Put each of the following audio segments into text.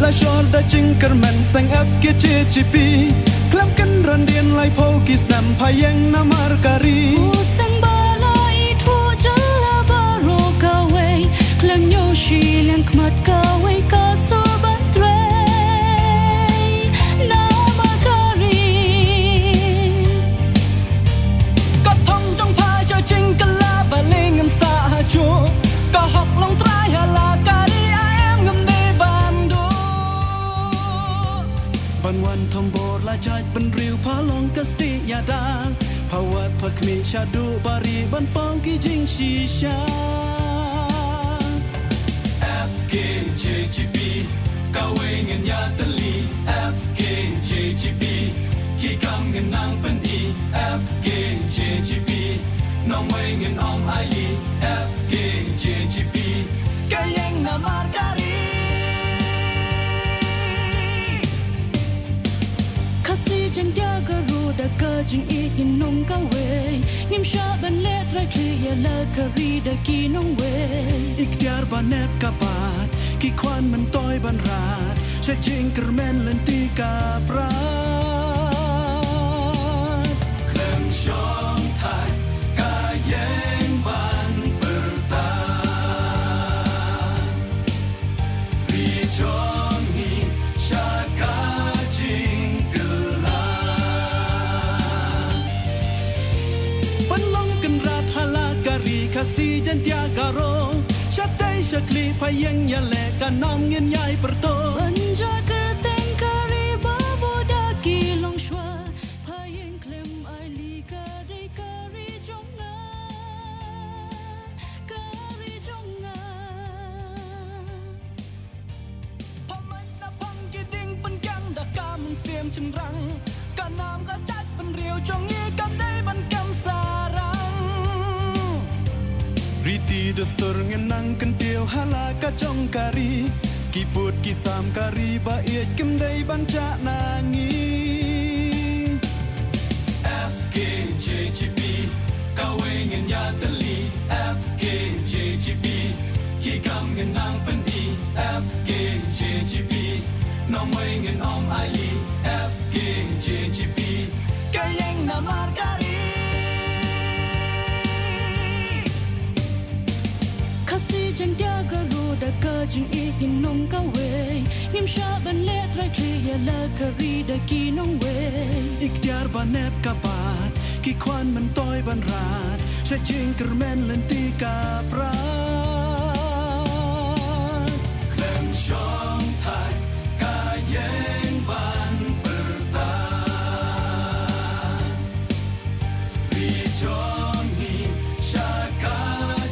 la shor da jingker men sang FKJGP klam kan randian lai pokis nam payeng namar kari sang balai thu jala baro kawe klam yoshi liang kmat kawe ka so bantre namar kari có thông trong phai cho jingker la baling ngam sa jo có học long trai hala kari em ngam ne bando ban wan thom bor la chai ban riu pha long kasti ya da Pawat pakmi shadu bari ban pangki jing shisha FKJGP kawe ngen ya tali FKJGP ki kam ngen nang pandi FKJGP nong we ngen om ali FKJGP kayeng na margari kasi jeng dia garu da ka jing ik nong ka we ngim sha ban le trai kli ya la kari da ki nong we ikhtiar banep kapat ki kwan man toy ban rat se jing kermen lenti kaprat klem shong thai ka yeng ban bertan ri chong ni sha ka jing kelan ban long kan rat hala kari kasi jan tia garo Shatai shakli payeng ya le kanong ngin yai perto Banja kerteng kari babo da ki long shwa payeng klem ai li kari jonga Paman da pang giding penkang da kam siem cemrang kanam ka chat pen riu chong i kam dai ban kam sarang Riti dastur ngenang kentil hala kacong kari Kiput kisam kari bait kemdai banca nangi FKJGP kawe ngen ya tali FKJGP Kikam ngenang pendi FKJGP nong we ngen om ali FKJGP kayeng na margari Kasi jeng dia garu da ka jing ik nong ka we ngim sha ban le trai kli ya la kari da ki nong we ikhtiar banep kapat ki kwan man toy ban rat se jing kermen lenti kaprat klem shong thai ka yeng ban bertan ri chong ni sha ka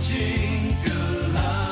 jing kelan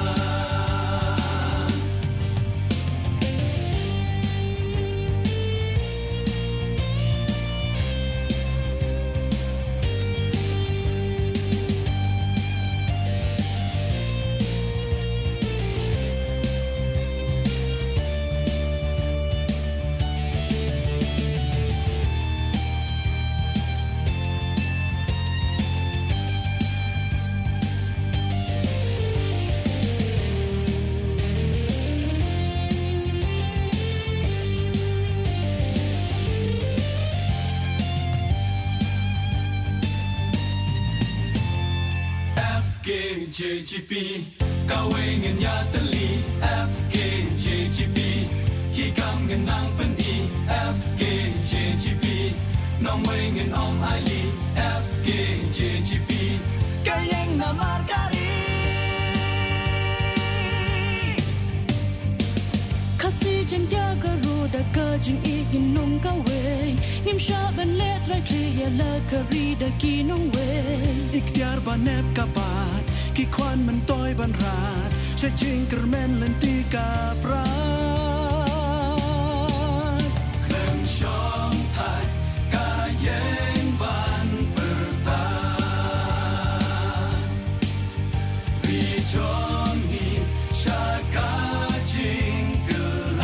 FKJGP kawe ngen ya tali FKJGP kikam ngen nang pendi FKJGP nong we ngen om ali FKJGP kayeng na margari Kasi jeng dia garu da ka jing ik nong ka we ngim sha ban le trai kli ya la kari da ki nong we ikhtiar banep kapat ki kwan man toy ban rat se jing kermen lenti kaprat klem shong thai ka yeng ban bertan ri chong ni sha ka jing kelan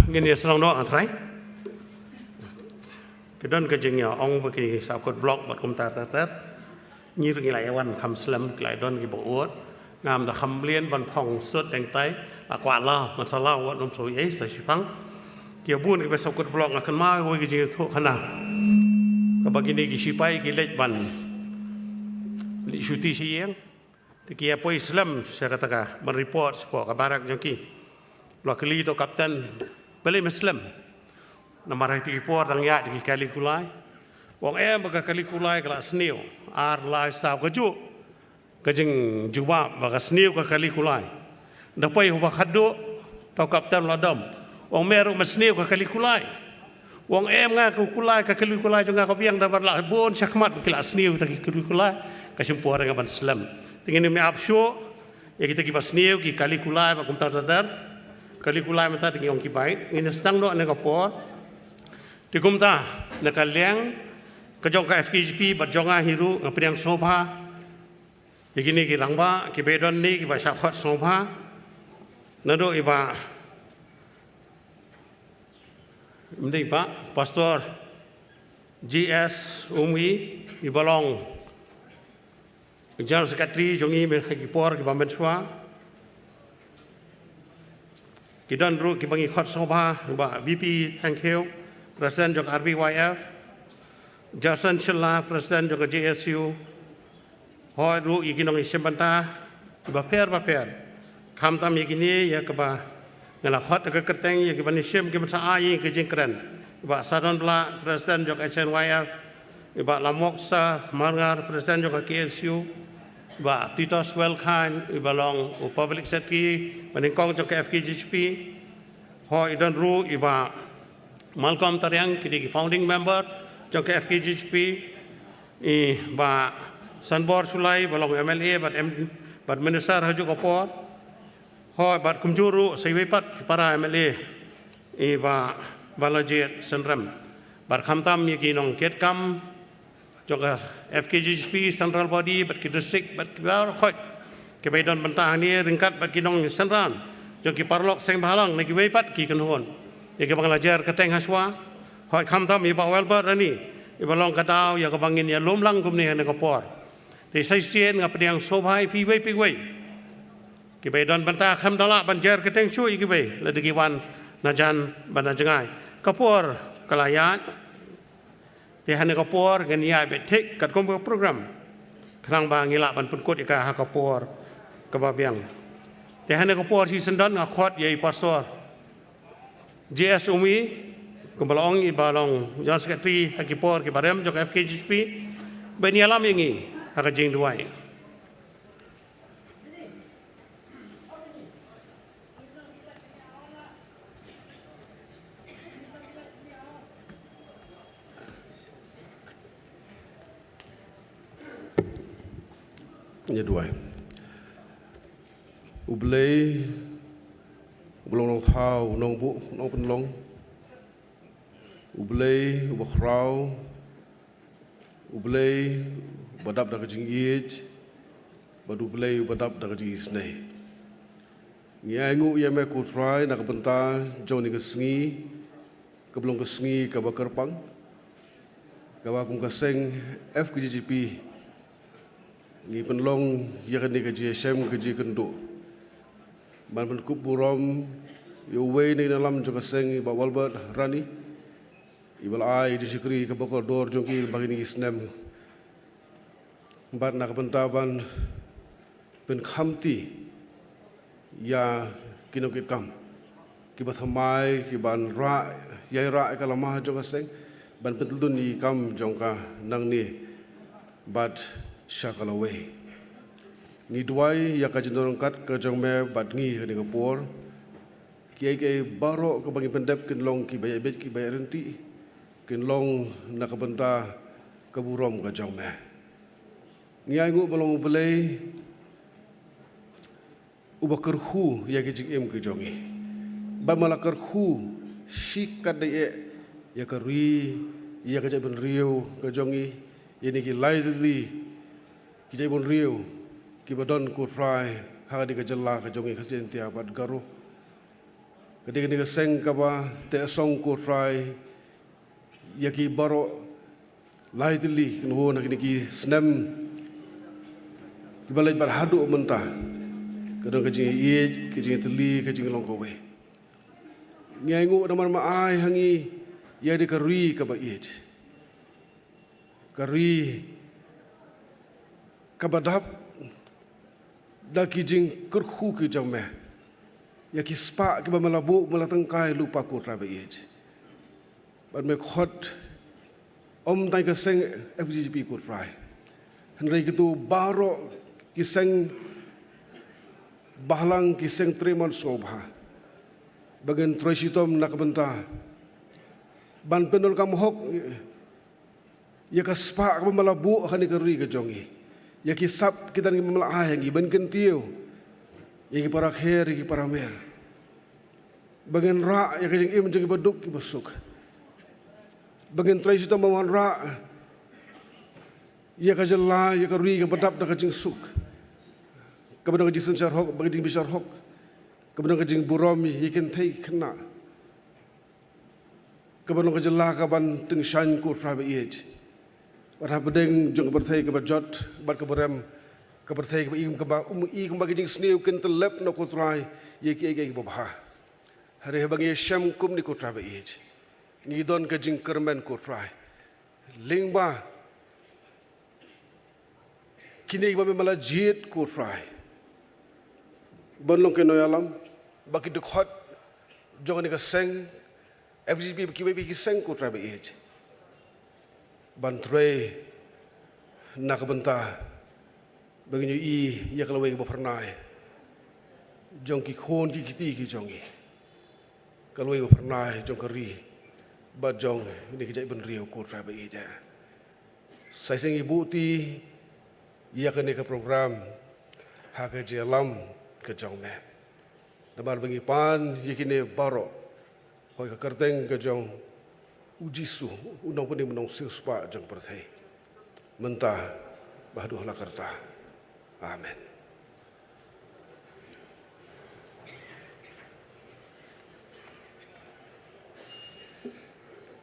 Gini senang doang antrai. Kedan kejengnya ong bagi sakut blok buat komentar ter. Nyir ngilaiwan kam slam kilaidon ki buat. Ngam dah kam lien ban pong sut yang tai. Akuat lah masalah wat nom so ye sa sipang. Kia bun ki sakut blok akan mau ki jeng tu kana. Kabagi ni ki sipai ki lej ban. Li syuti siang. Kia poi Islam saya katakan mereport sebuah kabarak jengki. Lokali itu kapten beli Muslim. Nama rakyat report yang ya di kali kulai. Wong baga kali kulai kelas seniu. Lai sah keju. Kejeng jubah baga seniu ke kali kulai. Dapai hubah kado tau kapten ladam. Wong meru mesniu ke kali kulai. Wong ngaku kulai ke kali kulai juga kau biang dapat lah bon syakmat kelas seniu ke kali kulai. Kasimpur dengan Islam. Tinggal ni absyo, ya kita kibas niu ki kali kulai pak kumtar tatar, kali kulai mata tinggi orang kibai, ini sedang doa negapor, di kumtar nekaliang, kejong ka FKGP berjonga hiru ngapiriang sobha, ya gini ki rangba, ki bedon ni ki basyakot sobha, nado iba, mending pak Pastor GS Umi ibalong. General Secretary jongi mengkipor ki bamenswa kidan ru ki bangi khot sobha ba BP thank you President jok RBYF Jason Chilla President jok JSU hoi ru ikinong isembanta ba per kham tam ikini ya ke ba ngala khot ke kerteng ya ki bani sem ki masa ai ki jingkren ba sadon bla President jok SNYF ba lamok sa mangar President jok KSU ba Titos Welkan ibalong public secretary maningkong jok FKGP hoi dan ru iba Malcolm Tariang kini founding member jok FKGP ba Sanbor Sulai balong MLA bat minister haju kopor hoi bat kumjuru seiwepat para MLA ba balajit senrem bat khamtam yaki nong ketkam juga FKGP central body bat ki district bat ki khot ke baidon bantah ni ringkat bat ki nong central jong ki parlok seng balang ni ki weipat ki kenhon ya ki banglajar keteng haswa hot khamtam i ba welber ani i balong katau ya ka bangin ya lumlang kum ni ne kopor te sai sien ngap diang sobhai pi wei ki baidon bantah kham dala banjar keteng chui ki wei la degi wan najan banajangai kapor kalayat Tihan kapor gania betik kat kompo program kerang bang ilak ban pun kot ika ha kapor kebabiang tihan kapor si sendan ngakot yai pastor JS Umi kebalong i balong General Secretary hakipor ke barem jok FKGP bani alam yangi ha jing duai như đuổi ublei ublong long thao nong bu nong pen long ublei ubakhrau ublei badap dak jingit badu ublei badap dak jingis nei ngai ngu ye me ku try nak benta joni kesngi keblong kesngi ka bakar pang ka wa kum kaseng FKGP ni penlong ya kan ni kerja SM kerja kendo ban pen kup burom yo we ni dalam juga seng ba Walbert Rani ibal ai disikri ke bokor dor jongki bagi ni snem bat nak pentaban pen khamti ya kinokit kam ki ba thamai ki ban ra yai ra ka lamah juga seng ban pentudun ni kam jongka nang ni bat Shakalaway. Ni duai ya kajendorong kat ke jongme badngi ni kapor. Kiai baro ke bangi pendep kinlong ki bayai bet ki bayai renti. Kinlong nakabenta ke burom ke jongme. Ngiai ngu balong belai ubakerhu ya ke jingim ke jongi. Ba malakerhu shikat de ya ke ri ya ke jaben riu ke jongi. Ini ki laili kita ibon riu, kita don ku fry, hari ke jelah ke jongi kesien tiap bat garu. ketika ni keseng kaba te song ko try yaki baro laitili knuho nak ni snem kibalai berhadu mentah kadang kajing iej kajing teli kajing longkowe ngengu namar maai hangi ya di kari kaba iej kari kabadap da kijing kerhu ki jameh ya ki spa ki ba malabu malatangkai lupa ko trabe iej ban me khot om tai ka seng FGGP ko try henry gitu baro ki seng bahlang ki seng tremon sobha bagen trositom nak benta ban penul kam hok ya ka spa ka malabu kan ka ri ka jongi ya ki sap kita ni malah yang ban kentiu ya ki para kher ki para mer bagen ra ya ka jeng im jeng baduk ki besuk bagen trositom mawan ra ya ka jela ya ka ri ka badap da ka jeng suk kemudian ka jeng sensar hok bagen besar hok kemudian ka jeng buromi yiken thai khna kemudian ka jela ka ban ting shan ko trabe age Wat bedeng jong berthai ke bajot bat ke berem ke berthai ke im ke ba i ke bagi jing sneu ken telep no ko trai ye ki ke bobha hare bangi sham kum ni ko trabe age ni don ke jing kermen ko trai lingba kini ba me mala jit ko trai bon long ke no yalam baki de khot jong ni ka seng FGP ki seng ko trabe age bantre nak benta bagi i ya kalau wei pernah jong ki khon ki kiti ki jongi kalau wei pernah jong keri ba jong ini ki jai ben riu ko tra ba ida sai sing ibu ti ya ke program ha ke jelam ke jong me dabar bagi pan yikine baro hoi ka kerteng ke jong ujisu unang pun menong sispa jang perthai mentah bahduh la karta amen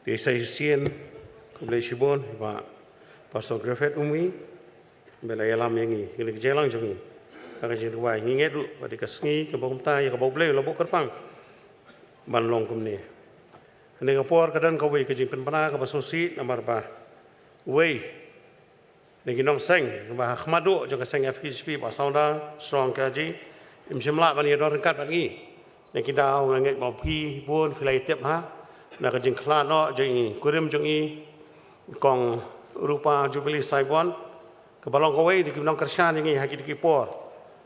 Desa Isien Kublai Shibon ba Pastor Griffith Umi bela yalam yangi ini kejelang jongi kaka jing dua nginget du pada kasngi ke bawta ya ke bawble lo bok kerpang ban long kumne Ini kapor kadan kau wei kejing penpana ke basosi namar bah wei lagi nong seng bah khmadu jong seng FGGP bah saunda strong kaji imsimla bani don kat bangi nek kita au nganget mau pi pun filai tiap ha nak kejing khla no jing kurim jong i kong rupa jubilee saibon ke balong kau wei di nong kershan ngi haki di por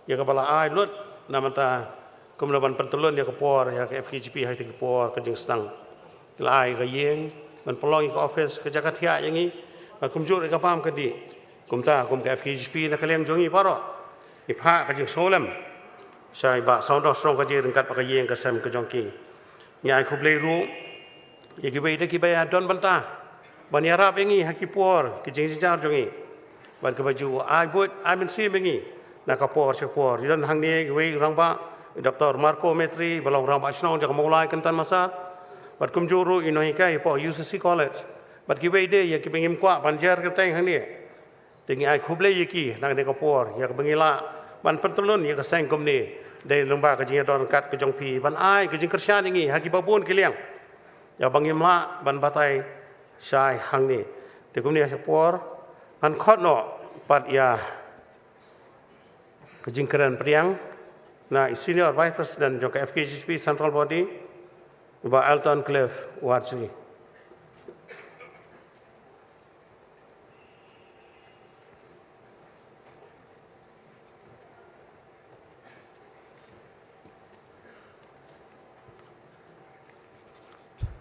ya ke bala ai lut namata kemudian pentulun ya ke por ya ke FGGP haki di por kejing stang lai ke yeng man pelong ke office ke Jakarta yang ni kum jur ke pam ke di kum ta kum ke FGGP nak kalem jongi paro ipha ke jing solam sai ba sound strong ke jing kat ke yeng ke sam ke jongki nyai Kublai ru ye ki bai de ki bai don banta ban ya rap yang ni hakipor ke jing jar jongi ban ke baju ai but ai men si mengi nak kapor sepor don hang ni wei rang ba Dr. Marco Metri balong rang ba snong jak mulai kentan masa Bat kumjuru inohikai po UCC College. Bat kibai de ya kibengim kwa banjar keteng hani. Tingi ai Kublai yaki nang de kapor ya kebengila ban pentulun ya keseng kumni de lomba ke jing don kat ke jongpi ban ai ke jing kersyan ngi haki babun kiliang. Ya bangim la ban batai sai hang ni. Te kumni sepor an khot no pat ya ke jing keren priang na senior vice president jong ke FGGP central body Ba Alton Cliff Warchi.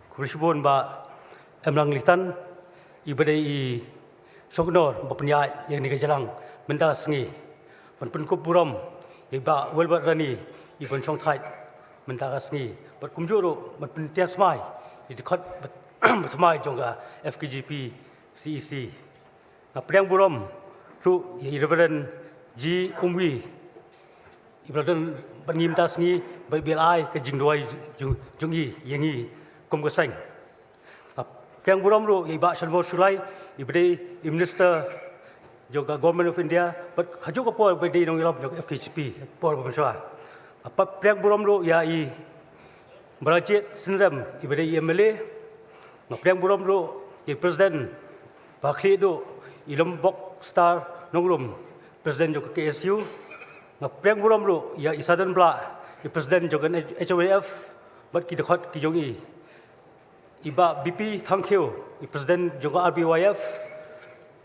Kurisbon ba emlang litan ibadai i soknor ba penyai yang ni kejalang menda sengi ban penkup buram iba welbat rani ibon song thai menda sengi berkumjuru berpentian semai di dekat bersemai juga FGGP CEC. Apa yang belum tu Reverend G Umwi ibadan penyimtas ni bai BLI ke jing doi jung yi yangi kum ke seng yang buram ru iba Shanmo Sulai ibade minister juga government of India but haju ko por bai dei nong ilap jog FKHP por bamswa apa yang buram ru ya i Merajit Sindram ibade MLA yang buram ru i president Bakli itu Lombok Star Nongrum Presiden juga KSU yang buram ru ya Isadan Bla i Presiden juga HOAF bat ki dekat ki jongi iba BP Thangkhiu i Presiden juga RBYF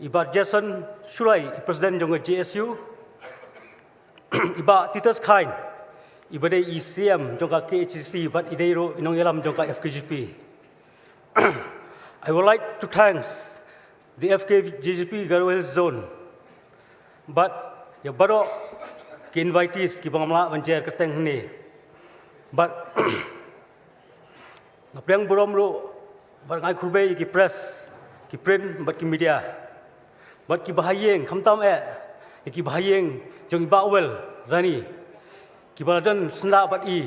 iba Jason Sulai i Presiden juga JSU iba Titus Khain iba dei ECM juga KHCC bat idero inong elam juga FKGP I would like to thank the FKGP Garwell Zone but ya baru ki invitees ki bangamla banjer keteng ni but yang buram ru barang khulbe ki press ki print bat ki media bat ki bahayeng khamtam ki bahayeng jong bawel rani ki baladan senda bat i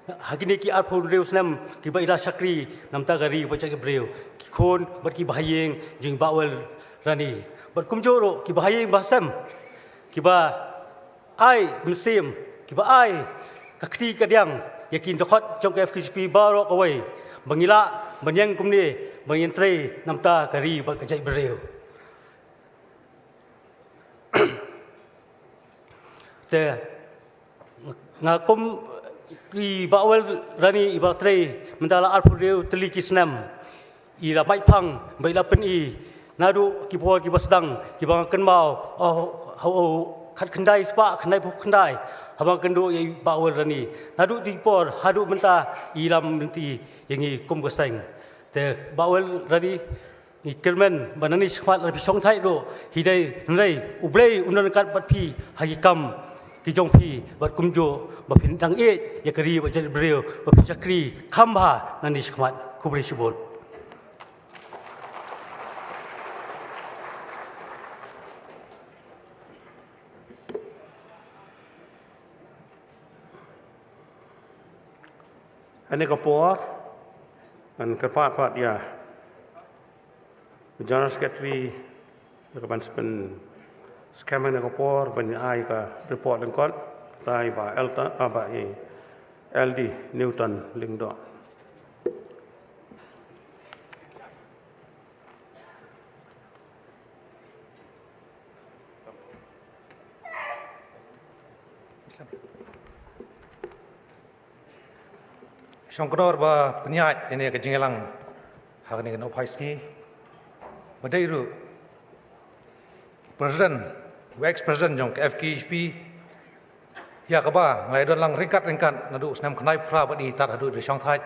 hakini ki arphun reu snam ki ba ila sakri namta gari baca ki breu ki khon bat ki bahayeng jong bawel rani bat kumjoro ki bahayeng basam ki ba ai musim ki ba ai kakti kadyang yakin dokot jong FKGP barok away bangila banyang kumni banyentre namta kari ba kajai bereu te ngakum i bawel rani ibatre mendala arpureu teli kisnam i la mai phang bai la pen i nadu ki por ki basdang ki bang kenmau ho khat khandai spa khandai phuk khandai habang kendo i bawel rani nadu di por hadu menta ilam menti yangi kum keseng te bawel rani ni kermen banani khwat la pisong thai ro hidai nrei ublei unan kat bat phi hagikam ki jong phi bat kumjo ba phin dang e yakari ba jen breu ba phi chakri khamba nani khwat kubri sibol Ane kapor, an kerpat ya. General Secretary, kapan sepen skema ane kapor, bani ai ka report lengkot, tai ba Elta, ba LD Newton Lingdo. Songkor ba penyat ini kejingelang hak ni kena opaiski. Badairu Presiden, ex Presiden jong FKHP ya kaba ngai don lang ringkat nadu senam kenai pra badi tar hadu di Song Thai.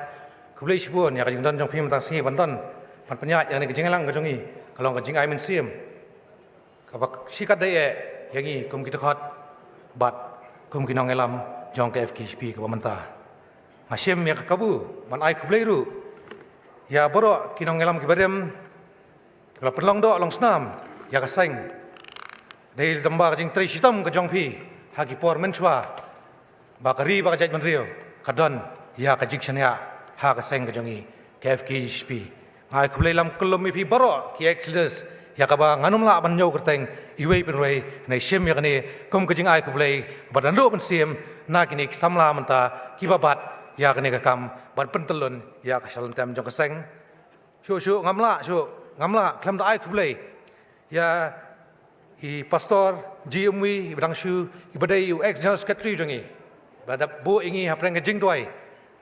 Kublai sibun ya kejing don jong phim tang si bandan pan penyat yang ni kejingelang kejongi kalau kejing ai men sim. Kabak sikat dai yangi kum kita khat bat kum kinong elam jong ke FKHP kaba mentah. Asyam ya kabu man ai kubleiru ya boro kinong ngelam kibadem kalau perlong do long snam ya kaseng dei tamba jing tri sitam ke jongpi hagi por menchwa bakari ba jait menrio kadon ya kajik chania ha kaseng ke jongi KFKHP ai kublei lam kolom pi boro ki exodus ya kaba nganum la ban nyau kerteng iwei penwei nei syem ya kani kum kajing ai kublei badan do ben sim na kini samla menta kibabat ya kene kakam ban pentelun ya kasalan tem jong keseng syu ngamla klem da ai kublei ya i pastor GMW bidang syu ibadai ex general secretary jongi badap bu ingi hapreng jing toy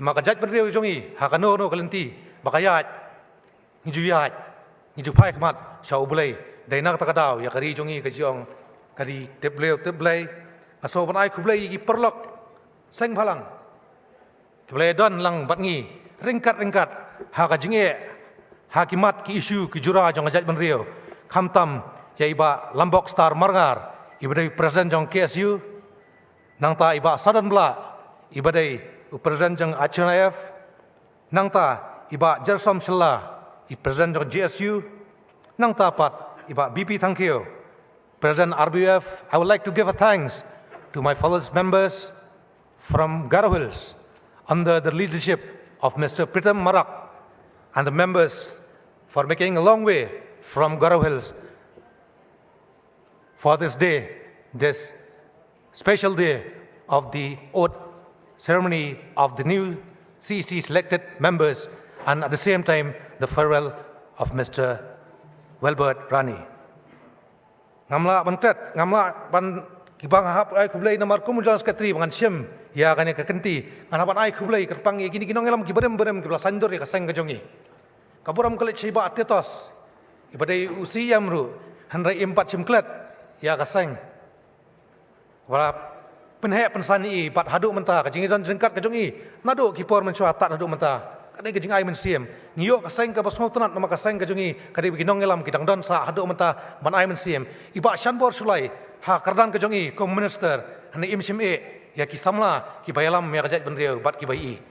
maka jaj bereu jongi hakano no kalenti bakayat ngiju pai khmat shau blei dainak takadau ya kari jongi kajong kari teblei aso ban ai kublei gi perlok seng phalang Kublai don lang batngi ringkat haka jinge hakimat ki isu ki jura jong ajat benrio khamtam ya iba Lombok Star Margar ibadai presiden jong KSU nangta iba Sadan Bla ibadai presiden jong HNIF nangta iba Jersom Shella i presiden jong GSU nangta pat iba BP President RBF. I would like to give a thanks to my fellow members from Garo Hills under the leadership of Mr. Pritam Marak and the members for making a long way from Garo Hills for this day, this special day of the oath ceremony of the new CEC selected members, and at the same time the farewell of Mr. Welbert Rani. Ngamla bantet, ngamla ban kibang hap ai kublai namar kumujal sekretari bangan syem ya kane kekenti nganapan ai kublai kerpang ye gini ginong elam kiberem kibla sandur ya kaseng kajongi. Kaburam kale chiba atetos ibadai usi yamru hanrai empat simklet ya kaseng. Wala penhek pensani pat haduk mentah kajingi dan jengkat kajongi naduk kipor mencua tak haduk mentah. Kadai kajing ai mensiem ngiyok kaseng ka basmo tunat nama kaseng kajongi kadai ginong elam kidang don sa haduk mentah ban ai mensiem iba shanbor sulai ha kardan kajongi kom minister hani imsim ya ki samla ki bayalam ya kajat benriau bat ki bai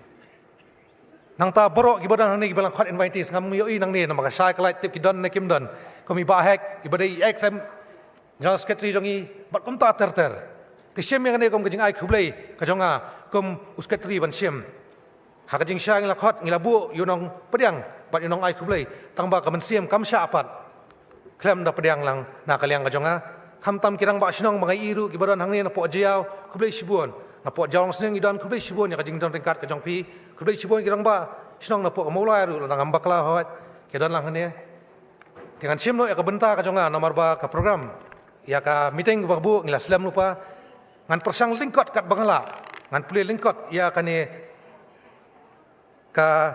nang ta borok ki badan hani ki balang khat invites ngam yo nang ni nama kasai kalai tip ki don ne kim don komi ba hek ibadai xm general secretary jongi bat kom ta ter ki siem yang ne kom kajing ai khublai kajonga kom usketri ban siem ha kajing sha ngila khat ngila bu yunong pediang bat yunong ai khublai tangba ka men siem kam sha apat klem da pediang lang na kaliang kajonga kam tam kirang ba shnong bangai iru ki badan hangni na po jiao khublai sibun na po jawang sneng idan khublai sibun ya kajing don ringkat kajong pi khublai sibun kirang ba shnong na po kamulai ru na ngambak la hot ke don lang hane dengan sim no ya ka benta kajonga nomor ba ka program ya ka meeting ba bu ngila slam lupa ngan persang lingkot kat bangala ngan puli lingkot ya kane ka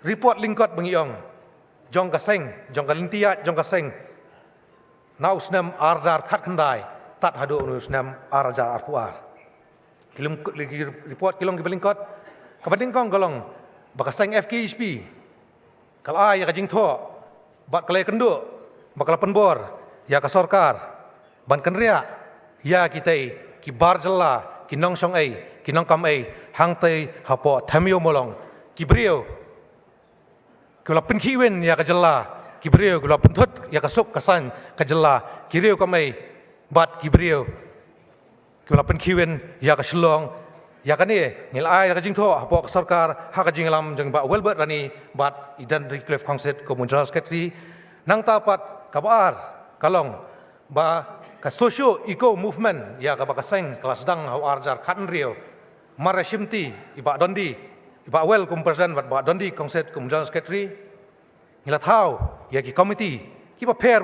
report lingkot bengiong jong kaseng jong kalintiat jong kaseng na usnam arzar khat khandai tat hadu usnam arzar arpuar kilum report kilong gibelingkot kabading kong golong bakaseng FKHP kala ya kajing tho bat kalai kendu bakal penbor ya ka sorkar ban kenria ya kitai ki barjalla ki nongsong ai ki nongkam ai hang tai hapo thamio molong ki brio kula penkiwen ya ka jalla ki brio kula penthut ya ka suk kasan ka jalla ki rio kamai bat ki brio kula penkiwen ya ka shlong ya ka ni ngil ai ka jing tho hapo ka sarkar ha ka jing lam jeng ba Welbert Rani bat idan reclave concert ko munjal secretary nang tapat kabar kalong ba ka socio eco movement ya ka bakaseng kelas dang hau arjar khan rio mara shimti iba dondi iba wel kum present ba dondi concert kum general secretary ngila thau ya ki committee ki ba pair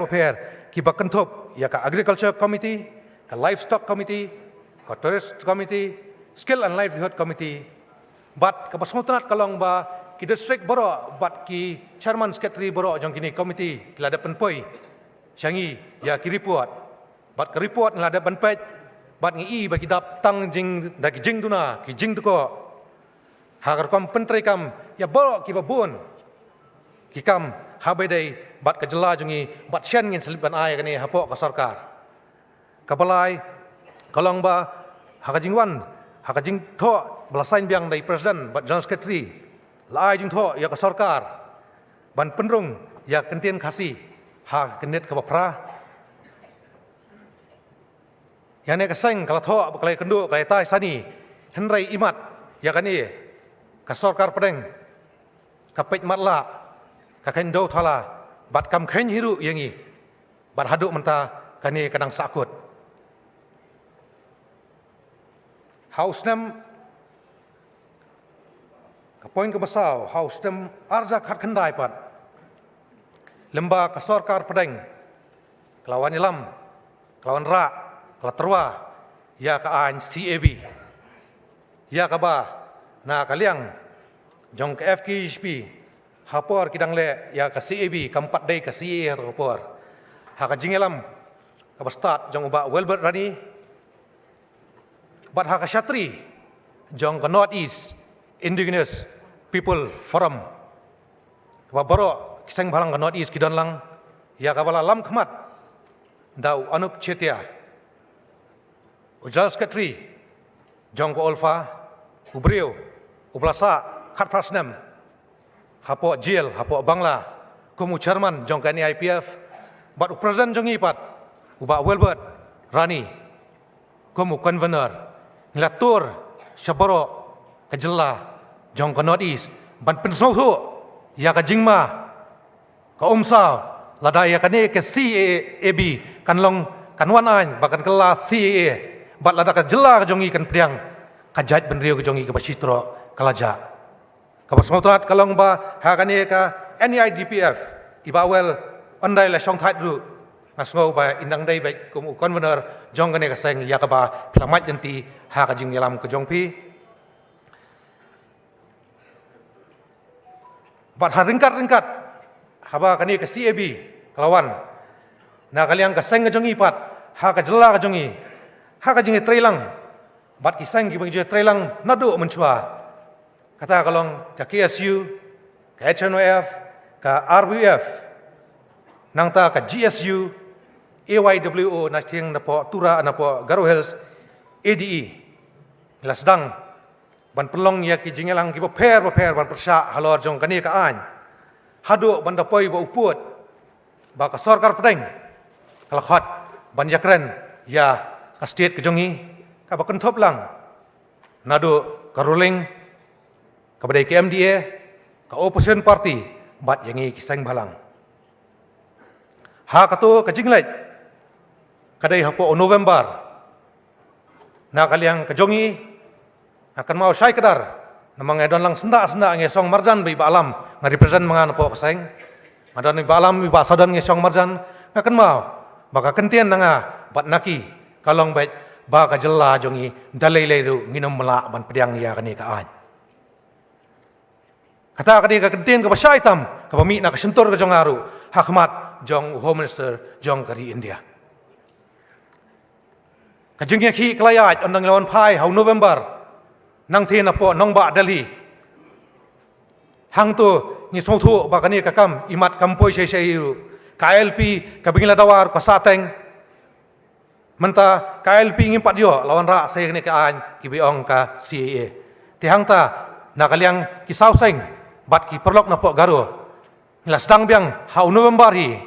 ki ba kanthop ya ka agriculture committee ka livestock committee ka tourist committee skill and livelihood committee bat ka basngotanat kalong ba ki district boro bat ki chairman secretary boro jong kini committee kilada penpoi changi ya ki report bat ke report ngelada banpet bat ngi bagi dap tang jing dagi jing duna ki jing tuko hagar kom pentri kam ya boro ki babun ki kam habedai bat ke jela jungi bat sian ngin selipan ai kani hapo ka sarkar kabalai kalong ba hagajing wan hagajing tho belasain biang dai presiden bat general secretary lai jing tho ya ka sarkar ban penrung ya kentien kasih ha kenet ka bapra yang ni keseng kalau thok kalau kenduk kalau tai sani henrai imat ya kan ni kasorkar pedeng kapit matla kaken do thala bat kam khen hiru yangi bat haduk menta kani kadang sakut haus nam ka poin ke besau haus nam arja khat khandai pat lemba kasorkar pedeng kelawan ilam kelawan ra terwa ya ka an CAB ya ka ba na kaliang jong ka FKHP hapor kidang le ya ka CAB kampat dai ka CA hapor ha ka jingelam ka start jong ba Welbert Rani bat ha ka Shatri jong ka North East Indigenous People Forum ka baro kisang balang ka North East kidon lang ya ka bala lam khmat dau anup chetia Ujal Secretary, Jongko Olfa, Ubrio, Ublasa, Khat Prasnam, Hapo Jil, Hapo Bangla, Kumu Chairman, Jongka ni IPF, Bat Presiden Jongi Pat, Uba Welbert Rani, Kumu Convener, Ngelatur Shaboro Kajela Jong ke North East ban pensau tu ya ka jingma ka umsau ladai ya kane ke CAAB kan long kan wan an bakan kelas CAA bat lada ka jela ka jongi kan priang kajat benriu ka jongi ka basitro kalaja ka basmotrat kalong ba ha kane ka NIDPF ibawel andai la song that ru ngasngau ba indang dai ba kum convener jong kane ka seng ya ka ba plamat yanti ha ka jing yalam ka jongpi bat ha ringkat haba kani ke CAB kelawan na kalian ka seng ka jongi pat ha ka jela ka jongi ha ka jingi trailang bat ki seng ki bang je trailang nadu mencua kata kalong ka KSU ka HNOF ka RBF nang ta ka GSU AYWO na tiang na po tura na po Garo Hills ADE lasdang ban pelong ya ki jingelang ki per ban persya halor jong kani ka an hadu ban da poi ba uput ba ka sarkar pedeng kala khat ban yakren ya ka state ke jongi ka ba kenthop lang nadu ka ruling ka badai ke MDA ka opposition party bat yangi ki seng balang ha ka tu ka jinglai kadai hapo November na kaliang ka jongi akan mau syai kedar namang edon lang senda ngesong marjan bi balam nga represent mga napo kaseng madon bi balam bi basadan ngesong marjan akan mau baka kentian nga bat naki kalong bet baka jela jongi dalai leru nginom mela ban pediang ya kani ka an kata kani ka kentian ka syai tam ka pami na ka sentur ka jong aru hakmat jong home minister jong kari India ka jengya ki klayat ondang lawan pai hau November nang thiên apo nong ba Delhi hang tu ni song thu ba kani ka kam imat kampoi sei KLP ka bingila dawar ka sateng menta KLP ngimpat yo lawan ra sei ni ka an ki biong ka CAA ti hang ta na kaliang ki sauseng bat ki perlok na po Garo ngilas dang biang hau November hi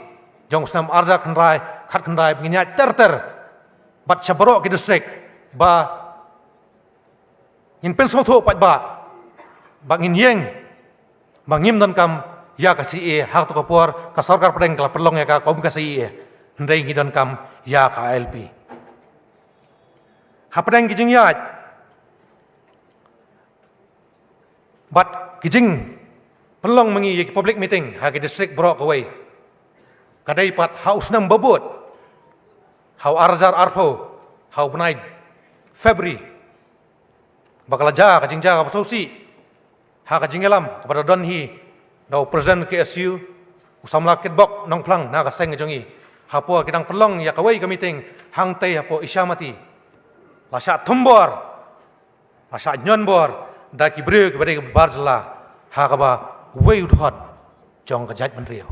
jong snam arja khandrai khat khandrai binginya ter bat chabro ki district ba in pensong thu pat ba bangin yeng bangim dan kam ya ka CAA hak to kapor ka sarkar pedeng kala perlong ya ka kaum ka CAA ndai ngidan kam ya ka LP ha pedeng kijing ya bat kijing perlong mengi ya public meeting ha ki district brok away kadai pat haus nam babut hau arzar arpo hau benai February bakal ja ka jingja ka pasausi ha ka jingelam kepada donhi dau present KSU usam lakit bok nong plang na ka seng jongi hapo kidang pelong ya kawai ka meeting hang tei hapo isyamati lasya thumbor lasya nyonbor da ki bre ke bare barjla ha ka ba wei udhot jong ka jaj menrio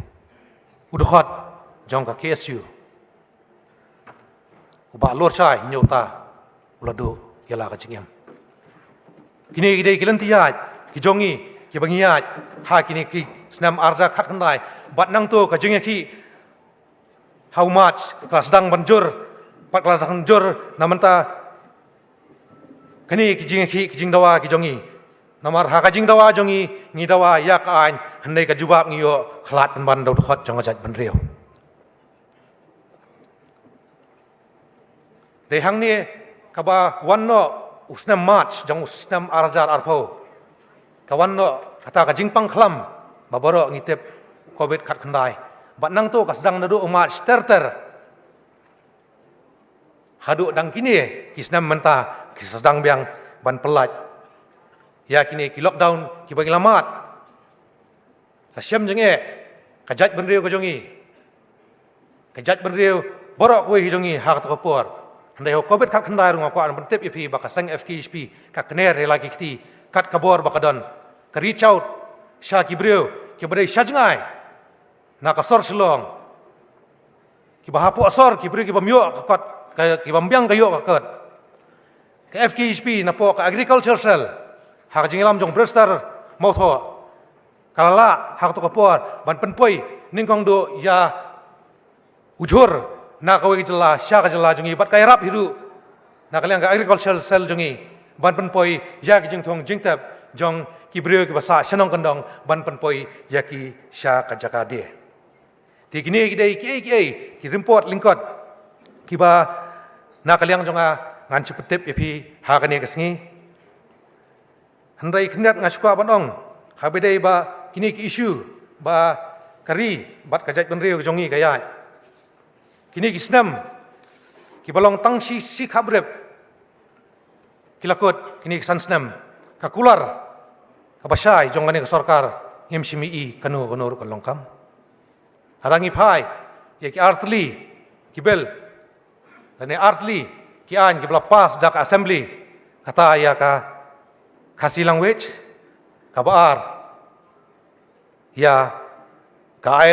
udhot jong ka KSU uba lor chai nyota ulado yala ka jingem kini gidei kilantiat ki jongi ki bangiat ha kini ki snam arja khat khandai bat nang to ka jingi ki how much kelas dang banjur pat kelas banjur namanta kini ki jingi ki jing dawa ki jongi namar ha ka jing dawa jongi ngi dawa ya ka an handai ka jubab ngiyo khlat ban dau khot jong ajat ban riau de hang ni ka ba wanno usnam march jong usnam arjar arpo kawan no kata ka jingpang khlam baboro ngitep covid khat khandai bat nang to ka sedang nadu march ter hadu dang kini kisnam menta ki sedang biang ban pelat ya kini ki lockdown ki bagi lamat asyam jenge kajat benriu ka jongi kajat benriu borok we hi jongi hak to kapor handai ho covid khat khandai runga ko an pentep ipi baka sang FKHP ka kner lagi kiti kat kabor baka don ka reach out sha kibreu ki badai shajngai na ka sor silong ki bahapu asor kibreu ki bamyo ka ki bambyang kayo ka kat ka FKHP na po ka agriculture cell ha ka jingilam jong brester mo tho kalala hak to kapor ban penpoi ningkong do ya ujur na kawai jela sya ka jela jungi bat kai rap hiru nak kalian ga agricultural cell jongi ban penpoi ya ki jing thong jing tap jong ki brio ki basa shanong kandong ban penpoi ya ki sha ka jaka de ti kini ki dei ki report lingkot ki ba nak kalian jonga ngan chupetep epi ha kani kesngi handai khnat ngashkwa banong habedei ba kini ki issue ba kari bat kajat benriu jongi gaya kini ki snam ki balong tang si khabrep kilakot kini ki sansnam ka kular ka basai jongane ka sarkar MCME kanu kalongkam harangi phai ye ki artli ki bel lane artli ki an ki bla pass dak assembly kata ya ka khasi language ka baar ya ka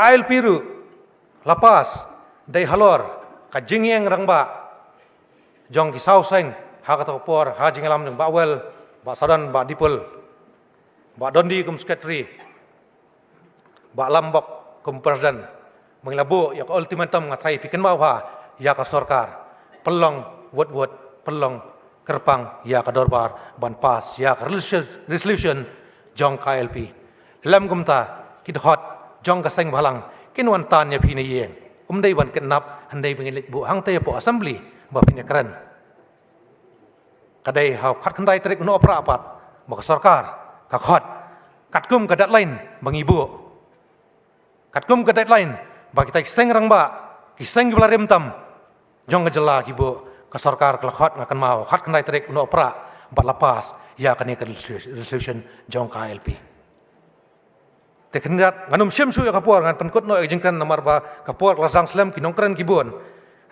ILP ru lapas dai halor ka jingyeng rangba jong ki sauseng ha ka por ha jingalam jong bawel ba sadan ba dipul ba dondi kum secretary ba lambok kum president menglabu ya ultimatum ngatai piken ba ya ka sarkar pelong wot pelong kerpang ya ka dorbar ban pas ya ka resolution jong KLP lam gumta kidhot jong ka seng balang kinwan tan ya phine yeng dei ban kenap handai bengilik bu hang te po assembly ba phine kran kadai hau khat khandai trek no pra apat ba sarkar ka khot katkum ka deadline bangi bu katkum ka deadline ba kita seng rang ba kiseng bala rem tam jong ka jela ki bu ka sarkar ka khot ngakan mau khat khandai trek no pra ba lapas ya kani ka resolution jong KLP tekhnat nganum syamsu ya kapor ngan penkut no jingkan namar ba kapor lasang slam ki nongkran ki bon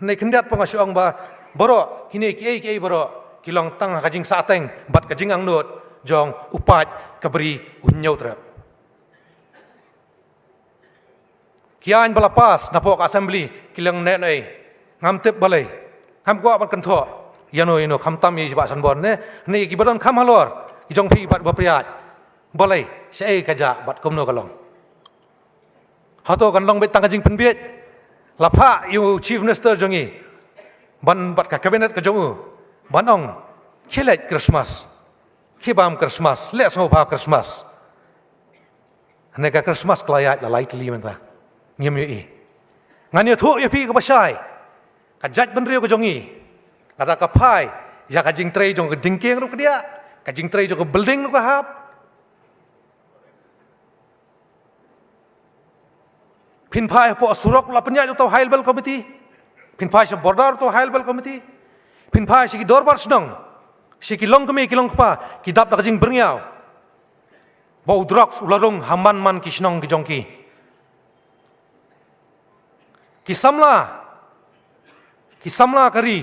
nei khndat pangasyong ba boro kini ki boro kilong tang ka jing sateng bat ka jing ang not jong upat kabri unyau tra kian balapas napok assembly kilang ne nei ngam tep balai ham kwa ban kan tho yano kham tam yi ba san bon ne nei ki badon kham halor jong phi bat ba priat boleh saya kerja bat komno kalong hato kan long bet tang jing penbiet lapa you chief minister jongi ban bat ka cabinet ka jongu banong khilet Christmas khibam Christmas le sofa Christmas neka Christmas klayat la light li menta ngem yi ngani thu ye pi ka basai ka jat ban riu ka jongi kata ka phai ya ka jing trei jong ka dingkeng ru ka dia ka jing trei jong ka building ru ka hap pin phai po surok la penya to high level committee pin phai se border to high level committee pin phai si dorbar snong si ki long kami ki long pa ki dap da jing bringyao bau drugs ularong haman man ki snong ki jongki ki samla kari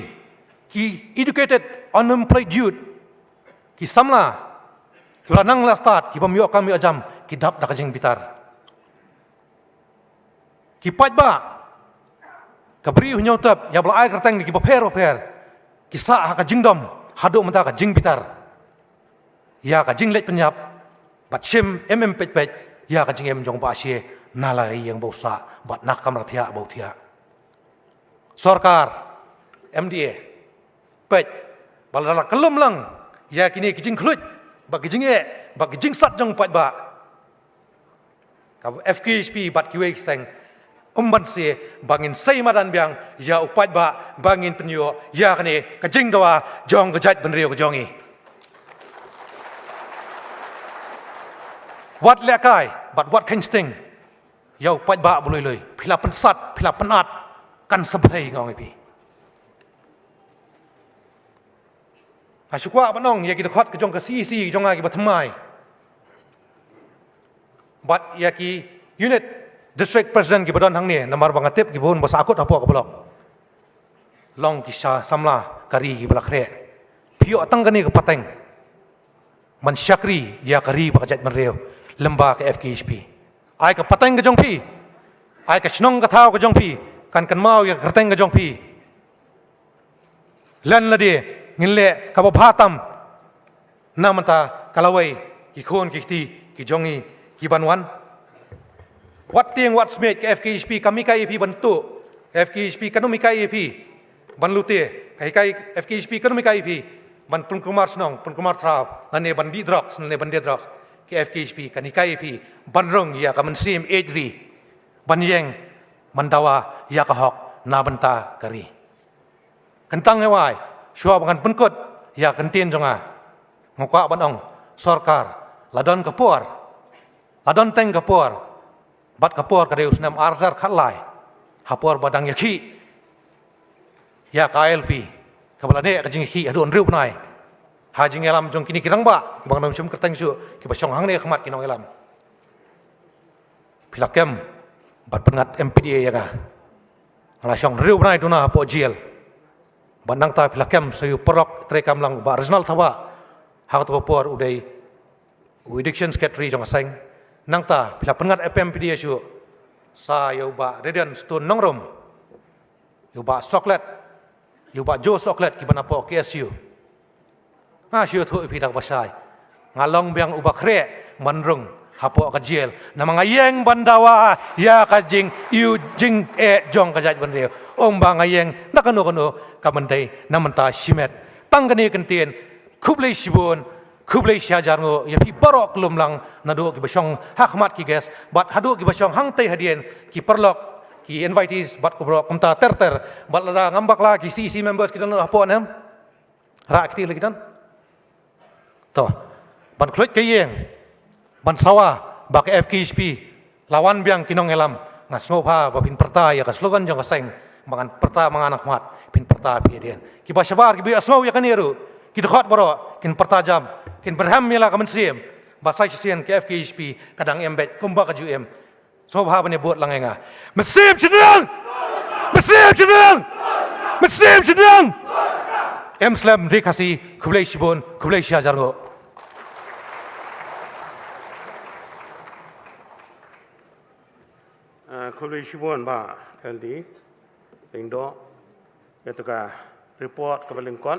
ki educated unemployed youth ki samla ki lanang la start ki bamyo kami ajam ki dap da jing bitar kipat ba kabri hunyau tap ya bla ai kerteng ki paper kisah ka jingdom hadu mata ka jing bitar ya ka jing let penyap bat shim pet ya ka jing jong ba sie nalai yang bosa bat nak kamra thia bau thia sarkar MDA pet balala kelum lang ya kini ki jing khlut ba ki jing sat jong pat ba ka FKHP bat kiwe seng umban se bangin sei madan biang ya upat ba bangin penyo ya kane ka jing dawa jong gajat benrio ka jongi wat lekai bat wat khen sting ya upat ba buloi phila pensat phila penat kan sebai ngong pi asukwa banong ya ki khot ka jong ka CEC jong ki bathmai bat ya ki unit district president ki badon hang ni namar bangatip ki bon basakut apo ka blok long ki samla kari ki blak re pio atang kani ka pateng man syakri ya kari bakajat mereu lemba ke FKHP ai ka pateng ka jong pi ai ka snong ka thau ka jong pi kan mau ya kerteng ka jong pi lan la de ngile ka ba phatam namata kalawai ki khon ki ti ki jongi ki banwan wat tiang wat smet ke FKHP kami ka EP bentuk FKHP kanu mi ka EP ban lute kai FKHP kan mai kai pi ban pun kumar snong pun kumar trao lane ban di drugs lane ban di drugs ke FKHP kan kai pi ban rong ya ka men sim edri ban yeng ban dawa ya ka hok na banta kari kentang hewai shua bangan penkut ya kentin jonga ngokwa ban ong sarkar ladon kapur ladon teng kapur bat kapur kadeus nam arzar khalai hapur badang yaki ya KLP kabalane kajing hi adon riu nai hajing elam jong kini kirang ba bang nam chum kertang su ki ba song hang ne khmat kinong elam pilakem bat pengat MPDA ya ka ala song riu nai tuna po jil bandang ta pilakem sayu perok trekam lang ba regional thawa ha to por udai Addiction Secretary jong aseng nang ta pilak pengat FMPDA su sa yo ba radian stone nongrom yo ba chocolate yo ba jo chocolate ki bana po KSU ha siu thu pi dak basai ngalong biang ubak re manrung hapo ka jel namang ayeng bandawa ya ka jing yu jing jong ka jaj bandeu om bang ayeng nakano kano ka mandai namanta simet tangkani kentien kublai sibun kublai syajar ngo ya pi barok lumlang nado ki basong hakmat ki ges bat hadu ki basong hang tei hadien ki perlok ki invitees bat ko brok kumta ter bat la ngambak la ki CC members kita no hapo nam ra akti lagi dan to ban klut kayeng ban sawa bak FKHP lawan biang kinong elam ngasnopha babin perta ya ka slogan jong kaseng mangan perta mangan akmat pin perta pi dien ki bashabar ki bi asno ya kaniru ki dekat baro kin pertajam kin berham mila ka mensim basai sien ke FKHP kadang embed kumba ka UM sobha bane buat langenga mensim cenderung Slam dikasih kublai sibun kublai syajar ngo kublai sibun ba LD indo itu ka report ka balingkon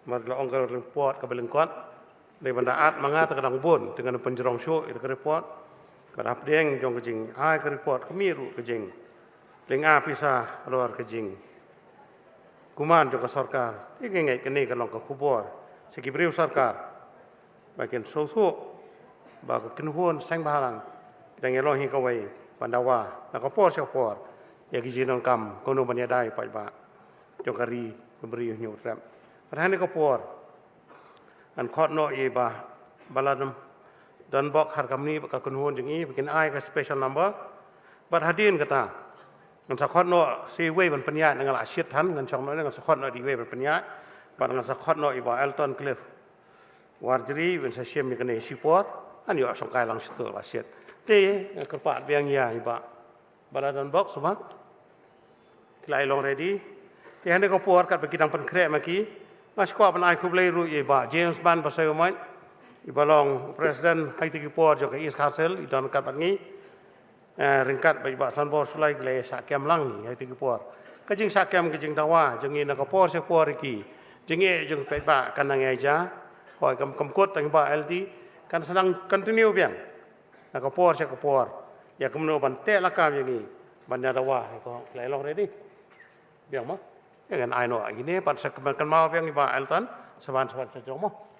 marla ongkar report ka balingkon dari banda at manga ta kadang bun dengan penjerong show itu ka report kada apdeng jong kejing ai ka report kemiru kejing lenga pisah luar kejing kuman jong ka sarkar ngai kene ka long ka kubor sekibriu sarkar bagian sosu ba ka kinhun sang bahalang dang elo hi ka wai pandawa na ka por por ya gijinon kam kono banya dai pa ba jong kari memberi nyu ram padahal ka por an khot no ye ba baladam dan bok har kamni ka kinhun jingi bikin ai ka special number bat hadin kata ngan sakhot no si we ban panya ngal asyit han ngan chong no ngan sakhot no di we ban panya ban ngan sakhot no iba Elton Cliff warjri ben sa siem ni sipor an yo song kai lang situ asyit te kerpat biang ya iba baladan box sama klai long ready te hande ko por kat bagi dang pen krek maki mas ko ban ai kublai ru iba James Ban pasai umai iba long president haiti ki por jo ka East Castle idon kat bangi ringkat bagi baksan bor sulai gele sakem lang ni haiti ki por kajing sakem kajing dawa jengi na ka por se por ki jengi jeng pe ba kan nang aja hoi kam kot tang ba LD kan senang continue biang na ka por se ka por ya kumno ban te la kam jengi ban ya dawa ko lai long ready biang ma ya kan ai no ini pan se kan mau biang iba Elton saban se jomo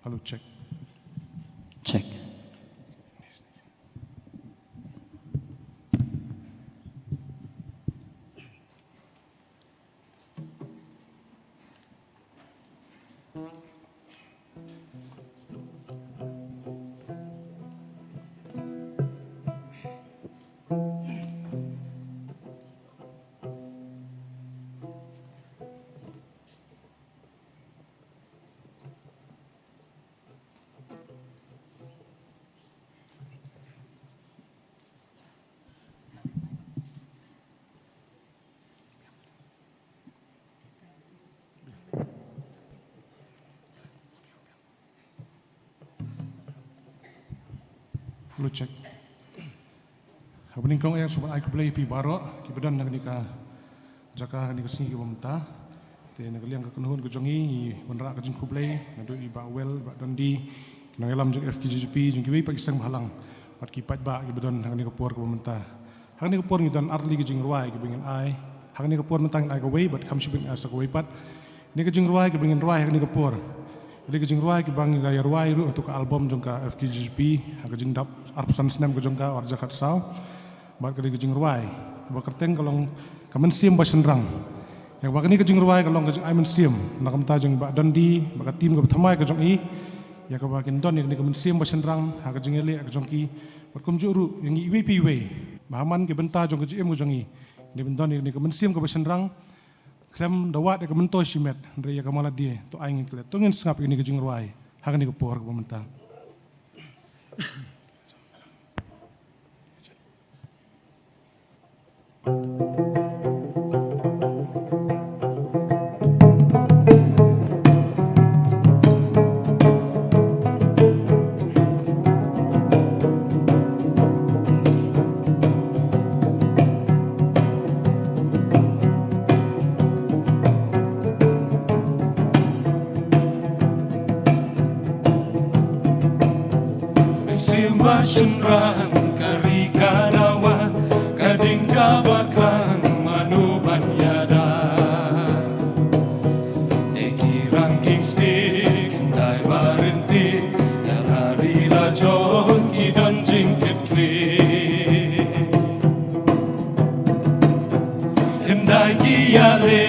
Halo, cek. Cek. Halo, cek. Habening kong yang sobat ai kublai pi baro ki badan nang nika jaka nika singi ki bamta te nang liang ka kunhun ke jongi benra ka jing kublai nadu i ba wel ba dondi nang elam jeng FKGP jeng ki bai Pakistan halang pat ki pat ba ki badan nang nika por ke bamta hang nika por ngidan artli ki jing ruai ki bingen ai hang nika por mentang ai ka wei bat kham shibing asa ka wei pat nika jing ruai ki bingen ruai hang nika por jadi kejeng ruai ki bangi gaya ruai ru untuk album jongka FKGP ha kejeng dap arpusan senam ke jongka warja kat sau bat kedi kejeng ruai ba kerteng kalong kamen sim ba senrang yang ba kini kejeng ruai kalong kejeng ai men sim nakam ta jeng ba dondi ba tim ke thamai ke jong i ya ka ba kin don yang kamen sim ba senrang ha kejeng ele ke jong ki bat kum juru yang i pi we ba man ke benta jong ke jem ke jong i ni bendon yang kamen sim ke ba senrang klem dawat ke mento simet ndre ya kamala die to aing kle to ngin sngap ini ke jing ruai ha ni ke por ke mental Simba senrang kari karawa kading kabaklang manuban yada Eki rangking stik ndai barenti Yarari rajon kidan jingkit kli Hindai kiyale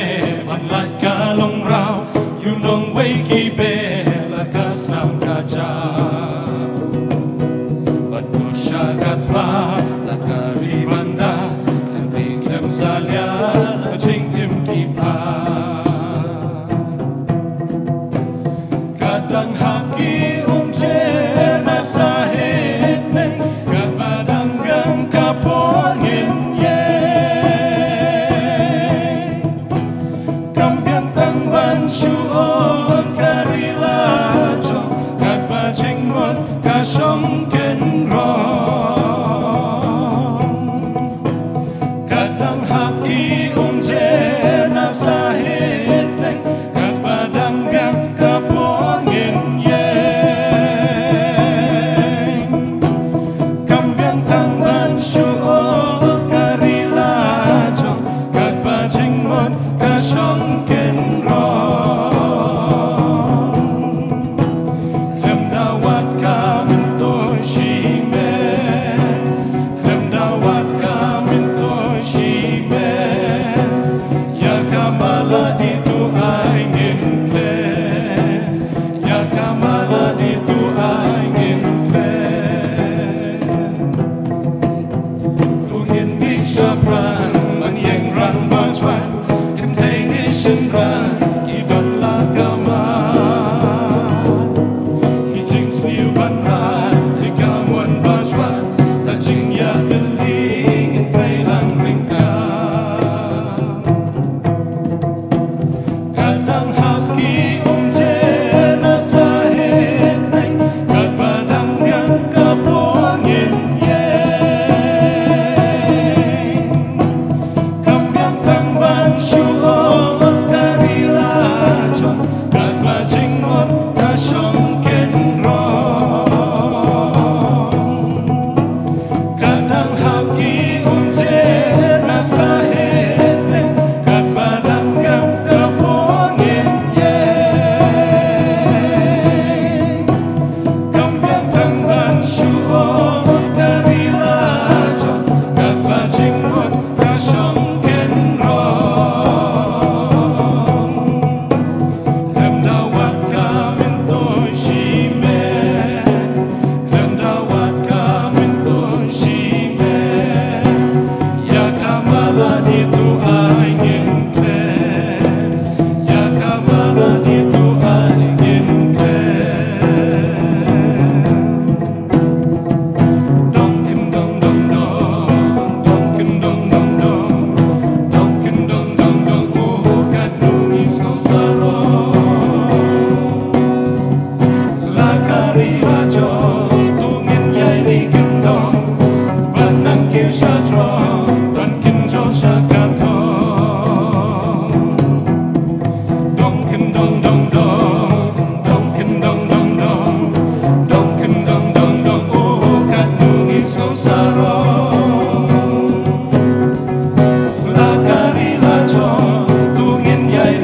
banlat kalong rau Yunong wei kibe lakas nam kajau Syakatma lakari banda Kami klem salya lajing im kipa Kadang haki umje nasahit neng Kadang gang kapongin ye Kambiang tangban syuon kari lajong Kad bajing mon kasyong kenro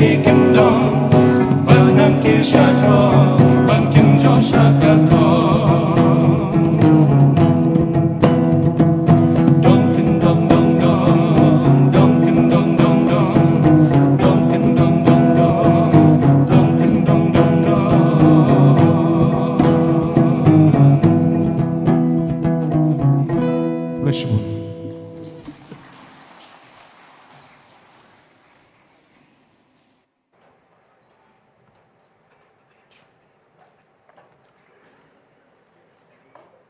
ni kim dong ban nang ki sha cho ban kim cho sha ka to dong kin dong dong dong dong kin dong dong dong dong kin dong dong dong dong kin dong dong dong Bless you.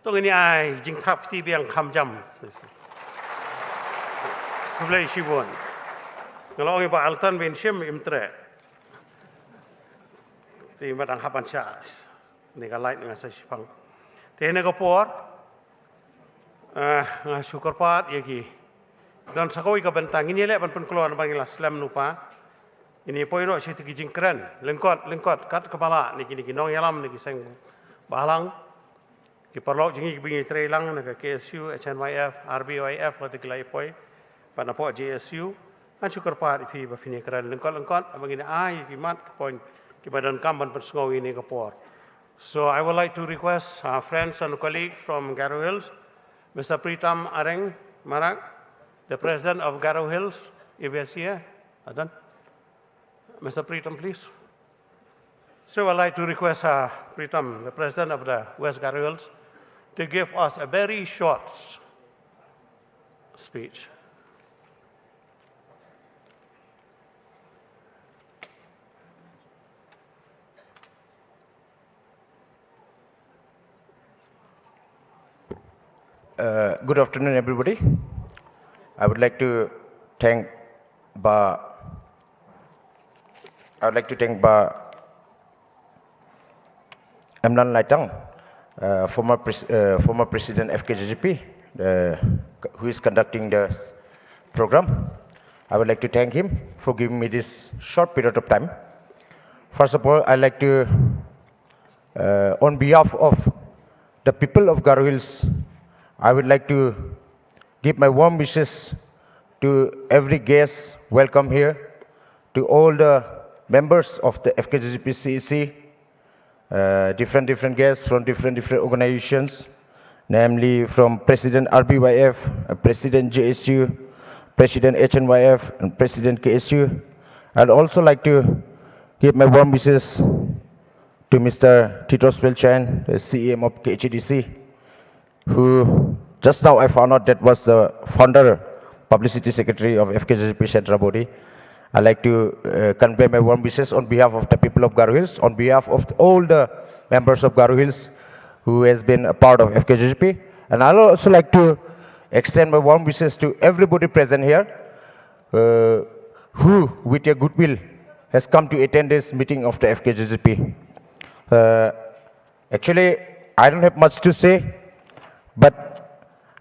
Tong ini ai jing thap si biang kham jam. Kublai shibon. Kalau orang ba altan ben shem imtre. Ti madang hapan syas. Ni ka light dengan sipang. Ti ne ko por. Syukur pat yaki. Dan sakoi ka bentang ini le ban pun keluar bangil Islam lupa. Ini poino si ti jing keren. Lengkot kat kepala ni kini nong yalam ni seng balang. Kiparlok jengi bingi trailang naga KSU, HNYF, RBYF la diklai poi, pada po JSU, an syukur pat ipi bafini keran lengkot abangini ai kimat poin kibadan kamban persngau ini kapor. So I would like to request our friends and colleagues from Garo Hills, Mr. Pritam Areng Marak, the president of Garo Hills, if he is here, Adan. Mr. Pritam, please. So I'd like to request Pritam, the president of the West Garo Hills, to give us a very short speech. Good afternoon, everybody. I would like to thank Ba Emlan Laitang, former President FKJGP, who is conducting the program. I would like to thank him for giving me this short period of time. First of all, I'd like to, on behalf of the people of Garo Hills, I would like to give my warm wishes to every guest welcome here, to all the members of the FKJGP CEC, different guests from different organizations, namely from President RBYF, President JSU, President HNYF, and President KSU. I'd also like to give my warm wishes to Mr. Titros Pelchan, the CEM of KHDC, who just now I found out that was the founder, publicity secretary of FKJGP Central Body. I'd like to convey my warm wishes on behalf of the people of Garo Hills, on behalf of all the members of Garo Hills who has been a part of FKJGP. And I'd also like to extend my warm wishes to everybody present here who, with your goodwill, has come to attend this meeting of the FKJGP. Actually, I don't have much to say, but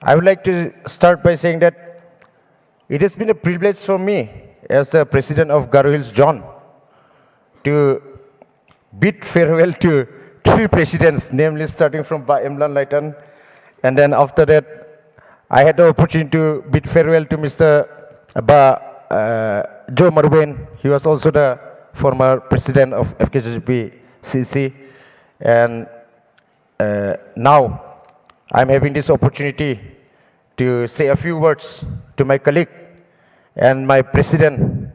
I would like to start by saying that it has been a privilege for me as the president of Garo Hills John to bid farewell to 3 presidents, namely starting from Ba Emlan Laitan, and then after that I had the opportunity to bid farewell to Mr. Ba Joe Marwen. He was also the former president of FKJGP CC, and now I'm having this opportunity to say a few words to my colleague and my president,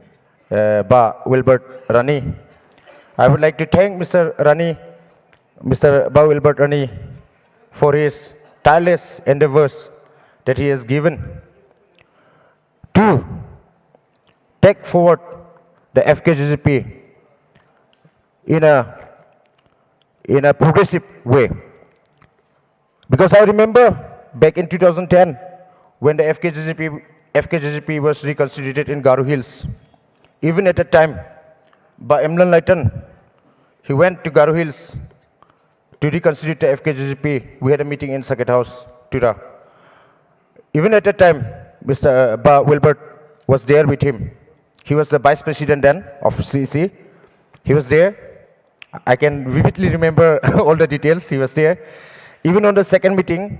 Ba Wilbert Rani. I would like to thank Mr. Ba Wilbert Rani, for his tireless endeavors that he has given to take forward the FKJGP in a progressive way. Because I remember back in 2010, when the FKJGP was reconstituted in Garo Hills, even at that time, Ba Emlan Laitan, he went to Garo Hills to reconstitute the FKJGP. We had a meeting in Circuit House, Tura. Even at that time, Mr. Ba Wilbert was there with him. He was the vice president then of CEC. He was there. I can vividly remember all the details. He was there. Even on the second meeting,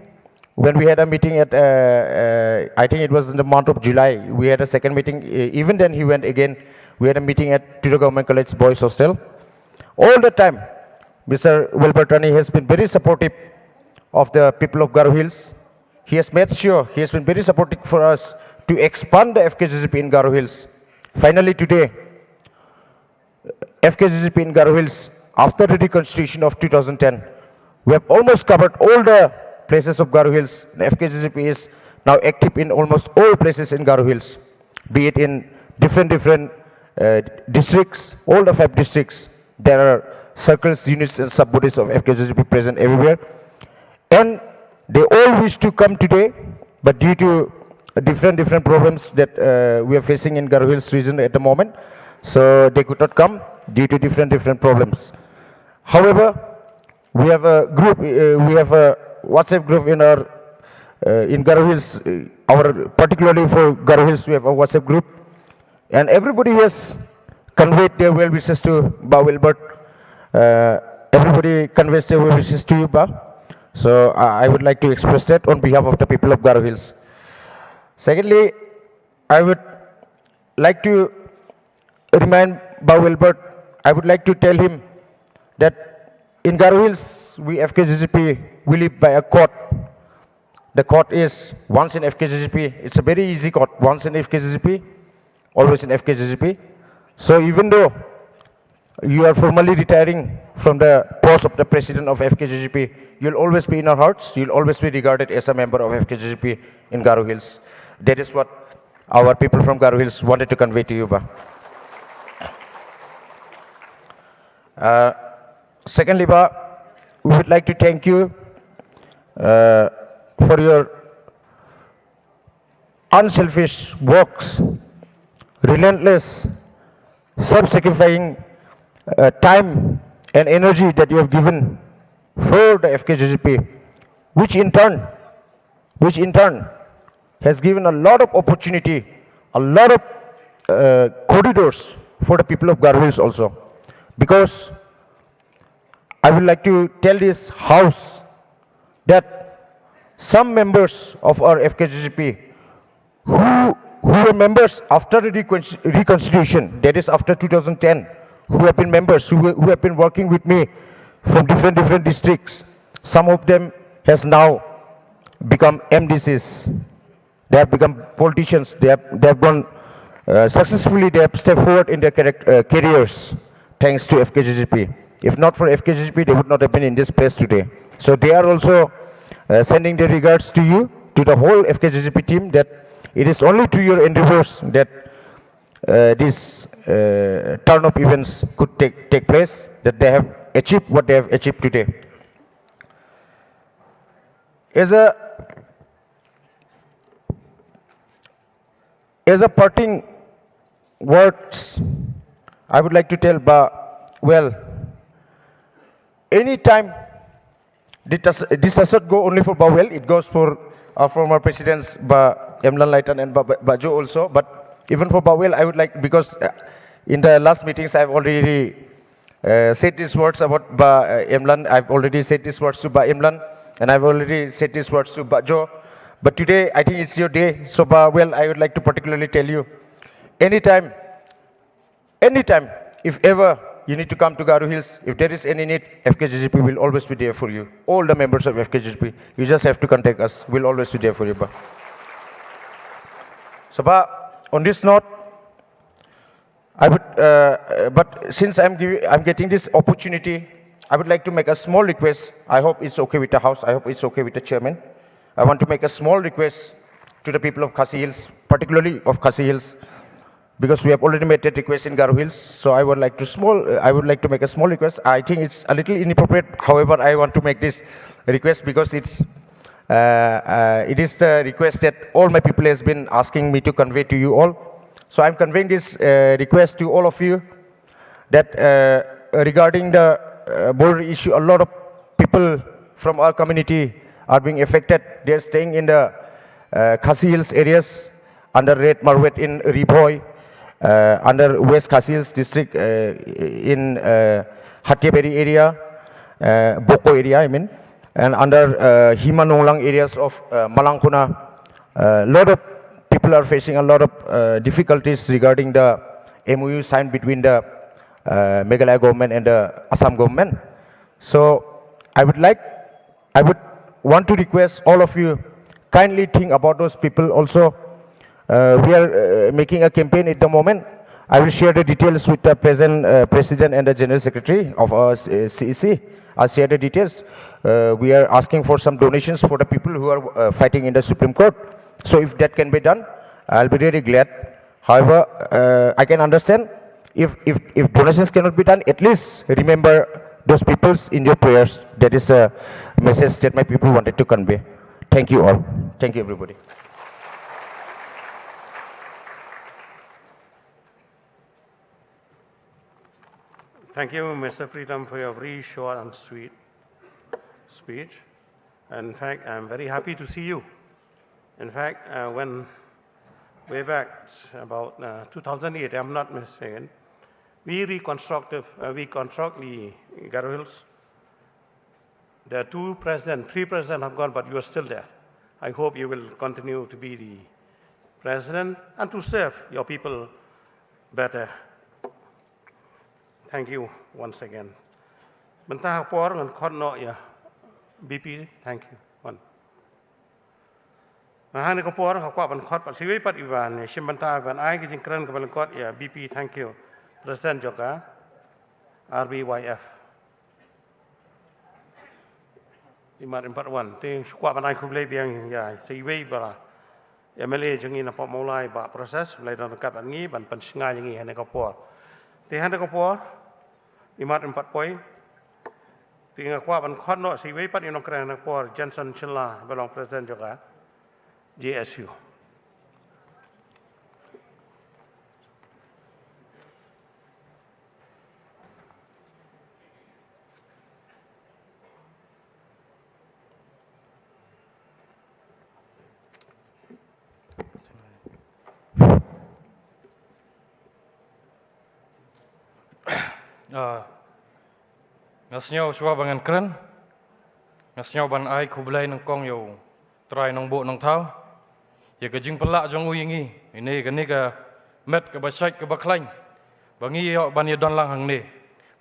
when we had a meeting at, I think it was in the month of July, we had a second meeting. Even then he went again. We had a meeting at Tudo Government College Boys Hostel. All the time, Mr. Wilbert Rani has been very supportive of the people of Garo Hills. He has made sure, he has been very supportive for us to expand the FKGGP in Garo Hills. Finally today, FKGGP in Garo Hills, after the reconstitution of 2010, we have almost covered all the places of Garo Hills. The FKGGP is now active in almost all places in Garo Hills, be it in different districts, all the 5 districts. There are circles, units and sub-bodies of FKGGP present everywhere. And they all wish to come today, but due to different problems that we are facing in Garo Hills region at the moment, so they could not come due to different problems. However, we have a group, we have a WhatsApp group in our in Garo Hills, particularly for Garo Hills, we have a WhatsApp group, and everybody has conveyed their well wishes to Ba Wilbert. Everybody conveys their well wishes to you, Ba. So I would like to express that on behalf of the people of Garo Hills. Secondly, I would like to remind Ba Wilbert, I would like to tell him that in Garo Hills, we FKGGP, we live by a court. The court is once in FKGGP. It's a very easy court. Once in FKGGP, always in FKGGP. So even though you are formally retiring from the post of the president of FKGGP, you'll always be in our hearts. You'll always be regarded as a member of FKGGP in Garo Hills. That is what our people from Garo Hills wanted to convey to you, Ba. Secondly, Ba, we would like to thank you for your unselfish works, relentless, self-sacrificing time and energy that you have given for the FKGGP, which in turn has given a lot of opportunity, a lot of corridors for the people of Garo Hills also. Because I would like to tell this house that some members of our FKGGP who were members after the reconstitution, that is after 2010, who have been members, who have been working with me from different districts, some of them has now become MDCs. They have become politicians. They have gone successfully. They have stepped forward in their careers thanks to FKGGP. If not for FKGGP, they would not have been in this place today. So they are also sending their regards to you, to the whole FKGGP team, that it is only through your endeavors that this turn of events could take place, that they have achieved what they have achieved today. As a parting words, I would like to tell Ba, well, anytime this does not go only for Ba Well, it goes for our former presidents, Ba Emlan Laitan and Ba Jo also, but even for Ba Well, I would like, because in the last meetings I've already said these words about Ba Emlan, I've already said these words to Ba Emlan, and I've already said these words to Ba Jo. But today, I think it's your day. So, Ba Well, I would like to particularly tell you, anytime, if ever you need to come to Garo Hills, if there is any need, FKGGP will always be there for you. All the members of FKGGP, you just have to contact us. We'll always be there for you, Ba. So, Ba, on this note, I would, but since I'm getting this opportunity, I would like to make a small request. I hope it's okay with the House. I hope it's okay with the Chairman. I want to make a small request to the people of Khasi Hills, particularly of Khasi Hills, because we have already made that request in Garo Hills. So I would like to make a small request. I think it's a little inappropriate. However, I want to make this request because it is the request that all my people has been asking me to convey to you all. So I'm conveying this request to all of you that regarding the border issue, a lot of people from our community are being affected. They're staying in the Khasi Hills areas, under Red Marwet in Riboy, under West Khasi Hills district in Hatiaberi area, Boko area, I mean, and under Hima Nonglang areas of Malangkuna, a lot of people are facing a lot of difficulties regarding the MOU signed between the Meghalaya government and the Assam government. So I would want to request all of you kindly think about those people also. We are making a campaign at the moment. I will share the details with the present President and the General Secretary of our CEC. I'll share the details. We are asking for some donations for the people who are fighting in the Supreme Court. So if that can be done, I'll be really glad. However, I can understand if donations cannot be done, at least remember those people in your prayers. That is a message that my people wanted to convey. Thank you all. Thank you, everybody. Thank you, Mr. Pritam, for your very short and sweet speech. In fact, I'm very happy to see you. In fact, when way back about 2008, I'm not mistaken, we reconstruct the Garo Hills. There are three presidents have gone, but you are still there. I hope you will continue to be the president and to serve your people better. Thank you once again. Bentah por ngan khot no ya BP, thank you. One. Mahani ko por ka kwa ban khot pat siwi pat iwan ne shim bentah ban ai ki jingkran ka ban khot ya BP, thank you. President Joka RBYF. Imat 41 ting kwa ban ai kublai biang ya siwi bala. MLA jangi na pop mulai ba proses mulai dan kat ban ngi ban pen singa jangi hane ko por. Ti hane ko por Imat 4 poin. Tinggal kuat ban khot no si wei pat inong kran nak por Johnson Chilla belong President juga JSU. Ngasnyaw suwa bangan keren, ngasnyaw ban ai kublai nang kong yo, try nang bo nang thau, ya kejing pelak jong uyingi, ini ka met ka basyai ka baklain, bangi yo ban ya don lang hang ni,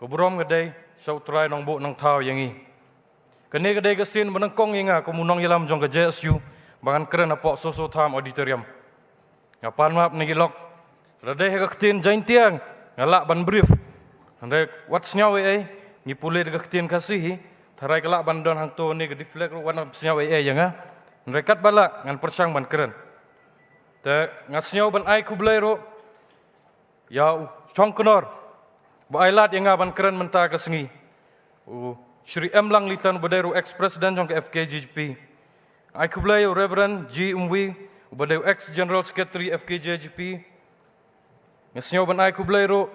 ko brom kadai, so try nang bo nang thau yangi, kene kadai kesin banang kong yinga, ko munong yalam jong ka JSU, bangan keren apok soso tham auditorium, ngapan map nigilok, radai ka ketin jain tiang, ngalak ban brief, andai what's nyaw ni pulih dekat ketin kasih, tarai kelak bandon hang tu ni ke deflect warna senyawa yang rekat balak ngan persang ban keren. Te ngasnyaw ban ai kublai ro, ya chong kenor, ba ailat yang ban keren mentah kesengi. Shri M Lang Litan badai ex president jong ke FKJP. Ai kublai Reverend G Umwi badai ex general secretary FKJP. Ngasnyaw ban ai kublai ro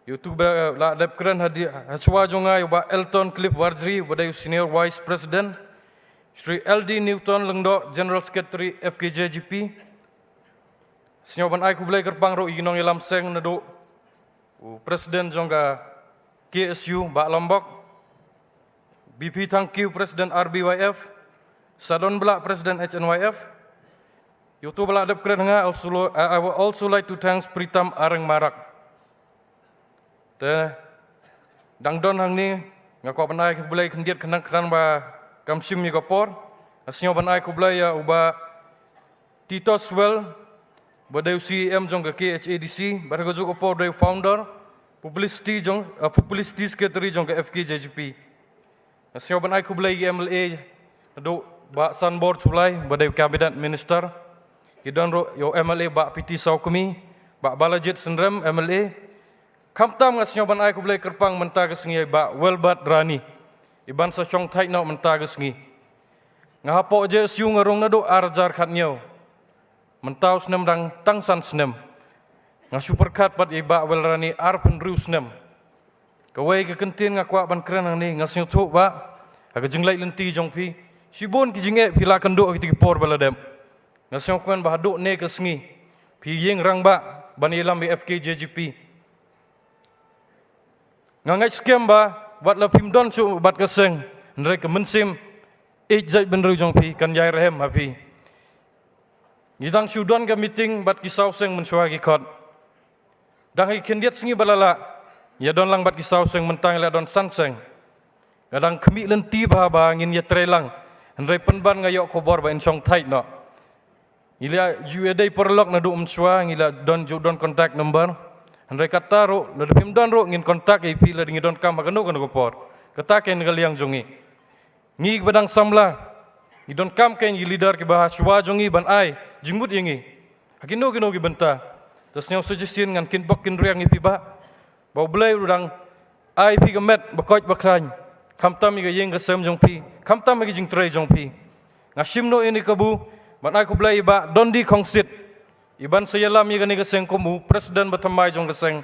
YouTube la dep keren hadi haswa jonga ba Elton Cliff Wardry badai senior vice president Sri LD Newton Lengdo general secretary FKJGP senyaw ban ai kublai kerpang ro iginong yalam seng nado president jonga KSU ba Lombok BP thank you president RBYF Sadon Belak president HNYF YouTube la dep keren nga I would also like to thank Pritam Areng Marak te dangdon hang ni ngako banai kublai kendiat kenang keran ba kamsim ni kopor asinyo banai kublai ya uba Tito Swell badai CM jong ke KHADC barago jong kopor dai founder publicity secretary jong ke FKJGP asinyo banai kublai MLA do ba Sanbor Chulai badai cabinet minister kidon ro yo MLA ba PT Saukumi ba Balajit Sendrem MLA Kamtam ngasnyaw ban ai kublai kerpang mentah kesengi ba welbat rani iban sa chong thai no mentah kesengi ngahapo je siu ngarong nado arjar khatnyo mentau snem dang tangsan snem ngasu perkat pat iba wel rani ar penru snem kawai ke kentin ngakwa ban keren ni ngasnyaw thu ba aga jenglai lenti jong pi sibon ki jinge pila kendo ki por baladem ngasnyaw kwen ba hadu ne kesengi pi yeng rang ba ban ilam FKJGP ngangai scam ba buat la pimdon su bat keseng ndre ke mensim jai benru jong pi kan yai rehem hapi ngidang syudon ka meeting bat kisau seng mensuagi kot dang hi kendiat singi balala ya don lang bat kisau seng mentang la don san seng kadang kemi lenti ba ngin ya trelang henrei penban ngayok kobor ba insong thai no ila juedai perlok na du umswa ngila don contact number henrei kata ro la pim don ro ngin kontak ip la dingi don kam maganu kan kopor kata ken ngaliang jongi ngi badang samla ngi don kam ken yi leader ke bahas shwa jongi ban ai jingmut yengi hakino gino gi benta tas nyau suggestion ngan kin bok kin riang ipi ba bau blai udang ai pi ga met bakoj bakrany kamtam mi ga yeng ga sem jong pi kamtam mi jing trei jong pi ngashim no ini kabu ban ai ku blai ba don di khongsit iban sayala mi ga ni ga seng komu president batamai jong ga seng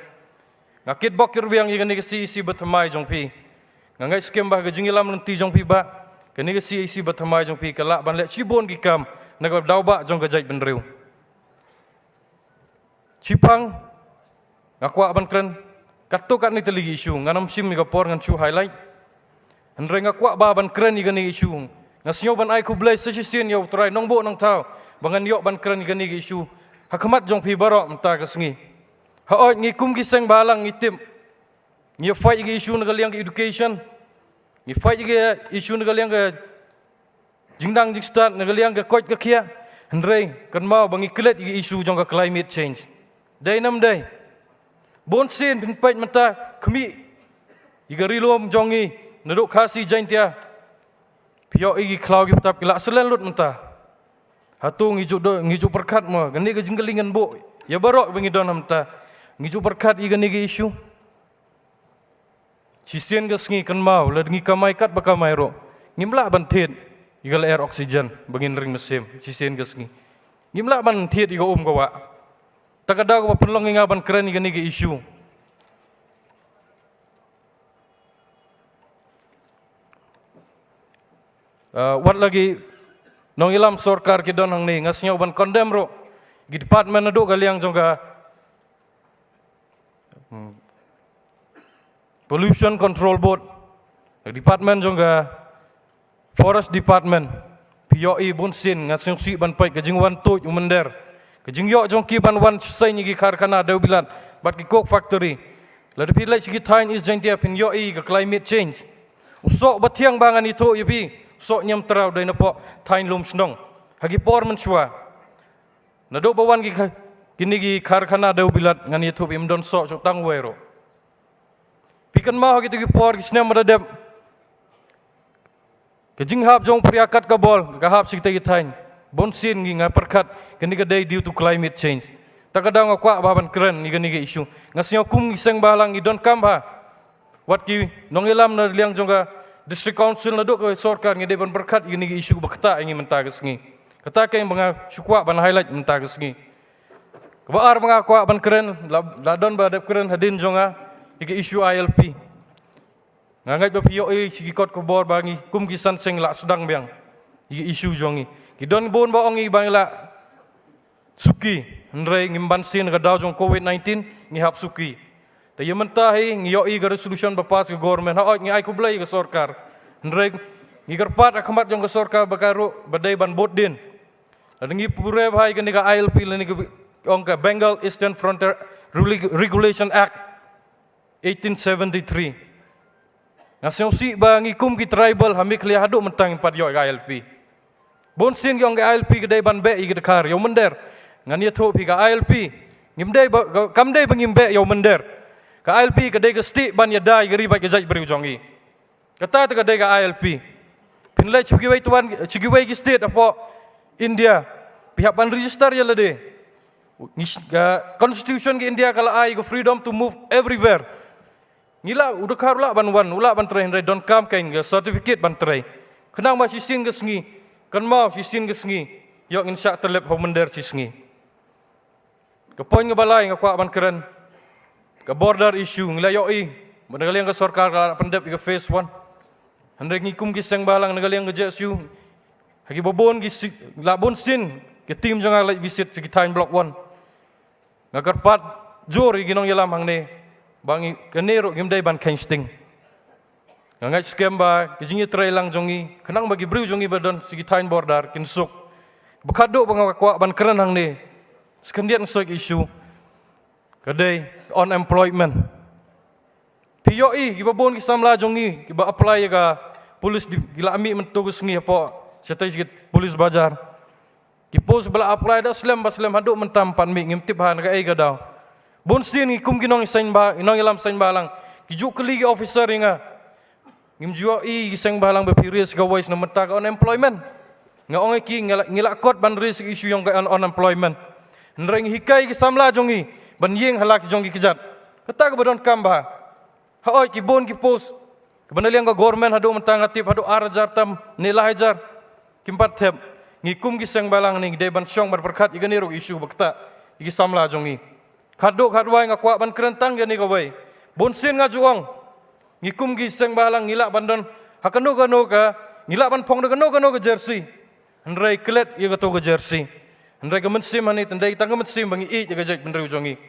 ngakit bok kir riang yi ga ni ga si batamai jong pi ngangai skem ba ga jingilam nanti jong pi ba kani ga si batamai jong pi kala ban le chibon gi kam na ga dauba jong ga jai benriu Cipang ngakwa ban kren kato kat ni teligi isu nganam sim ni kapor ngan chu highlight andre ngakwa ba ban kren ni gani isu ngasnyo ban ai ku blai suggestion yo try nongbo nong tau bangan yo ban kren ni gani isu hakamat jong pi baro mta ka sngi ha oi ngi kum gi seng balang ngitim ngi fight gi isu na galiang education ngi fight gi isu na galiang ga jingdang jikstat na galiang ga koj ga khia andre kan mau bangi klet gi isu jong ga climate change day nam day bon sin pin pait mata khmi igari lom jongi naduk khasi jaintia pio igi klau gi tap kila selen lut mata hatu ngiju perkat mo gani ga jinggelingan bo ya barok bengi don mata ngiju perkat igani gi isu sisien ga sngi kan mau la ngi kamai kat bakamai ro ngimla ban thet igal air oxygen bengin ring mesim sisien ga sngi ngimla ban thet iga ga wa takada ko penlong ngaban keren igani ge isu wat lagi nong ilam sorkar ki don hang ni ngasnya ban condemn ro gi department adu galiang jongga pollution control board department jongga forest department POI bunsin ngasnya si ban pai gajing wan tuj umender kejing yo jong ki ban wan sai ni gi karkhana deu bilat bat ki coke factory la de pilai gi thain is jantia pin yo i ga climate change usok bathiang bangan itu yepi sok nyam trau dai na po thain lum snong hagi por man chwa na do bawan gi kini gi karkhana deu bilat ngan itu im don sok sok tang wero pikan ma hagi tu gi por gi snem radep kejing hap jong priakat ka bol ga hap sik gi thain bonsin ngi nga perkat kini gadai due to climate change takadang akwa baban keren ni gani ge isu ngasnyo kum iseng balang idon kamba wat ki nongilam na liang jonga district council na do ko sorkar ngi ban perkat gini ge isu bakta ngi menta gesngi kata kay mga sukwa ban highlight menta gesngi kabar mga akwa ban keren la don ba dep keren hadin jonga ige isu ILP ngangai ba POI sigi kot ko bor bangi kum kisan seng la sedang biang ige isu jongi kidon bon ba ongi bangla suki ndrei ngimban sin ga daw jong COVID-19 ngi hap suki ta yementa hi ngi yo i ga resolution ba pas ga government ha ngi ai ku blai ga sorkar ndrei ngi garpat akhamat jong ga sorkar bakaru badai ban bot din ngi pure bhai ga ni ga ILP le ni ong ga Bengal Eastern Frontier Regulation Act 1873 ngasong si ba ngi kum ki tribal hamik li hadu mentang pad yo ga ILP bonsin yong ga ILP gede ban be i gedekar yo mender ngan ye tho pi ga ILP ngimde kamde bangimbe yo mender ka ILP gede ga sti ban ya dai gari ba gejai beri jongi kata ta gede ga ILP pinle chigiwei tuan chigiwei gi state apo India pihak ban register ya lede constitution gi India kala ai go freedom to move everywhere ngila udakar ula ban wan ula ban trai don't come kain certificate ban trai kenang ma sisin ga sngi kan mau sisin ke sengi yok insya terlep homender si sengi ke poin ke balai ngakwa ban keren ke border issue ngelayo i menegaliang ke sorkar ka pendep ke phase 1 handek ngikum ki seng balang negaliang ke jesu hagi bobon ki labon sin ke tim jang alai visit segi time block 1 ngakarpat jor ginong yelam hang ne bangi kenero gimdai ban kensting ngai scam ba kijingi trailang jongi kenang bagi bru jongi badon sigi tain border kinsuk bekado bangakwa ban keren hang ni sekendian sok isu kadai unemployment POE kiba bon kisamla jongi kiba apply ka polis di gila ami mentugus ngi apa setai sikit polis bajar kipos bala apply da slam haduk mentampan mi ngimtip han ka ai gadau bon sin kum kinong sain ba inong ilam sain balang kiju keligi officer inga ngimjua giseng balang bepiris gawais na mata ka unemployment nga ong ki ngilakot ban risk issue yang ka unemployment nreng hikai ki samla jongi ban yeng halak jongi kijat kata ka badon kamba haoi ki bon ki pos kebanaliang ka government hadu mentang atip hadu arajar tam nilai hajar kimpat thep ngikum giseng balang ni de ban syong ban perkat igani ro issue bakta igi samla jongi khaduk khadwai nga kwa ban kerentang gani ka wai bon sin nga juang ngikum giseng balang ngilak bandon hakano kano ka ngilak ban pong kano ke jersey ndrai klet ye ka to ke jersey ndrai ka mensim hani tandai tang ka mensim bangi i jaga jaj benreu jongi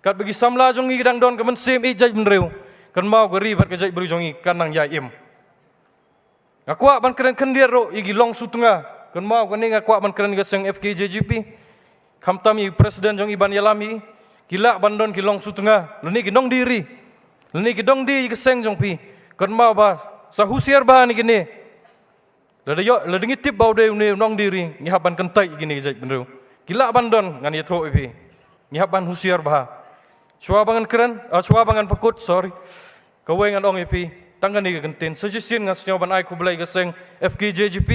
kat bagi samla jongi dang don ka mensim i jaj benreu kan mau ka ribat ka jaj beru jongi kanang ya im ngakwa ban keren kendir ro igi long sutunga kan mau ka ni ngakwa ban keren ka seng FKJGP kamtam i presiden jongi ban yalami kilak bandon ki long sutunga leni ki nong diri Lani kedong di keseng jong pi, kan mau ba sahusiar ba ni gini. Lada ngitip bau de nong diri, ngihaban kentai gini jaj beneru. Gila bandon ngan yatho pi, ngihaban husiar ba. Cua bangan keren, cua bangan pekut, sorry. Kawai ngan ong pi, tanggan ni kentin. Sejisin ngan senyaw ban ai kubelai keseng FKJGP,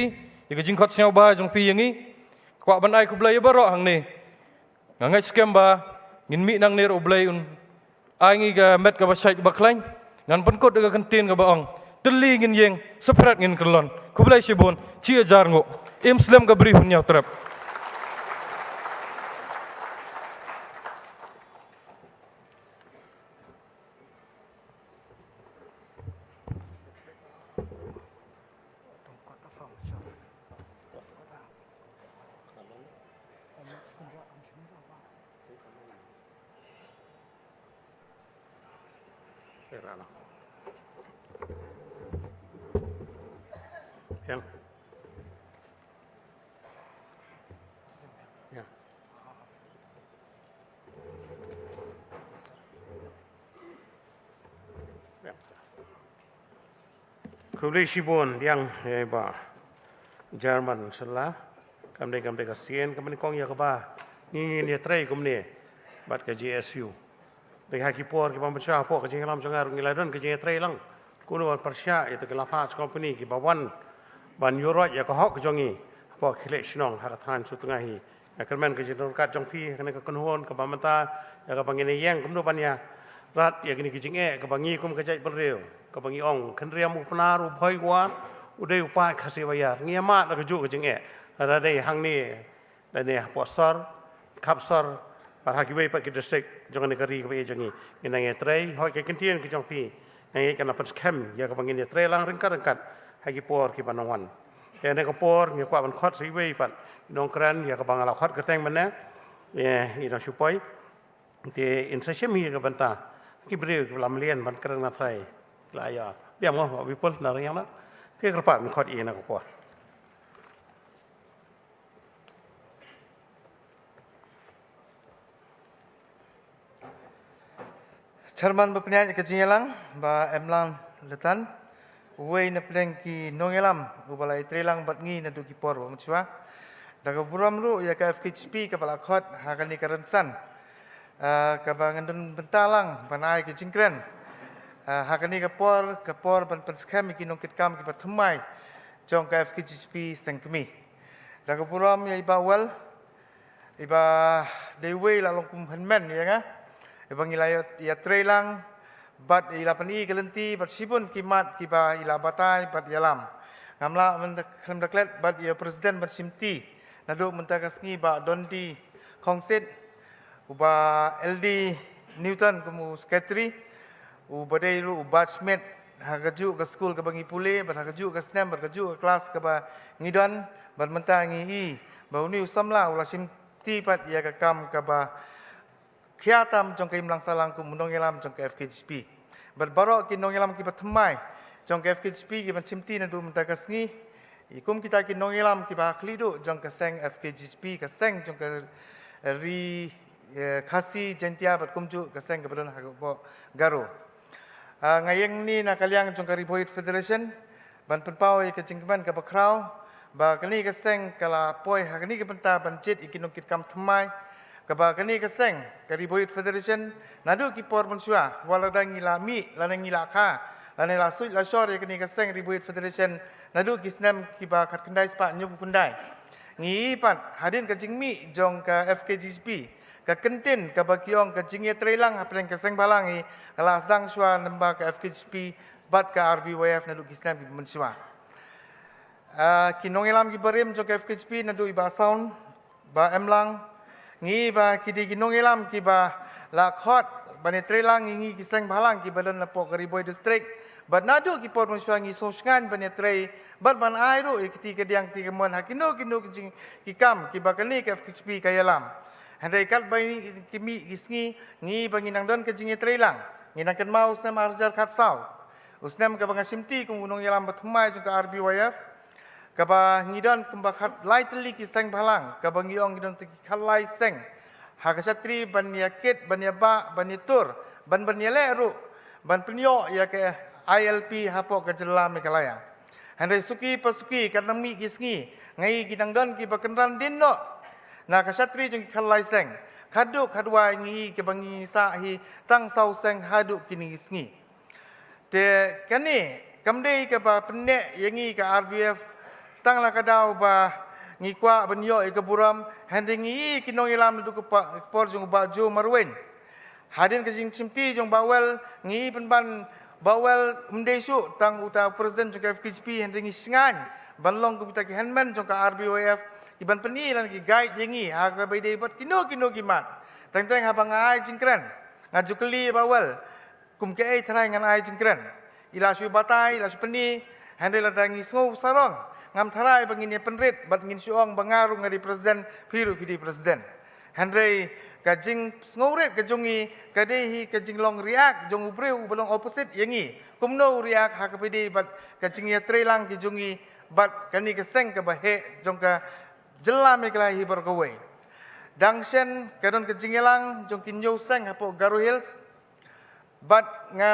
ika jingkot senyaw ba jong pi yangi. Kwa ban ai kubelai baro hang ni. Ngangai scam ba, ngin mi nang nero belai Aingi ga met ga basai ba klain ngan penkot ga kentin ga baong teli ngin yeng seprat ngin kelon kublai sibon ci ajar ngo Muslim ga beri hunyau terap Yang. Ya. Kublai Shibun yang ba Jerman selah kamdai kasien kamni kong ya ba ni trai kumni bat ka GSU dai haki por ki pambacha po ka jinglam jangar ngiladon ka jing trai lang kuno persya itu ke lafaz company ki bawan ban yorot ya ka hok jongi po khile shnong harathan sutungahi akerman ke jidon kat jongpi kana ka kunhon ka bamata ya ka bangine yang kumno banya rat ya gini kijinge ka bangi kum ka jai bereu ka bangi ong khenriam upnaru bhoigwa udai upa khase bayar ngiamat la ka ju ka jinge ada dei hang ni dane posor kapsor par hakibai pat ki district jongan negeri ka be jongi inang etrai hoi ka kentien ki jongpi ngai kana pat scam ya ka bangine etrai lang rengkat hagi por ki panawan ya ne ko por ngi kwa ban khot si wei pan nong kran ya ka bangala khot ka teng mana ya ina supoi te in sa shemi ka banta ki bre lam lien ban kran na thai la ya ya mo bi pol na yang na te ka pa mi khot ina ko por Chairman berpenyanyi kejialang ba emlang letan Uway na pleng ki nongelam ubalai trelang bat ngi na duki por bam chua daga buram ru ya ka FKHP ka bala khot ha kan ni karansan ka bangan dun bentalang banai ki jingkren ha kan ni ka por ban pan scam ki nongkit kam ki pathmai jong ka FKHP sengkmi daga buram ya iba wel iba dewe la longkum hanmen ya nga iba ngilayot ya trelang bat ila pani kelenti bat sibun kimat kiba ila batai bat yalam ngamla mendaklem daklet bat ya presiden bat simti nadu mentakas ngi ba dondi kongsit uba LD Newton kumu secretary ubadai lu batchmate hagaju ke school ke bangi pule bat hagaju ke snem bat hagaju ke kelas ke ba ngidon bat mentangi i ba uni usamla ula simti bat ya ke kam ke ba Kiatam jong kay mlang salang ku munong ilam jong ka FKHP. Berbaro ki nong ilam ki patmai jong ke FKGP ki ban chimti na du mentaka sngi ikum kita ki nongilam ki ba klido jong ke seng FKGP ke seng jong ke ri khasi jentia bat kumju ke seng ke badan hak garo ngayeng ni na kaliang jong ke Riboid Federation ban penpau ke jingman ke bakrau ba kani ke seng kala poi hak ni ke benta ban jet ikinong kit kam thamai ke ba kani ke seng ke Riboid Federation nadu ki por bonsua wala dangi la mi la dangi la kha la ne la sui la shor kani ke seng Riboid Federation nadu ki snam ki ba khat kendai spa nyu kundai ngi pan hadin ke jingmi jong ke FKGP ke kentin ke bakiong ke jingie trelang apreng ke seng balangi kala sang shwa namba ke FKGP bat ke RBYF nadu ki snam ki mensua kinongilam ki barim jong ke FKGP nadu iba sound ba emlang ngi ba kidi kinongilam ki ba la khot bani trelang ngi ki seng balang ki badan lapo ke Riboid district bat nadu ki por mensua ngi sosngan bani tre bat ban ai ru ikti ke diang ti kemon hakino kino ki kam ki bakani ke FKGP kayalam handai kat bai kimi gisngi ngi banginang don ke jingi trelang nginang ken mau usnam arjar khat sau usnam ke bangasimti kungunong yalam bathmai jung ke RBYF ke ba ngidon kemba khat lai teli ki seng balang ke bangiong ngidon ti khat lai seng hakasatri ban yakit ban yaba ban yitur ban yele ru ban penyo ya ke ILP hapo ke jelam ke laya handai suki pasuki kanami gisngi ngai ginang don ki bakenran dinno na kasatri jung ki khalai seng khaduk khadwa ngi ke bangi sa hi tang sau seng haduk kini gisngi te kani kamdei ke ba penne yangi ke RBF tang la kadau ba ngi kwa benyo ke buram handai ngi kinong ilam du ke por jung ba jo marwen hadin ke jing chimti jung bawel ngi penban bawel mdesu tang uta presiden jung FKGP handai ngi singan banlong kumita ki handman jong ka RBYF iban peni lan ki guide yengi ha ka bai dei bat kino gimat tang habang ai jingkran ngajukli bawel kum ke ai tharai ngan ai jingkran ila sui batai ila su peni handai la dangi sngo sarong ngam tharai bangin ye penrit bat ngin suong bangaru ngari presiden piru pidi presiden handai kajing sngoret kajongi kadehi kajing long riak jong ubreu belong opposite yengi kumno riak ha ka bai dei bat kajing ye trelang ki jongi bat kani ke seng ke bahe jong ka jelam iklahi berkawai dangsen kadon ke jingelang jong kinyo seng hapo Garo Hills bat nga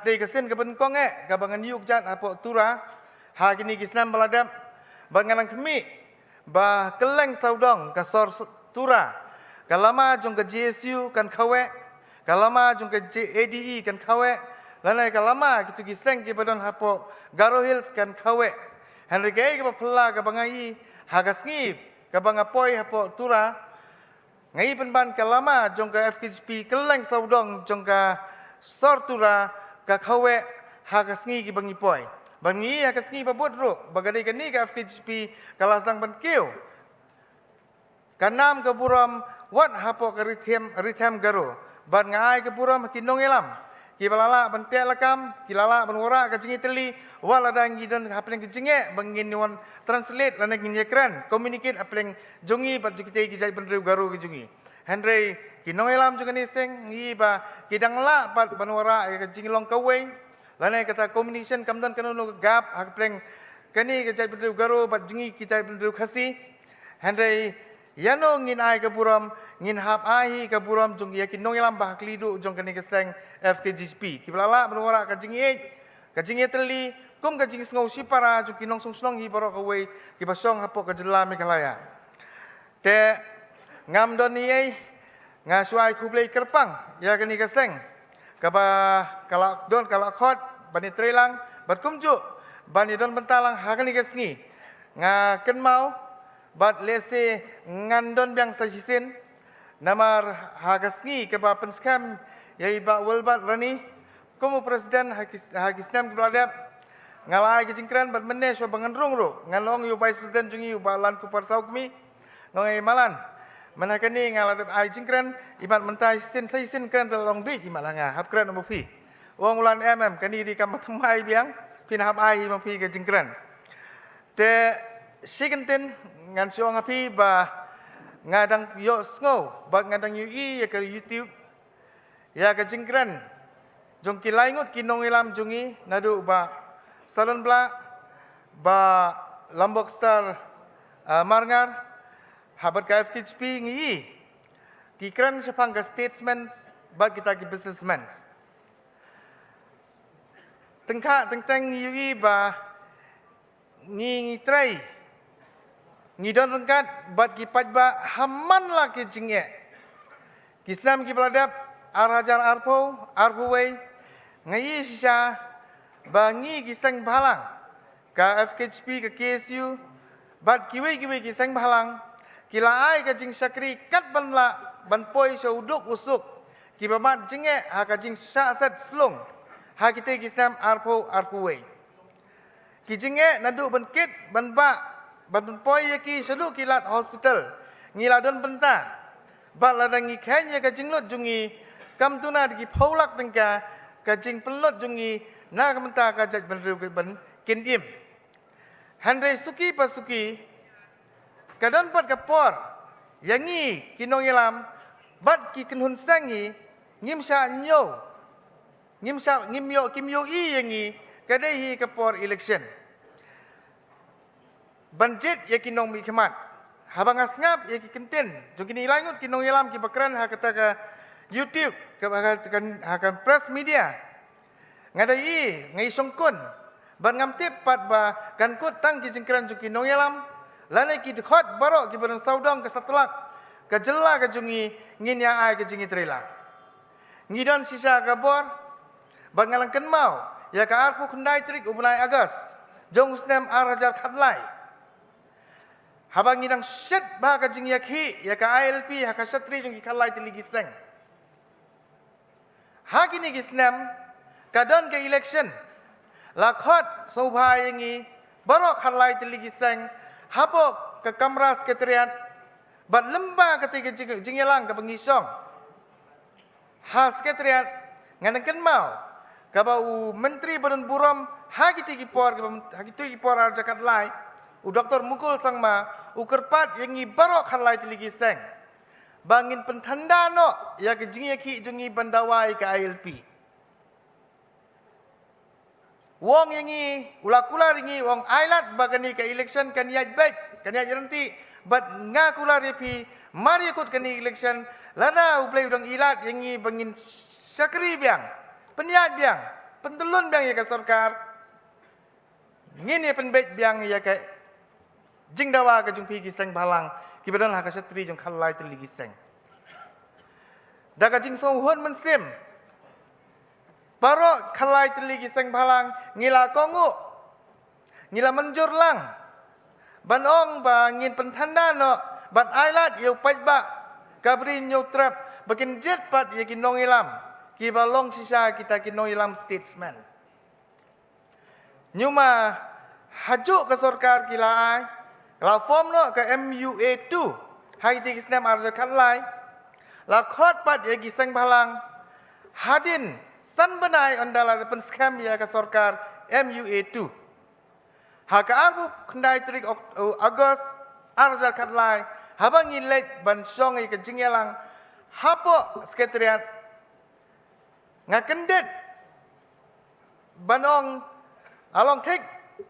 dei ke sen ke benkong ka bangan yuk jat hapo tura ha kini kisnam baladap bat nganang kemi ba keleng saudong ka sor tura kalama jong ke JSU kan kawe kalama jong ke JADE kan kawe lanai kalama kitu kiseng ke badon hapo Garo Hills kan kawe Henry ke pela ke bangai hagas ngip ke bangapoi hapo tura ngai penban ke lama jong ke FKGP keleng saudong jong ke sor tura ke kawe hagas ngi ki bangipoi bangi hagas ngi babut ru bagadai ke ni ke FKGP kalasang bankiu kanam ke buram wat hapo ke ritham garo ban ngai ke buram kinong elam ki balala ban te lakam ki lala ban wara ka jingi teli wala dang gidan hapeng ki jinge bangin wan translate lana ngin ekran communicate apeng jongi bat jikite ki jai bandreu garu ki jungi henry ki noelam juga ni seng ngi ba kidang la bat ban wara ka jingi long kawai lana kata communication kamdan kanu gap hapeng kani ki jai bandreu garu bat jungi ki jai bandreu khasi henry yano ngin ai ka buram ngin hap ai ka buram jong yakin nongilam bah klidu jong kani keseng FKGP kiblala benwara ka jingi teli kum ka jingi ngau sipara jong kinong song hi baro ka wei ki basong hapo ka jela mekalaya te ngam don ni ai nga suai kublei kerpang ya kani keseng ka ba kala don kala khot bani trelang bat kumju bani don bentalang ha kani kesngi nga ken mau bat lese ngandon biang sajisin namar hagasngi ke ba penskam yai ba welbat rani komu presiden hagisnam kebeladap ngalai ke jingkran bat menes wa banganrung ro ngalong yu vice president jungi yu balan ku parsau kami ngai malan manakani ngaladap ai jingkran imat mentai sin sajisin kran dalong bi imalanga hap kran mo pi wong ulan kani di kamathmai biang pin hap ai mo pi ke jingkran te sigenten ngan siong api ba ngadang yo sngo ba ngadang yu ya ke YouTube ya ke jingkran jong ki laingut kinong ilam jungi nadu ba Salon Bla, ba Lombok Star Marngar, habat ka FKHP ngi, kikran sepang ka statesmen, bat kita ki businessmen. Tengteng ngi ba ngi trai, ngi don rengkat, bat ki pajba haman lah ki jingye. Kisnam ki beladap, arhajar arpuway, ngi sisa, bangi kisang balang, ka FKHP ka KSU, bat kiwi kisang balang, kila ai ka jing sakri kat ban poi sa uduk usuk, ki bamat jinge ha ka jing sasat slung, ha kita kisam arpuway. Ki jinge nadu ban kit ban poi ki saduk kilat hospital, ngiladon benta, bat ladang ikhanya ka jinglut jungi, kam tuna ki paulak tengka, ka jing pelot jungi, na kamenta ka jaj ban kin im. Handai suki pasuki, kadon pat kapor, yangi kinong ilam, bat ki kenhun sangi, ngimsa nyo, kimyo yangi, kadai kapor election. Banjit ya kinong mi kemat, habang asngap ya ki kentin, jong kini langut kinong ilam ki bakran ha kata ka YouTube, akan press media, ngadai ngai songkun, ban ngamtip pat ba kan kut tang ki jengkran juki nongelam, lane ki dekhot barok ki barang saudong ke setelak, ke jela ke jungi ngin yang ai ke jingi trela. Ngidon sisa kabor, ban ngalang kenmau, ya ka arpu kendai trik ubnai agas, jong usnem arhajar khatlai. Habang ngidang syet ba ka jingi yakhi, ya ka ILP ha ka syatri jungi khalai tiligi seng. Hakini gisnem, kadon ke election, lakhot sobha yangi, barok halai teligi seng, hapok ke kamera sekretariat, bat lemba ketika jingelang ke pengisong. Ha sekretariat, nganengken mau, kabau menteri badan buram, hagiti kipor arjakat lai, u doktor mukul sangma, u kerpat yangi barok halai teligi seng. Bangin pentanda no ya ke jingi ki jungi bandawai ke ILP. Wong yangi ulakula ringi wong ailat bagani ke election kan yaj baik kan yaj renti bat ngakula repi mari ikut kan election lada uplay udang ilat yangi bangin sakri biang penyaj biang pentelun biang ya ke sarkar ngini penbait biang ya ke jingdawa ke jungpi kiseng balang kibadan ha kasatri jong khalai teligi seng. Daga jing sohon mensim. Barok khalai teligi seng balang ngila kongu. Ngila menjur lang. Banong ba ngin pentanda no ban ailat yu pajba kabrin yu trap bakin jet pat ya kinong ilam. Ki balong sisa kita kinong ilam statesman. Nyuma hajuk ke sarkar kila ai. Kalau form no ke MUA2, hai ti kisnem arja khalai, la khot pat ya giseng balang, hadin san benai ondala pen scam ya ke sarkar MUA2. Ha ka arbu kendai trik Agos arja khalai, habang ilek ban song ke jingyalang, hapo sekretariat ngakendet banong along tek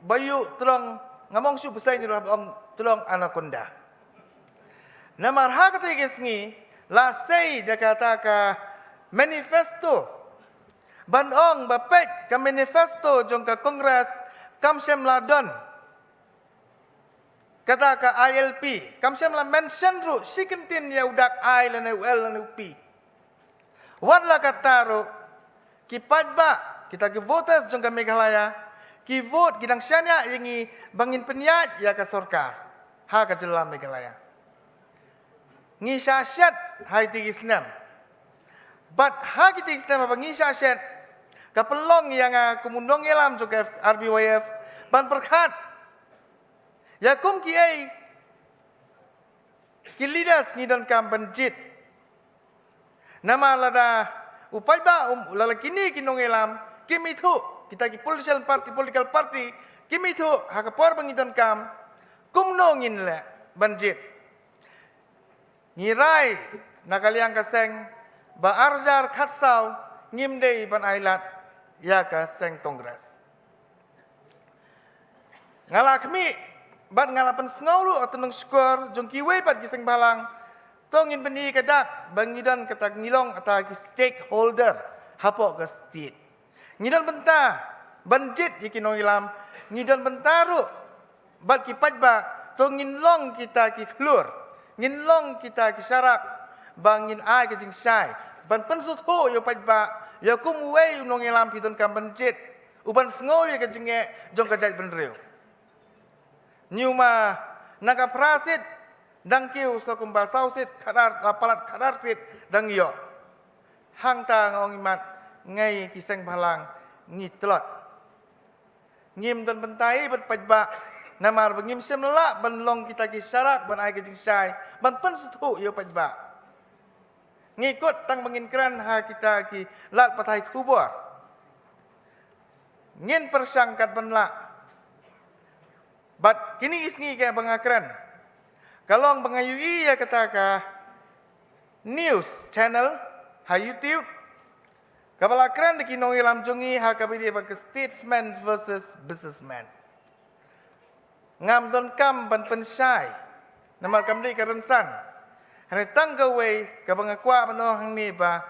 bayu terong ngamong su besai ni om tolong anaconda. Namar ha kata gisngi la sei dia kata ka manifesto banong bapek ka manifesto jong ka kongres kamsem ladon kata ka ILP kamsem la mention ru sikentin ya udak ai lan UL lan UP. Wat la kata ru kipadba kita ke voters jong ka Meghalaya ki vote gidang syanya yangi bangin penyat ya ke sarkar ha ka jelam Meghalaya ngi syashat hai ti islam bat ha ki ti islam bang ngi syashat ka pelong yang kumundong elam juga RBYF ban perkhat ya kum ki ai ki leaders ngi dan kam banjit nama lada upai ba lalakini kinong elam kimi thu kita ki political party kimi thu hakapor bangitan kam kumnongin le banjit ngirai nakaliang kaseng ba arjar khatsau ngimdei ban ailat ya ka seng kongres Ngala kami bat ngala pen sengau lu atau nong skor jong kiwe bat giseng balang tongin beni kedak bangidan kata ngilong atau ki stakeholder hapok ke state. Ngidan benta banjit iki nong ilam ngidan bentaru bat ki pajba tongin long kita ki klur ngin long kita ki syarak bangin ai ke jing sai ban pensut ho yo pajba yo kum wei nong ilam pidon kam banjit uban sengau ye ke jinge jong kajat benreu. Nyuma naga prasit dang kiu sokum basau sit kadar lapalat kadar sit dang yo hang ta ngong imat ngai kiseng balang ngitlot ngim dan bentai berpajba namar bengim semla benlong kita kisyarak ban ai kejing sai ban pen sutu yo pajba ngikut tang bengin kran ha kita ki lat patai kubur ngin persangkat benla bat kini isngi ke bangakran kalong bangayui ya kataka news channel ha YouTube kabalakran de kinong ilam jungi ha kabidi bang statesman versus businessman ngam don kam ban pensai namar kamdi karensan hane tanggawe ka bangakwa bano hang ni ba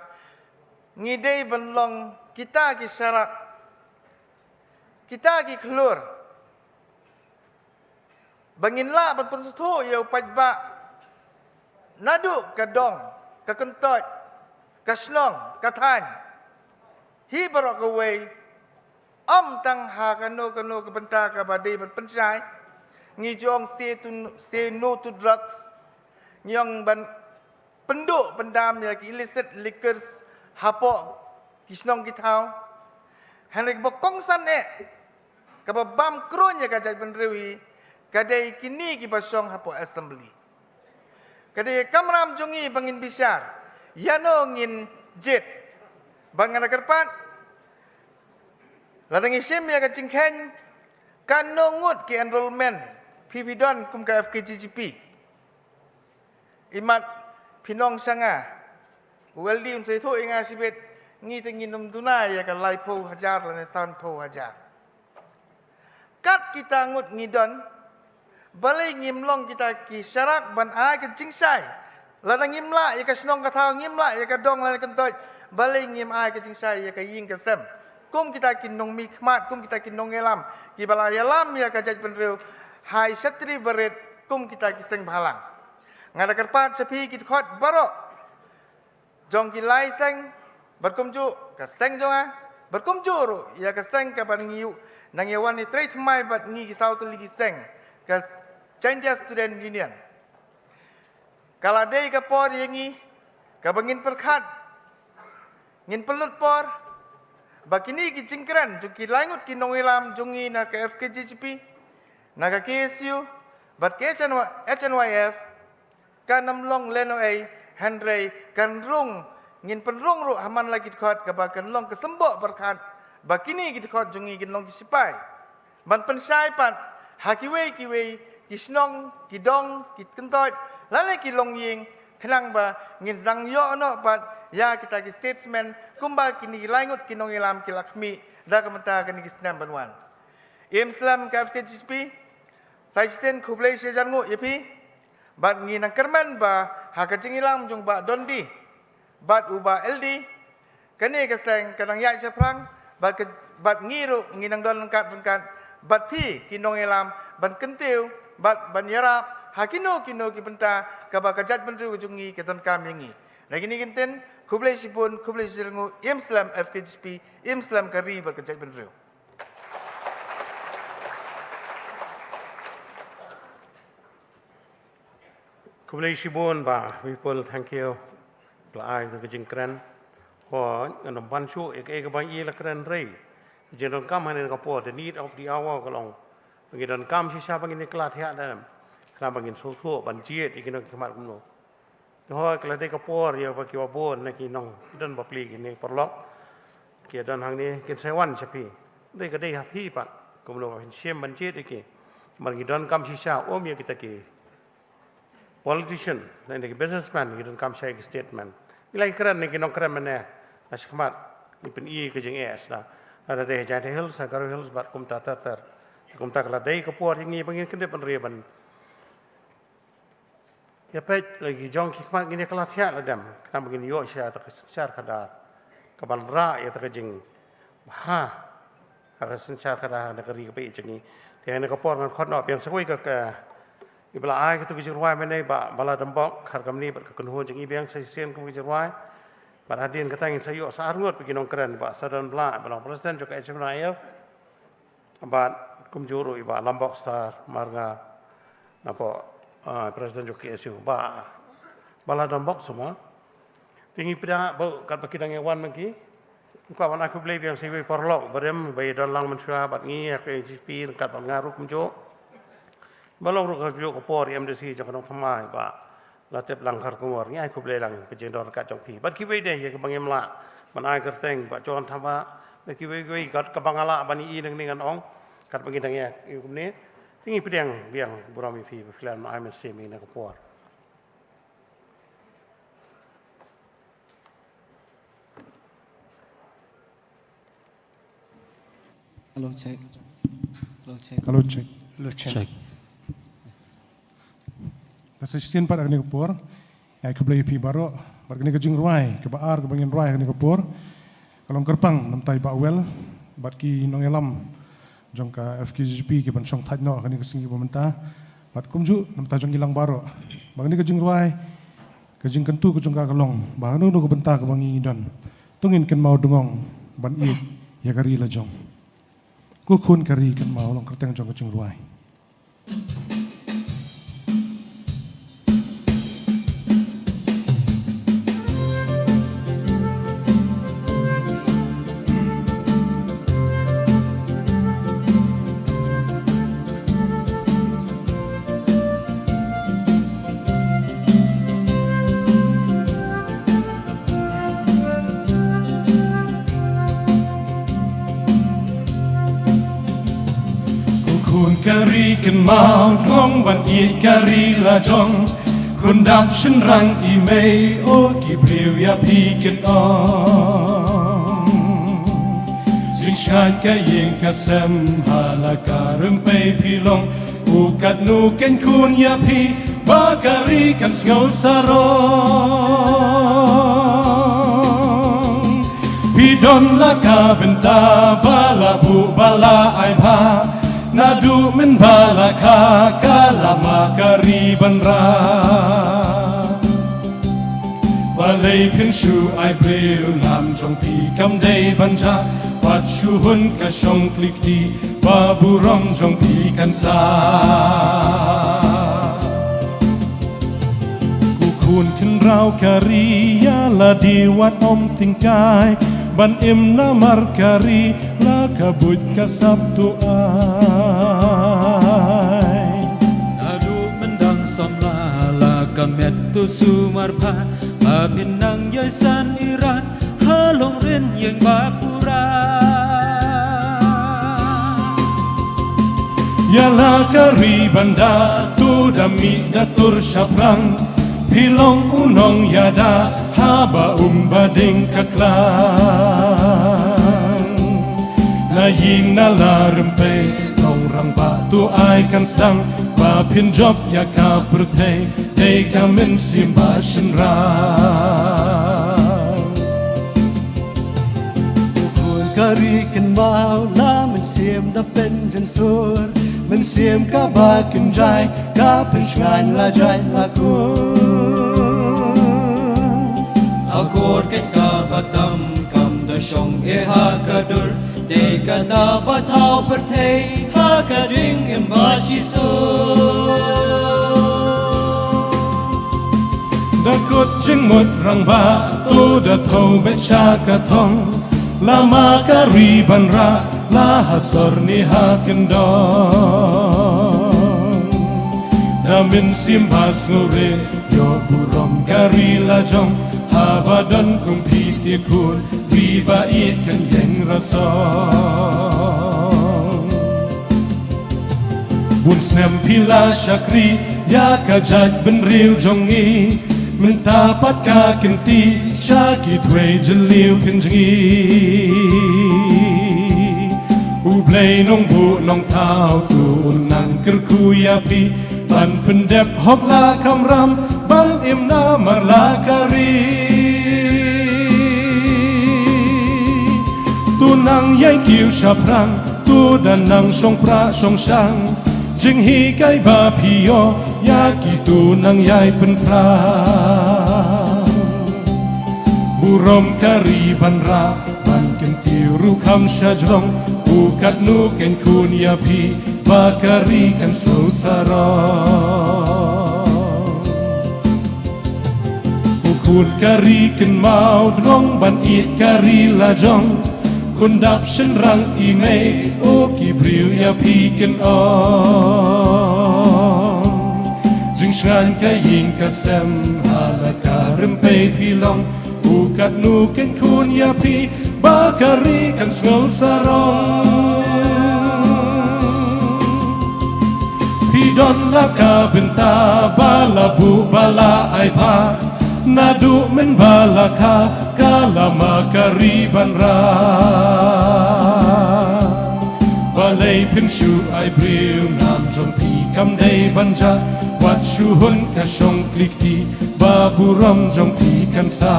ngidei benlong kita ki syarak kita ki klur banginla ban pensutu yo pajba nadu kadong kakentot kasnong kathan hi barok away tang ha kano ke benta ka badai ban pensai ngijong say no to drugs nyong ban penduk pendam ya illicit liquors hapok kisnong kitau hanek bokong san ka bam kronya ka jaj ban rewi kadai kini ki basong hapo assembly. Kadai kamram jungi bangin bisyar. Yano ngin jet. Bangan kerpat. Ladang isim ya kacingken. Kanongut ki enrollment. Pibidon kum ka FKGGP. Imat pinong sanga. Weldi unsay to inga sibet. Ngi tengin tunai ya ka laipo hajar lan sound po hajar. Kat kita ngut ngidon balai ngimlong kita ki syarak ban ai ke cingsai ladang ngimla ya ka snong ka thau ngimla ya ka dong lan kentoi balai ngim ai ke cingsai ya ka ying ka sem kum kita ki nong mi khmat kum kita ki nong elam ki balai lam ya ka jaj penreu hai satri beret kum kita ki seng bhalang ngada kerpat sepi ki khot baro jong ki lai seng berkum ju ka seng jonga berkum ju ru ya ka seng ka ban ngiu nang yawan ni trei thmai bat ngi ki sau tu ligi seng ke Chindia Student Union. Kalau day ke por yengi, ke bangin perkat, ngin pelut por, bakini ki cingkran, jungki langut ki nongilam jungi na ke FKGGP, na ke KSU, bat ke HNYF, kan namlong leno ay, Henry kan rung, ngin penrung ru haman lagi kot ke bakan long kesembok perkat, bakini ki kot jungi kin long kisipai, ban pensai pat. Hakiwe kiwe kisnong kidong kitkentot lalai kilong ying kenang ba ngin zang yo no pat ya kita ki statesman kumba kini langut kinong ilam kilakmi da kamenta kini kisnam banwan Islam ka FKGP saisen kublai sejangu yepi bat nginang kerman ba hakajing ilam jung ba dondi bat uba LD kani keseng kanang ya seprang bat ngiru nginang don kat bat pi kinong elam ban kentiu bat ban yarap hakino ki benta ka ba kajat benru jungi keton kamingi lagi ni kinten kublai sipun kublai sirngu Islam FKGP Islam kari bat kajat benru kublai sipun ba people thank you la ai ke jingkran ho ngam panchu ek ba i la kran rei Jenong kam hanin kapor the need of the hour kalong pangidon kam sisa pangin kelat ya dalam kram pangin soto banjiet ikinong kemat kuno ho kelade kapor ya baki wabon na kinong don bapli kini perlok kia don hang ni kin sewan sepi dei kadai happy pat kumno pangin siem banjiet iki margidon kam sisa om ya kita ki politician dan ki businessman gidon kam sai ki statement ilai keren ni kinong keren mana askmat ni pen i ke jeng es da ada deh jadi hills, agar hills bat kum tatar kum tak la dei kapor yang ni bangin kende ban reban ya pe lagi jong ki kmat gini kelas ya la dam kam begini yo sya ta syar kadar kaban ra ya ta jing ha ha senchar kadar negeri ke pe ni yang nak kapor ngan khot no yang sekoi ka ibla ai ka tu ki jirwai mene ba bala dambok khar kam ni ba ka kunhun jing ibang sai sen kum ki jirwai ba hadin ka tangin sayo sa arngot pe kinong keren ba sadan bla ba presiden jo ka HMIF ba kum juru iba lambok star marga apa presiden jo KSU ba bala dambok semua tingi pida ba kat pakidang yawan mangki ka wan aku blei yang siwi porlok barem bai don lang mensua bat ngi ak GP kat ban ngaru kum jo balong ru ka jo ko por MDC jo kanong thamai ba la tep lang khar kumor ngi aku blei lang ke jeng don kat jong pi bat ki wei de ye ke bangem la man ai kerteng ba jon thama le ki wei kat ka bangala bani i nang ningan ong kat bangin dang ya kum ni tingi pidang biang burami pi plan ai men semi na ko por Hello, check. Hello, check. Check. Nasa sin pada kini kapor, ay kublay pi baro, bargani kajing ruai, kebaar kebangin ruai kini kapor, kalau kerpang nam tai ba well, bat ki nong elam, jong ka FKGP ki ban song thaj no kini kesingi pementa, bat kumju nam tai jong ilang baro, bargani kajing ruai, kajing kentu kajong ka kalong, bahanu no kebenta kebangi don, tungin ken mau dungong ban i ya kari la jong. Ku kun kari kan mau long kerteng jong kajing ruai. Kari kan mau ngong ban i kari la jong kun dap shin rang i mei o ki briu ya pi kan ong jin shan ka yin ka sem hala karum pe pi long u kat nu ken kun ya pi ba kari kan ngau sarong pi don la ka benta bala bu bala ai pa nadu men balaka kalama kariban ra balai pin shu ai breu lam jong pi kam dei banja wat shu hun ka shong klik di babu rom jong pi kan sa ku kun kin rau kariya la di wat om tingkai ban im na markari la kabut kasab tu ai nadu mendang samla la kamet tu sumarpa pinang yasan iran halong ren yang bapura ya la kari banda tu dami datur syaprang pilong unong yada haba bading kaklang na yin na larempe nong rang ba tu ai kan stang ba pin job ya ka pertei dei ka men simba shin ra kun kari kan mau la men sim da pen jen sur men sim ka ba kin jai ka pen shgan la jai la kun Akor ken ka batam kam da shong e ha ka dur de ka da ba thao per thei ha ka jing em ba shi so da kut jing mut rang ba tu da thau be cha ka thong la ma ka ri ban ra la hasor ni ha ken dong da min sim ba ngore yo burom ka ri la jong abadan kung piti kun viva it kan yeng rasong bun snem pila syakri ya kajat ben riu jongi mentapat ka kenti syaki tway jeliu pinjngi uble mei nong bu nong thao tu nang ker kuya pi ban pendep hop la kamram ban im na mar la kari tu nang yai kiu shaprang tu dan nang song pra song sang jing hi kai ba pi yo ya ki tu nang yai pen pra burom kari ban ra ban ken tiru kam shajrong ukat nu ken kun ya pi ba kari kan so sarong ukun kari ken mau drong ban it kari la jong kun dap shen rang i mei o ki briu ya pi ken on jing shan ka yin ka sem hala ka rem pe pi long ukat nu ken kun ya pi ba kari kan so sarong pi don la ka benta bala bu bala ai pa nadu men bala ka kalama kariban ra balai penshu ai briu nam jong pi kam dei banja wat shu hun ka shong klik ti baburam jong pi kan sa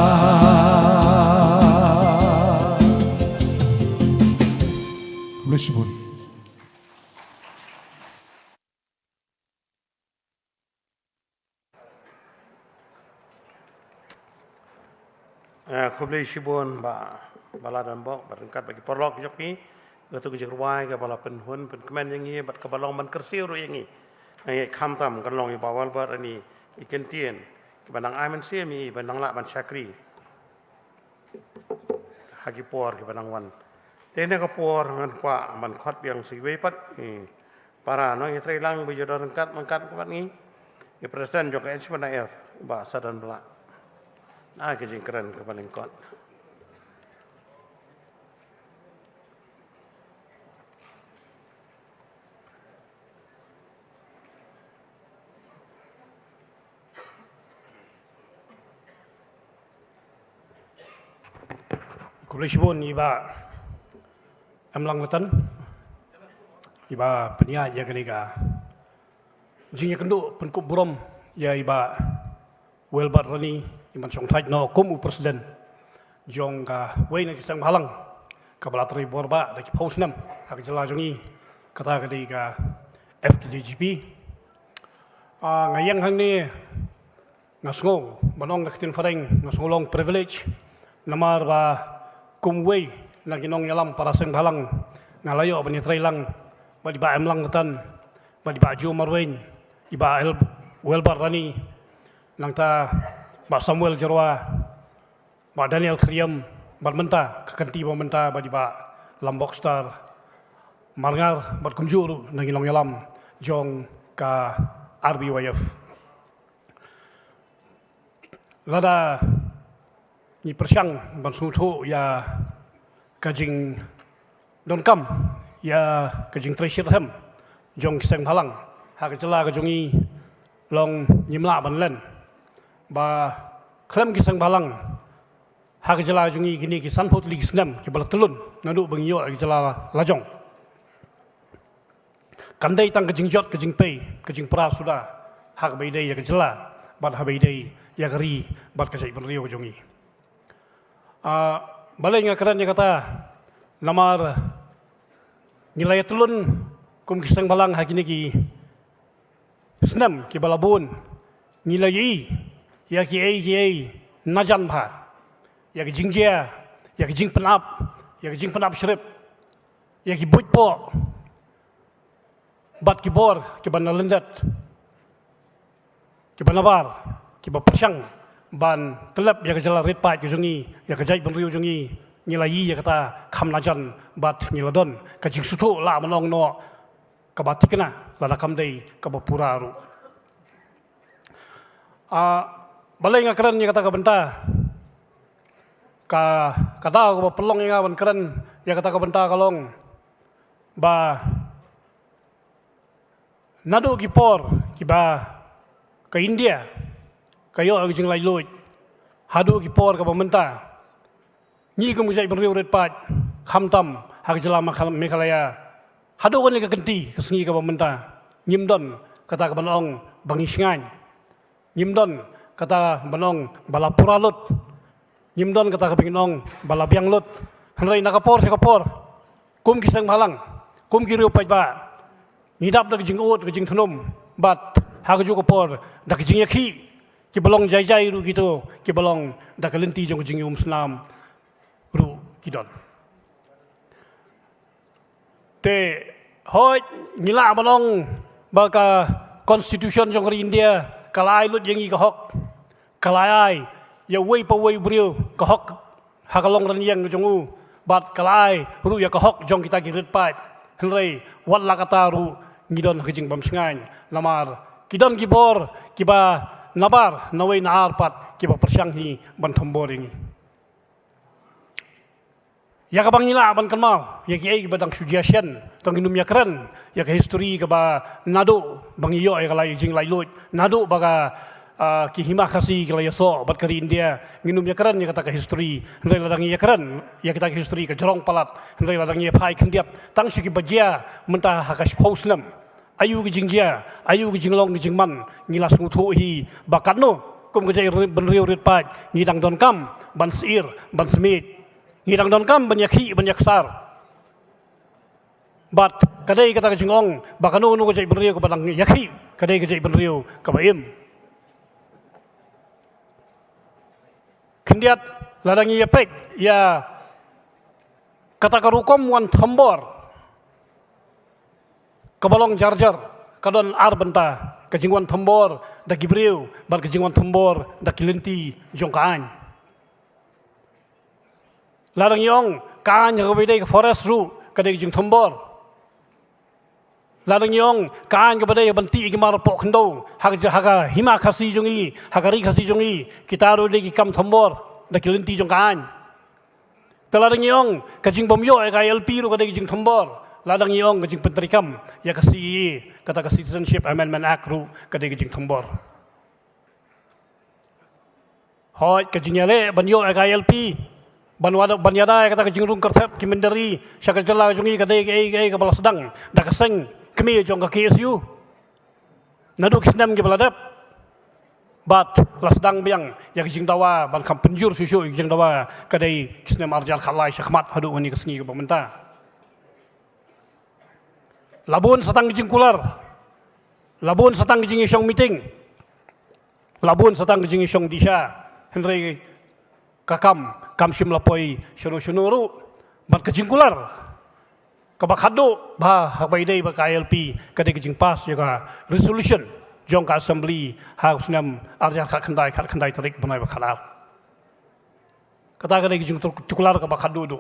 Blessed. Kublai Shibun bala dan bok berangkat bagi porlok jok ni untuk jerwai ke bala penhun penkemen yang ini bat ke balong man kersiu ru yang ini ai kham tam kan long bawal bar ani ikan tien ke bandang aiman sia mi bandang lak ban syakri hagi por ke bandang wan tene ka por ngan kwa man khot yang siwe pat para no i trailang bi jodor angkat mangkat ke bat ni ke presiden jok HMNF ba sadan bla kejing keren ke paling kot. Kulishbun iba amlang letan iba penia ya kenika jingnya kendu penkup burom ya iba welbat rani iman song thaj no kum presiden jong ka wei na kisang halang ka balatri borba da ki posnam hak jala jongi kata ka ka FKGP ngayang hang ni ngasngong banong na kitin fareng ngasngolong privilege namar ba kum wei na ginong yalam para seng halang ngalayo bani trailang ba di ba amlang tan ba di ba jo marwen iba el welbar rani nang ta Pak Samuel Jerwa, Pak Daniel Kriam, Pak Menta, kekanti Pak Menta, Pak Pak Lambok Star, Marngar, Pak Kumjur, Nangilong Yalam, Jong ka RBYF. Lada ni persyang ban sutu ya kajing don kam ya kajing treasure hem jong kisang halang ha kejela kajongi long nyimla ban len ba klem kisang balang ha kejela jungi kini ki sanpot li kisnam ki bala telun nadu bangyo kejela lajong kandai tang kejing jot kejing pei kejing pra sudah ha beidai ya kejela bat ha beidai ya kari bat kejai penrio jungi balai ngakaran ya kata namar nilai telun kum kisang balang ha kini ki snam ki balabun nilai ya ki najan pha ya ki jingjia ya ki jing penap shrip ya ki buit po bat ki bor ki banalendat ki banabar ki bapasyang ban telap ya kejala red pa ki jungi ya kejai benriu jungi nilai ya kata kham najan bat niladon ka jing sutu la manong no ka batikna la kam dei ka bapuraru balai ngakran ya kata kabenta kata ko pelong yang awan keren ya kata kabenta kalong ba nado gipor kiba ke India kayo ang jing lailoy hadu gipor ka pamenta ni ko mujai berriu red pat khamtam hak jela Meghalaya hadu kan ke genti ke sengi ke pemerintah nyimdon kata ke banong bangi singan nyimdon kata banong bala puralut nyimdon kata ke binong bala biang lut hanrai nakapor sekapor kum kisang malang kum kiri upai ba ngidap dak jing ut ke jing thnum bat hagju kapor dak jing yakhi ki balong jai jai ru gitu ki balong dak lenti jong jing Islam ru kidon te hoi ngila balong baka constitution jong India kalai lut yang i ka hok kalai ya wei pa wei brio ka hok hakalong ran yang jong u bat kalai ru ya ka hok jong kita kirit pat henrei wat la kata ru ngidon ke jing bam singan lamar kidon kibor kiba nabar nawai na arpat kiba persyang hi ban thambor ini ya kabang nila ban kanmau ya ki ai badang suggestion tong inum ya keren ya ke history ka ba nado bang iyo ai kalai jing lai lut nado baga ki hima khasi kalai so bat kari India nginum ya keren ya kata ke history ndai ladang ya keren ya kita ke history ka jorong palat ndai ladang ya phai khendiat tang si ki bajia mentah hakash pauslam ayu ki jingjia ayu ki jinglong ki jingman ngilas nguthu hi bakatno kum ke jai ben riu rit pat ngidang don kam ban sir ban smit ngidang don kam banyak hi banyak sar bat kadai kata ke jinglong bakano nu ke jai ben riu ke badang yakhi kadai ke jai ben riu ka baim kendiat ladang ya pek ya kata karukom wan thambor kabalong jarjar kadon ar benta kejingwan thambor da gibriu bar kejingwan thambor da kilenti jongkaan ladang yong kaan ya kabedai ke forest ru kadai jing thambor ladang yong kaan ke badai benti igmar pok khendo haga hima khasi jongi hagari khasi jongi kita ru de kam thambor da kilenti jongkaan teladang yong kejing bomyo ka LP ru kadai jing thambor ladang yong kejing penterikam ya kasi kata ke Citizenship Amendment Act ru kadai kejing thambor hoi kejing yale banyo ka LP banwada banyada kata kejing rung kertep kimendari syakal jala jungi kadai ke ka bala sedang da keseng kemi jong ka KSU nadu kisnam ke baladap bat lasdang biang ya kejing dawa ban kam penjur susu kejing dawa kadai kisnam arjal khalai syakmat hadu ni kesengi ke pemerintah labun satang kejing kular labun satang kejing isyong meeting labun satang kejing isyong disha henry kakam kam sim lapoi syunu-syunuru bat kejing kular kabakado bah habai dei ba KLP kadai kejing pas juga resolution jong ka assembly ha usnam arjar khat khandai tarik banai ba khalar kata kadai kejing tukular kabakado do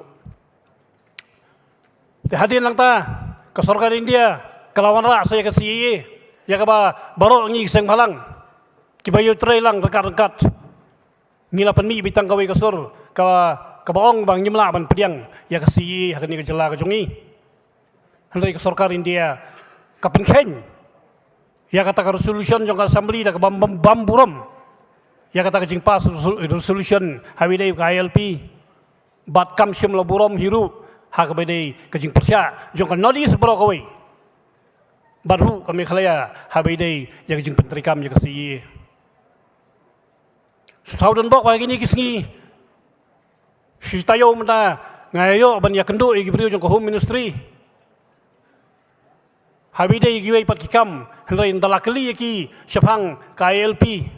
te hadin lang ta ke sorga India kelawan ra saya ke CIE ya ka ba baro ngi seng balang kibayu tray lang rekat-rekat ngilapan mi bitang kawai kasur ka baong bang nyimla ban pediang ya ka CIE hakani ke jela ka jongi handai ke sorga India ka penkhen ya kata ka resolution jong ka assembly da ka bamburam ya kata ka jing pas resolution hawidai ka ILP bat kam sim laburam hiru ha ka bedai ka jing persya jong ka nodi sebro kawai baru kami khalaya ha bedai ya ka jing pentrikam ya ka CIE Sutaudan bok bagi ni kisngi si tayo mata ngayo ban ya kendo igi brio jong ka home ministry habide igi wei pat kikam hendrai dalakli ki syapang KLP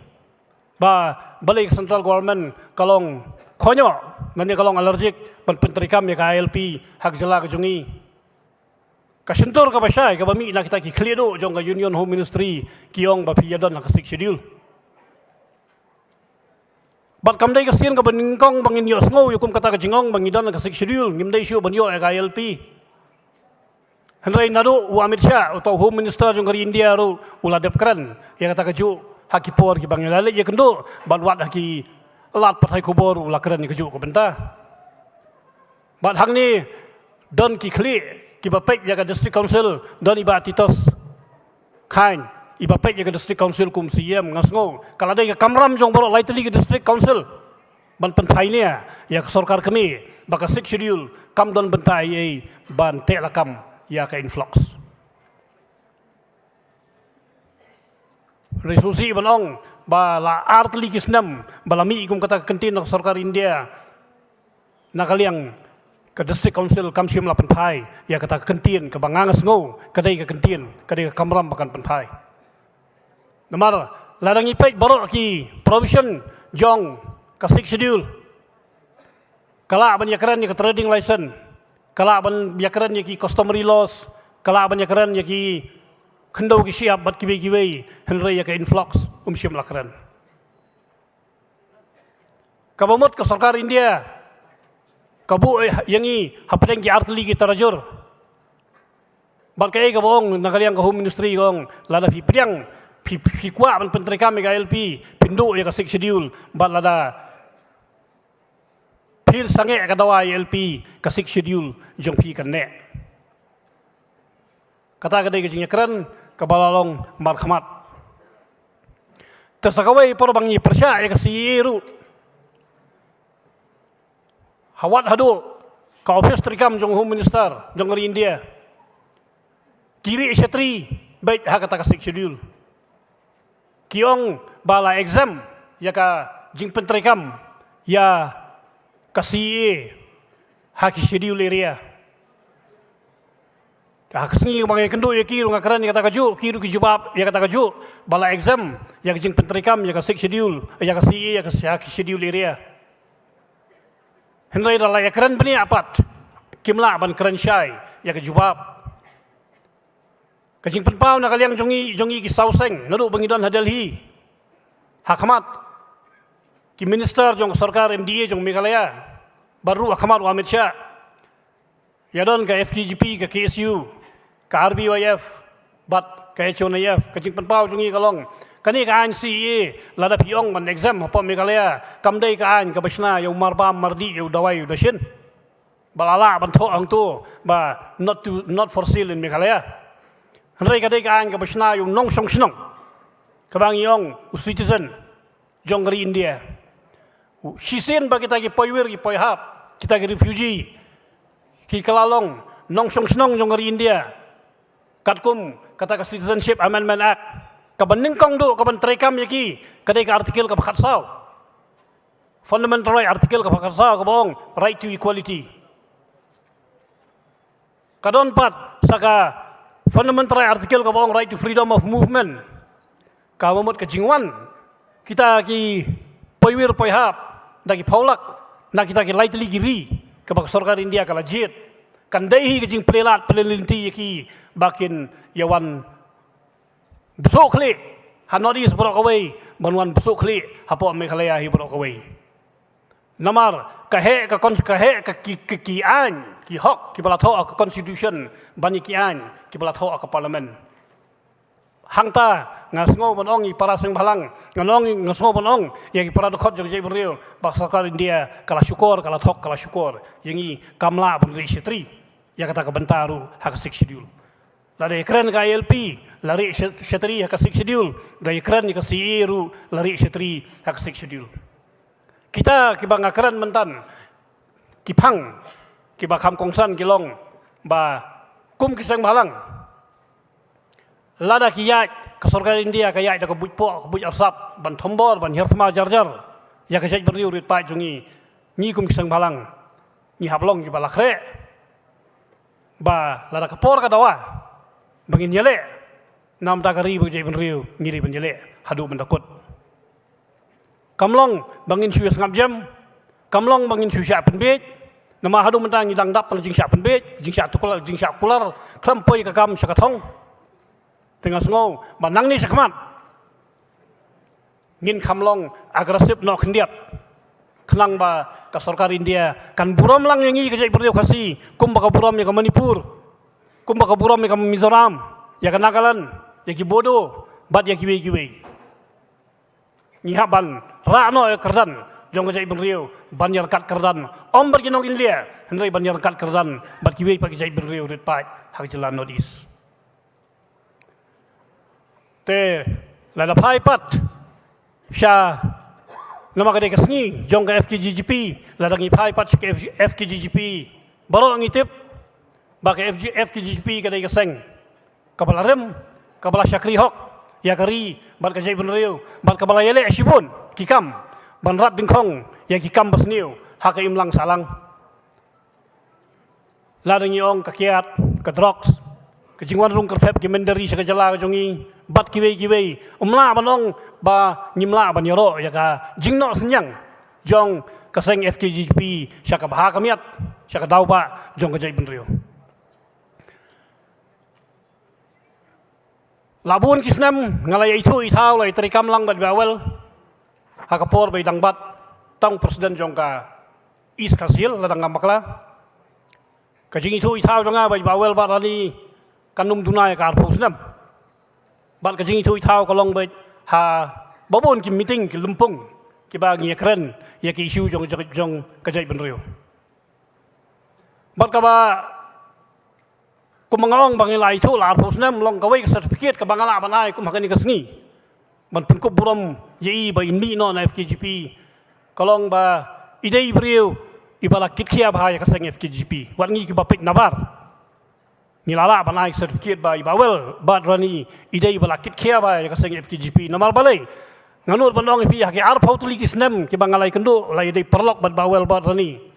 ba balik central government kalong konyo nani kalong allergic pan pentrikam ya KLP hak jela ka jongi ka sentor ka basai ka bami na kita ki clear do jong ka union home ministry kiong ba piyadon ka six schedule bat kam dai ka sien ka baningkong bangin yo sngo yukum kata ka jingong bangidon ka six schedule ngim dai shu banyo ka KLP henrai nado u Amit Shah atau home minister jong kari India ru uladep keren ya kata ka ju hakipor ki bang lale ya kendo ban wat haki lat patai kubor ula keren ka ju ka benta bat hang ni don ki kli ki bapek ya ka district council don iba titos khain iba pek ya ka district council kum CM ngasngo kala dai ka kamram jong boro laiteli ka district council ban pentai ni ya ka sarkar kami baka six schedule kam don bentai ban te lakam ya ke influx. Resolusi banong bala artli kisnam balami ikum kata kentin nak sarkar India nakaliang ke district council kamsiam lapan pai ya kata kentin ke bangangas ngau kadai ke kentin kadai ke kamram bakan penpai. Namar ladang ipek baru ki provision jong ke 6 schedule. Kala ban yakaran ya ke trading license, kala ban yakaran ya ki customary laws, kala ban yakaran ya ki kendau ki siap bat kibai henry ya ke influx siam lakaran. Kabamut ke sarkar India kabu yangi hapdeng ki artli ki tarajur. Bat kai kabong nakaliang ke home ministry gong lada pi priang pi kwa ban penteri kami ke LP pindu ya ke 6 schedule bat lada pil sange ke dawa LP ke 6 schedule jong pi kan ne. Kata kadai ke jingnya keren kabalalong marhamat. Tersakawai porbangi persya ya kasiru. Hawat hadu ka office trikam jong home minister jong ngeri India. Kiri isyatri baik ha kata kasik schedule. Kiong bala exam ya ka jing pentrikam ya kasi ha ki schedule area. Kasngi mangai kendo ya kiru ngakaran ya kata kaju kiru ki jawab ya kata kaju bala exam ya jing pentrikam ya ka 6 schedule ya ka CE ya ka schedule area. Henry dah layak keren bani apat kimla ban keren syai ya ke jawab. Kajing penpau nak kaliang jongi ki sauseng nadu bangidan Delhi. Hakamat ki minister jong sarkar MDA jong Meghalaya baru hakamat Amit Shah. Ya don ke FKGP ke KSU ke RBYF bat ke HONAF kajing penpau jongi kalong kani ka an CE lada piong ban exam apa Meghalaya kamdai ka an ka basna yo marbam mardi yo dawai yo dashin balala ban tho ang tu ba not for sale in Meghalaya hanrai ka dai ka an ka basna yo nong song sinong ka bang yong citizen jongri India shisen ba kita ki poiwir ki poihap kita ki refugee ki kalalong nong song sinong jongri India katkum kata ka Citizenship Amendment Act kaban kong do kaban trekam yaki kadai ka artikel ka bakat saw fundamental right artikel ka bakat saw kabong right to equality kadon pat saka fundamental right artikel ka bong right to freedom of movement ka mamut ka jingwan kita ki poiwir poihap dagi paulak na kita ki lightly giri ka bak sarkar India ka lajit kandai ka jing pelelat pelelinti yaki bakin yawan besok klik hanodi seberok away banuan besok klik hapo Meghalaya hi berok away namar kahe ka kian ki hok ki balatho ka constitution bani kian ki balatho ka parliament hangta ngasngo banong i para seng balang nganong ngasngo banong ya ki para dokot jong jai beriu bak sarkar India kala syukur kala thok kala syukur yangi kamla bangri syatri ya kata ka bentaru hak 6 schedule lari keren ka ILP lari syatri hak 6 schedule dari keren ka CE ru lari syatri hak 6 schedule kita kibang keren mentan kipang kibakam kongsan kilong ba kum kisang balang lada kiyat ke sarkar India kayat da kebuj po kebuj arsap ban thombor ban hirsma jarjar ya ka jaj beriu rit pai jongi ni kum kisang balang ni hablong ki balakre ba lada kapor ka dawa bangin yale nam takari bujai benriu ngiri benjale hadu bendakut kamlong bangin suya sengap jam kamlong bangin suya penbej nama hadu mentang ngidang dap jing syak penbej jing syak tukular jing syak kular klampoi ka kam syakatong tengah sengau manang ni sakmat ngin kamlong agresif no kendiat kenang ba ka sarkar India kan buram lang yangi ka jai beriu kasi kum ba ka buram ya ka Manipur kumba kaburam ya kami Mizoram ya kenakalan ya ki bodoh bat ya kiwe nyihaban rano ya kerdan jong kajai benriu banjar kat kerdan om berginong India hendai banjar kat kerdan bat kiwe pagi jai benriu rit pat hak jalan nodis te lada pai pat sya nama kadai kasni jong ka FKGGP lada ngi pai pat FKGGP baru ngitip bagi FKGP kadai keseng kabala rem kabala Syakri Hok ya kari bat kajai benriu bat kabala yele asibun kikam ban rat dingkong ya kikam basniu haka imlang salang ladang yong kakiat kadroks kejingwan rung kerfep kimendari sakajala jongi bat kiwei umla banong ba nyimla ban yoro ya ka jingno senyang jong kaseng FKGP syaka baha kamiat syaka dauba jong kajai benriu labun kisnam ngalai itu itau lai terikam lang bat bawel hakapor bai dangbat tang presiden jong ka is kasil ladang ngamakla kajing itu itau jonga bai bawel bat rani kanum dunai ka arpusnam bat kajing itu itau kalong bai ha babon ki meeting ki lumpung ki bagi keren ya ki isu jong kajai benriu bat kaba kumangalong bangilai itu lar pusnam long kawai sertifikat ke bangala banai kum hakani kesngi ban pengkup buram yei ba inmi no na FKGP kalong ba idei beriu ibala kitkia bahaya keseng FKGP wangi ki bapik nabar nilala banai sertifikat ba ibawel bat rani idei bala kitkia bahaya keseng FKGP namal balai nganur bandong ipi haki arpau tuli kisnem ki bangalai kendo lai idei perlok bat bawel bat rani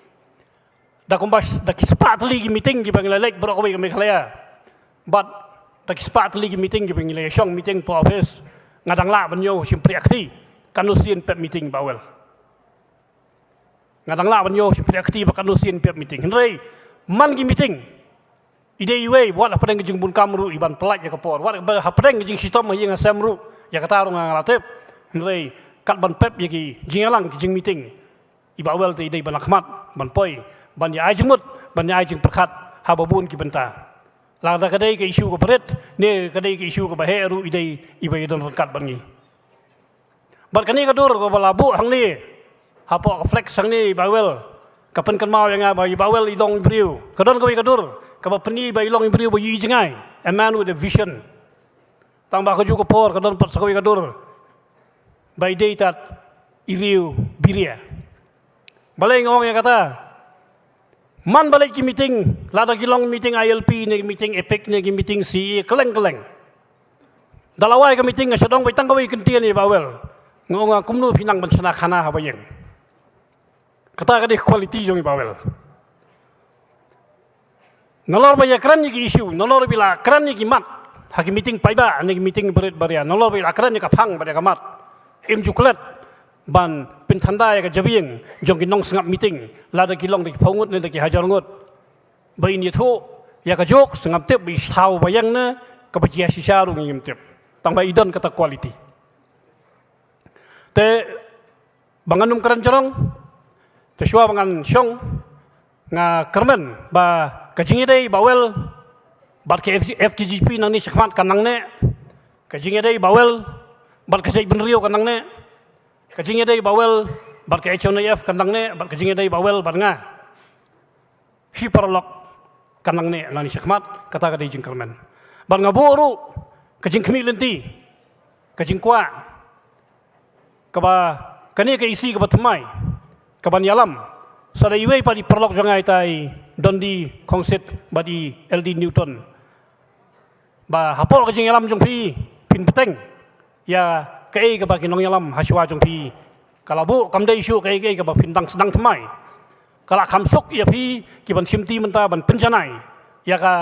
da kumbas da kispat lagi meeting ki bangila lek bro kami khalaya but da kispat lagi meeting ki bangila syong meeting po office ngadang la banyo simpri akti kanusin pep meeting bawel ngadang la banyo simpri akti ba kanusin pep meeting henrei man ki meeting ide iwe buat apa deng jing bun kamru iban pelat ya kapor wat apa deng jing sitom yang asamru ya katarung ngalatep henrei kat ban pep ya ki jingalang ki jing meeting ibawel te ide ban akhmat ban poi ban ya ajmut ban ya ajing perkat hababun ki benta la da kadai ke isu ko pret ne kadai ke isu ko baheru idai ibai don rangkat bangi bar kani kadur ko balabu hang ni hapo flex hang ni bawel kapan kan mau yang bai bawel idong briu kadon ko kadur ka ba peni bai long briu bai jingai a man with a vision tang ba ko ju ko por kadon pat sakoy kadur bai dei tat iriu biria balai ngong yang kata man balik ki meeting lada gilong meeting ILP ni meeting EPEC ni meeting CE keleng dalawai ka meeting sedong bai tanggawi kentian ni bawel ngonga kumnu pinang bansana khana habayeng kata ka di quality jong bawel nolor baya kran ni issue nolor bila kran ni mat haki meeting paiba ni meeting berit baria nolor bila kran ni ka phang pada kamat im juklet ban pentanda ya jabieng jong kinong sengap meeting lada kilong di pongut ne ki hajar ngot bain ye tho ya ka jok sengap tep bi thau bayang na ka bajia sisharu ngim tep tang ba idon kata quality te banganum karan jorong te shwa bangan syong nga kermen ba kajing dei bawel bat ke FKGP nang ni sekhmat kanang ne kajing dei bawel bat ke sei benrio kanang ne kajing dei bawel bar ke HNF kanang ne bar kajing dei bawel bar nga hiperlok kanang ne nani sekhmat kata ka dei jingkermen bar nga boru kajing kemi lenti kajing kwa kaba kani ke isi ka batmai kaban yalam sada iwe pa di perlok jangai tai dondi kongset badi LD Newton ba hapol kajing yalam jong pi pin peteng ya kei ke bagi nong yalam haswa jong pi kalabu kam dei shu kei ke ba pindang sedang temai kala khamsuk ya pi ki ban simti menta ban penjanai ya ka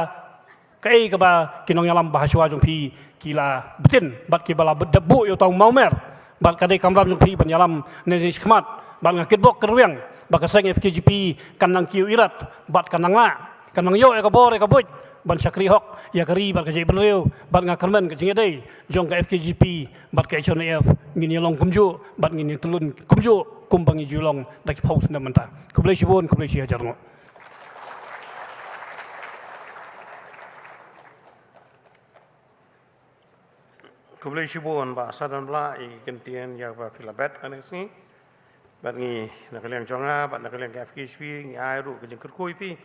kei ke ba ki nong yalam bahaswa jong pi kila betin bat ki bala debu yo tau maumer bat kadai kamram jong pi ban yalam ne khmat ban ngakit bok kerweng ba kaseng FKGP kanang kiu irat bat kanang la kanang yo ya ka bor ya ka buj ban Syakri Hok ya kari bat kajai benriu bat ngakermen kajing dei jong ka FKGP bat ka HNF ngini long kumju bat ngini telun kumju kumbangi julong dak paus na menta kublai sibon kublai si hajar ngo kublai sibon ba sadan bla i kentian ya ba filabet aneksi bat ngi nakaliang jonga bat nakaliang FKGP ngi airu kajing kerkui pi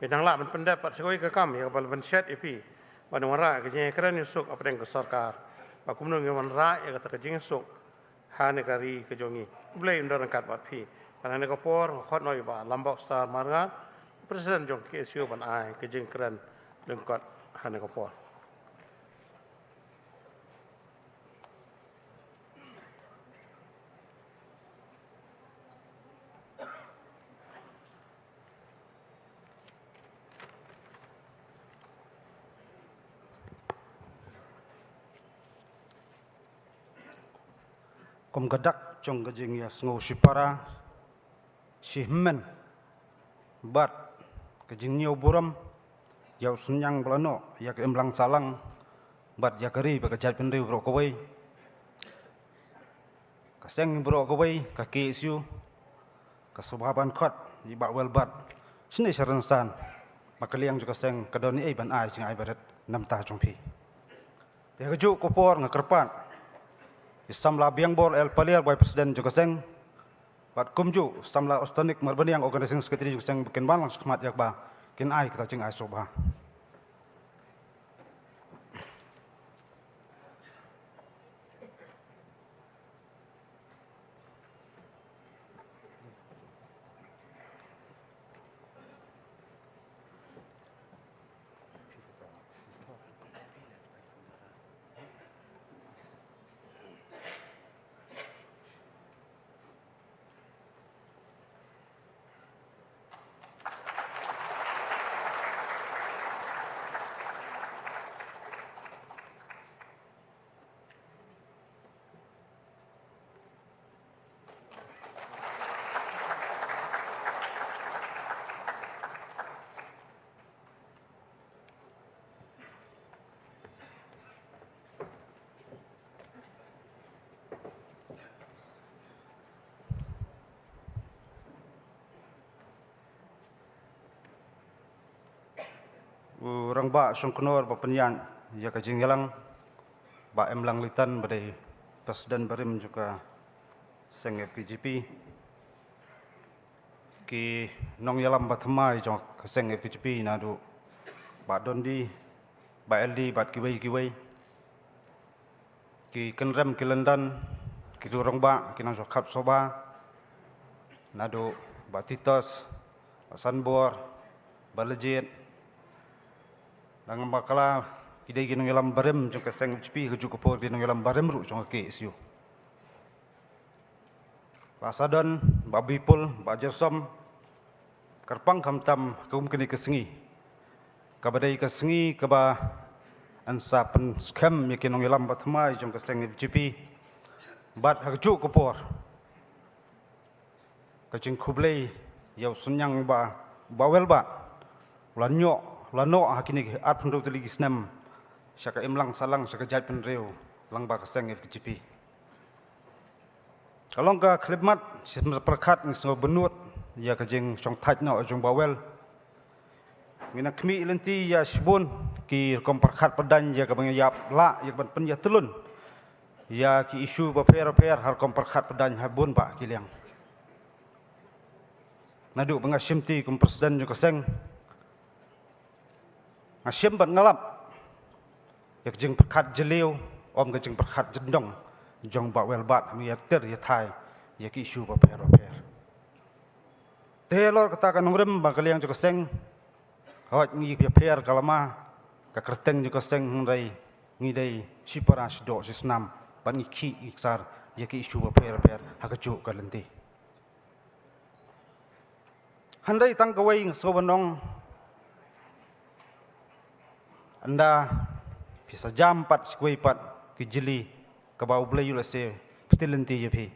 Pedang la pendapat sekoi ke kami ya bal benset ipi pada wara ke jeng keren yusuk apa yang ke sarkar ba kumno ngi wan ra ya kata ke jeng sok ha ne kari ke jongi blai ndar angkat bat pi kana ne ko por khot noi ba lambok star marga Presiden jong KSU ban ai ke jing keren lengkot hane kopor. Kom gadak jong gajing ya sngo sipara sihmen bat gajing niu buram yau sunyang belano yak emblang salang bat yakari bakajat penriu bro kowai kaseng bro kowai kaki isu kasubhaban khot ibak wel bat sini saransan makaliang juga seng kadoni ai ban ai jing ai barat nam ta jongpi ya gaju kopor ngakerpat Samla biang bor el paliar by Presiden juga seng bat kumju samla ostonik marbaniang organisasi sekretari juga seng bikin balang sekemat yakba kin ai kita cing ai sobha. Orang ba songkonor ba penyan ya kajing yalang ba emlang litan badai Presiden barim juga seng FKGP ki nong yalam ba thamai jong seng FKGP nadu ba dondi ba LD ba kiwai ki kenrem ki London ki orang ba ki nang khap soba nadu ba Titos ba Sanbor ba Legit Nang bakala kidai ginung yalam barem jong kaseng CP keju kopor ginung yalam barem ru jong KSU. Pasadon babipul bajersom karpang kamtam kum kini kesengi. Kabadai kesengi kaba ansa pen scam yakinung yalam batmai jong kaseng CP. Bat keju kopor. Kacing kublai yau sunyang ba bawel ba. Lano hakini at penduduk teli gisnem syaka imlang salang syaka jat penreu lang ba kaseng FKGP. Kalau ka klipmat sistem perkat ng sengo benut ya kajeng song tat na ojong bawel. Ngina kmi ilenti ya sibun ki kom perkat padan ya kabang yap la ya ban pen ya telun. Ya ki isu ba per har kom perkat padan habun ba kiliang. Nadu bangasimti kom Presiden jo kaseng Asyam ban ngalap yak jeng perkat jeliu om ke jeng perkat jendong jong ba wel bat mi ter ya thai yak isu ba per telor katakan ngrem ba kaliang juga seng hot ngi ya per kalama ka kerteng juga seng ngrai ngidai siparas do sisnam ban ngi ki iksar yak isu ba per ha ka ju ka lenti handai tang kawai sobanong Anda bisa jam 4 sekui 4 ke jeli ke bau belai ulase petilenti jepi.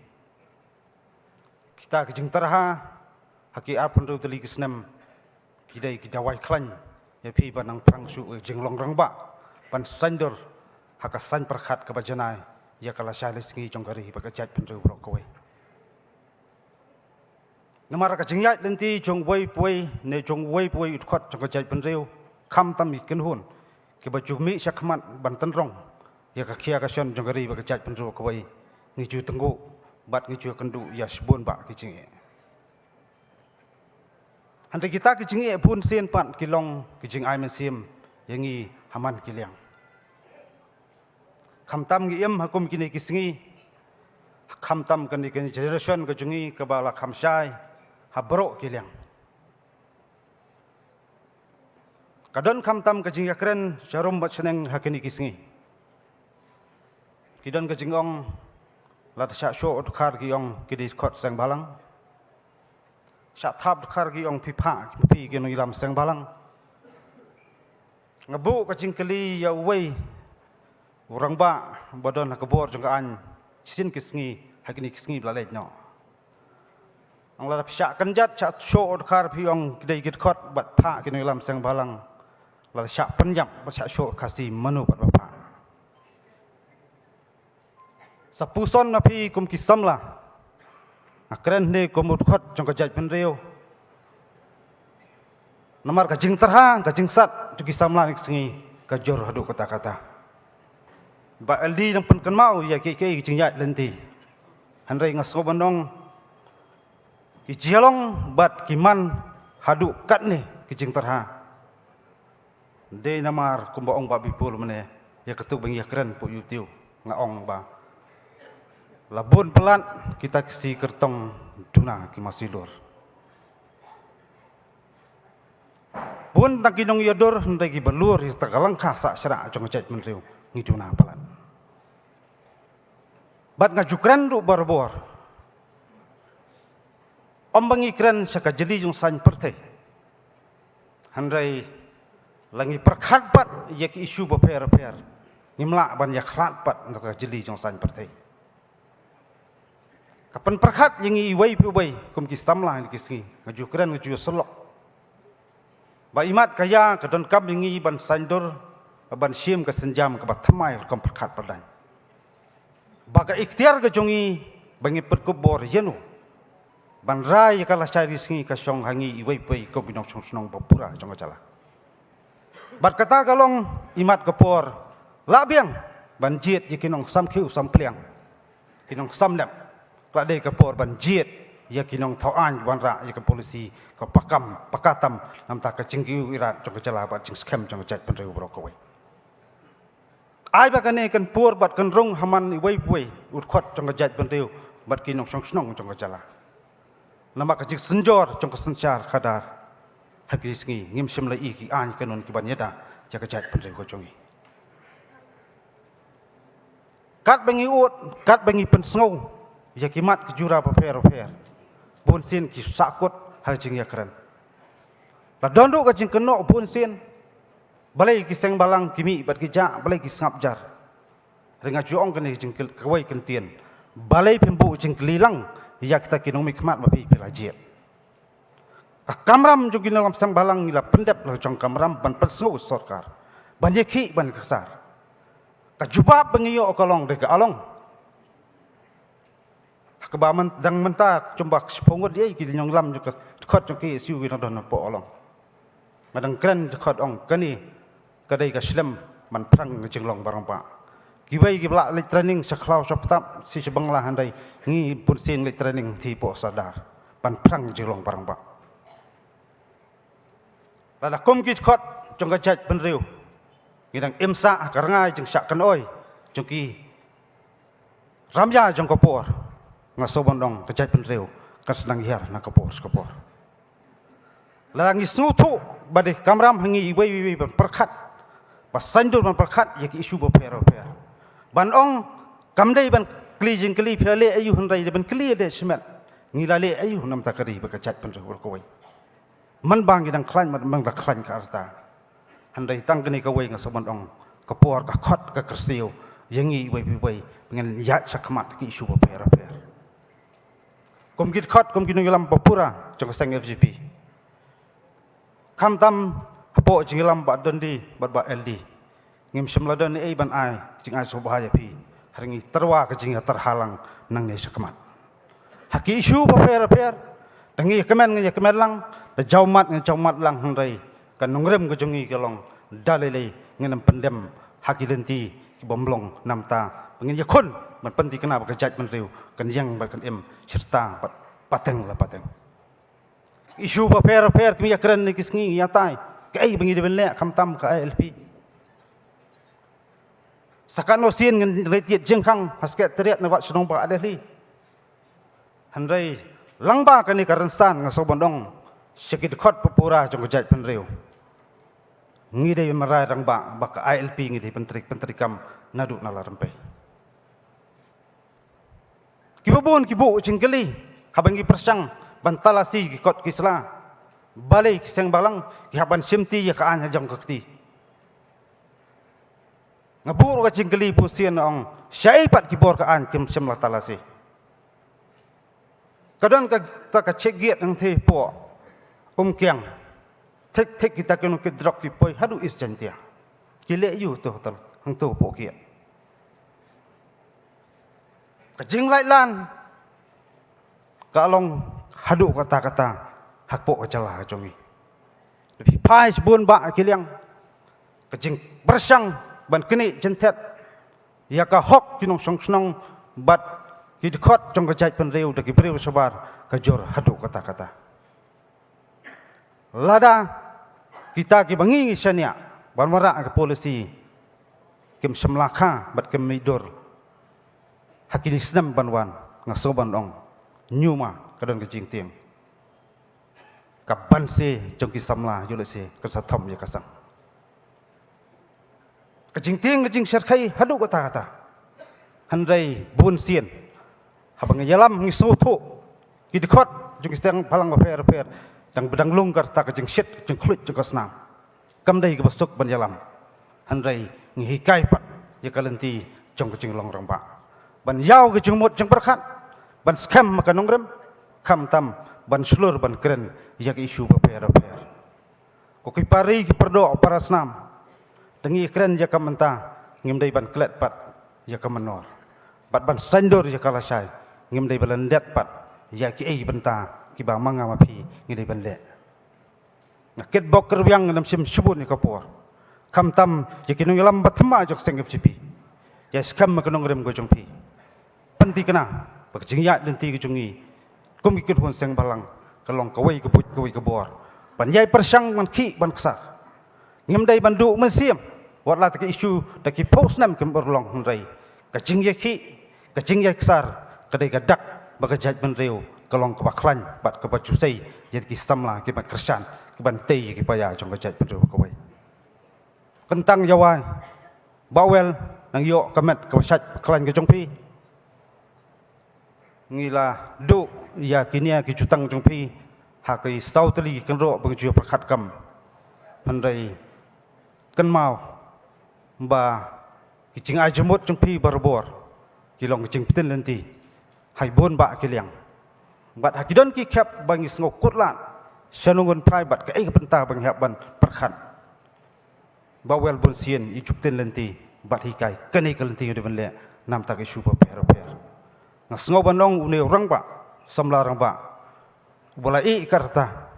Kita kejeng terha haki apun tu teli kisnem kidai kidawai klan jepi banang perang su jeng longrang ba pan sandor haka san perkat ke bajanai ya kala syalis ngi jongkari bakajat penru bro kowe. Namara kejeng yat lenti jong wei puai ne jong wei puai utkot jongkajat penru kam tam iken hun Kiba jumi syakmat banten rong ya kakia kasion jongari bakajat penru kawai ngiju tenggu bat ngiju kendu ya sebun ba kicing Hante kita kicing pun sen pat kilong kicing ai mensim yangi haman kiliang Khamtam ngiem hakum kini kisingi khamtam kini generation kejungi kebala khamsyai habro kiliang Kadon kamtam kajing yakren jarum bat seneng hakini kisngi. Kidon kajingong lat syak syo odkar giong kidit kot seng balang. Syak tab odkar giong pipa pi giong ilam seng balang. Ngabu kajing keli ya wei urang ba badon hakabor jongka an sin kisngi hakini kisngi blalej no. Ang lat syak kanjat syak syo odkar piong kidai git kot bat pa giong ilam seng balang. Lalu syak penjam, syak syok kasih menu buat bapa. Sapuson napi kum kisam lah. Akren ni kum utkot jong kajat penriu. Namar kajing terhang, kajing sat, jong kisam lah niksengi kajor haduk kata-kata. Ba LD yang penken mau ya kiki kajing yat lenti. Handai ngaso bandong kijialong bat kiman haduk kat ni kajing terhang. De namar kumbaong babi pul mene ya ketuk bengi keren pu yutiu ngaong ba labun pelan kita kisi kertong duna ki masilur pun tak kinong yadur hendak ki berlur tak kalangkah sak serak jong cait menriu ngiduna pelan bat ngajukren ru barbor om bengi keren sakajeli jong san perteh handai Langi perkhat pat yak isu beper-per. Ngimla ban yak khat pat nak jeli jong san pertai. Kapan perkhat yang iwai pi kum ki samla ni kisngi ngaju keren ngaju selok. Ba imat kaya kadon kam yang ban sandur ban sim ke senjam ke bat thamai kum perkhat padan. Baga ikhtiar ke jongi bangi perkubor yenu. Ban rai kala cari singi ka song hangi iwai pi kum binong song papura jong jala. Berkata kalong imat kepor labiang banjit yakinong samkiu sampliang kinong samlem klade kepor banjit yakinong tauan wanra yak polisi ke pakam pakatam nam ta kacingkiu irat jong kecala bat jing scam jong chat penreu brokowe ai bakane kan por bat kan rong haman iwai ut khot jong jat penreu bat kinong song jong kecala nama kacing senjor jong kesencar kadar Hakisngi ngim simlai ki an kanon ki banyada jaga jat penreu kocongi. Kat bengi ut, kat bengi pensngau, ya kimat kejura paper. Bun sin ki sakut hajing ya keren. La dondo kajing keno bun sin. Balai ki seng balang kimi bat ki ja, balai ki sngap jar. Ringa juong kene jing kawai kentien. Balai pembu jing kelilang ya kita kinong mikmat mapi pelajiat. Kamram juga dalam sang balang ila pendep lah jong kamram ban persu sorkar banjeki ban kesar kajubab bengiyo kolong dega along kebaman dang mentak cumbak sepongot dia ki nyong lam juga khot jong ki siu wi don po along madang kren khot ong kani kadai ka slem man prang jenglong barang pa kibai ki bla le training saklau saptap si sebanglah handai ngi pun sin le training thi po sadar ban prang jenglong barang pa Lada kum ki khot jong ka jat penriu ngidang imsa karangai jeng syak kan oi jong ki ramya jong kapor ngaso bondong ka jat penriu ka senang hiar na kapor la ngi snutu bade kamram hangi iwai ban perkhat pasandur ban perkhat yak isu beper ban ong kamdai ban kli jing kli phale ayu hundai ban kli de semet ngilale ayu nam takari ba ka jat penriu ko man bang gidang klan man da klan ka arta handai tang kini ka wei ngasoban ong kapor ka khot ka kersiu yangi wei pengen ya sakmat ki isu per kom git khot kom ginu lam papura jong sang FGP kam tam hapo jingilam ba dondi ba LD ngim semladon ni ban ai jing ai so bahaya pi haringi terwa ka jing terhalang nang ni sakmat haki isu per dangi kemen lang da jaumat lang hangrai kan nongrem ke jongi kelong dalele ngenam pendem hakilenti ki bomblong namta pengin yakun man penti kena berkejat menriu kan yang berkan serta pateng isu paper kimi yakren ni kisngi yatai kai bengi debenle kamtam ka LP sakano sin ngen retiet jengkang hasket teriat na wat senong ba adeli handai langba kani karensan ngaso bondong sekit khot papura jong kejat penriu ngidai marai rang bak ILP ngidai penteri kam nadu nala rampai. Kibabun kibu cingkeli habangi persang bantalasi kikot kisla balai kiseng balang kihaban simti ya kaanya jam kakti. Ngabur ka cingkeli pusian ong syaipat kibor kaan kim semla talasi. Kadang ka cegiat ang te po kiang tek kita kena kedrok kipoi hadu is jantia. Kile yu tu hotel hang tu po kia. Kajing lai lan kalong hadu kata-kata hak po kacalah jongi. Lebih pai sebun ba kiliang kajing bersang ban kini jentet ya ka hok kinong song bat kidkot jong kajai penreu dagi breu sabar kajor hadu kata-kata. Lada kita ki bangi sania ban mara ke polisi kim semlaka bat kim midur hakini senam banwan ngasoban ong nyuma kadang kejing tiang kaban se jong ki samla yule se kasathom ya kasang kejing tiang kejing serkai hadu kata-kata handai bun sien habang yalam ngisutu kidkot jong istang palang baper dang bedang lungkar tak kejing shit jeng klut jeng kasnam kamdai ke besuk ban yalam handai ngihikai pat ya kalenti jong kejing long rang ba ban yau ke jeng mot jeng berkat ban scam maka nongrem kam tam ban slur ban keren ya ke isu baper ko ki pari ki perdo para snam dengi keren ya kamenta ngimdai ban klet pat ya ke menor ban sandor ya kalasai ngimdai balendet pat ya ki ei benta ki ba manga mapi ngidai ban le ngaket bok kerwiang nam sim subun ni kapor kam tam ya ki nong lam batma jok seng FGP ya scam maka nongrem go jong pi penti kena bakjing ya denti ke jungi kum ki kun seng balang kalong kawai ke put kawai ke bor ban yai persang ban ki ban ksa ngimdai ban du mensiam wat la ke isu da ki post nam kem berlong hundai kajing ya ki kajing ya ksar kadai gadak bakajat ban reu kalong ke baklan bat ke baju sei jadi ki samla ki bat kersan ki ban tei ki paya jong kajat ban reu kawai kentang jawai bawel nang yo kamet ke basat klan ke jong pi ngila du ya kinia ki jutang jong pi ha ki sautli kenro bangju prakhat kam handai kan mau ba ki jing ajemut jong pi barbor ki long jing piten lenti hai bon ba ki liang bat hakidon ki khap bangi sngo kutlan sanungun pai bat ka ei penta bang hab ban prakhat bawel bun sien i jupten lenti bat hikai kani kalenti de ban le nam ta ki shupa per ngasngo banong une orang ba samla rang ba bola i karta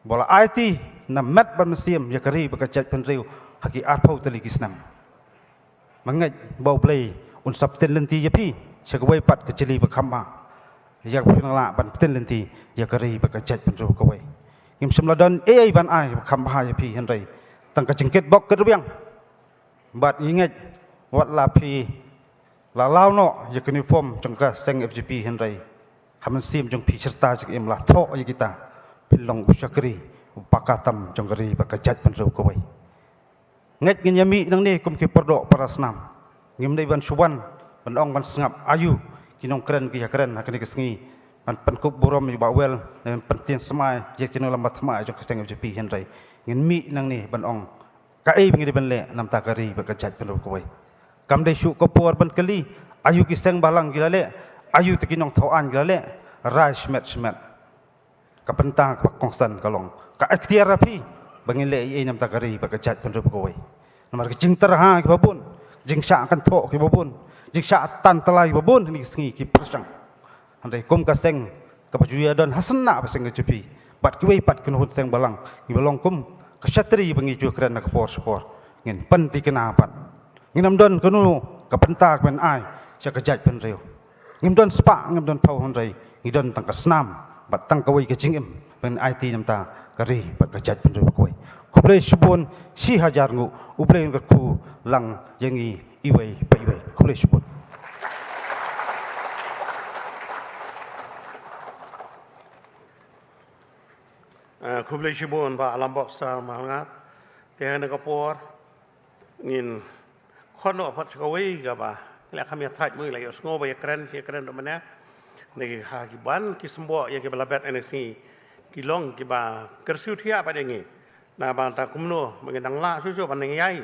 bola IT na met ban muslim ya kari bakajat penriu haki arpau tali kisnam mangai bau play un sapten lenti yapi segwai pat kecili bakama ya pinala ban pten lenti ya kari bakajat penriu kawai ngim semladan ai ban ai bakama yapi handai tang kajengket bok kerbiang bat ingat wat lapi lalau no ya uniform jongka seng FGP henrai haman sim jong pi serta jek im lah tho ya kita pilong usyakri upakatam jongkari bakajat penreu kawai nget ngenyami nang ni kum ki perdo para senam ngim dai ban suban ban ong ban sengap ayu kinong keren ki ya keren hakani kesengi ban penkup burom ba wel dan pentin semai je kinong lambat ma jong seng FGP henrai ngin mi nang ni ban ong kai bingi ban le nam takari bakajat penreu kawai kam dai syuk kopor ban kali ayu kiseng balang gilale ayu tekinong thoan gilale rai smet ka pentang ka kongsan kalong ka ikhtiar api bangile ai nam takari bakajat penreu kawai namar kicing terha ki babun jing sya kan tho ki babun jing sya tan telai babun ni sengi ki persang andai kum ka seng ka pajuya dan hasna paseng cepi bat ki wei pat kun hut seng balang ki balong kum ka syatri bangi ju kran ka por ngin penti kena pat nginam don kanu kapentak ben ai sia kajat penreu ngim don spa ngim don pau honrai ngidon tang kasnam bat tang kawai kecingim ben IT namta kari bat kajat penreu koi kuble subun si hajar ngu uble ngku lang yengi iwei paiwei kuble subun kuble subun ba alambok sa mangat Tiada kapor ngin kono apa sekali gaba. Lek kami thaj mui lek osngo ba keren do mana. Ni ha ki ban ki sembo ya ki balabet energi ki long ki ba kersiu thia pa dengi. Na ban ta kumno mengendang la susu pandeng yai.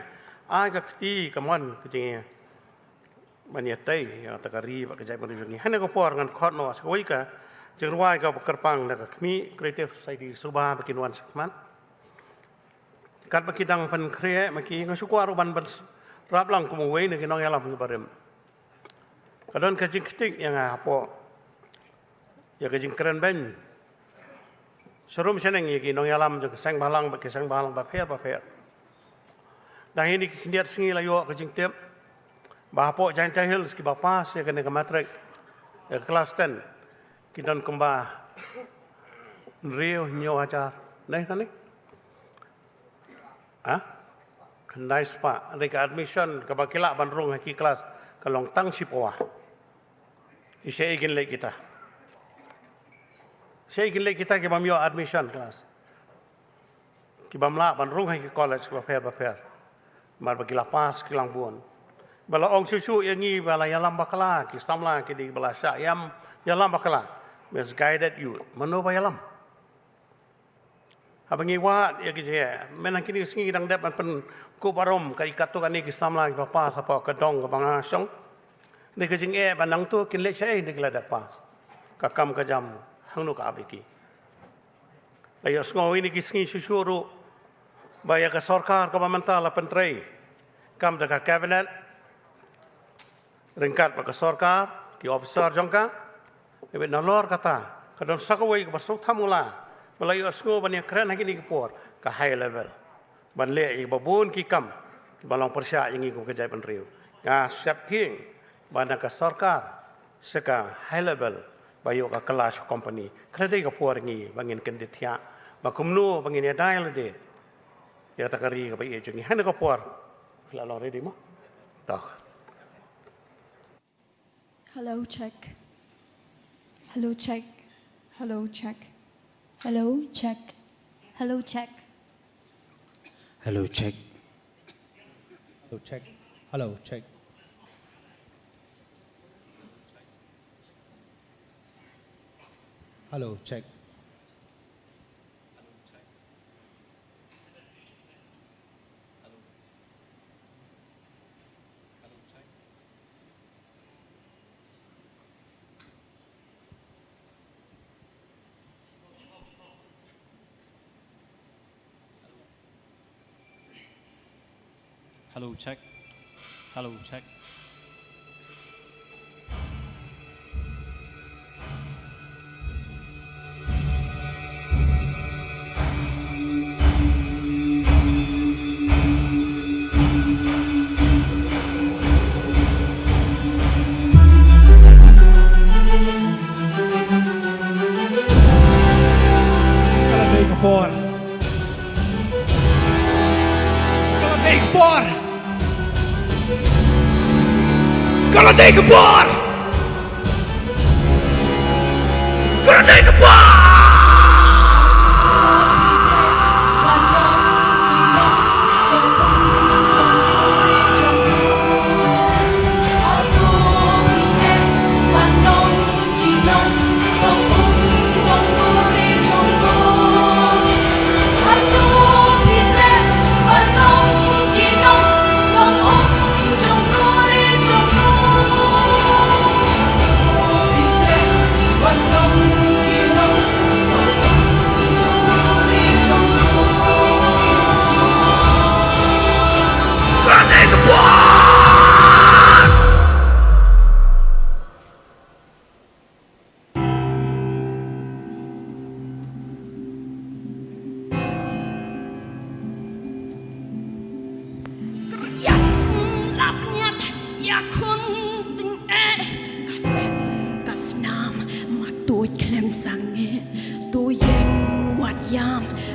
Ai ka ti kamon ki mania tay ya takari ba kejai pun ni. Hana kapor ngan kono sekali ka jeung wai ka kerpang na ka kami creative society subah bikin wan sakman. Kat bakidang pan kre maki ngasuku aruban ban rap lang kumaway na kinong yalam ng barem. Kadon kajing kitik yang apo ya kajing keren ben. Serum seneng ya kinong yalam jeng sang balang baper. Dah ini kindiat singi layo kajing tiap. Bahapo Giant Hills ki bapas ya kena ke matrek ya kelas 10. Kidon kembah Rio nyo ajar. Nai. Kendai spa, mereka admission kabakila bandrung haki kelas kalong tang sipoa. Saya ingin lek kita. Saya ingin lek kita kibam yo admission kelas. Kibam la bandrung haki college baper. Mar bakila pas kilang buon. Bala ong susu yangi bala yalam bakala ki samla ki di bala sya yam yalam bakala. Misguided youth. Mano ba yalam? Abangi wat ya kisah, menang kini singi dang dapat pen kubarom kai katu kani kisamla ki papa sapa kedong ke bangasong. Ni kejing bandang tu kin lek sai ni kelada pas. Kakam kajam hangnu ka abiki. Layo sngo ini kisingi susuru baya ka sarkar ka pamantala pentrei. Kam da ka cabinet ringkat ka sarkar ki officer jongka. Ebe nalor kata kadon sakawai ka basuk thamula. Melayu asngo ban yang keren lagi ni kepor ke high level. Ban le i babun ki kam balong persya yang ko kejai penriu. Ya siap ting ban ka sarkar seka high level bayu ka kelas company. Kredai kepor ngi bangin kenditia. Ba kumnu bangin ya dial de. Ya takari ka bai jungi hana kepor. Lalu ready mo? Tak. Hello check. Hello check. Hello check. Hello, check. Hello, check. Hello, check. Hello, check. Hello, check. Hello, check. Hello, check. Hello, check. Kaladei kapor. Kaladei kapor. Kaladei kapor. Kaladei kapor.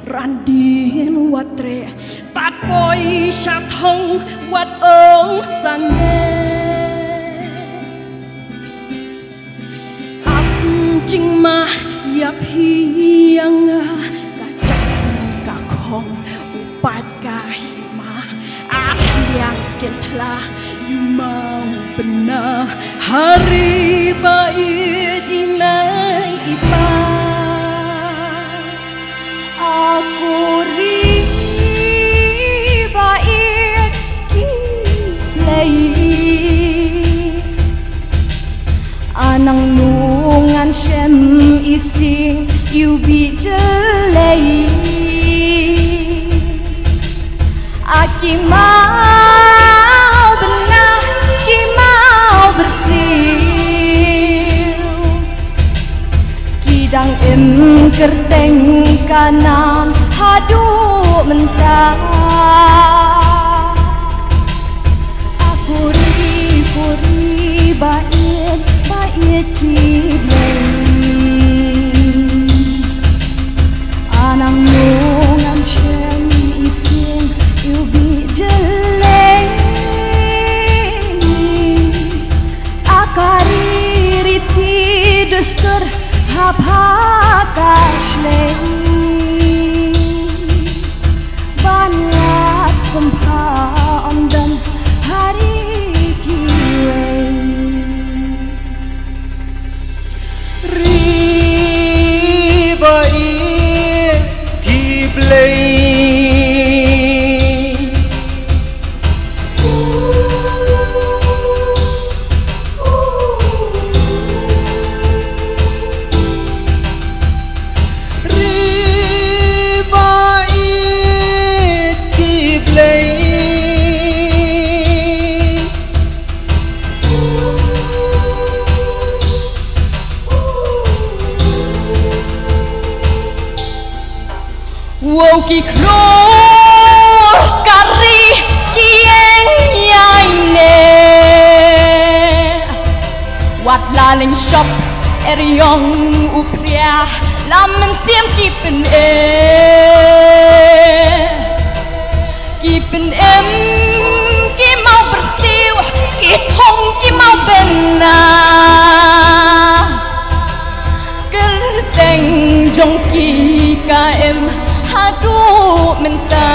Randin watre pat boy shat hong wat ong sange ap jing ma ya piang ka chan ka khong upat ka hima yakin telah you mau benar hari baik imai iman aku baik kilai anang nungan shem ising you be jelai aki mau benar ki mau bersih kidang kerteng kanam hadu mentah aku ri bait kiblai anang nungan shem isin you be jelai akari riti dustur habhakashlei banyak kumpam dan hari kiwei ribai kiblai Wow ki klor kari kieng yaine wat laling shop eriong upria lamen siem kipen ki mau bersiw ki thong ki mau benar kerteng jong ki kaem hadu mentah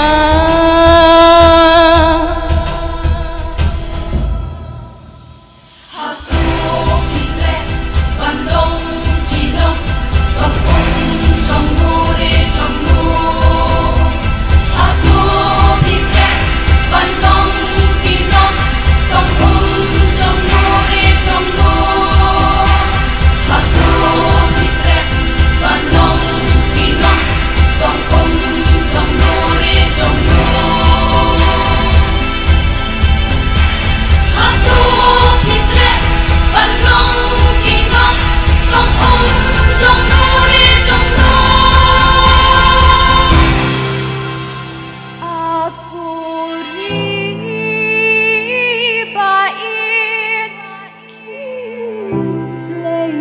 hadu kitre bandong kinong kampung jambure jambu hadu kitre bandong kinong kampung jambure jambu hadu kitre bandong kinong kampung jambure jambu hatu fitre bandong kinong kampung jambure jambu aku bait kiblai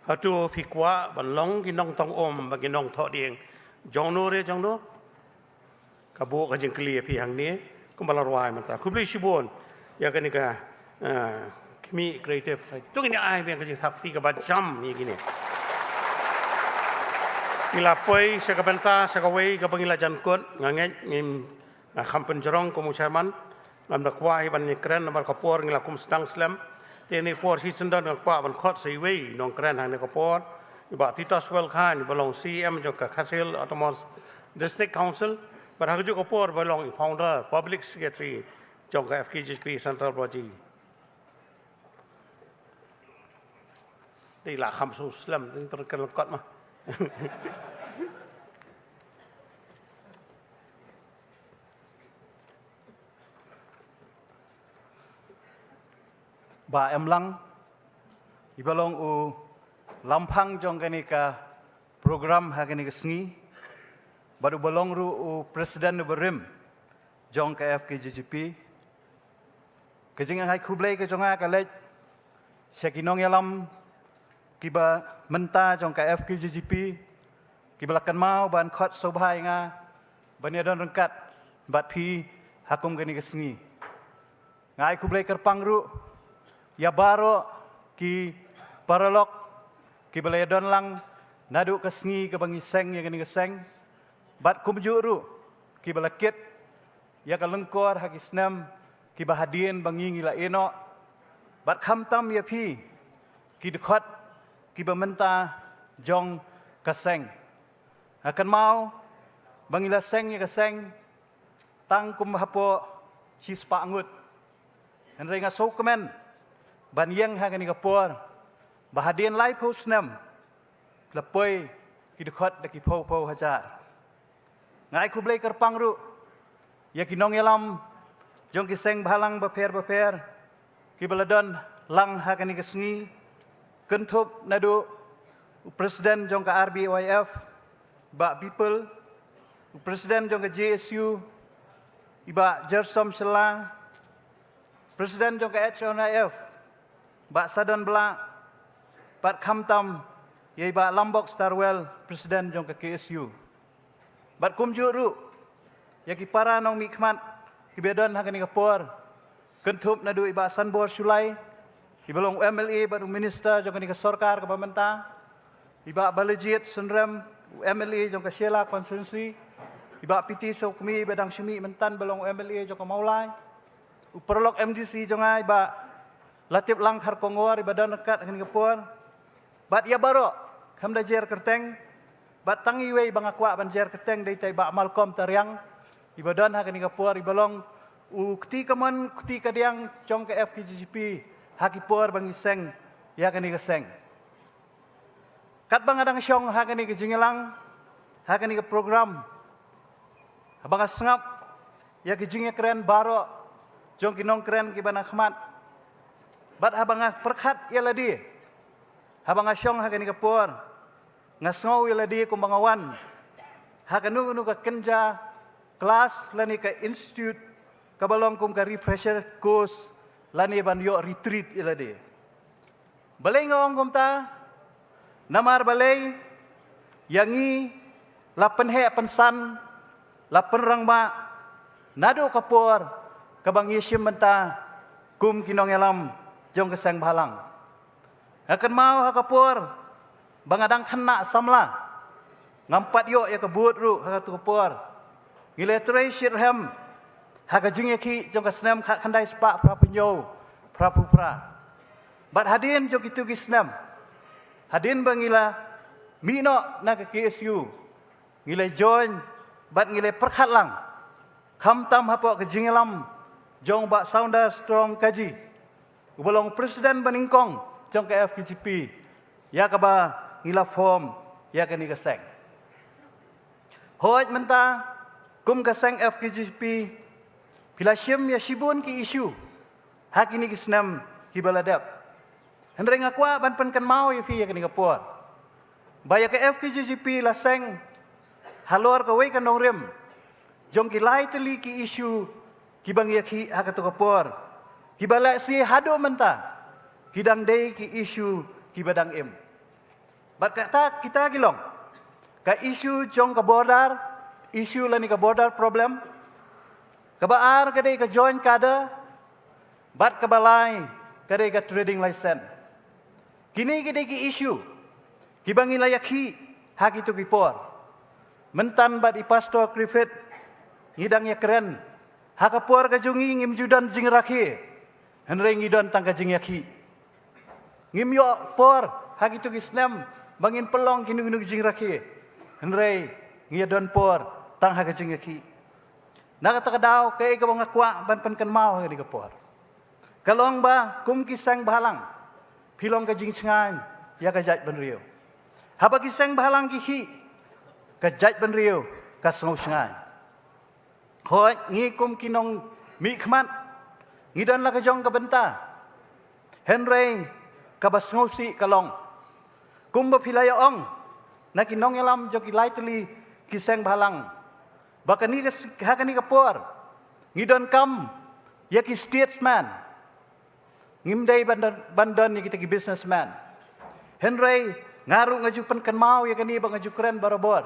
hatu phikwa balong kinong tong om bagi nong tho dieng jong no re jong no kabo ka jing kli phi hang ni kumbala rwai man ta khubli shibon ya kan ka kimi creative tu ni ai ben ka jing thap si ka ba jam ni gini ila poi sa ka benta sa ka wei ka pangila jan kot nganget ngim khampen jorong ko mu chairman lam da kwai ban ni kren bar ka por ngila kum stang slam ini por si sendan ng pa ban khot sei wei nong kren hang ne ko por iba titas wel khan balong CM jo ka khasil automos district council bar haju ko por balong founder public secretary jo ka FKGP central body đây là kham su slam tin per kan kot ma ba emlang ibalong u lampang jong kanika program ha kanika sngi baru balong ru u presiden berim jong ka FKGP kejing hai kublai ke jonga ka lej sekinong yalam kiba menta jong ka FKGP kibalakan mau ban khot sobhai nga bania don rengkat bat pi hakum gani kesengi ngai ku blai kerpang ru ya baro ki paralok ki balai don lang nadu kesengi ke bangi seng ya gani keseng bat kumju ru ki balakit ya kalengkor hakisnam ki bahadien bangi ngila eno bat khamtam ya pi ki dekhot ki bamenta jong keseng akan mau bangila seng ya keseng tang kum hapo sispa angut dan renga sokemen ban yang hagani kapor bahadien lai posnam lepoi ki dekhot de ki po hajar ngai ku blai kerpang ru ya ki nong elam jong ki seng bhalang beper ki baladon lang hagani kesengi kentup nadu presiden jong ka RBYF ba people presiden jong ka JSU iba Jersom Sela presiden jong ka HNIF ba Sadon Bla bat khamtam ye ba Lombok Starwell presiden jong ka KSU bat kumju ru ya ki para nong mikmat ki bedon hagani kapor kentup nadu iba Sanbor Sulai ibalong MLA baru minister jong ka sarkar ka pemerintah iba balejit senrem MLA jong ka Shela konsensi iba PT Sokmi bedang Syumi mentan balong MLA jong ka Maulai uperlok MDC jong ai ba Latip lang har kongor iba dan dekat hagani kapor bat ya baro kamda jer kerteng bat tangi wei bangakwa ban jer kerteng dei tai ba Malcolm Tariang iba dan hagani kapor ibalong ukti kaman ukti kadiang jong ka FKGCP hakipor bangi seng ya kani keseng kat bang adang syong hakani ke jingelang hakani ke program abang sengap ya ke jinge keren baro jong kinong keren ki bana khmat bat abang perkhat ya ladi abang syong hakani ke por ngasngau ya ladi kumbangawan hakanu nu ka kenja kelas lani ke institute kabalong kum ka refresher course lani ban yo retreat ilade balai ngong kumta namar balai yangi lapen he pensan lapen rangma nado kapor kabang yishim menta kum kinong elam jong keseng balang akan mau hakapor bangadang kena samla ngampat yo ya kebut ru hakatu kapor ngiletrai shirham haka jingeki jong ka senam khandai spa prapunyo prapupra bat hadin jong itu gisnam hadin bangila mino na ka KSU ngile join bat ngile perkhat lang khamtam hapo ka jingelam jong ba sounder strong kaji ubalong presiden baningkong jong ka FKGP ya ka ba ngila form ya ka ni ka seng hoj menta kum ka seng FKGP bila syem ya shibun ki isu hakini kisnam ki baladap hendreng akwa ban pen kan mau ya fi ya kini kapor baya ke FKGCP la seng halor ka wei kan nongrem jong ki lai teli ki isu ki bang ya ki hakatu kapor ki balak si hado menta ki dang dei ki isu ki badang em bat kata kita gilong ka isu jong ka border isu la ni ka border problem kabaar kadai ka join kada bat kabalai kadai ka trading license kini kadai ki issue ki bangi layaki hak itu ki por mentan bat i pastor Griffith ngidang ya keren hak por ka jungi ngim judan jing rakhi henreng ngidon tang ka jing yaki ngim yo por hak itu ki snam bangin pelong kini gunu jing rakhi henrei ngidon por tang hak ka jing yaki nakatagadaw kay ka mga kwa ban pan kan mau ni kapor kalong ba kum kisang bahalang pilong ka jing chengan ya ka jat ban riu haba kisang bahalang ki hi ka jat ban riu ka sngau chengan khoi ngi kum kinong mi khmat ngi dan la ka jong ka benta henrei ka ba sngau si kalong kum ba pilaya ong na kinong elam jo ki lightly kisang bahalang bakani hakani kapor ngidon kam ya ki statesman ngimdai bandan ni kita ki businessman henrei ngaru ngaju penkan mau ya kini bang ngaju keren barabor.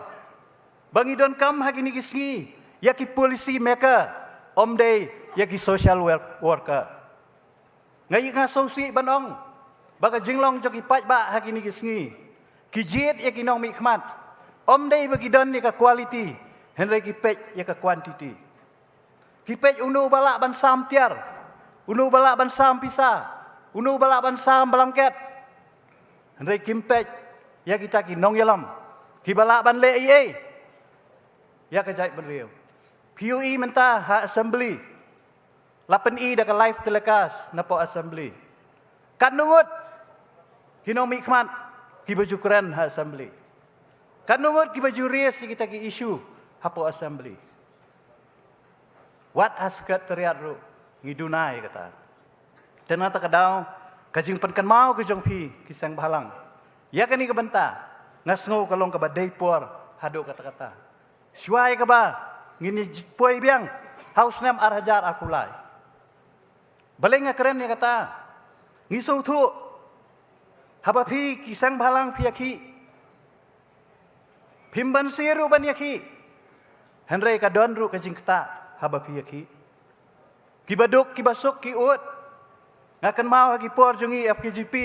Bangi don kam hagi ni kisngi ya ki polisi maker omday ya ki social worker. Ngai ngasosi banong baga jinglong joki pat ba hagi ni kisngi. Kijit ya ki nong mi khmat. Omday bagi don ya ka quality henry ki pej ya ka quantity. Ki pej unu balak ban sam tiar. Unu balak ban sam pisa. Unu balak ban sam belangket. Henry kimpej ya kita ki nong yalam. Ki balak ban le ie. Ya kejait beriu. PUE mentah ha assembly. 8i dah ke live telekas napo assembly. Kan nungut. Kinong mi khmat ki baju keren ha assembly. Kan nungut ki baju ries kita ki isu hapo assembly. What has sekretariat ru ngidunai kata. Ternyata kadau kajing penkan mau ke jong pi kisang balang. Ya kani ke benta ngasngo kalong ke badai por hado kata-kata. Syuai ke ba ngini poi biang haus nam arhajar akulai. Baleng keren ya kata. Ngisu tu haba pi kisang balang pi aki. Pimban siru ban yaki. Henry kadon ru kajing kata haba pi aki. Kibaduk kibasuk ki ut. Ngakan mau ki por jungi FKGP.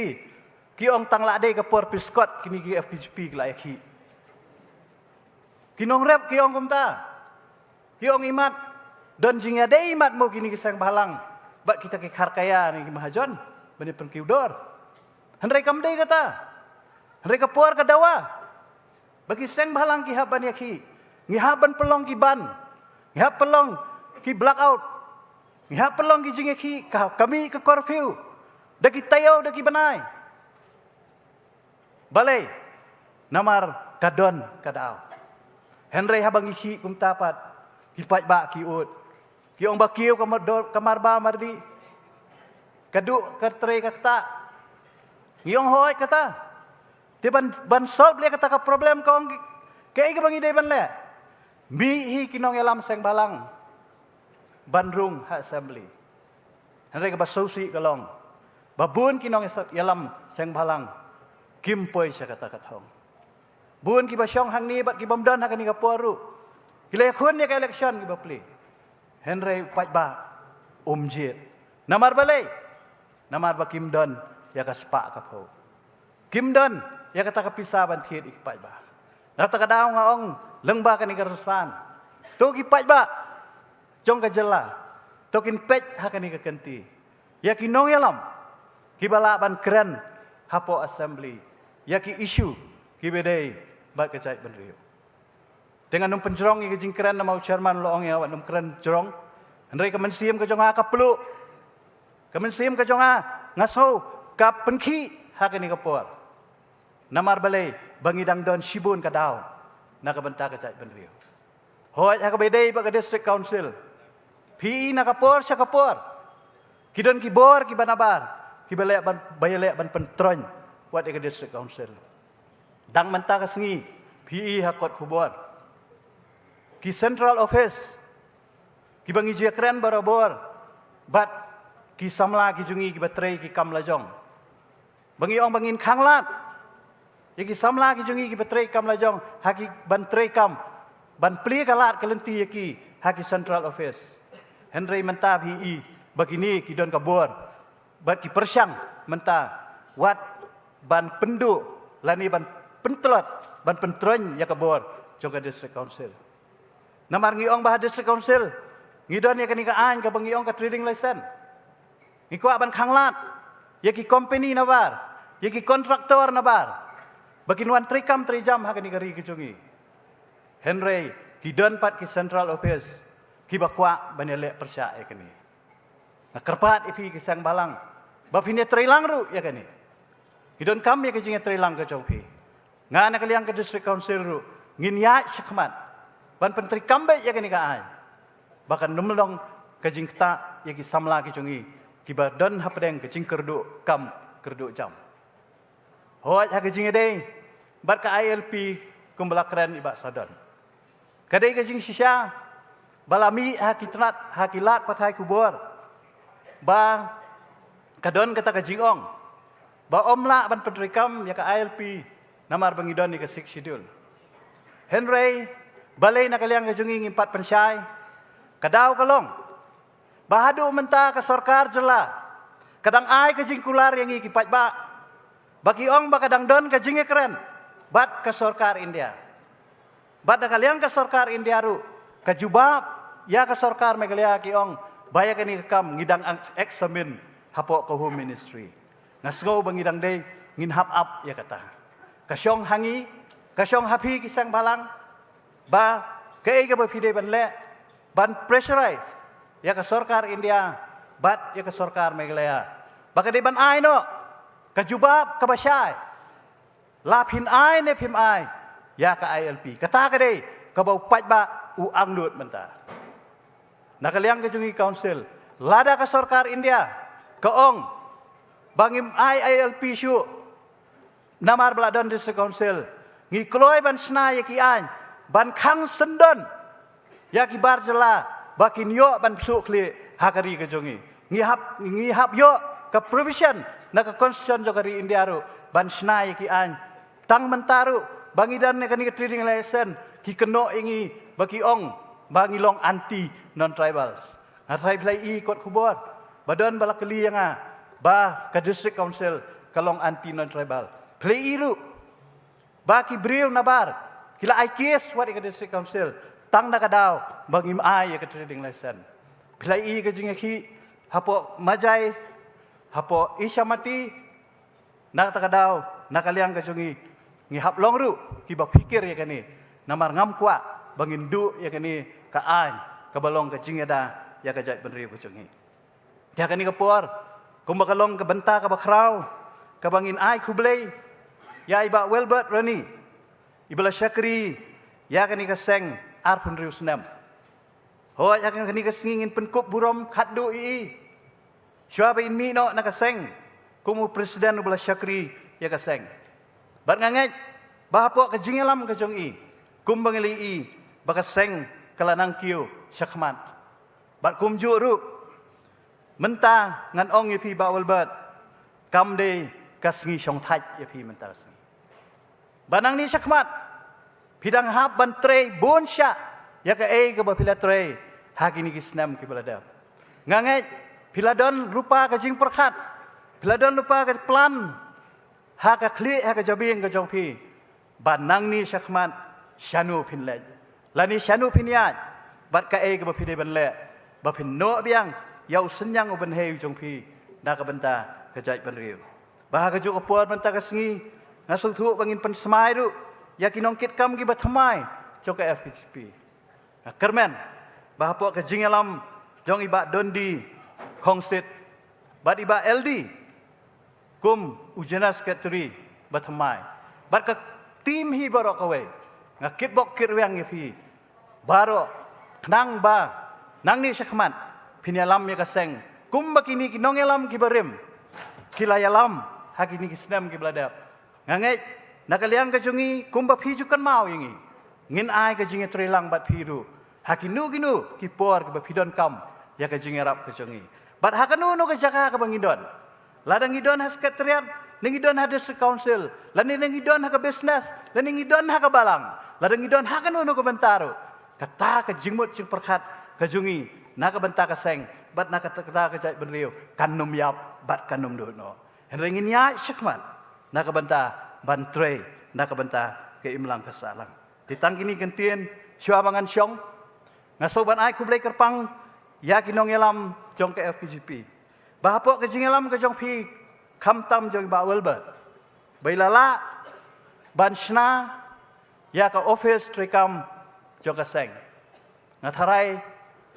Ki ong tang lade ke por piskot kini ki FKGP la aki. Kinong rep ki ong kumta. Ki ong imat don jing ade imat mo kini kisang balang. Bat kita ki kharkaya ni ki mahajon bani penkiudor. Henry kamdei kata. Henry ke por ke dawa. Bagi seng balang ki haban yaki. Ngihaban pelong ki ban. Ngihap pelong ki blackout. Ngihap pelong ki jing yaki kami ke curfew. Daki tayo daki banai. Balai namar kadon kadau. Henry habang ihi kum tapat kipat ba ki ut ki ong bakiu kamar ba mardi kaduk kertre kata ngiong hoy kata ti ban solve le kata ka problem ka ong kei ka bangi dei ban le mi hi kinong elam seng balang bandrung ha assembly Henry ka basosi kalong babun kinong elam seng balang kimpoi sya kata katong. Bun ki basyong hang ni bat ki bamdan hak ni ka poru. Kile khun ni ka election ki bapli. Henry pat ba umjit. Namar balai. Namar ba Kimdon ya ka spa ka po. Kimdon ya kata ka pisa ban khit ik pat ba. Nata ka daw nga ong lengba ka ni ka resan. Tu ki pat ba. Jong ka jela. Tu kin pej hak ni ka kenti. Ya ki nong yalam. Ki bala ban keren hapo assembly. Ya ki issue ki bedai bat kecait benriu. Dengan num penjerong yang jing keren nama chairman loong ya wat num keren jerong. Henry ka mensiam ka jonga ka pelu. Ka mensiam ka jonga ngaso ka penki hak ni ka por. Namar balai bangidang don shibun ka daw. Na ka benta kecait benriu. Hoy hak bedai ba ka district council. PE na ka por sya ka por. Kidon ki bor ki banabar. Ki balai ban bayalek ban pentron wat ka district council. Dang menta kasngi PE hakot kubor. Ki central office. Ki bangi je keren barabor. Bat ki samla ki jungi ki batrei ki kam lajong. Bangi ong bangin khanglat. Ya ki samla ki jungi ki batrei kam lajong. Haki ban trei kam. Ban pli kalat kelenti ya ki haki central office. Henry menta PE bagini ki don kabor. Bat ki persyang menta wat ban pendu lani ban pentelat ban pentron ya kabor joga district council. Namar ngiong bah district council. Ngidon ya kanika an ka bangiong ka trading license. Ngiko ban khanglat. Ya ki company nabar. Ya ki kontraktor nabar. Baginuan trikam trijam ha kanika ri kicungi. Henry kidon pat ki central office. Ki bakwa banele persya ya kani. Kerpat ipi ki sang balang. Bapine trilang ru ya kani. Kidon kami ke jinge trilang ke jauhi. Ngana kaliang ke district council ru ngin ya syakmat. Ban pentri kambe ya kani ka ai. Bahkan numlong ke jing kta ya ki samla ki jungi. Ki badon hapdeng ke jing kerdu kam kerdu jam. Hoy ha ke jinge dei. Bat ka ILP kumbala keren iba sadon. Kadai ke jing sisya balami ha ki tnat ha ki lat pathai kubor. Ba kadon kata ke jing ong. Ba omla ban pentrikam ya ka ILP namar bangidon ni ka 6 schedule. Henry, balay na kaliang kajunging impat pensyay, kadaw kalong, bahadu menta ka sorkar jela, kadang ay kajing kular yang ikipat ba, bagi ong ba kadang don kajing keren, bat ka sorkar India. Bat na kaliang ka sorkar India ru, kajubab, ya ka sorkar megalia ki ong, baya kani kam ngidang ang examin hapo ka home ministry. Ngasgo bangidang day, ngin hap up ya kata. Kasyong hangi, kasyong hapi kisang balang, ba kaya ka ba pide ban le, ban pressurize, ya ka sorkar India, bat ya ka sorkar megalaya. Baka di ban ay no, kajubab kabasyay, lapin ay ne pim ay, ya ka ILP. Kata ka day, kabaw pat ba uang lut menta. Nakaliang kajungi council, lada ka sorkar India, kaong, bangim ILP syu, namar beladon district council, ngikloy ban snai yakian, ban kang sendon, yaki bar jela, bakin yo ban psu kli hakari kajungi, ngihap yo ke provision, na ke constitution jokari India ru, ban snai yakian, tang mentaru, bangidan ne kani trading license, ki keno ingi, baki ong, bangilong anti non-tribals. Nah, tribe lai ikut kubur, badan balakeli yang ba ke district council kalong anti non-tribal. Play iru, ba ki beriu nabar, kila ai case wat ke district council, tang na kadaw, bangim ai ke trading license. Play ke jingaki, hapo majai, hapo isyamati, nak takadaw, nakaliang ke jungi, ngihap longru, kiba pikir ya kani, namar ngam kwa, bangin du ya kani, kaan, kabalong ke jingada, ya kajat benriu ke jungi. Ya kani kapur, kumbakalong ke benta ke bakrau, kabangin ai kublay, ya iba Welbert Rani, ibala syakri, ya kani kaseng arpun riu senam. Ho ya kani kasingin penkup burom kaddu ii. Syuaba in mino na kaseng, kumu presiden ibala syakri ya kaseng. Bat nganget, bahapo kajingalam kajong i, kumbangili i, bakaseng kalanang kiyo syakmat. Bat kumju ru, menta ngan ong yapi ba Welbert, kam de kasngi syong taj yapi menta kasngi. Banang ni syakmat, pidang hap ban trey bon sya, ya ka ke ba pila trey, hakini kisnam ki baladam. Nganget, piladon rupa kajing perkat, piladon rupa ka plan, haka kli haka jabing ka jongpi, banang ni syakmat, syanu pinlej. Lani syanu pinyat, bat ka ke ba pide ban le, ba pin no biang, yau senyang uban heu jongpi, na ka benta kajait ban riu. Bah ka juk apor benta kasngi, ngasung tu bangin pen semai ru, ya kinongkit kam ki bathamai, jong ka FPGP. Kermen, bah po ka jingalam, jong iba dondi, kongsit, bat iba LD, kum ujana sekretari, bathamai. Bat ka tim hi barok away, ngakit bok kirwang yapi, baro, nang ba, nang ni syakmat, pinyalam ya kaseng, kum bakini kinongelam kibarim, kilayalam, hakini kisnam kibladap. Nganget, nakaliang kajungi, kum bapijukan mau yangi, ngin ai kajungi trilang bat piru, hakinu ginu, kipor kibapidon kam, ya kajungi rap kajungi. Bat hakanu no kajaka kabangidon, ladang idon has sekretariat, ningidon ha district council, lani ningidon ha ka business, lani ningidon ha ka balang, ladang idon hakanu no kabantaro, kata kajingmut jing perkat kajungi, na kabanta kaseng, bat na kata kajait benriu, kanum yap, bat kanum dono. Henringin ya syakman, na kabanta bantre, na kabanta ke imlang kasalang. Ditang kini kentien, syuabangan syong, ngasoban ai kublay kerpang, ya kinong yalam jong ke FPGP. Bahapo kajingalam ke jong pi, kamtam jong ba Welbert. Bailala, banshna, ya ka office trekam jong kaseng. Ngatharai,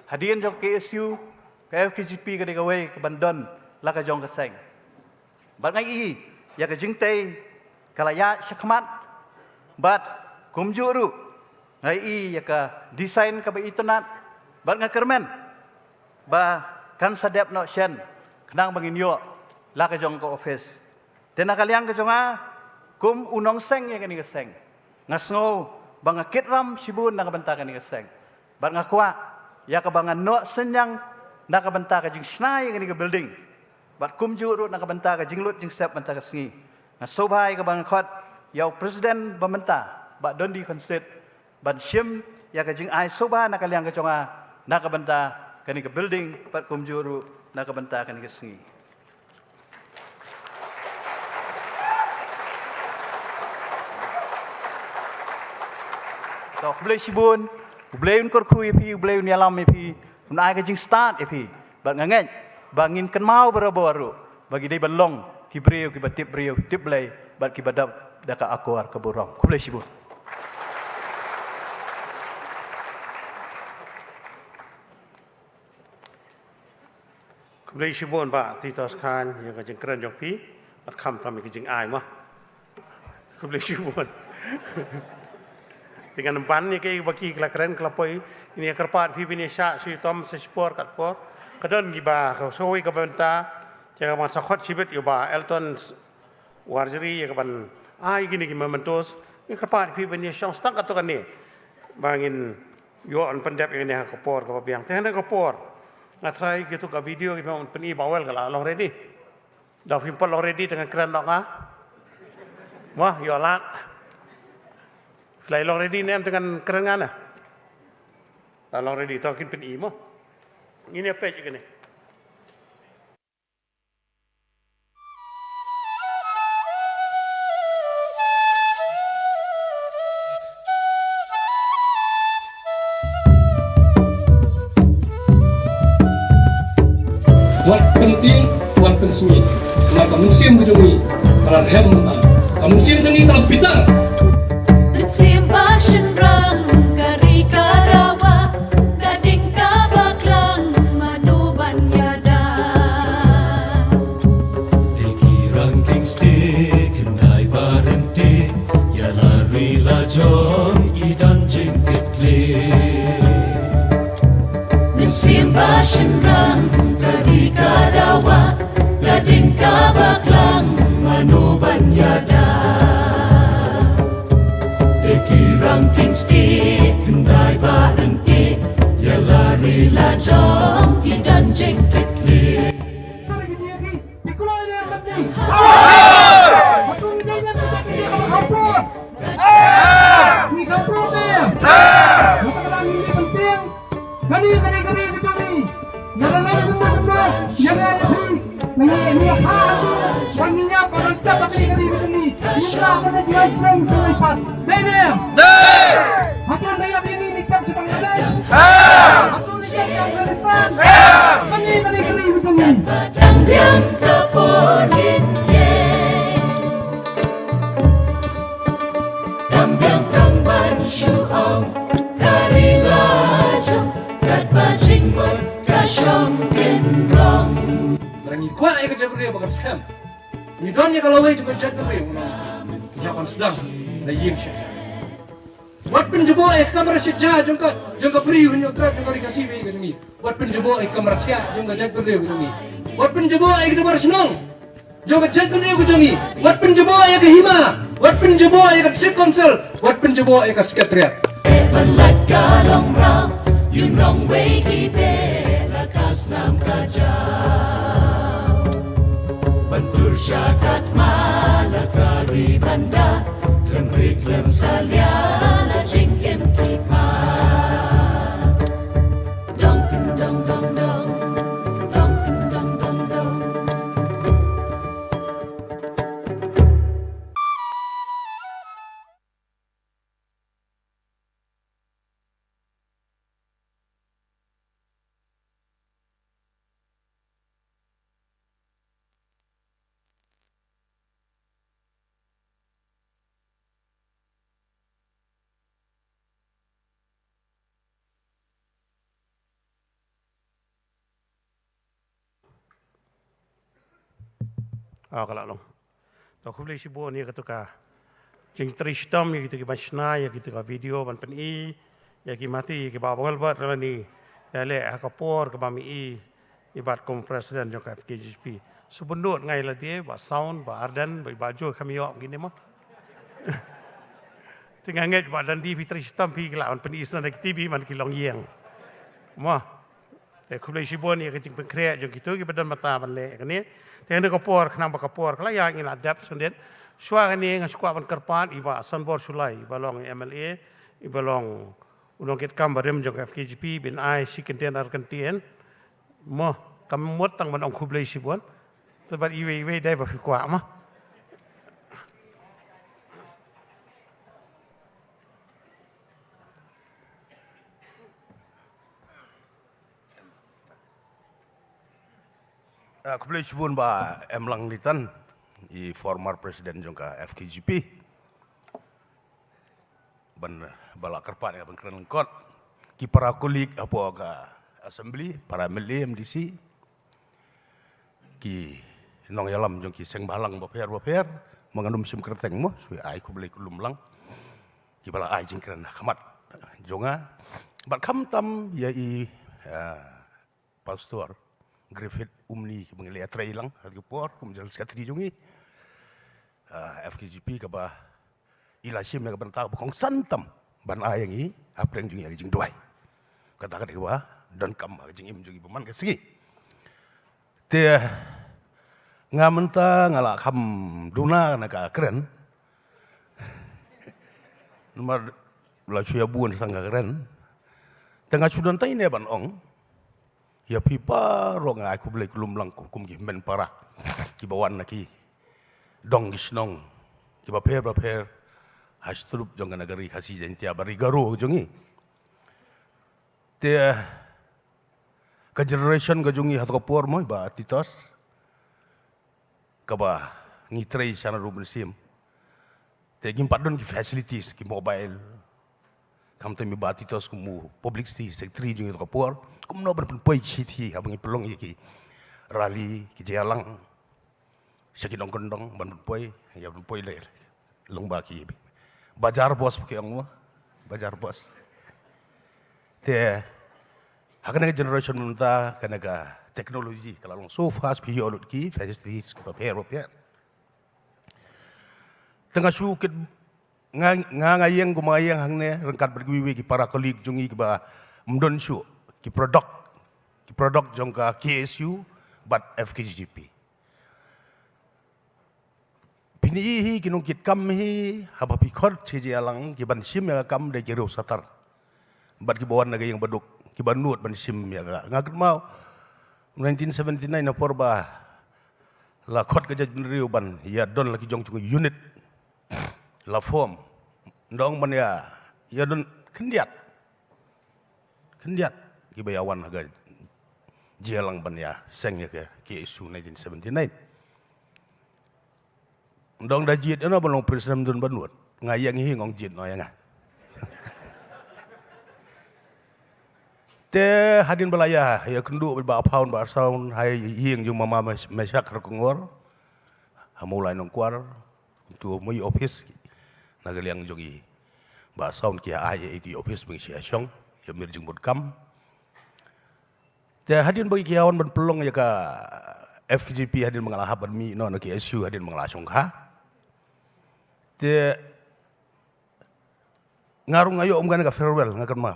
hadian jong KSU, ke FPGP ke degawai ke bandon, la ka jong kaseng. Bat ngai i, ya ka jingtei, kalaya syakmat, bat kumjuru, ngai i ya ka desain ka ba itonat, bat ngakermen, ba kan sadep no shen, kenang banginyo, la ka jong ka office. Tena kaliang ka jonga, kum unong seng ya ka ni ka seng. Ngasngo, ba ngakitram sibun na kabanta ka ni ka seng. Bat ngakwa, ya ka ba nga no senyang, na kabanta ka jing snai ka ni ka building. Bat kumjuru na kabanta ka jing lut jing sep banta ka sengi. Nga sobhay ka bang khot yau presiden pemerintah bak dondi konsit ban sim ya ka jing ai soba nak kaliang ka conga nak benta kani ke building pat kumjuru nak benta kani ke sengi tok boleh sibun boleh unkor kui pi boleh unyalam pi unai ka jing start pi bat ngangen bangin kan mau baru bagi dai balong ki brio ki batip brio tip lay bat ki badap daka akuar ke borong ku boleh sibun ku boleh sibun ba titos kan yang ka jing keren jok pi bat kham tam ki jing ai ma ku boleh sibun dengan empan ni ke baki keren kelapoi ini kerpat pi bini sya si tom sespor kat por kadon giba ka soi ka benta jaga masa khot sibet yo ba Elton warjeri ya kapan ai gini ki mementos ini kerpat pi bini syang stak atau kan ni bangin yo on pendep ini ha kopor ka biang teh na kopor ngatrai gitu ka video ki mon peni bawel kala long ready dah pimpol long ready dengan keren dok ah wah yo lat Lai long ready nem dengan kerengan ah. Long ready takin pen imo. Ini apa juga ni? Wat penting, wat penting. Maka musim kejungi, kalau hem mentang. Kamu musim kejungi kalau bitang. Simbasan rang kari kadawa gading kabaklang manuban yada Deki rangking stick kendai barenti ya lari lajong idan jengket klik Simbasan rang kari kadawa gading kabaklang manuban yada Ranking stick kendai barenti ya lari lajong idan jengket klik Aku nak ini nikam si Bangladesh. Aku nikam si Afghanistan. Kami kali macam ni. Badang biang kaporin ye. Tambiang kamban syuong kari lajong kat bajing mut kasyong kinrong. Berani kuat ayah kerja berdua bakal scam. Ni doanya kalau awak juga kerja berdua. Jangan sedang dah ying syah. Wat penjebo kamera sejah jengka beri hunyo kerap jengka dikasih bagi kami. Wat penjebo kamera sejah jengka jag beri kami. Wat penjebo kita bersenang jengka jag beri kami. Wat penjebo ke hima. Wat penjebo ke sip konsel. Wat penjebo ke sekretariat. Berlat kalong ram yun rong way kibe lakas nam kajau. Bentur syakat malakari banda klem salyana jingkem kipa Donkin dong dong dong Donkin dong dong dong Kalau long, tak boleh sibuk ni ketuka. Jeng teristam ya kita kibasna ya kita video ban pen I ya kita mati kita bawa buat kalau ni dale akapor ke bami I ibat kom presiden jok FKGP. Subendut ngai lah dia, buat sound, buat ardan, buat baju kami yok gini mah. Tengah ngai buat dan di teristam pi kelawan pen I sana TV man kilong yang. Mah. Tapi kulai sibuk ni kita jeng pengkreat jok itu kita badan mata ban le kan ni. Yang ada kapur, kenapa kapur? Kalau yang ini adab sendiri, Suara ni ngasukwa ban kerpat iba Sanbor Sulai balong MLA ibalong unong kit kam barem jong FKGP bin ai sikenten arkentien mo kamot tang manong kublai sibon tebat iwe dai ba fikwa ma Kublai sibon ba Emlang Litan i former presiden jongka FKGP ban bala kerpat ban keren kot ki para kolik apa ka assembly para MLA MDC ki nong yalam jong ki seng balang baper mengandung sim kerteng mo sui ai kublai kulum lang ki bala ai jing keren khamat jonga bat kham tam ya i pastor Griffith umni mengilai atrai lang hal por kumjal sekretari jongi FKGP ke bah ilasim yang bentang bukong santam ban ayang i apa yang jungi jing duai kata-kata ke bah dan kam jing im jungi peman ke segi te ngamenta ngalak ham duna naga keren nomor la cuya buan sangga keren tengah sudan tai ne ban ong ya pipa rong aku boleh kulum lang kum ki men parah ki bawan naki dong gisnong ki baper hastrup jong nagari khasi jentia bari garo jongi te ka generation ka jongi hat kapor mo ba titos ka ba ngitrei sana rubun sim te gimpat don ki facilities ki mobile kam te mi ba titos kumu public secretary jongi kapor kum no berpoi citi abangi pelong iki rally ki jalang sakit dong kendong ban poi ya poi le long baki bajar bos ke yang bajar bos te hakana generation munta kana ka teknologi kalau so fast pi yolut ki facilities ko pair tengah sukit ngayeng kumayeng hangne rengkat bergiwi ki para kolik jungi ki ba mdon su ki product jongka KSU but FKGP pinihi kinungkit kam hi haba pikot ceje alang ki ban sim ya kam de jero satar bat ki bawan naga yang baduk ki banut ban sim ya ngaget mau 1979 na porba la khot ka jaj riu ban ya don la ki jong chung unit la form ndong ban ya don kendiat ki bayawan naga jelang ban ya seng ya ke KSU 1979 dong dah jid ana balong presiden dun banut ngayang hi ngong jid no yang te hadin balaya ya kendu ba paun ba saun hai hieng jung mama mesak kongor hamulai nong kwar tu moi office nagaliang jogi ba saun ki ai di office meng sia syong ya mir jung kam te hadin bagi kiawan ban pelong ya ka FGP hadin mengalah ban mi no na KSU hadin mengalah songkha te ngarung ayo kan ka farewell ngakan ma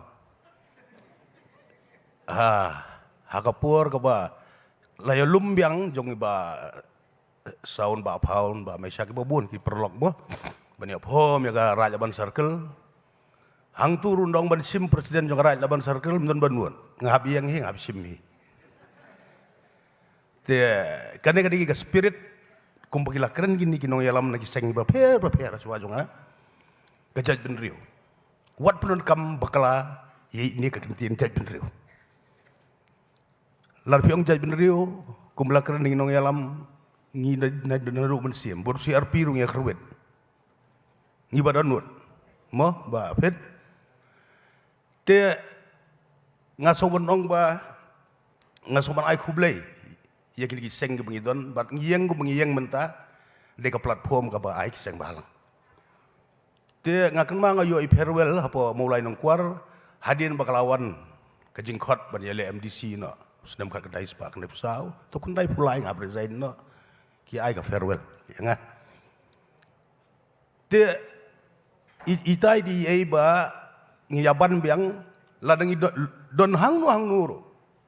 hakapur ka ba layo lumbiang jong ba saun ba paun ba mesak ba bun ki perlok bo bani hom ya ka raja ban circle hang turun dong ban sim presiden jong raja ban circle mun banun ngab yang hi ngab sim hi te kane ka spirit kumpakila keren gini kinong yalam nagi seng baper suajonga gajaj benriu wat penun kam bakala ye ini kekentin jaj benriu lar piong jaj benriu kumbla keren kinong yalam ngi na naru mensim bor CRP rung ya kerwet ngi badanut mo ba pet te ngasoban ong ba ngasoban ai kublai ya kini seng ke bengidon bat ngiyeng ku mengiyeng menta de ka platform ka ba ai seng balang te ngaken ma ngayo i farewell apa mulai nong kuar hadin bakalawan ke jingkot ban yele MDC no sedem ka kedai spa kene pusau to kundai pulai ngap resign no ki ai ka farewell ya nga te itai di ai ba ngiyaban biang ladang don hang nuru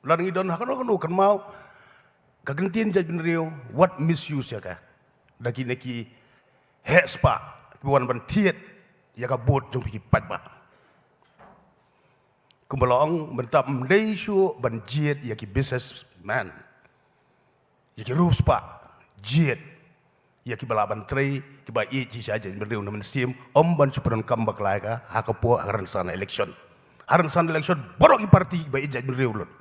ladang don hang no kan mau kagentin jaj benriu what misuse ya ka daki neki spa buan ban thiet ya ka bot jong pi pat ba kumbalong bentam dei shu ban jiet ya ki businessman ya ki ruspa jiet ya ki balaban trei ki ba i ji saja beriu namen sim ban superan kam baklai ka hakapo haran sana election borok i parti ba i jaj beriu lot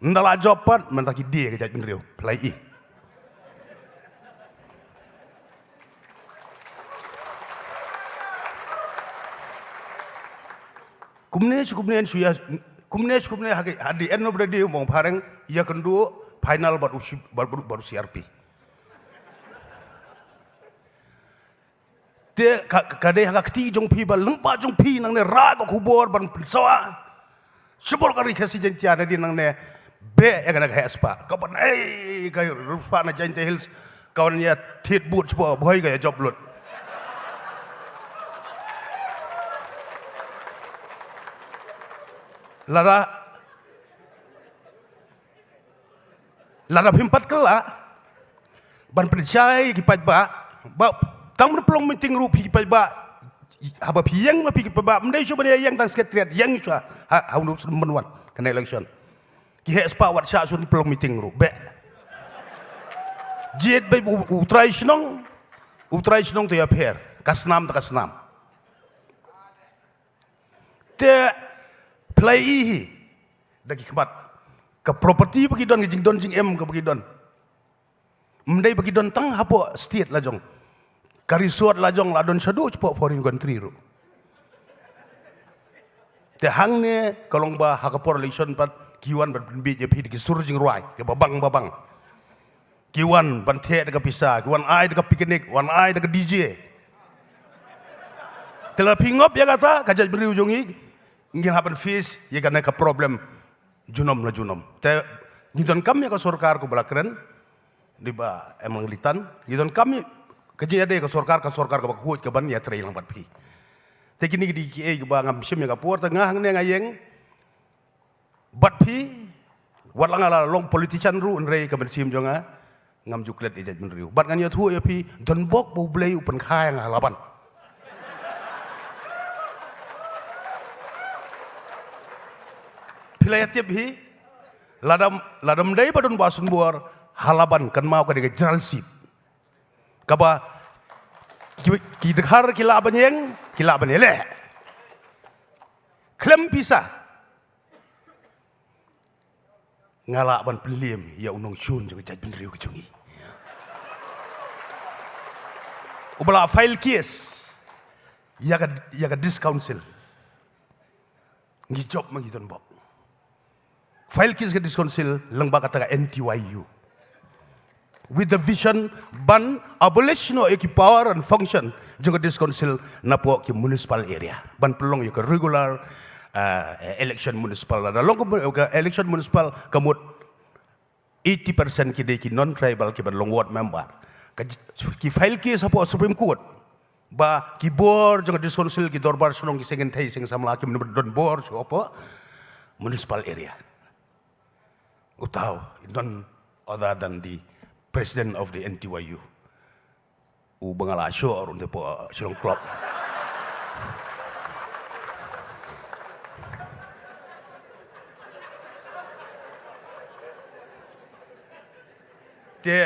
ndala jopan mentaki dia ke jaj beriu play i kumne hadi enno bredi mong pareng ya kendu final baru CRP te kade hak ti jong pi bal lengpa jong pi nang ne ra ko kubor ban sawa sebol kari khasi jentia di nang ne be ya kana spa ka ban kay rufa na jente hills kawan ya tit but sepo boy ka job lot Lada pimpat kela ban percaya kipat ba tang pelong meeting rupi kipat ba haba piang ma pikipat ba mendai coba dia yang tang sekretariat yang cua haunu menwan kena election ki spa wat sya sun pelong meeting ru be jet bay utrai snong tu ya per kasnam te play ihi dagi kemat ke property bagi don jing don jing em ke bagi don mendai bagi don tang hapo state lajong karisot lajong ladon sadu cepo foreign country ru te hang ne kalong ba hakapor election pat kiwan ban BJP di sur jing ruai ke babang kiwan ban the de pisa kiwan ai de picnic wan ai de DJ telah pingop ya kata kajaj beri ujungi ngin happen fees ya kana ka problem junom te ngidon kami ka sorkar ko balakren di ba emang litan ngidon kami kejade ka sorkar ka bakut ka ban ya trei lang bat pi te kini di ki ba ngam sim ya ka por tengah ne ngayeng bat pi wat lang ala long politician ru nrei ka ban sim jonga ngam juklet ejaj ben riu bat ngan ya thu ya pi don bok bu blei upen khai ngalaban Pilayatip hi ladam dai badun basun buar halaban kan mau ka de generalship kaba ki dekhar kilaban le klem pisah ngalaban pelim ya unong chun jo jaj ben riu kejungi ubala file case ya ka discouncil ngi job mangi don bok file case ke discouncil lengba kata NTYU with the vision ban abolition of power and function juga discouncil napo ki municipal area ban pelong ya ke regular election municipal ada long ke election municipal kamut 80% ki non tribal ki ban long ward member ki file case apo Supreme Court ba ki board juga discouncil ki dorbar sunong ki sengen thai sing samla ki don board so apa municipal area utau non other than the president of the NTYU bangala sure on the Shillong Club te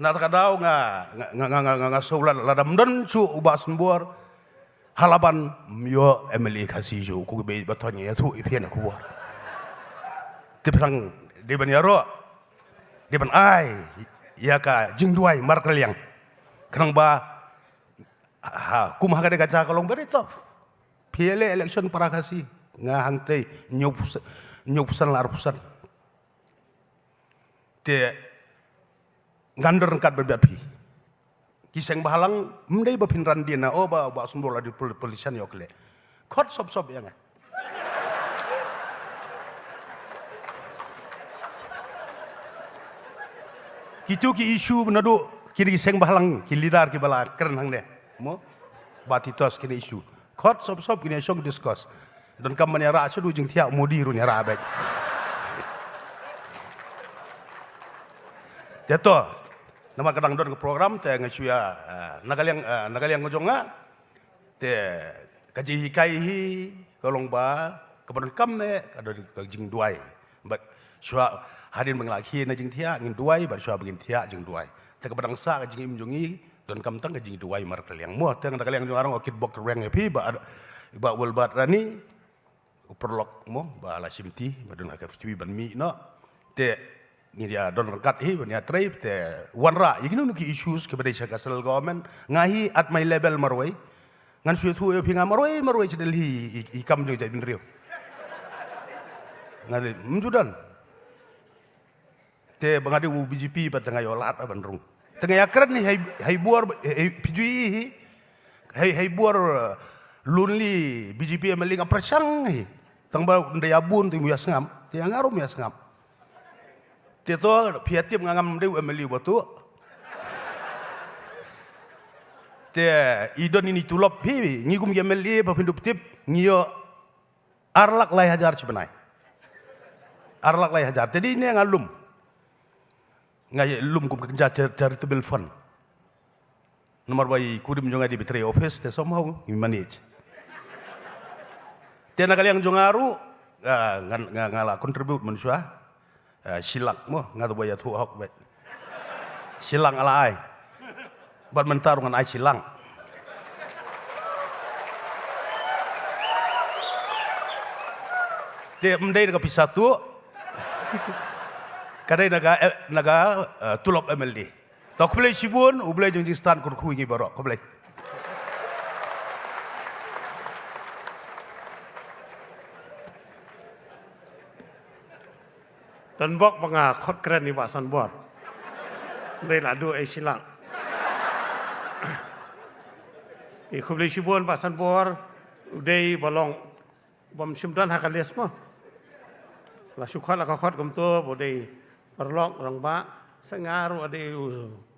natakadaw nga solan ladam don su ubas mbor halaban myo MLA khasiju ku be batonya ya tu ipien ku war te prang di ban yaro di ban ai ya ka jingduai markeliang kenang ba kumah ka de kaca kalong berito PLA election para kasi nga hangtay nyupusan larpusan te ngandor kat berbiapi kiseng bahalang mendai ba pinran dia na ba sumbola di polisian yokle kot sop ya nga Kitu ki isu benadu kiri seng bahalang ki lidar ki bala keren hang ne mo batitos kini isu khot sop kini song discuss don kam mane ra chu jing thia modi ru ne ra bek teto nama kadang don ke program te ngasuya nagaliang ngojonga te kaji hikai hi kolong ba keberon kamme kadon jing duai but syua hadin menglaki na jing tia ngin duai bar syua begin tia jing duai te keberon sa jing imjongi don kam tang jing duai mar kaliang mo te nagaliang jongarong okit bok reng happy ba welbat rani perlok mo ba la simti badun akaf tiwi ban mi no te ni dia don rangkat hi ban ya tribe te wanra yiginu ki issues ke badai central government ngahi at my level marwai ngan su thu e pinga marwai chedel hi ikam jo jai bin rio ngade mjudan te bangade u BJP batanga yolat ban rung tengah yakran ni hai buar pijui hai buar lonely BJP meling aprasang hi tang ba ndaya bun ti muya sngam ti angarum ya sngam ti to piatip ngam de emeli batu te idon ini tulop pi ngigum gemeli ba pindup tip ngio arlak lai hajar cibenai arlak lai hajar jadi ini ngalum ngai lum kum kerja cari telepon nomor bayi kudim jonga di betray office te somehow manage tiada kali yang jongaru ngala contribute manusia silak mo ngatu baya tu hok bet silang ala ai bat mentarungan ai silang te mendai dekat pisatu kadai naga tulop MLD tak boleh sibun boleh jeng stan kurku ingi barok boleh Tan bok banga khot keren ni basan bor. Dei ladu ai silang. Kubli sibun basan bor dei bolong bom simdan hakalias mo. La sukhat la khot kum to bodei perlok rang ba sengaru ade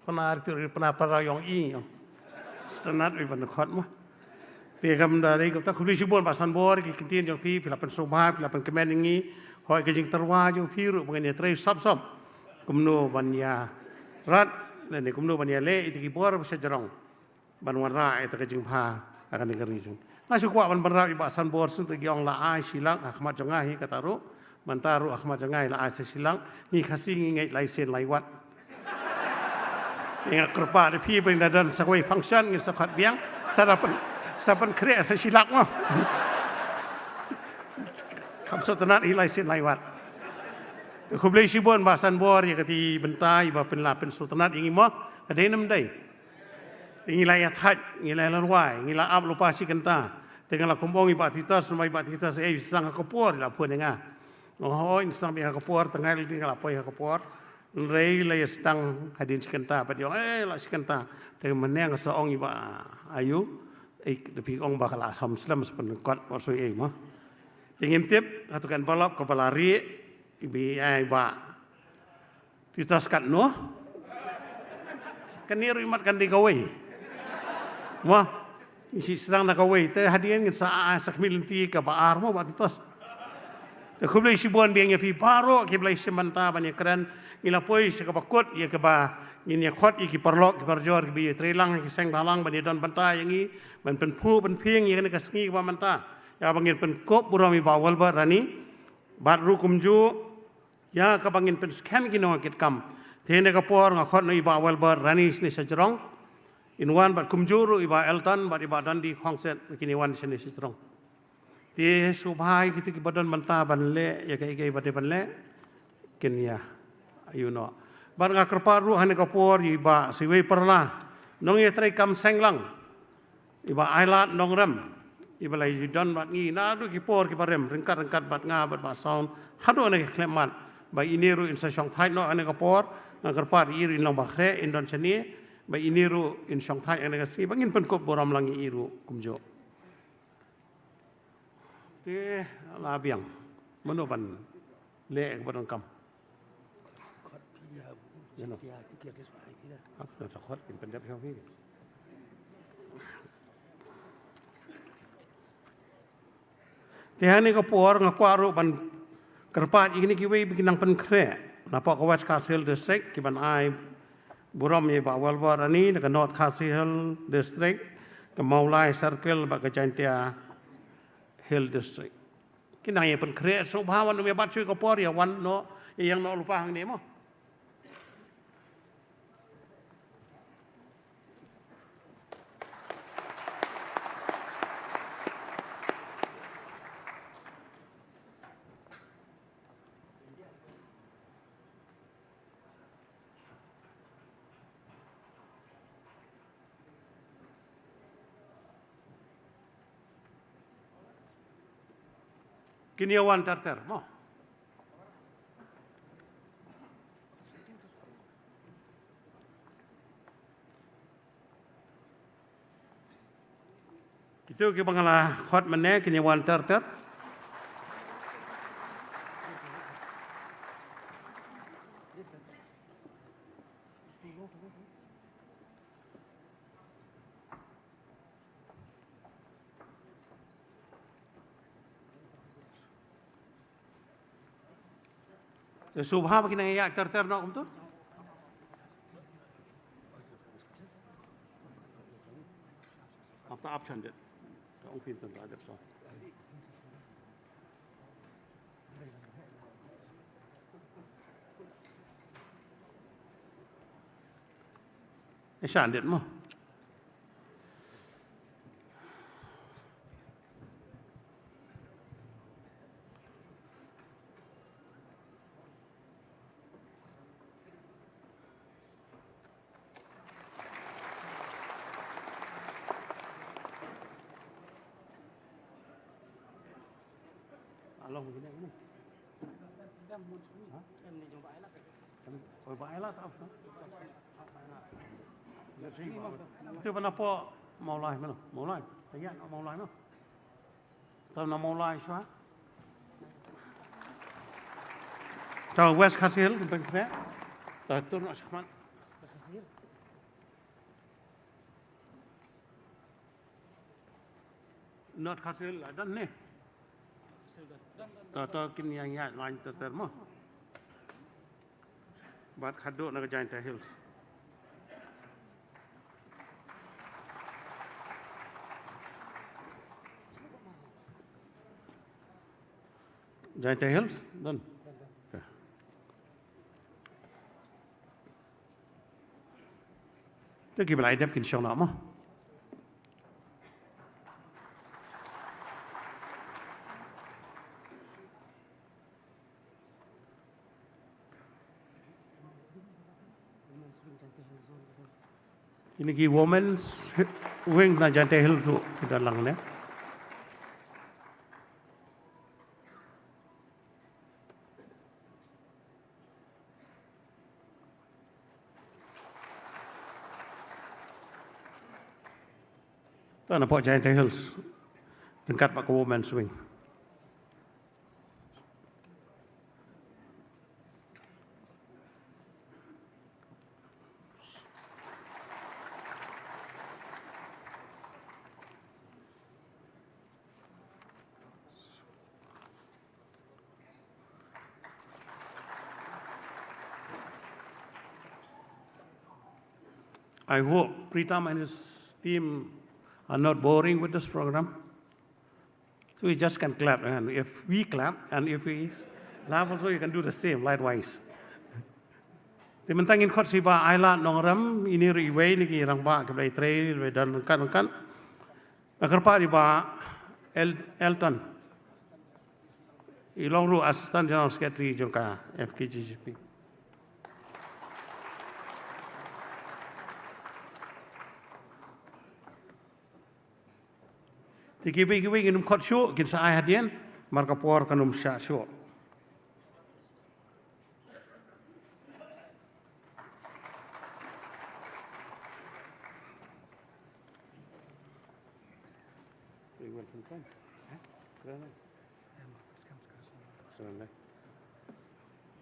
penar tu pernah parayong i. Stanat wi ban khot mo. Te kam dari kum ta kubli sibun basan bor ki kintin jong pi pilapan sobha pilapan kemen ngi hoi ke jing terwa jong piru pengen trai sop kumno banya rat ne kumno banya le itu ki bor sejarong ban warna itu ke jing pha akan negeri jung nasu kwa ban barra iba san bor sun te gyong la ai silang ahmad jongai kataru mantaru ahmad jongai la ai silang ni khasi ngai license laiwat sehingga kerpa de pi ben dan sakoi function ngi sakat biang sapan kre silak mo Sultanat ilai sin laiwat. Kublai sibun bahasan bor ya kati bentai ba penlapen sultanat ingi mo kadai nam dai. Ingi lai hat, ingi lai larwai, ingi la ab lupa si kenta. Tengah la kumbong iba tita semai iba tita se sang kapor la pun nga. Oh insang bi kapor tengah li la poi kapor. Rei lai stang hadin si kenta pa diong la si kenta. Tengah meneng saong iba ayu depi ong bakal asam Islam sepen kot wasoi mo. Ingin tip atukan balap kepala ri ibi ai ba titas kat no kan ni rimat kan di kawai wah isi sedang nak kawai te hadian ngin sa sakmil ti ka baar mo ba titas te kublai sibuan biang ya pi paro ki blai semanta ban ya keren ngila poi se ka bakut ya ka ba ngin ya khot iki perlok ki perjor ki bi trelang ki seng dalang ban ya don banta yangi ban pen pu ban pieng ya ka sngi ba manta ya bangin pen kop burami bawal ba rani bat rukumju ya ka bangin pen scan kino kit kam tene ka por nga khot no bawal ba rani sni sajrong inwan bat kumjuru iba elton bat iba dandi khongset kini wan sni sajrong ti subhai kiti ki badan manta banle ya ka igai bade banle ken ya ayuno bar nga kerparu hane ka por iba siwe perla nong ye trai kam senglang iba ailat nong ram iba lai jidon bat ngi na du ki por ki parem rengkat bat nga bat ba sound hadu ne klemat ba iniru in sa shong thai no ane ka por nga kerpar iru in long bakhre in don chani ba iniru in shong thai ane ka si bangin pen kop boram langi iru kumjo te la biang mano ban le ek ban kam ya no aku tak khot in pendap yang ni tehani ko por ngakwaru ban kerpat ini kiwe bikinang pen kre napa ko was kasel district ki ban ai Buram ye ba Walbar ani dekat North Khasi Hill District ke Maulai Circle ba ke Jaintia Hill District. Kina ye pen create sobha wan me bat chui ko por ya wan no yang no lupa hang ni mo. Kini awan terter, mo. Kita ke bangala khot mana kini awan terter. Subha bagi nang ya terter nak betul? Apa option dia? Kau pin tu ada so. Esan dia mo. Long begini ni. Baik lah tak apa. Itu kenapa Maulai mana? Maulai. Tanya nak Maulai mana? Tahu nama Maulai siapa? Tahu West Khasi Hill di Bengkulu. Tahu tu nak siapa? North Khasi Hill ada ni. Tahu kini yang lain terterma. Bat khaduk nak Jaintia Hills. Jaintia Hills, dan. Itu gimana idea kin siang nama? Ini ki women's wing na Jaintia Hill tu di dalam ni. Tak nampak Jaintia Hills dekat pak women's wing. I hope Pritam and his team are not boring with this program. So we just can clap, and if we clap, and if we laugh also, you can do the same, likewise. Di mentangin kot si ba ailat nongram ini riway ni ki rang ba ke blai tre dan kan. Agar pa di ba Elton. Ilong ru Assistant General Secretary jongka FKGCP. Tikibi inum kot syuk kin sa ai hadian marka por kanum sya syuk.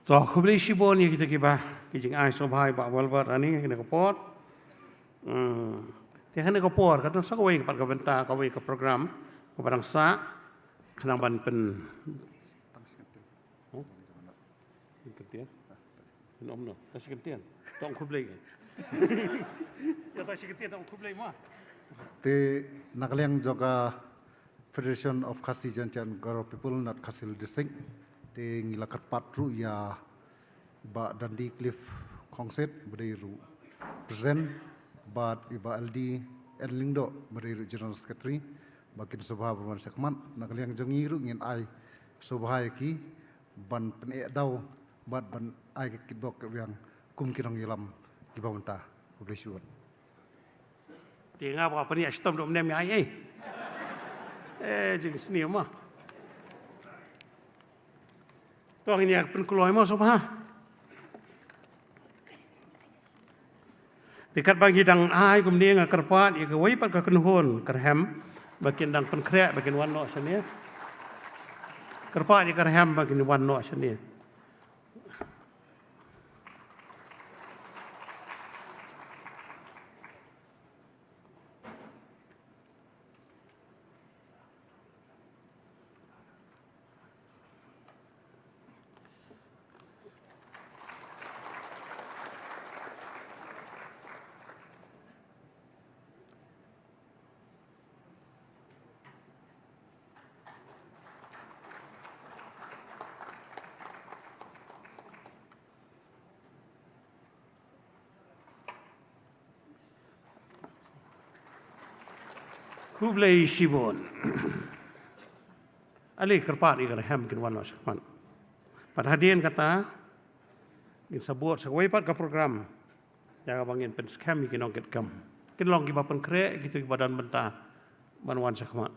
So, kubli sibon ni kita kiba kijing ai sobhai ba walbat ani kena kopor. Tiada kena kopor kadang sa kawai kepada benta kawai ke program kepada sa kenang ban pen. Kentian. Nom no, kasih kentian. Tong kubli. Ya saya sikit tak kublai mah. Te nakaliang joka Federation of Khasi Jantian Garo People not Khasil District te ngilakat patru ya ba Dandi Cliff Kongset beriru present bat iba LD Erlingdo beriru General Secretary bakin Subha Berman Sekman nakaliang jongiru ngin ai Subha ki ban pen daw bat ban ai kitbok yang kum kirang yelam kibawanta kublesiwan. Tengah apa ni astam dok menem ai jeng sini mah. Toh ini pen keluar mah Subha. Dekat bagi dang ai kum dia ngakerpat ya kewai pat ka kenhun kerhem bakin dang pen krek bakin wanno sini. Kerpat ya kerhem bakin wanno sini. Kublai Shibon. Ali kerpat ikan ham kin wan masakman. Pada hadian kata, in sabut segway pat ke program. Jaga bangin pen scam ikin ongket kam. Kin long kiba pen krek gitu badan bentah banwan sakmat.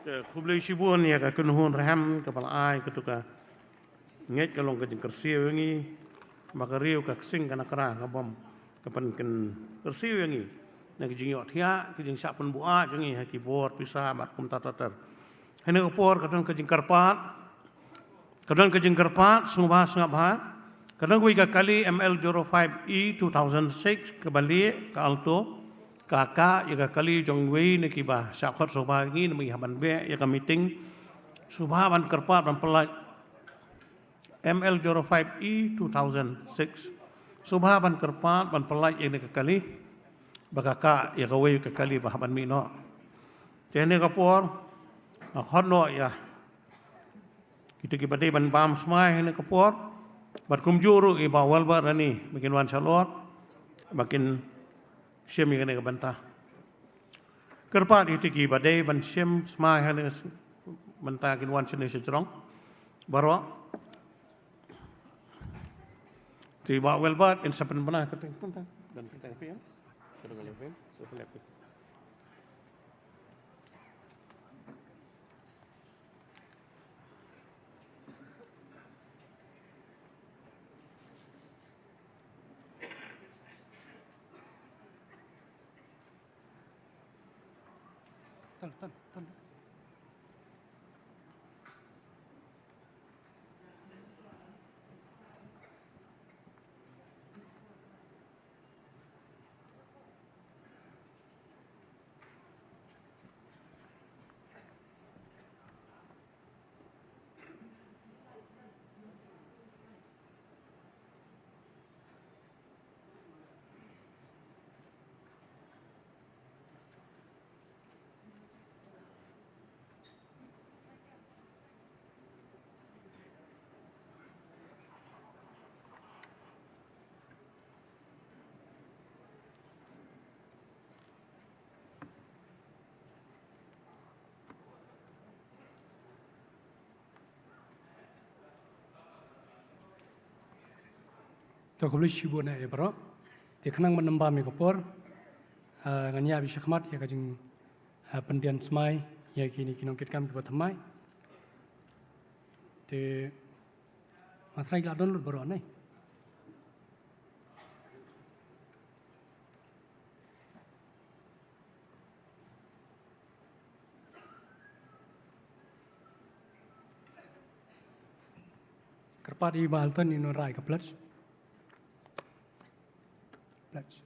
Kublai Shibun ya ka kunhun raham kepala ai ketuka nget kalong ka jeng kersiu yangi maka riu ka sing kana kara ka bom kapan ken kersiu yangi nak jeng yot ya ke jeng sapun bua jangi ha keyboard pisa mat kum tatatar hene ko por kadang ka jeng karpat sungba sungabha kadang wi ka kali ML05E 2006 ke Bali ka Alto kakak ya kali jong wei ni kiba sakot soba ngi ni haban be ya meeting subha ban kerpat ban pelaj ML05E 2006 subha ban kerpat ban pelaj ya ni kali bakaka ya wei kali bah ban mi no tene kapor hot no ya kita kiba de ban bam smai ni kapor bat kumjuru i bawal bar ni makin wan salot makin Siem yang kena bantah. Kerpat itu ki badai ban siem semai hanya bantah kinwan sini secerong. Baru tiba welbat in sepen benar keting pun dan kita pian. Kita boleh pian. Tan. Tak boleh sibuk nak bro. Dia kenang menambah mikopor. Nganya bisa khmat ya kajing pendian semai ya kini kinongkit kami buat semai. Te matrai ladon lu bro nai. Kerpati balton ino rai ke plus. Pledge.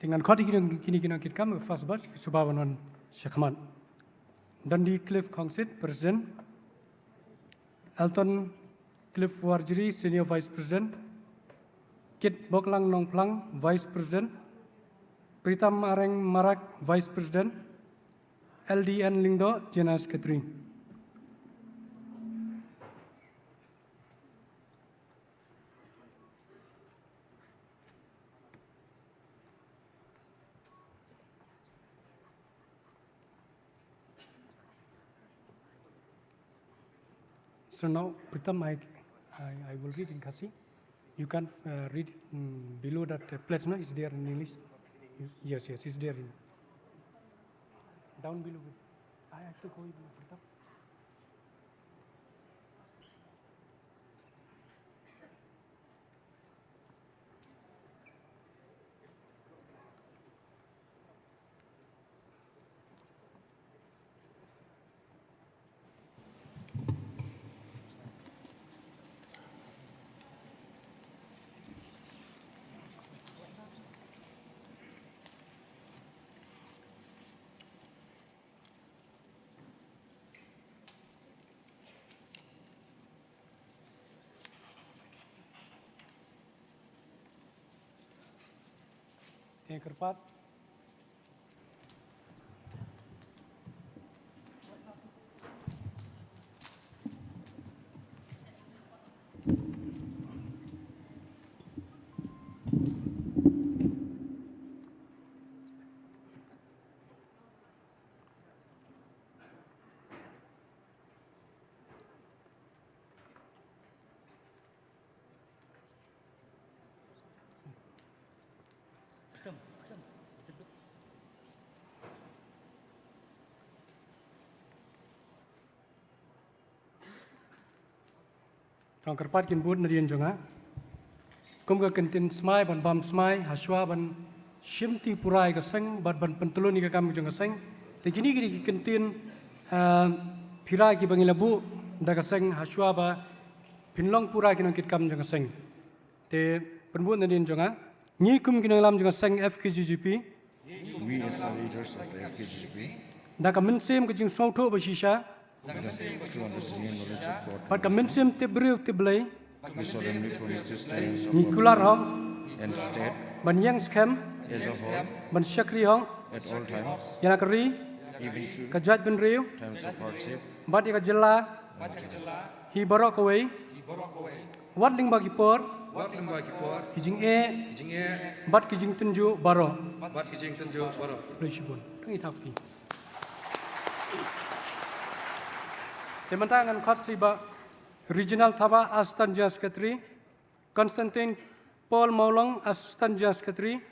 Dengan kodi kini kita first batch subawanon syakman. Dundee Cliff Kongsit President, Elton Cliff Warjiri Senior Vice President, Kit Boklang Nongplang Vice President, Pritam Areng Marak Vice President, LDN Lingdo General Secretary. So now, Pritam, I will read in Khasi. You can read below that pledge, no? Is there in English? Yes, it's there. Down below. I have to go in the top. Yang keempat, Trong kerpat kin bud narian jonga, kum ka kentin smai ban bam smai haswa ban shimti purai ka seng ban pentulun ka kam jonga seng, te kini ki kentin pirai ki bangilabu da ka seng haswa ba pinlong purai ki kit kam jonga seng, te penbud narian jonga, ni kum kinang lam jonga seng FKGGP. We as leaders of the FKGGP. Da ka mensem ka jing sauto ba shisha. But the mention Tibriu Tiblay, Nikular Hong, and state, Ban Yang Scam, as a whole, Ban Shakri Hong, at all times, Yanakari, even through Kajat Ben Rio, times of hardship, Bat Ikajala, He Barok away, Wat Ling Bagipor, Kijing E, Bat Kijing Tunju Baro, Rishibun, Tangitaki. Temantangan Khatsiba Regional Thaba Assistant General Secretary, Constantine Paul Maulong Assistant General Secretary,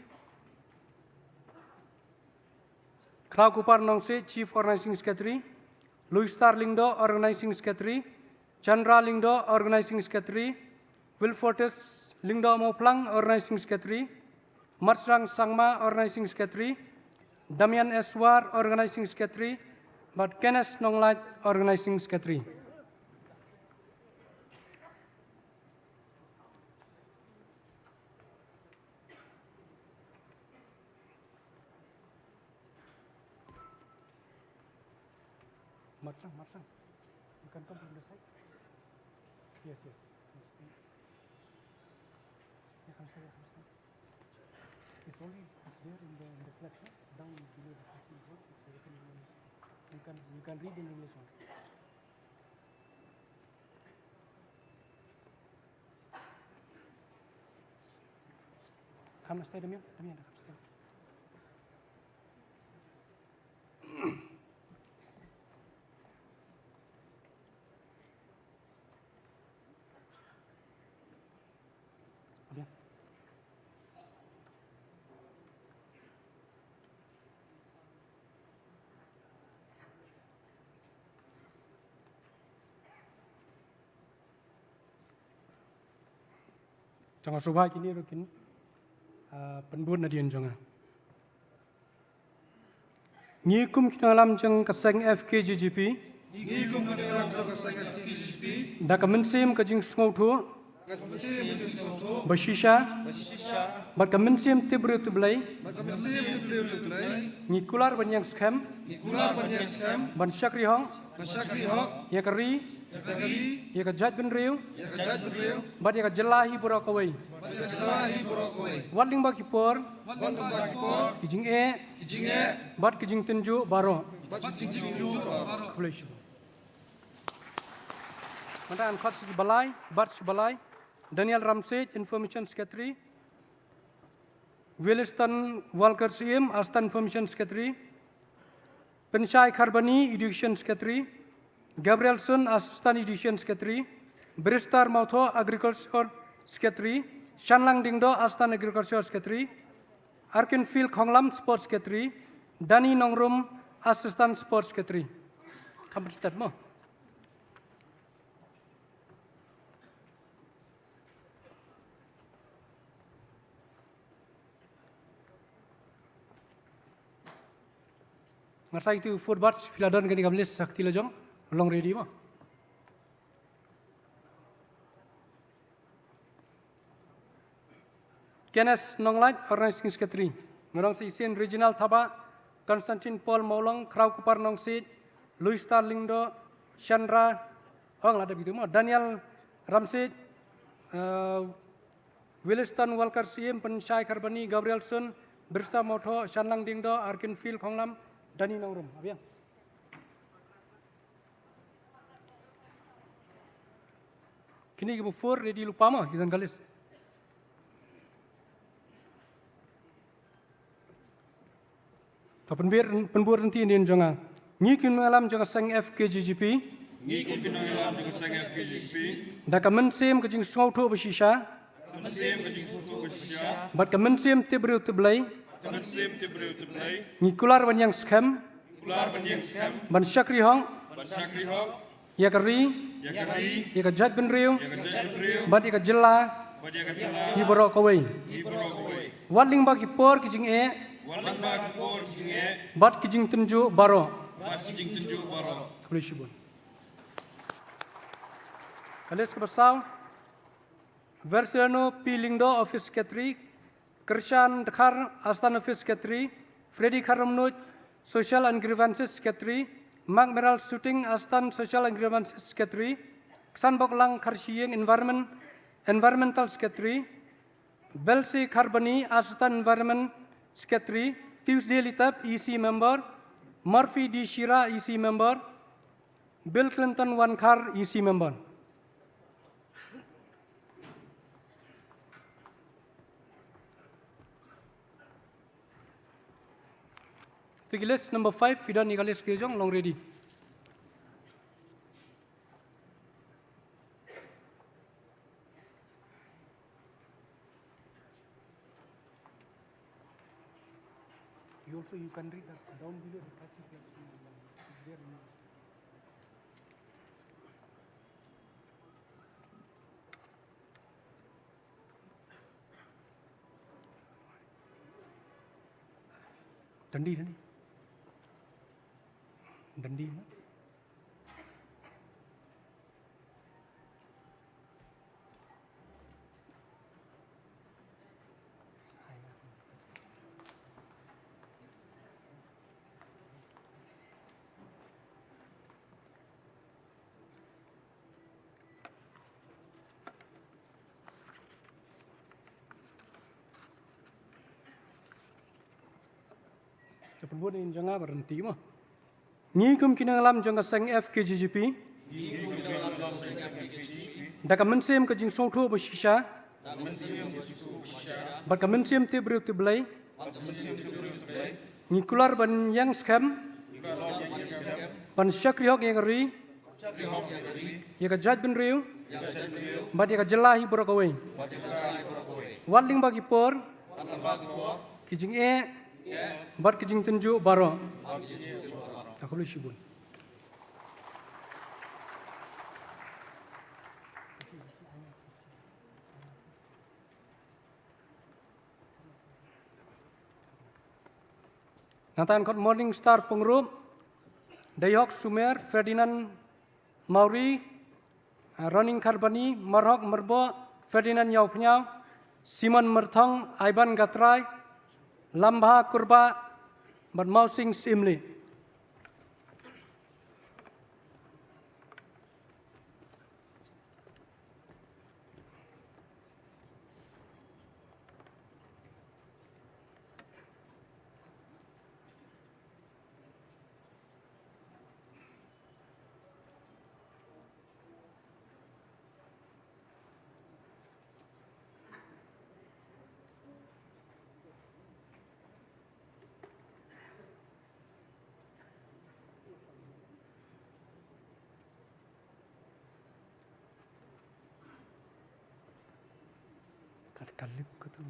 Krau Kupar Nongse Chief Organizing Secretary, Louis Star Lingdo Organizing Secretary, Chandra Lingdo Organizing Secretary, Wilfortis Lingdo Moplang Organizing Secretary, Marsrang Sangma Organizing Secretary, Damian Eswar Organizing Secretary, but Kenneth Nonglight Organizing Secretary. Marsang, you can come from the side. Yes. You can say. It's there in the flex, down below the flex. You can read in English also. Come stay, Damian. Come stay. Jangan subah kini rukin penbun nadian jangan. Ngikum kita alam jang keseng FKGGP. Ngikum kita alam jang keseng FKGGP. Da kemensim kajing sngautu. Bashisha. Bat kemensim Tibriu Tiblay. Ngikular ban yang scam. Ban Shakri Hong. Yakari. Ya kajat Ben Rio, bat ya kajalahi Borokaway. Wadling Bakipor, Kijing E, bat Kijing Tenju Baro. Mantan Khas Balai, Bat Balai, Daniel Ramsey, Information Secretary, Williston Walker CM, Assistant Information Secretary, Penshai Kharbani, Education Secretary, Gabrielson, Assistant Education Secretary, Bristar Mautho, Agriculture Secretary, Shanlang Dingdo, Astan Agriculture Secretary, Arkinfield Khonglam, Sports Secretary, Dani Nongrum, Assistant Sports Secretary. Kamu start mo? Ngerti itu football, Philadon kini kami list sakti lejong, long ready mo. Kenneth Nonglaj, Organizing Secretary, Ngerong Sisin Regional Thaba, Konstantin Paul Maulong, Krau Kupar Nongsit, Louis Starlingdo, Chandra, orang ada begitu mo, Daniel Ramsit, Williston Walker Siem, Pensyai Karbani, Gabrielson, Birsta Motho, Shanlang Dingdo, Arkinfield Khonglam, Dani Nongrum, abian. Kini kita for ready lupa mah kita galis. Tapi penbuat nanti ini jonga. Ni kini alam jonga sang FKGGP. Ni kini alam jonga sang FKGGP. Dah kamen sem kejing sengau bersisa. Sem kejing sengau bersisa. Bat kamen sem tebriu teblai. Kamen sem tebriu teblai. Ni kular ban yang scam. Kular ban yang scam. Ban syakri hong. Ban syakri hong. Ya kari. Ya kari. Ya kajat ben riu. Ya kajat ben riu. Bat ya kajela. Bat ya kajela. Iborok kawai. Iborok kawai. Wadling bagi por kejing Walang bagi por kejing Bat kejing tunjuk baro. Bat kejing tunjuk baro. Boleh syibun. Alis kebersau. Versiano Pilingdo Office Secretary, Kershan Dekhar Astan Office Secretary, Freddy Karamnut Social and Grievances Secretary, Mark Meral Shooting Astan Social and Grievances Secretary, Ksan Boklang Karshiyeng Environmental Secretary, Belsi Karbani Astan Environment Secretary, Tuesday Litap EC Member, Murphy D. Shira EC Member, Bill Clinton Wankar EC Member. Tiga list number 5, Fidan Nigalis Kejong, long ready. You can read that down below the passage. Dandi. Perbuat ini jangan berhenti mah. Ni kum kini alam jangan sang FKGGP. Dah kemensem kejing soto bersisa. Bar kemensem tebriu teblai. Ni kular ban yang scam. Ban syakri hok yang ri. Ya kajat ben riu. Bat ya kajelahi borokawai. Wadling bagi por. Kijing Bat kejing tunjuk baro. Aku lu syibun. Nathan kot Morning Star Pengrup, Dayhok Sumer, Ferdinand Mauri, Roning Karbani, Marhok Merbo, Ferdinand Yau Penyau, Simon Merthong, Ivan Gatrai, Lambha Kurba, Bermausing Simli. kalip ko tu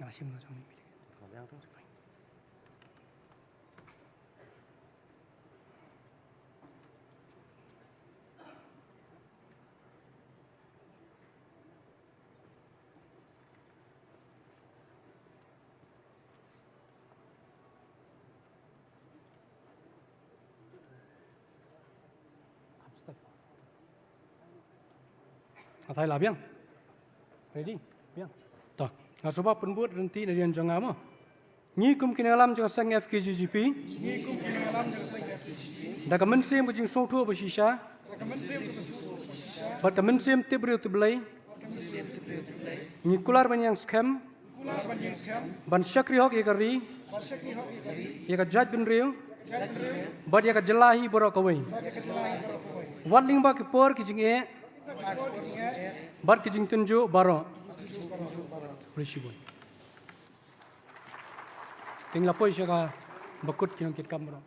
ngasim na jong Atai lah biang. Ready? Biang. Tak. Ngasoba penbuat renti narian jangga mo. Ngi kum kinalam jang sang FKGGP. Ngi kum kinalam jang sang FKGGP. Da kamen sem bujing sotu basisha. Da kamen sem bujing Bat kamen sem tibriu tublai. Ngi kular banyang scam. Kular banyang scam. Ban syakri hok ikari. Ban syakri hok ikari. Yaka jaj bin riu. Bat yaka jelahi borok kawai. Wat lingba ki por ki jing e. Bar ki jing tunju baro. Rishibun. Ting lapoi syaka bakut kinong kit kamera.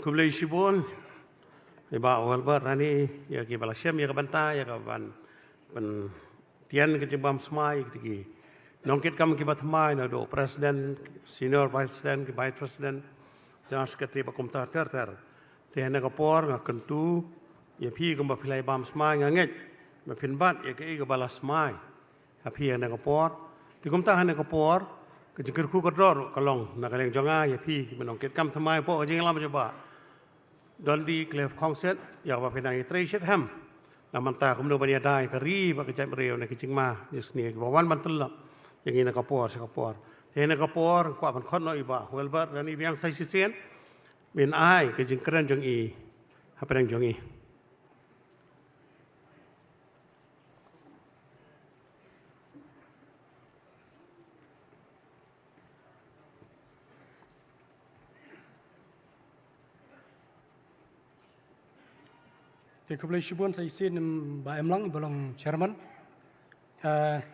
Kublai Shibun, iba walbar rani ya ki balasem ya banta ya ban tian ke jembam smai ki nongkit kam ki batmai na do presiden senior vice president ki vice president jangan sekati bakum ter tian ka por nga kentu ya pi ko ba pilai bam smai nganget ma pin bat ya ki balas smai ha pi na ka por ti kum ta na ka por ke jengker ku ka dor kalong na kaleng jonga ya pi menongkit kam smai po jeng lam coba Dondi klef kongset ya wa penang itreshet ham namanta kumno bania dai kari ba kecap reu na kicing ma yusni bawan bantul yang ina kapor tena kapor kwa ban khon no iba welbar dan ibiang sai sisen ben ai kecing keren jong i hapenang jong i Kebelah Shibun saya isin Mbak Emlang, Balong Chairman.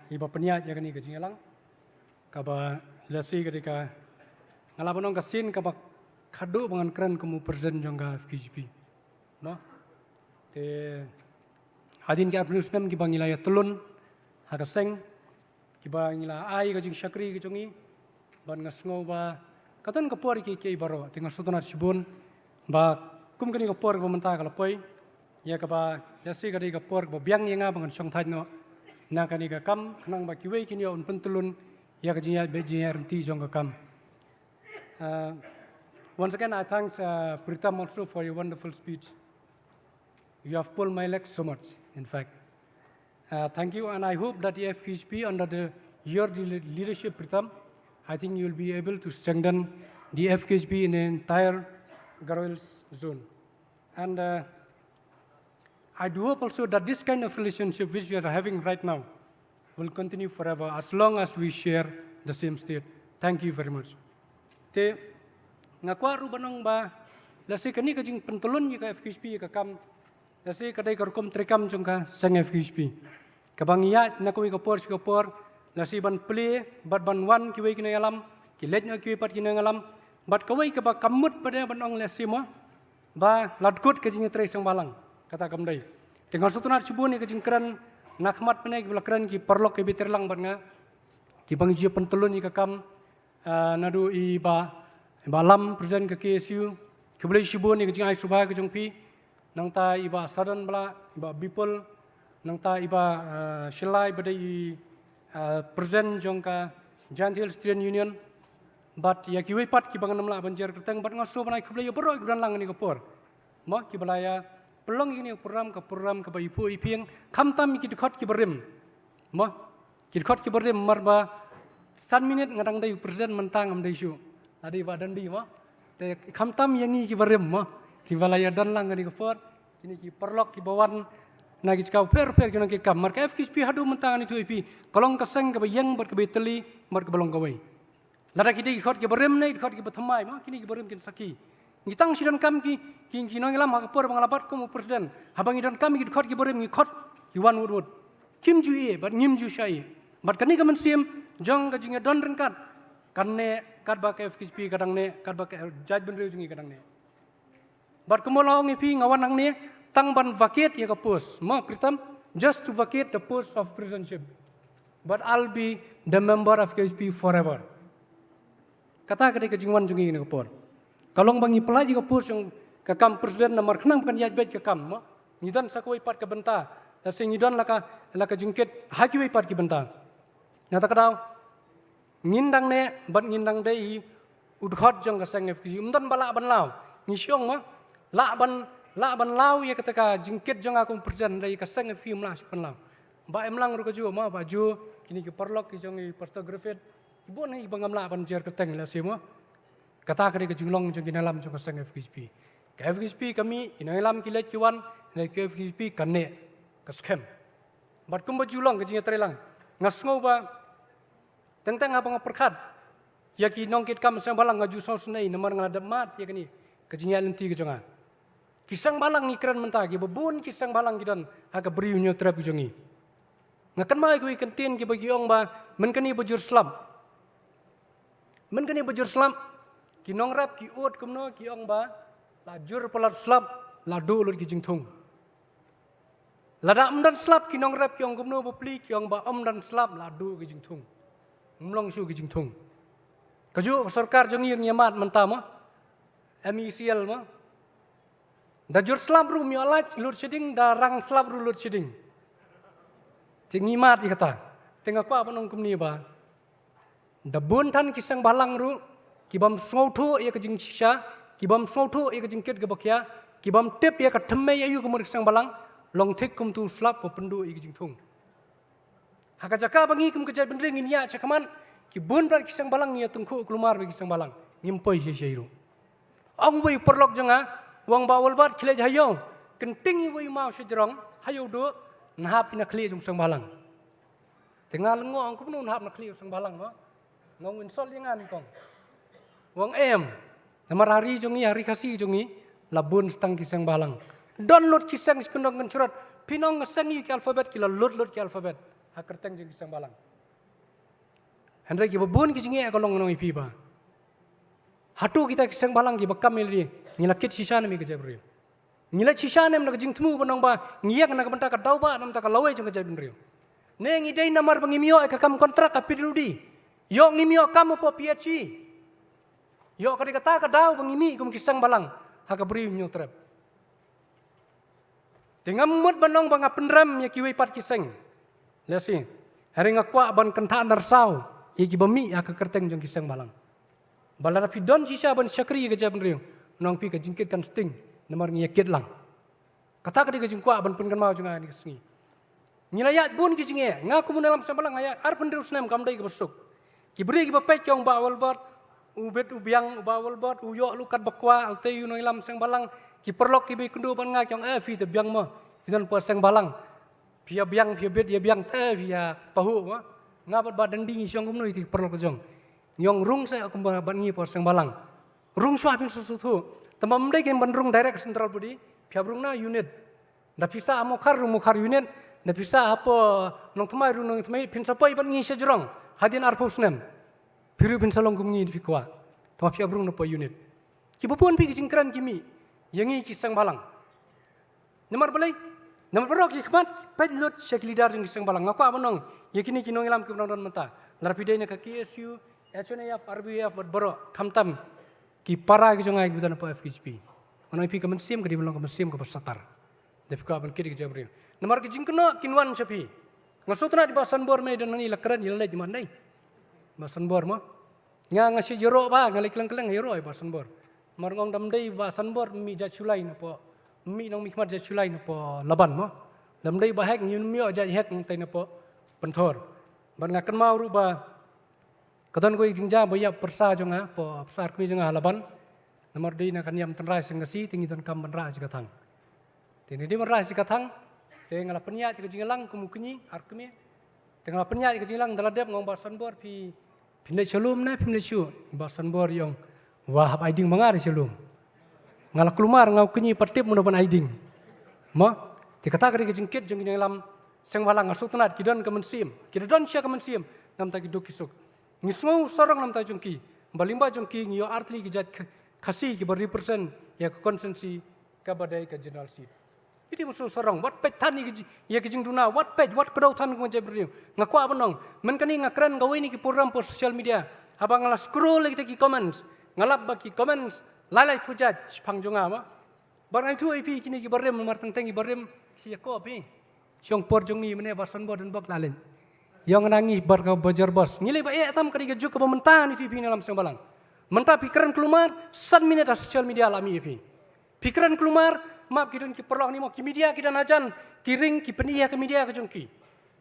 Iba peniat ya kini kecing elang. Kaba lasi ketika ngalapan orang kasin kaba kado dengan keren kamu present jangka FKGP. No. Te adin ke apnus nam kiba ngilaya telun hakaseng kiba ngila ai kecing syakri kecingi ban ngasngau ba katan kapor ki ibaro tengah sotonat Shibun ba kum kini kapor ba mentah kalapoi ya kaba yasi kadi kapor ba biang yenga bangan song thai no na kani ka kam khnang ba kiwei kini on pentulun ya kajinya bejinya renti jong ka kam. Once again I thank Pritam also for your wonderful speech. You have pulled my leg so much, in fact. Thank you, and I hope that the FKGP under your leadership, Pritam, I think you will be able to strengthen the FKGP in the entire Garoil zone. And I do hope also that this kind of relationship which we are having right now will continue forever as long as we share the same state. Thank you very much. Te ngakwa rubanong ba lasi kani kajing pentulun ka FKGP ka kam lasi kadai karkom trekam jongka sang FKGP. Kabangiya na kuwi kapor lasi ban play bat ban wan kiwi kina alam kilet na kiwi pat kina alam bat kawai ka ba kamut pada banong lasi mo ba ladkut kajing tre sang balang kata kamdai. Tengah sutunat Shibun ni kajing keran nakmat penai kibla keran ki perlok ke biterlang ban nga ki bangji pentulun ni ka kam nadu i ba lam present ke KSU kibla Shibun ni kajing ai subha kajing pi nang ta iba sadan bala iba bipol nang ta iba shilai badai present jongka Giant Student Union but ya kiwi pat ki bangan namla banjar kerteng bat ngaso banai kibla yo bro ibran lang ni kapor mo ki balaya pelong ini program ke ipu ipiang kamtam ki dikot ki berim mo ki dikot ki berim marba 1 minit ngadang dai present mentang am dai syu adi badan di mo te kamtam yangi ki berim mo ki balaya dan lang ni kapor kini ki perlok ki bawan Nagi kau per kena ke kam. Marka FKSP hadu mentangan itu ipi. Kalong keseng ke yang berkebeteli mar ke balong kawai. Lada kita ikut ke berem nei ikut ke bertemai mah kini ke berem kin saki. Ngitang sidan kam ki nong lam hakapor bangalapat ko presiden. Habang idan kam ikut ke berem ikut ki wan wud. Kim ju ye bat ngim ju syai. Bat kani kamen sim jong ka jinga don rengkat. Karne kat ba ke FKSP kadang ne kat ba ke jaj benreu jungi kadang ne. Bat kemolong ipi ngawan nang ne tang ban vacate ya ka post. Ma pritam just to vacate the post of presidenship. But I'll be the member of FKSP forever. Kata kadai kejingwan jungi ini kapor. Kalau bangi pelaji kapus yang kakam presiden nomor kenang bukan yaj bet kakam, ma nidan sakoi pat ke benta, dan nidan laka jungkit hakiwi pat ke benta. Nyata kadau ngindang ne ban ngindang dei udhot jong kaseng FKSP umdan bala ban lau ngisyong ma la ban lau ya ketika jungkit jong aku presiden dei kaseng FKSP mlah ban lau. Ba emlang ru kaju ma baju kini ke perlok ki jong i postographet ibu ni ibang amla ban jer keteng la semua kata kade ke junglong jong kinalam jong kaseng FKSP ke FKSP kami kinalam kilet kiwan ne ke FKSP kanne kaskem bat kumba julong ke jinya trelang ngasngo ba tentang apa ngaperkat ya ki nongkit kam sang balang ngaju sos nei namar ngadap mat ya kini ke jinya lenti ke jonga kisang balang ikran mentah ki bebun kisang balang kidan aga beriunyo trap jongi ngakan mai ku ikentin ki bagi ong ba men kani bujur slam men kani bujur selam ki nong rap ki ut kumno ki ong ba lajur pelat slap ladu lut ki jingthung lada dan slap ki nong rap ki ong kumno bopli ki ong ba dan slap ladu ki jingthung mlong su ki jingthung kaju sarkar jongi nyamat mentama MECL ma da jur slap ru mi alaj lut sheding da rang slap ru lut sheding tingimat ikata tengah ko apa nong kumni ba da buntan kisang balang ru kibam snautu ya ke jing shisha kibam snautu ya ke jingkit ke bakya kibam tip ya ke themme ayu ke mur kisang balang long thik kum tu slap po pendu ya ke jing thung haka jaka bangi kum ke jai bendring ini ya chakaman ki bun prat kisang balang ya tungku kelumar be kisang balang ngimpoi je jairu ong wei perlok janga wang bawal bat khile hayo kenting wei mau sejrong hayo do nahap ina khli jung sang balang tengah lengo ang kum nu nahap na khli sang balang ma ngong insol jangan kong wang namar hari jongi hari kasih jongi labun stang kisang balang download kisang sekundang kencurat pinong ngesengi ke alfabet kila load ke alfabet hakerteng jong kisang balang hendra ki babun kisingi akolong nong ipi ba hatu kita kisang balang ki bakam meli ngilakit sisa nami ke jabri ngilat sisa nem na jing tmu banong ba ngiyak na kabenta ka dauba nam ta ka lawe jong ke jabri ne ngidei namar bangimio ka kam kontrak ka pidudi yo ngimio kamu po PhD. Yo kadi kata kadau bangimi kum kisang balang haka beri mio trap. Tengah mut banong banga penram ya kiwi pat kiseng. Lesi. Hari ngakwa ban kenta narsau iki bami haka kerteng jong kisang balang. Balara pidon sisa ban syakri ke jaban riu. Nong pi ka jingkit kan sting namar ngiyakit lang. Kata kadi ka jingkwa ban pun kan mau jonga ni kesengi. Nyilayat bun ki jinge ngaku mun dalam sambalang aya ar pendru snem kam dai ke besuk. Kibri ki bapet kyong bawal bot ubet ubiang bawal bot uyo lukat bakwa alte yu noilam sang balang ki perlok ki bi kundu ban nga kyong fi te biang ma fidan po sang balang pia biang pia bet ya biang te via pahu ma ngabat badan ding syong kumno ti perlok jong nyong rung sa aku ban ngi po sang balang rung swa pin susu tamam dai ken ban rung direct central budi pia rung na unit da pisa amokar unit da pisa apa nong tmai rung nong tmai pin sapai ban ngi sejrong hadin arpusnem piru pin salong kumngi di fikwa tama pia brung nopo unit kibupun pi jingkran kimi yangi kisang balang namar balai namar barok ikmat pedlut syek lidar jing kisang balang ngako abanong yakini kinong ilam kibnong don mata larpidai ka KSU HNF RBF barok kamtam ki para ki jongai bidan po FKSP ono pi kamen sim ka di belong kamen sim ka basatar defka ban kiri jabri namar ki jingkno kinwan sapi ngasutna di basan bor me dan ni lakran yelai di mandai basan bor ma nya ngasi jero ba ngali kleng-kleng jero ai basan bor marngong damdai basan bor mi jachulai na po mi nong mikmat jachulai na po laban ma damdai ba hek nyun mio ja hek tai na po penthor ban ngakan mau ru ba kadon ko jingja boya persa jonga po besar kmi jonga laban nomor dei na kan yam tanrai sengasi tingi don kam ban ra ji katang tini di ban ra ji katang Tengah penyat ke jinglang kumukni arkmi. Tengah penyat ke jinglang daladep ngong basan bor pi pindah shalom na pindah shu basan bor yang wahab aiding mangar shalom. Ngalak kelumar ngau kunyi patip munaban aiding. Ma dikata ke jingkit jeng lam seng walang asutanat kidan kemensim. Kidan sya kemensim nam ta kiduk kisuk. Ngisngau sorong nam ta jongki. Balimba jongki ngiyo artli kijat kasih ki berrepresent ya ke konsensi ka badai ka general seat. Itu musuh sorong wat pet tani ki ya ki jingduna wat pet wat kedau tan ko jebri. Ngaku apa nong men kani ngakren gawe ni ki program po social media. Abang ngala scroll lagi ki comments. Ngalap baki comments lalai pujat pangjonga ma. Barang itu IP kini ki barem martang tengi barem si ko api. Siong por jongi mene basan bo dan bak lalen. Yang nangi barka bajar bos. Ngile ba etam kadi gajuk ke pementahan itu IP dalam sembalang. Mentah pikiran keluar, san minit social media alami IP. Pikiran keluar, maaf kita ki perlu ni mau ki media kita najan, kiring ki penia ke media ke jongki.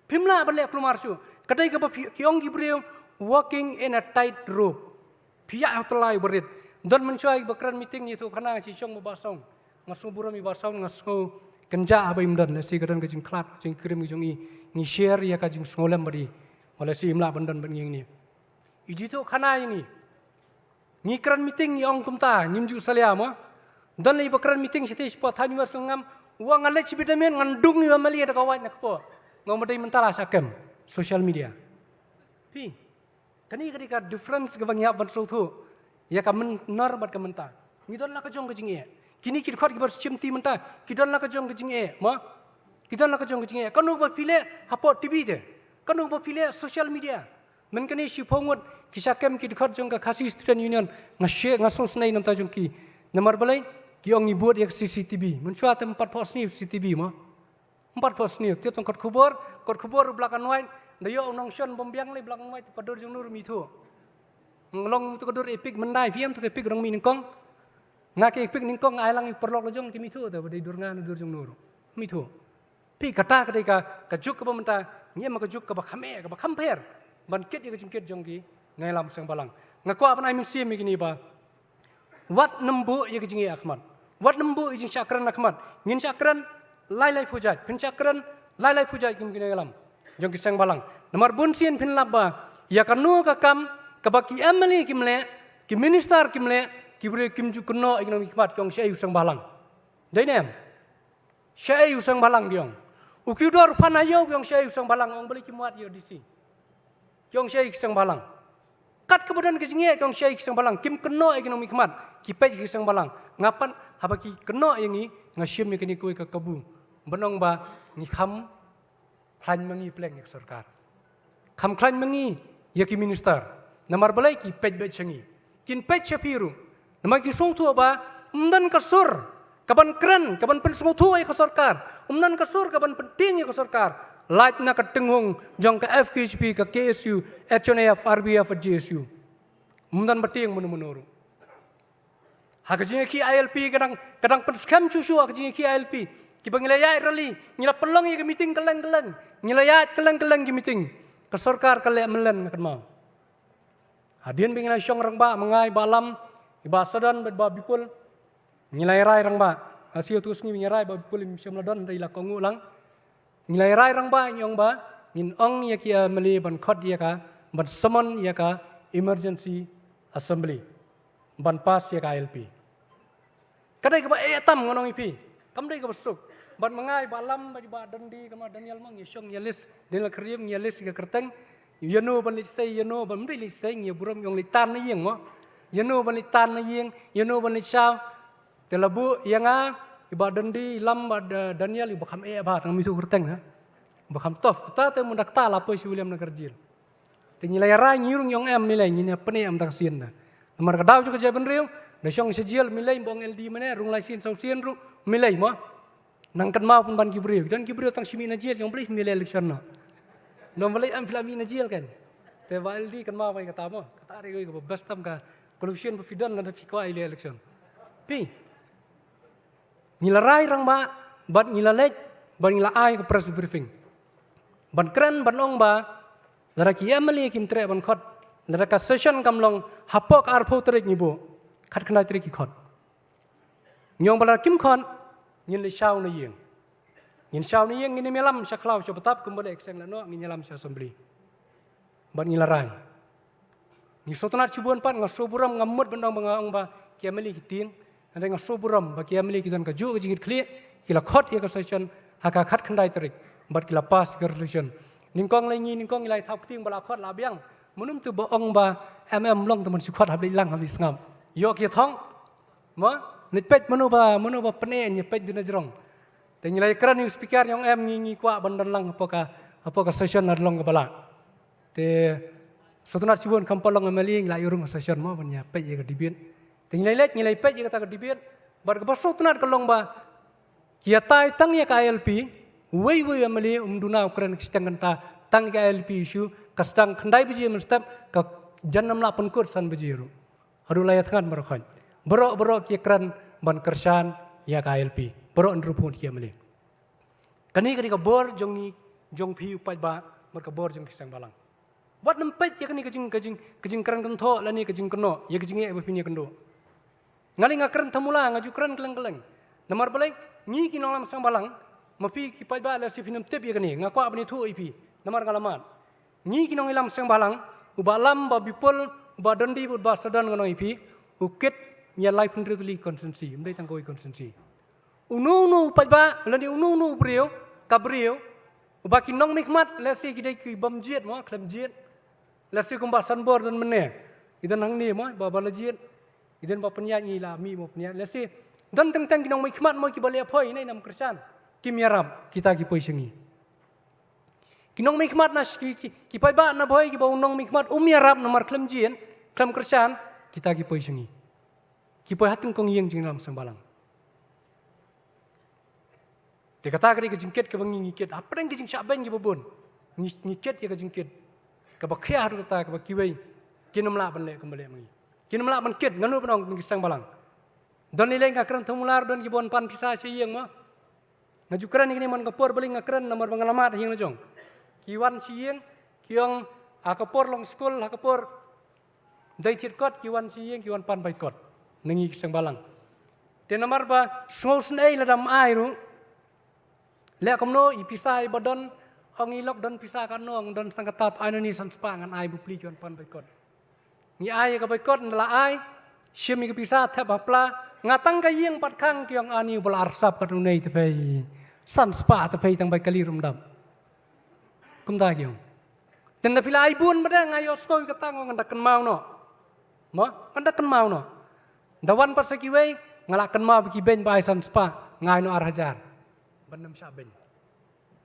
Pimla balik keluar su. Kadai ke ki ong ki beriu walking in a tight rope. Pia telai berit. Dan mencuai bekeran meeting itu karena si siong membasong. Ngasuh buram ibasong ngasuh kenja apa imdan. Nasi kadang kejing klap, kejing kirim kejing ni share ya kejing sengolem beri. Malah si imla bandan benging ni. Ijitu karena ini. Ngikran meeting ni ong kumta nyimju saliama. Dan lagi bekeran meeting siti spot hanya sengam uang alek cibidamen ngandung ni mamali ada kawan nak po. Ngomadai mentala sakem social media. Pi. Kani ketika difference ke banyak ban tu ya kamen nar bat kamenta. Ngidon la kejong kejing e. Kini kita khot kibar cimti menta. Kidon la kejong kejing e, ma. Kidon la kejong kejing e. Kanu ba pile hapo TV de. Kanu ba pile social media. Men kani si pongot kisah kem kita khot jong ka kasih student union ngashe ngasos nai nam ta jong ki. Nomor balai ki ong ibut yak CCTV. Men chua tempat pos ni CCTV ma. 4 pos ni tiap tong kot kubur belakang white. Dayo nong shon bombiang le belakang white padur jong nur mi thu. Nglong tu kadur epic mendai VM tu epic rong mi ningkong. Ngake epic ningkong ai lang perlok lojong ki mi thu ta badai durngan dur jong nur. Mi thu. Pi kata ketika kajuk ke pementa ngie ma kajuk ke bakhame ke bakhamper. Ban ket ye kejingket jong ki ngai lam sang balang. Ngaku apa nai mingsi mi kini ba. Wat nembu ye kejingi akhmat. Wat nembu ijing syakran akhmat. Ngin syakran lai pujat. Pin syakran lai pujat kim kini alam. Jong ki sang balang. Nomor bunsian pin labba. Ya kanu kakam kabaki emeli kimle ki minister kimle kibre kimju keno ekonomi khmat kong syai sang balang. Dainem. Syai sang balang diong. Ukidor panayo kong syai sang balang ong beli kimuat yo disi. Kong syai sang balang. Kat kemudian kejingi kong syai sang balang kim keno ekonomi khmat kipet ki sang balang. Ngapan habaki keno yang ni ngasyim ni kini kuai ke kabu. Benong ba ni kham klan mengi pleng yak sarkar. Kham klan mengi ya ki minister. Namar balai ki pet bet changi. Kin pet chapiru. Namar ki song tu ba umdan kasur. Kaban keren, kaban pen song tu ai ka sarkar. Umdan kasur kaban penting ya ka sarkar. Lait na ka tenghong jong ka FKHP ka KSU, HNF, RBF at GSU. Umdan bating munu-munuru. Hakajinga ki ILP kadang penskam susu hakajinga ki ILP. Ki bangilayat rally, ngila pelong ya ki meeting keleng-keleng. Ngilayat keleng-keleng ki meeting. Ka sarkar ka le melen kan mau. Hadian bingina syong rang ba mengai balam iba sadan ba bipul ngilai rai rang ba. Asio tu sngi ngirai ba bipul syom ladon rai la kongu lang. Ngilai rai rang ba nyong ba ngin ong ya ki meli ban khot ya ka ban summon ya ka emergency assembly. Ban pas ya ka ILP. Kadai ka ba etam ngonong ipi. Kamdai ka besuk. Ban mengai balam ba dandi kama Daniel mang syong yalis Daniel Karim yalis ka kerteng. Yano ban lisai yano ban mri lisai ngi buram yong litan na yeng mo. Yano ban litan na yeng, yano ban lisau. Telabu yang iba dandi lam ba Daniel iba kham ba tang misu kerteng ha. Ba kham tof ta te mundak ta la po si William na kerjil. Tingilai ra nyurung yong em nilai ni apne am tak sien na. Nomor kadau juga jaban riu, na syong sejil milai bong LD mane rung lai sien sau sien ru milai mo. Nang kan mau pun ban gibriu dan gibriu tang simi na jil yong beli milai election na. Normalnya am filami najil kan. Te valdi kan ma vai kata mo. Kata re ko best tam ka corruption perfidan na fikwa ile election. Pi. Nilarai rang ba bat nilalek ban nilai ke press briefing. Ban keren ban ong ba lara ki amali kim tre ban khot. Lara ka session kamlong hapok arpho trek nibo. Khat khna trek ki khot. Nyong bala kim khon nyin le shaw na yeng. Ngin syau ni yang ngini melam syaklau syabetap kembali ekseng lano ngin nyalam syasembli. Ban ngilarai. Ni sotonat cubuan pan ngasoburam ngamut bendang bangang ba kiameli kiting. Ada ngasoburam ba kiameli kitan kaju kejingit kli kila khot ya session haka khat khandai terik. Bat kila pas resolution. Ningkong lai ngi ningkong ilai thau kiting bala khot labiang. Munum tu baong ba long teman syukhot habli lang habli sngam. Yo kia thong. Ma nit pet manu ba pene ni pet dina jrong. Te nilai keran yung speaker yang ngi kwa bandan lang apakah session adlong kepala. Te sotunat cibun kampalong ameli nilai urung session mo banya pet ye kadibien. Te nilai pet ye kata kadibien. Bar kepas sotunat kalong ba kia tai tang ya KLP wei ameli umduna ukran kistang kanta tang KLP issue kastang khandai biji menstep ka janam la penkut san bejiru. Haru layat kan berkhan. Berok kia keran ban kersan ya KLP. Berok nrupun kia meli. Kani ka bor jong pi upai ba merka bor jong kisang balang. Wat nempet ya kani kajing keran kentho lani kajing keno ya kajing e bapini kendo. Ngali ngakran tamula ngaju keran keleng-keleng. Namar balai ngi kinong lam sang balang mapi kipai ba la sipinam tep ya kani ngakwa bani thu ipi namar ngalamat. Ngi kinong ilam sang balang uba lam ba bipol uba dondi uba sadan ngono ipi ukit nya lai pendrituli konsensi mdai tangkoi konsensi. Unu upai ba lani unu brio kabrio uba kinong mikmat lesi kidai ki bamjiet mo klem jiet lesi kumba sanbor dan mene idan hang ni mo ba balajiet idan ba penyanyi la mi mo penyanyi lesi dan teng kinong mikmat mo ki balia phoi nei nam kersan ki miarab kita ki poi sengi kinong mikmat nas ki pai ba na phoi ki ba unong mikmat miarab namar klem jiet klem kersan kita ki poi sengi ki poi hatung kong yeng jing lam sang balang. Dia kata kali kejingkit ke bangi ngikit. Apa yang kejing syakban je babon. Ngikit ya kejingkit. Ke bakia haru kata ke bakiwai. Kina melak banlek kembali mangi. Kina melak bankit nganu penong ngisang balang. Don nilai ngakran tumular don kibon pan pisah siyeng mah. Ngajukran ini man kapor beli ngakran nomor pengalamat yang najong. Kiwan siyeng kiong akapor long school akapor dai tirkot kiwan siyeng kiwan pan baikot. Nengi kisang balang. Dia nomor ba ngos nei ladam airu. Lek komno ipisai badon ong ilok don pisah kanong don sangkatat ai ni san spangan ai bupli kiwan pan baikot. Ni ai ka baikot ndala ai syemi ka pisah thep apla ngatang ka yeng pat khang kiong ani bol arsap ka dunei te pai san spa te pai tang bai kali rumdam. Kumda kiong. Den na pila ai bun bada ngayo skoi ka tang ngandakan mau no. Mo ngandakan mau no. Dawan pasakiwei ngalakan mau biki ben bai san spa ngai no arhajar. Benam syabin.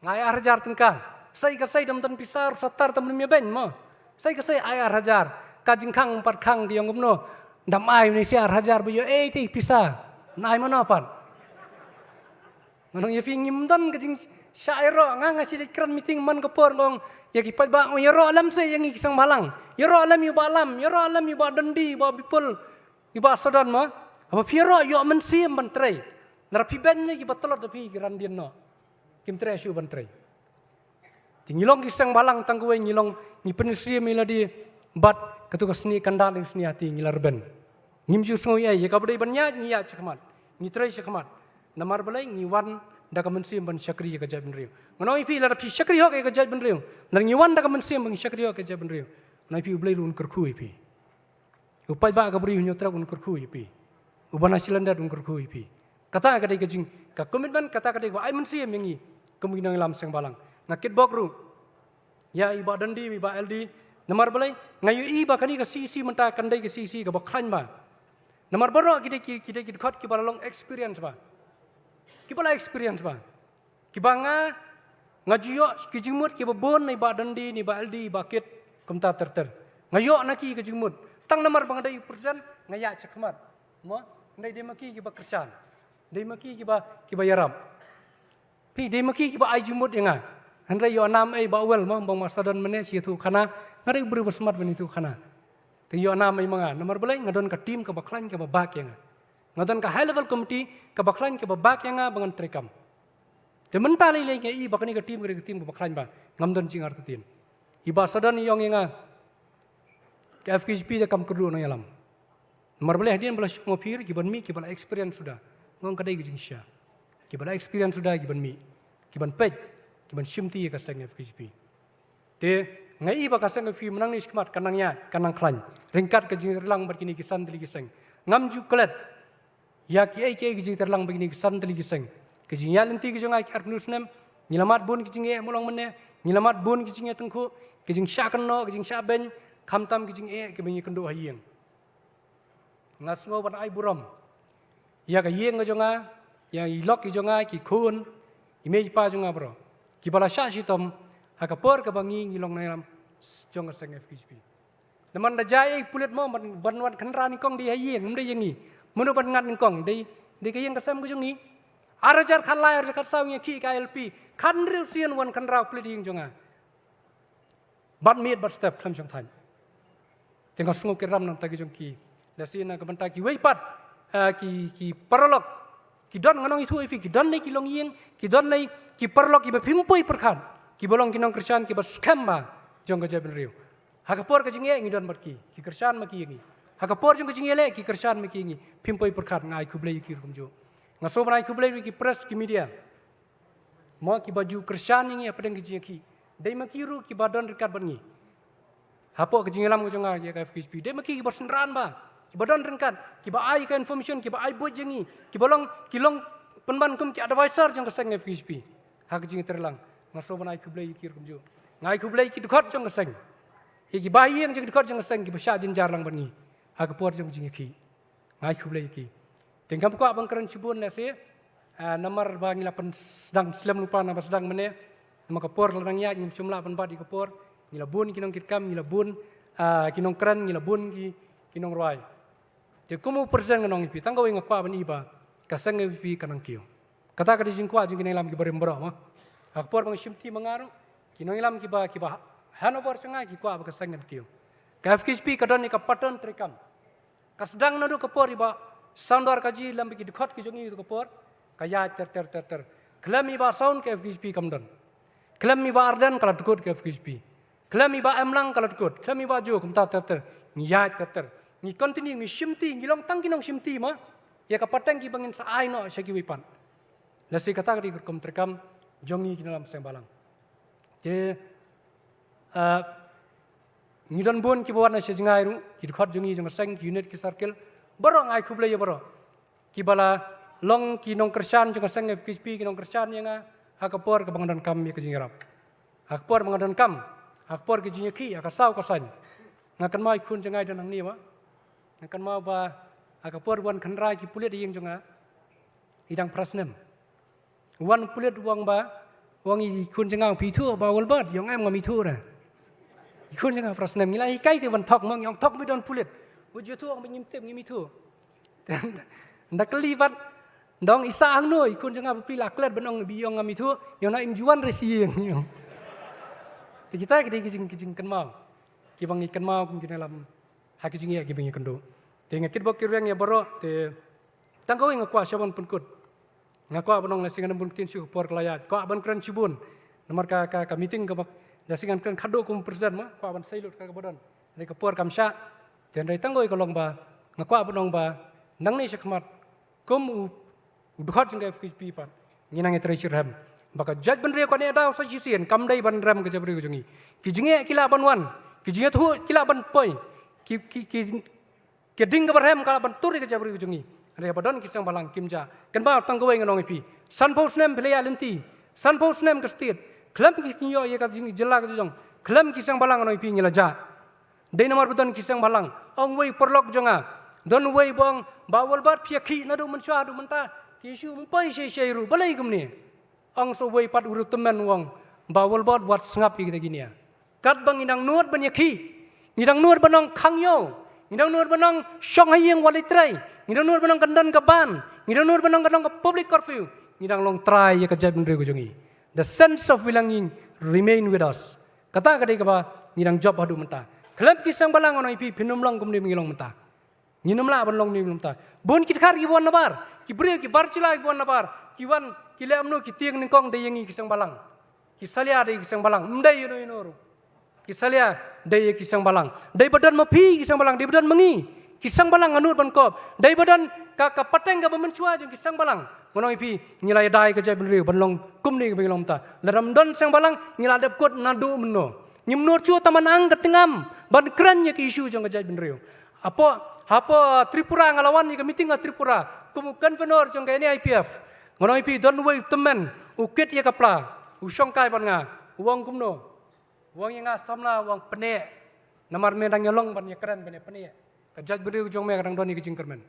Ngai arhajar tengka. Sai ka sai dam tan pisar satar tam lemya ben mo. Sai ka sai ai arhajar. Ka jingkang pat khang ki yang gumno. Dam ai ni si arhajar bu yo ti pisar. Nai mana pan. Manong ye fi ngimdan ka jing syairo nga si kran meeting man kapor ngong ya ki pat ba yo ro alam sai yang kisang malang. Yo ro alam yo ba alam, yo ro alam yo ba dendi ba bipul. Yo ba sadan mo. Apa piro yo mensim bantrei. Narapi bennya ki batolot tapi kiran dia no. Kim tresu bantrei. Tingilong kisang balang tangguwe ngilong ni penisri mila di bat ketugas seni kandal seni hati ngilar ben. Ngimju sngoi ya kabdai banya ngia cekmat. Ni trei cekmat. Namar balai ngiwan da kamensim ban syakri ka jab benriu. Nganoi pi lar pi syakri hok ka jab benriu. Nar ngiwan da kamensim ban syakri hok ka jab benriu. Nai pi ublai lun kerku pi. Upai ba ka beri nyotra un kerku pi. Ubana silandar un kerku pi. Kata kadai kejing ka komitmen kata kadai ai mensiam yangi kemungkinan lam sang balang ngakit bokru ya iba dandi iba LD namar balai ngayu iba kani ka sisi menta kandai ka sisi ka bakhan ba namar baro kita khot ki balong experience ba ki bala experience ba ki banga ngajiyo ki jimut ki babon iba dandi ni ba LD bakit kumta terter ngayo naki ka jimut tang namar bangadai persen ngaya cekmat mo ndai demaki ki bakersan Demaki kiba yaram. Pi demaki kiba ajimut yang Handai yo nam ai ba wel bang masadan mene si tu khana ngari beri bersmat bani tu khana. Te yo nam ai manga nomor belai ngadon ka tim ka baklan ka bak yang. Ngadon ka high level committee ka baklan ka bak yang bangan trekam. Te mentali le ngai bakani ka tim ka baklan ba ngamdon jing artatin. Iba sadan yong yang ka FKHP da kam kudu no yalam. Nomor belai hadian belas ngopir kiban mi kibala experience sudah. Ngong kadai gijing sya. Kibala experience sudah kiban mi. kiban pej kiban shimti ka seng FKHP te ngai ba ka seng fi menang ni skmat kanang ya kanang klan ringkat ke jing terlang berkini kisan teli kiseng ngam ju klet ya ki ai ke jing terlang begini kisan teli kiseng ke jing ya lenti ke jong ai ar nusnem nilamat bun ke jing e molong menne nilamat bun ke jing e tengku ke jing sha kan no ke jing sha ben kham tam ke jing e ke bengi kendo hayeng ngasngo ban ai buram ya ka yeng ke jonga ya ilok ke jonga ki khun imej pa jonga bro ki bala sha sitom haka por ka bangi ngilong nairam jong ka seng FKHP naman da jai pulet mo ban wan khanra ni kong di hayeng mde yengi menu ban ngat ni kong di ke yeng ka sam ke jongi arajar khalai arajar khasaw ngi ki ka LP khan riu sian wan khanra pulet yeng jonga bat miet bat step kham jong than tengok sungu ke ram nam tagi jong ki lasina ka banta ki weipat ki paralok ki don nganong itu ifi ki don nei ki long yeng ki don nei ki paralok ki ba pimpoi perkhan ki bolong ki nong krisyan ki ba skamba jong ka jaben riu hakapor ka jinge ngi don bat ki krisyan ma ki yengi hakapor jong ka jinge le ki krisyan ma ki yengi pimpoi perkhan ngai kublei ki rum jo ngaso banai kublei ki press ki media mo ki baju krisyan yengi apa deng ki jinge ki dei ma ki ru ki badon rekat bangi hapo ke jingelam ko jonga ya ka FKHP de maki ki bersenran ba ki badon rengkat ki ba ai ka information ki ba ai bot jengi ki bolong ki long penban kum ki advisor jong ka seng FKHP ha ke jinge terlang ngaso banai kublei ki rum jo ngai kublei ki dukot jong ka seng ki ba yeng jong dukot jong ka seng ki ba sha jinjar lang bangi ha ke por jong jinge ki ngai kublei ki tengkam ko abang keren sibun la se nomor ba ngilapan sedang slam lupa na sedang mene maka por lang ya nyum jumlah ban ba di kapor ngila bun kinong kitkam ngila bun kinong kran ngila bun kinong roai te kumu persen nganong ipi tanggaw inga kwa ban iba kasang ipi kanang kiyo kata ka dijing kwa jing kinailam ki barem bro ma akpor bang shimti mangaro kinong ilam ki ba hanover sanga ki kwa ba kasang kiyo ka FKHP kadon ni ka pattern trekam kasdang nadu kapor iba soundar kaji lam ki dikhot ki jongi kapor kaya ter klem iba sound ka FKHP kamdon klem iba ardan kala dukot ka FKHP Kelami ba emlang kalau tukut, kelami ba jo kumta ter ni ya ter ni continue ni shimti ni long tang kinong shimti ma ya ka patang ki bangin sa ai no syaki wipan lasi kata di kum terkam jongi kinalam sembalang je ni don bon ki bawana se jingai ru ki khot jongi jong sang ki unit ki circle baro ngai khuble ya baro ki bala long ki nong kersan jong sang FKHP ki nong kersan yang hakapor ka bangadan kam ya ki jingarap hakapor bangadan kam akpor ke jinya ki akasau kasan ngakan mai kun jangai dan ni ma ngakan mau ba akapor wan khanrai ki pulet yeng jonga idang prasnem wan pulet wang ba wang i kun jangang pi thu ba wal bat yong em ngami thu ra kun jangang prasnem ngilai kai te wan thok mong yong thok mi don pulet wuju thu ang nyim tem ngimi thu ndak libat dong isa ang no kun jangang pi laklet benong bi yong ngami thu yong na im juan resi yeng kita kijing kan mau kibang ikan mau kum kinalam hakijing ya kibang ikan do te ngakit bok kireng ya baro te tangkau ngakwa syabon penkut ngakwa benong lasingan bun tin su por kelayat ko aban kran cibun nomor ka meeting ka lasingan kran khado kum presiden ma ko aban sailut ka bodon ne ka por kamsha ten dai tangkau ka long ba ngakwa benong ba nang ni sakmat kum udhot jing FKHP pa nginang treasure ham baka judge ban ria ko ne daw sa sisien kam dai ban ram ke jabri jongi ki jinge kila ban wan ki jinge thu kila ban poi ki ding ka barhem kala ban turi ke jabri jongi re badon ki sang balang kimja kan ba tang ko ngai ipi san pos nem playa lenti san pos nem ke state klam ki kinyo ye ka jing jela ka jong klam ki sang balang ngai ipi ngila ja dei nomor badon ki sang balang ong wei perlok jonga don wei bong bawal bat phiakhi na do man sha do man ta ki su mun pai se ru balai gumni ang so wei pat urut temen wong bawal bot buat sengap kita gini ya kat bang inang nuat banyaki ngidang nuat banong khangyo ngidang nuat banong syong hayeng walitrai ngidang nuat banong kandan kaban ngidang nuat banong kanong public curfew ngidang long try ya kajab ndre ko jongi the sense of belonging remain with us kata kadai ka ba ngidang job hadu menta klep kisang balang ono ipi pinum long kumni mingilong menta nginum la ban long ni menta bon kit khar ki bon nabar ki bre ki barchila ki bon nabar ki wan kile amno ki tiang ning kong dayengi kisang balang kisalia dai kisang balang mdai no inoru kisalia dai kisang balang dai badan mapi kisang balang dai badan mengi kisang balang anut ban kop dai badan ka pateng ka mencua jeng kisang balang ngono ipi ngilai dai ke jai benriu banlong kumni ke bangilom ta dalam don sang balang ngila dep kot nadu menno nyimnur chu taman ang ketengam ban keren ye ke isu jong ke jai benriu apa Tripura ngalawan ni ke meeting Tripura kum convenor jong ke ni IPF ngono ipi don wei temen ukit ye kapla usongkai ban nga uang kumno uang yang samla uang pene namar me dang yolong ban ye keren ban ye pene ke jai benriu jong me kadang don ni ke jingkermen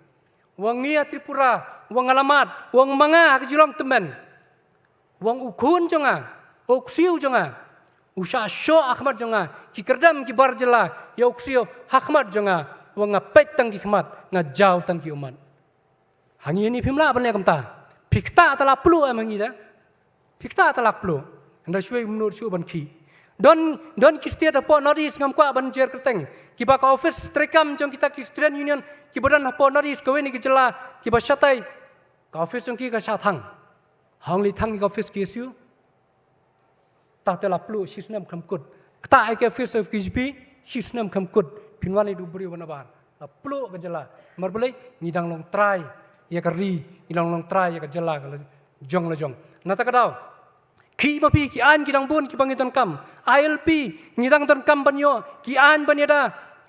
uang ni Tripura uang alamat uang manga ke jilong temen uang ukun jonga uksiu jonga usha sho akhmat jonga ki kerdam ki barjela ya uksiu hakmat jonga uang ngapet tang ki khmat ngajau tang ki umat hangi ni phimla ban le kamta phikta tala plu amangi da phikta tala plu anda shui munur shu ban ki don ki state apo noris ngam kwa ban jer kerteng ki ba ka office trekam jong kita ki student union ki badan apo noris ko ni ki jela ki ba shatai ka office jong ki ka sha thang hang li thang ki office ki su ta tela plu shisnam kham kut ta ai ke office of KGP shisnam kham kut pinwani du bri wana bar la plu ka jela mar boleh ngidang long try ya ka ri ngidang long try ya ka jela ka jong la jong na ta ka daw ki ma pi ki an ki dang bun ki bangitan kam ILP ngidang ton kam banyo ki an banyada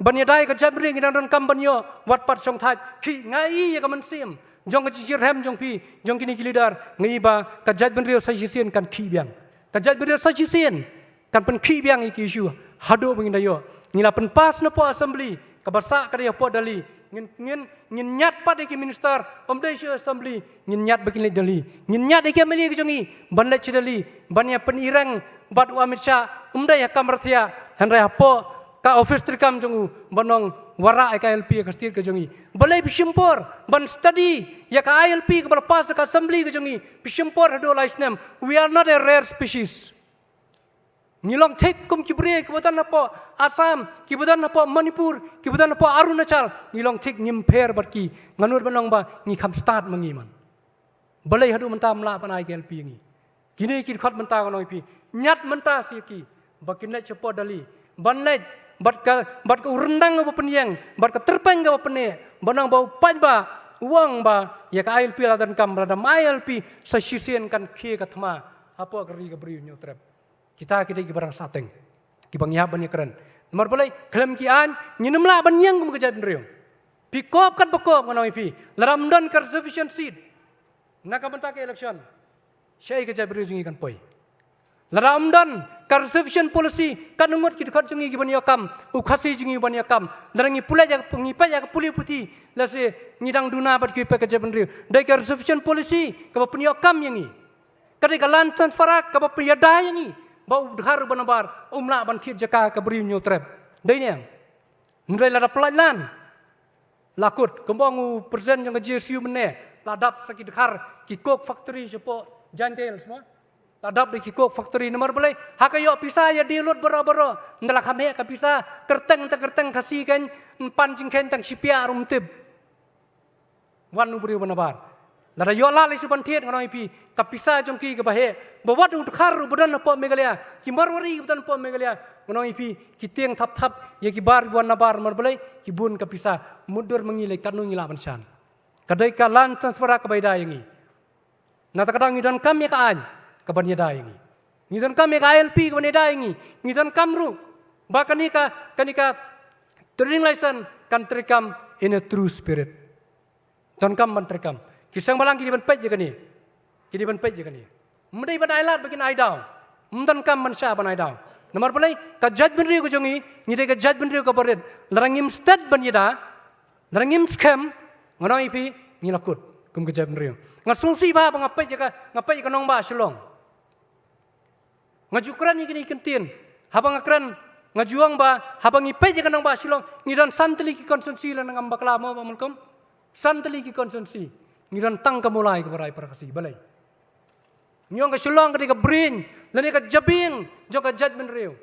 banyadai ka jabri ngidang ton kam banyo wat pat song thai ki ngai ya ka man sim jong ka chir hem jong pi jong kini ki leader ngai ba ka jaj ban rio sa jisien kan ki biang ka jaj ban rio sa jisien kan pen ki biang ki isu hado banginda yo ngila pen pas na po assembly ka basa ka dia po dali ngin nyat pat ki minister omdai shi assembly ngin nyat bakin le dali ngin nyat ki meli ki jongi ban le chidali ban ya pen irang bat u Amit Shah umdai ya kamrathia hanrai po ka office trikam jongu banong wara ka LP ka stir ka jongi balai pishimpor ban study ya ka ILP ka balpas ka assembly ka jongi pishimpor hado laisnem we are not a rare species ngilong thek kum kibre kibutan apo Assam kibutan apo Manipur kibutan apo Arunachal ngilong thek ngim pher barki nganur banong ba ngi kham start mangi man balai hadu mentam la panai KLP ngi kini ki khat menta ngai pi nyat menta si ki bakinne cepo dali banle bat ka urendang ba penyeng bat ka terpeng ga pene banang bau pajba uang ba ya ka ILP la dan kam rada ILP sa sisien kan khie ka thma apo kari ka bri nyu trep kita ki barang sateng ki bang ya ban ya keren mar balai klem ki an nyinem la ban yang kum ka jat riu pi kop kan bakop ngai pi laram dan kar sufficient seat na ka banta ke election syai ka jat riu jingi kan poi laram dan kar sufficient policy kan ngot ki khat jingi ki ban ya kam u khasi jingi ban ya kam darangi pula ja pengi pa ja puli puti la se ngidang duna bat ki pa ka jat riu dai kar sufficient policy ka ban ya kam yangi kadai ka lan transferak ka ban ya da yangi bau dhar banabar umla ban thit jaka ka bri nyu trep dei ne ndai la pelajaran lakut kembang present yang GSU mene ladap sakit dhar ki kok factory sepo jantel semua ladap di ki kok factory nomor boleh hakayo pisa ya dilut boro-boro ndala khame ka pisa kerteng kasih kan pan jingken tang sipia rumtib wanu bri banabar Lara yola le suban tiet ngono ipi kapisa jongki ke bahe bawat udkhar budan po megalia ki marwari budan po megalia ngono ipi ki tieng thap ya ki bar buan nabar marbalai ki bun kapisa mudur mengilai kanu ngila bansan kadai kalan transfera ke baida yangi nata kadang ngidan kam ya kaan ke banyada yangi ngidan kam ya ILP ke banyada yangi ngidan kamru bakanika training license kan terikam in a true spirit don kam ban terikam kisang balang kini ban pej je kani kini ban pej je kani mendai ban ailat bakin aidau mdan kam man sha ban aidau nomor pelai ka judge ban riu ko jongi ni de ka judge ban riu ko boret larangim stat ban yada larangim scam ngono ipi ni lakut kum ka judge ban riu ngasungsi ba bang apej ka ngapej ka nong ba shlong ngajukran ni kini kentin habang akran ngajuang ba habang ipej ka nong ba shlong ni dan santli ki konsumsi lan ngam bakla mo pamalkom santli ki konsumsi ngiran tang kamulai ke barai prakasi balai nyong ka sulong ka ka brin lani ka jabing jo ka judgment riu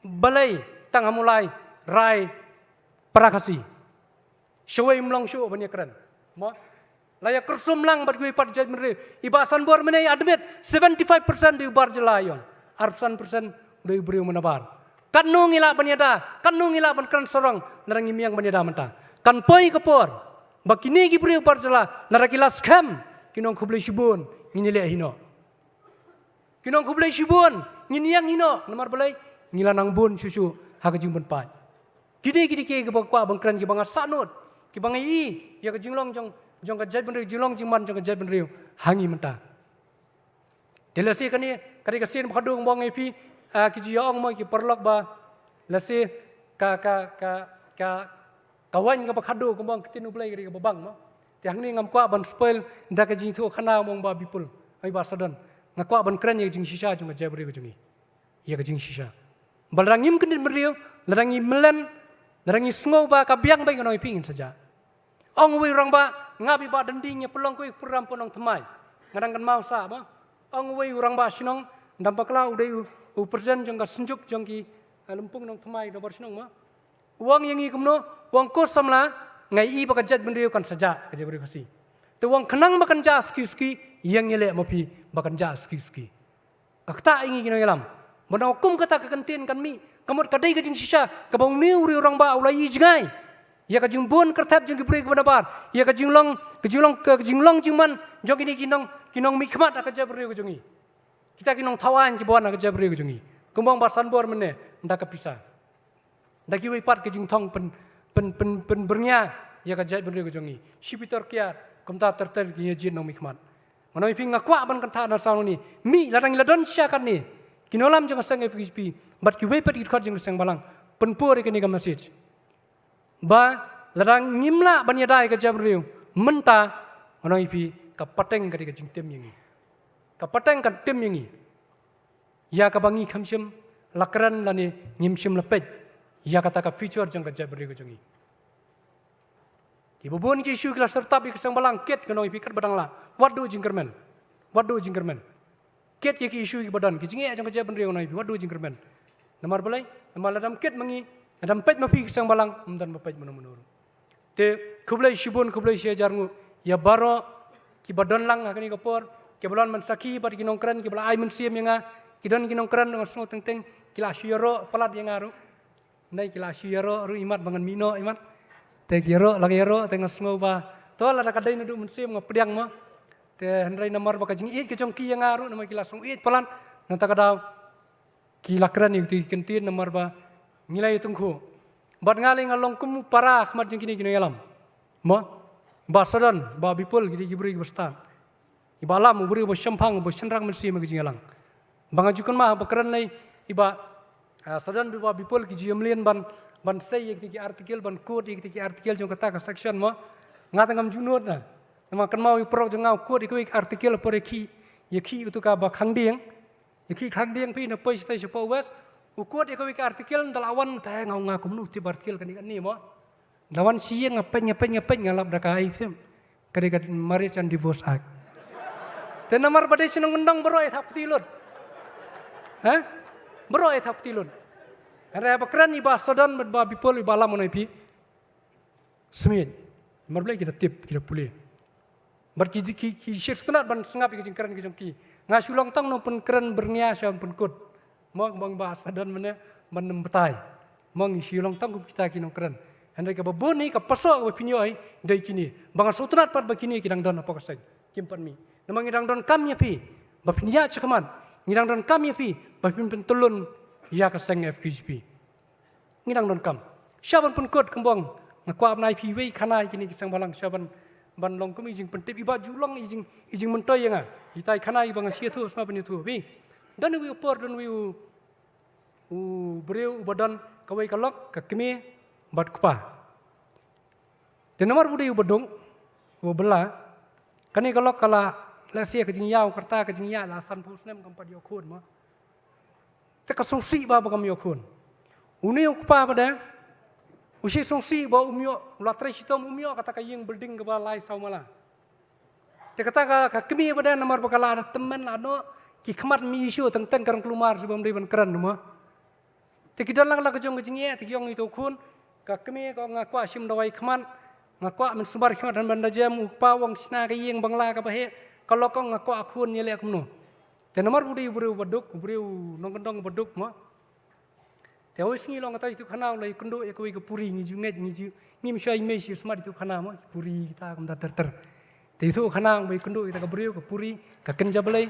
balai tang amulai rai prakasi showai mlong show banya keren mo laya kersum lang bat gui pat judgment riu ibasan bor menai admit 75% di bar jelayon 100% dari beriu menabar kan nungila banyada kan nungila ban keren sorong narang imiang banyada menta kan poi kapor bakini ki beriu parjala narakila scam kinong kublai shibun ngini le hino. Kinong kublai shibun ngini yang hino namar balai ngilanang bun susu haka jing bun pai. Kini ke kwa bangkran ke banga sanut ke banga i ya ke jinglong jong ka jai benriu jinglong jingman jong ka jai benriu hangi menta. Delasi kani kari ka sin phadung bong epi ki ji ong mo ki perlok ba lasi ka kawan ka bakhadu ko bang kitinu blai kari ka babang mo. Tiang ni ngam kwa ban spoil nda ka jing thu khana mong ba bipul ai ba sadan ngakwa ban kran ye jing shisha jong ka jai benriu jongi. Ya ka jing shisha. Balrangim kendin benriu larangi melan larangi sungau ba ka biang bai ngai pingin saja. Ong wi rang ba ngabi ba dendingnya pelong kuik puram ponong temai. Ngadang kan mau sa ba. Ong wi rang ba sinong dampak lau dei u present jong ka senjuk jong ki lumpung nong temai do bar sinong ma. Uang yang i kumno uang kos samla ngai i ba ka jat benriu kan saja ka jabri kasi. Tu uang kenang makan ja ski yang nyele mapi makan ja ski. Kakta ingi kino yalam. Mana hukum kata kekentin kan mi kamut kadai ka jing shisha ka bang niu ri orang ba ulai jingai. Ya ka jing bon kertap jing gibri kepada bar. Ya ka jinglong jingman jong ini kinong mikmat ka jabri ka jongi. Kita kinong tawan ki bon ka jabri ka jongi. Kumbang barsan bor mene ndak ka pisah. Ndak ki wipat ka jing thong pen bernya ya ka jabri ka jongi. Shipitor kiat kumta terter ki jin nong mikmat. Mana iping ngakwa ban kan ta na saung ni. Mi larang ladon syakat ni. Kinolam jong sang FGP bat ki wipat ki khot jong sang balang. Penpur ke ni ka message. Ba larang ngimla banyadai ka jabriu menta ono ipi ka pateng ka jing tem yangi ka pateng ka tem yangi ya ka bangi khamsim lakran lani ngimsim lepet ya kata ka feature jang ka jabriu ka jongi ki bobon ki isu kla serta bi kesang balang ket ka no ipi kat badang la wadu jingkermen ket ye ki isu ki badan ki jinge jang ka jabriu no ipi wadu jingkermen namar balai namar ladam ket mangi adam pet mapi kesang balang dan mapet menur te kublai shibun kublai syajarngu ya baro ki badon lang akani kapor ke bulan mensaki bar ki nongkran ki bala ai mensiam yanga ki don ki nongkran dengan sno teng kila syiro pelat yang aru nai kila syiro ru imat bangan mino imat te kiro lagi ro teng sno ba to la kadai nudu mensiam ngapediang ma te hendrai namar ba kajing it ke jongki yang aru nama kila song it pelan nanta kadau kila kran itu kentin namar ba ngilai tungku bat ngaling along kum parah mat jeng kini yalam mo ba sadan ba bipul gidi gibri bestan ibalam ubri bo syampang bo senrang mensi magijing yalang bangajukan mah bakran lai iba sadan ba bipul ki jiamlian ban sei ki artikel ban code ki artikel jong kata ka section mo ngatangam junut na nama kan mau iprok jong ngau code ki artikel pore ki yaki itu ka ba khangdieng yaki khangdieng pi na poi stai sepo wes ukut eko wika artikel ndalawan ta ngau ngakum nu ti artikel kan ni mo lawan siang ngapen ngalap dakai sim kadek marriage and divorce act te namar badai sinong ndong bro thap tilun ha bro thap tilun ara bakran iba sadan ba bipol iba lam onai pi smit marblai kita tip kita pulih bar ki shir sunat ban sengap ki jingkran ki jongki ngasulong tang no pen keren bernia syam pen kut mong bang bahasa dan mana menembetai mong isi long tanggup kita kinong keren hendai ka baboni ka pasok ka pinyoi dai kini bang sutrat pat bakini kidang don apa kasai kimpan mi namang ngidang don kam pi bapinya cekaman ngidang don kam pi bapin pentulun ya ka seng FKGP ngidang don kam syaban pun kod kembang ngakwa nai pi wei kana kini kisang balang syaban ban long kum ijing pentip iba julong ijing mentoy yanga itai kana ibang sia tu sama penyu tu bi dan wi upor dan wi breu badan kawai kalok kakimi bat kupa. Dan nomor budi ubadong ubela kani kalok kala lasia kajing yau kerta kajing ya la san pusnem kampat yokun ma. Te kasongsi ba bagam yokun. Uni kupa pada usi songsi ba umyo latre sitom umyo kata kaying building ke balai saumala. Te kata kakimi pada nomor bakala ada teman lano ki khamat mi isu tentang karang kelumar sebelum dia keren ma. Tikidan lang kejong kejingnya tikiong itu kun kakmi ko ngakwa sim dawai khaman ngakwa men sumbar khamat dan banda jam upa wong sina kayeng bangla ka bahe kalau ko ngakwa kun nyele akumno te nomor budi buru baduk buru nongkendong baduk ma te wis ngi long ta itu khana lai kundu ekoi ke puri ngi junget ngi ngim syai me si smart itu khana ma puri kita kam ter Ti thu khanang bai kundu ita ka beriu ka puri ka kenja belai.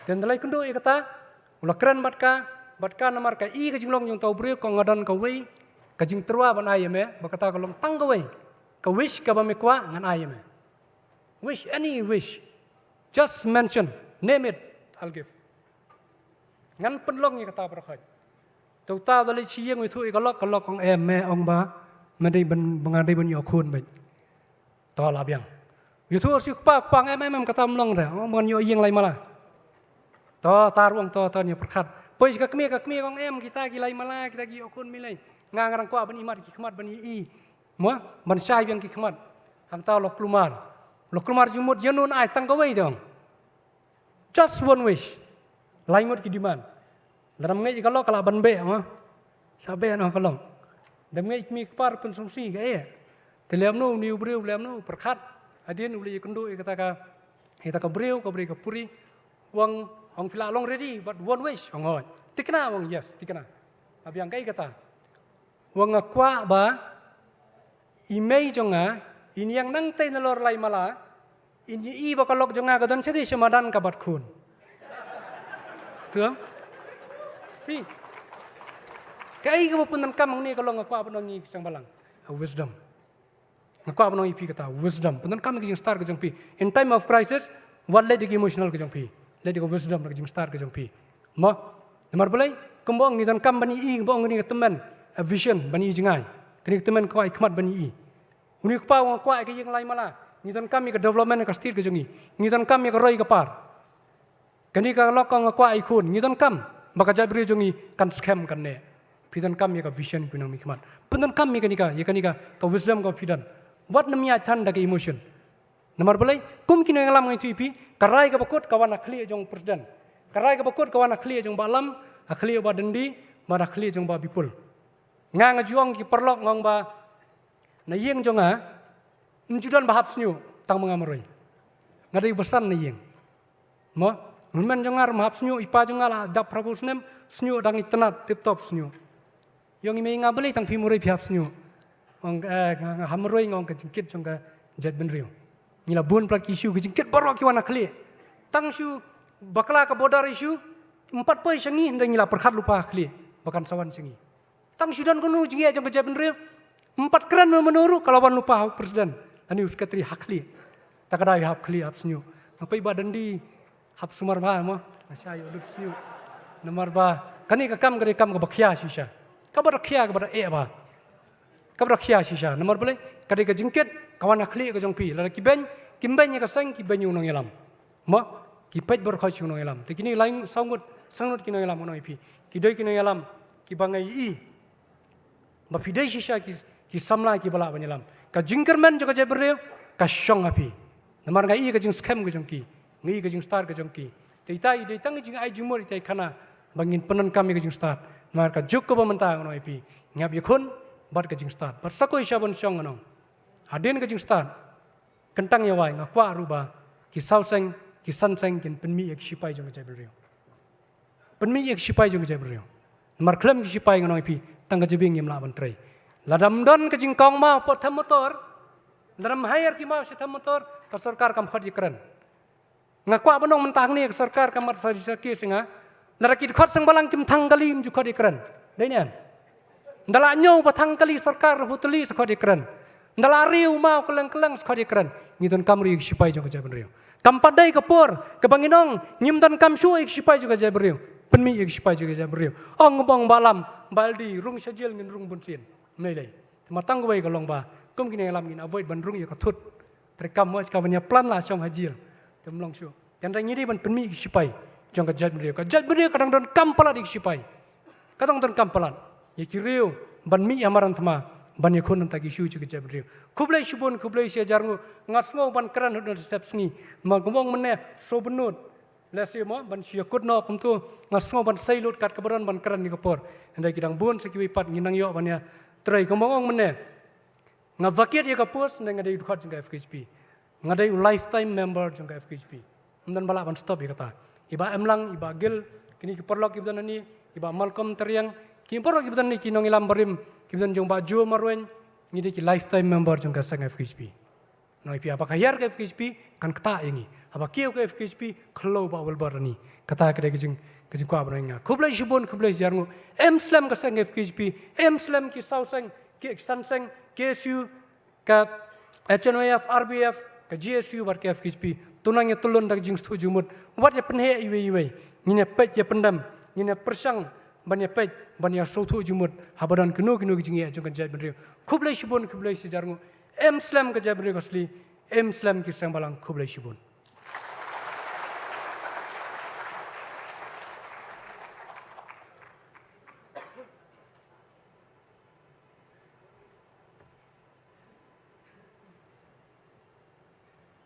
Dan dalai kundu i kata ula keren batka namar ka i ka jinglong jong tau beriu ka ngadan ka wei ka jing terwa ban ayame bakata ka long tang ka wei ka wish ka ba me kwa ngan ayame. Wish any wish. Just mention, name it, I'll give. Ngan penlong i kata berakhaj. Tau ta dalai chieng wi thu i ka lok kong em me ong ba madai bangadai ban yo khun bai. To la biang. Yu thu si pa pang em kata mlong re mon yo yeng lai mala. To tar wong to ni perkhat. Pois ka kmi kong em kita gi lai mala kita gi okun milai. Ngang kwa ban imat ki khmat ban i. Mo ban sai yang ki khmat. Hang ta lok klumar. Lok klumar jumut yanun ai tang ka wei dong. Just one wish. Laingot ki demand. Dalam ngai kalau kala ban be ma. Sabe no kalong. Dam ngai mi par pun songsi ka e. Telem no niu breu lem no perkhat. Adien uli kundu kata ka breu ka breu ka puri. Wang ong pila long ready but one wish ong hoi. Tikna wang yes tikna. Abiang kai kata. Wang akwa ba imei jonga ini yang nang tay nalor lai mala ini i bakalok jonga gadon sedi semadan kabat kun. Suam. Pi. Kai ka pun kam ni kalau ngakwa penongi sang balang. Wisdom. Ngakwa penongi pi kata wisdom. Pun kam ki star ka jong pi. In time of crisis what led ki emotional ka jong pi. Led ki wisdom ka jong star ka jong pi. Mo namar balai kumbong ni dan kam bani i kumbong ni teman a vision bani jingai. Kini teman kwai khmat bani i. Uni kpa wang kwa ke yang lai mala ni dan kami ke development ka stir ke jongi ni dan kami ke roi ke par kani ka lok ka kwa ai khun ni dan kam baka jabri jongi kan scam kan ne pidan kami ka vision pinang mikmat pendan kami kani ka wisdom ka pidan what namia than da ke emotion namar belai kum kini ngalam ngai tuipi karai ka bakut kawan akhli jong presiden karai ka bakut kawan akhli jong balam akhli ba dendi ba akhli jong ba bipul ngang juang ki perlok ngong ba na yeng jonga njudan bahap snyu tang mengamaroi ngadai besan na yeng mo nunman jongar mahap snyu ipa jongala dap prabusnem snyu dang itenat tip top snyu yong ime ngabeli tang fimuroi phap snyu ong hamroi ngong ka jingkit jongka jet benriu nila bun plat kishu ka jingkit baro ki wana khli tang shu bakla ka bodar isu 4 poi sangi ndang nila perkhat lupa khli bakan sawan sangi tang sudan kono jingi jong ka jet benriu 4 keran menurut kalau wan lupa presiden ani uskatri hakli takadai hap khli hap snyu ngapai badan di hap sumar ba mo asai udup snyu nomor ba kani ka kam ka bakhya shisha ka bakhya ka ba e ba ka bakhya shisha nomor bole kadi ka jingket kawan akhli ka jongpi la kiben kimben ka sang kiben yung nong elam mo kipet ber khoi chung nong elam tikini lain sangut kinong elam nong ipi kidoi kinong elam kibangai i ba pidai shisha ki samla ki bala banyalam ka jingkerman joka jebreu ka shong api namar ngai ka jing scam ka jongki ngai ka jing star ka jongki teitai dei tang jing ai jingmor tei khana bangin penan kami ka jing star namar ka juk ka bamanta ngono api ngap yakun bat ka jing star bat sakoi shabon shong ngono hadin ka jing star kentang yawai ngakwa ruba ki sauseng ki sanseng kin penmi ek sipai jong jebreu penmi ek sipai jong jebreu namar klem ki sipai ngono api tang ka jebing yem la ban trei ladam don ke jingkong ma pot tham motor ladam hayar ki ma se tham motor ka sarkar kam khot ikran ngakwa banong mentang ni sarkar kam sa ki singa laraki khot sang balang kim thang kali ju khot ikran dei ne ndala nyo pa thang kali sarkar hutli sa khot ikran ndala riu ma keleng sa khot ikran ni don kam ri sipai jo ka jaban riu kam padai ka por ka banginong nyim don kam shu ik sipai jo ka jaban riu penmi ik sipai jo ka jaban riu ong bong balam baldi rung sajil ngin rung bunsin melai matang gue kalau ba kum kini alam gini avoid bandrung ya katut terekam mo kawannya plan lah song hajil temlong syu dan rang ini ban penmi sipai jong ka jat beriu kadang don kampalat ik sipai kadang don kampalat ya kiriu ban mi amaran thama ban ya khun ta ki shu chu ka jat beriu khublai shubun khublai sia jarngu ngasngo ban kran hudon sepsngi ma gumong menne so benut lesi mo ban sia kutno kumtu ngasngo ban sailut kat kabaran ban kran ni kapor andai kidang bun sekiwi pat nginang yo ban ya trai kemongong mene ngavakir ya kapus ngadai dukhat jengka FKHP ngadai lifetime member jengka FKHP dan bala ban stop ya kata iba emlang iba gil kini kiperlok ibdan ni iba malcolm teriang kini porok ibdan ni kinong ilam barim ibdan jong baju marwen ngidi ki lifetime member jengka sang FKHP Noi pi apa kayar ke FKHP kan kata yangi. Apa kio ke FKHP kalau ba walbar ni. Kata kedai kejing kwa berenga. Kublai shibon kublai jarngu. Slam ke seng FKHP. Slam ki sau seng ki san seng KSU ka HNYF RBF ka GSU bar ke FKHP. Tunangnya tulun dak jing stu jumut. Wat ya penhe iwe. Ngine pet ya pendam. Ngine persang banyak pet banyak sautu jumut. Habadan kenu kejing ya jungkan jai benriu. Kublai shibon kublai jarngu. Slam ke jai benriu kasli. Slam ki sang balang kublai shibon.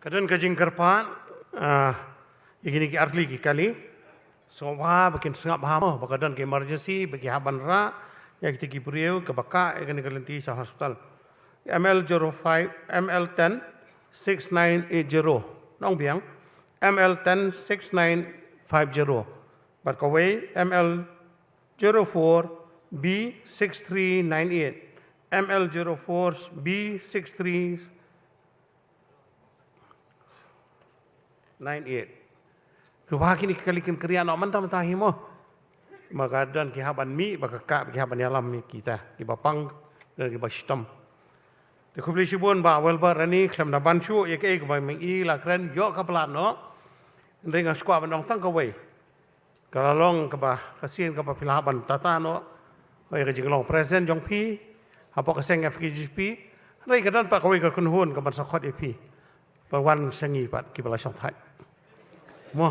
Kadang kajing kerpan, ini ki artli ki kali, semua bikin sengap bahama, kadang ki emergency, bagi haban ra, yang kita ki beriau ke baka, yang ni kalenti sah hospital. ML05, ML10, 6980, nong biang, ML10, 6950, berkawai ML04, B6398, ML04, B6398. 98. Kini kalikan krian nak mentah himo. Maka dan kihaban mi, maka kak kihaban yalam mi kita, kibapang dan kibashitam. Dekubli shibun ba welbar ani klam na banshu ye ke ba mengi la kren yo kaplan no. Ring skwa bandong tang kawai. Kalalong ka ba kasien ka ba pilaban tata no. Oi ka jinglong present jong pi. Apa kaseng FKGP. Rai kadan pa kawai ka kunhun ka ban sakot EP. Pawan sengi pat kibala syong thai. Mo,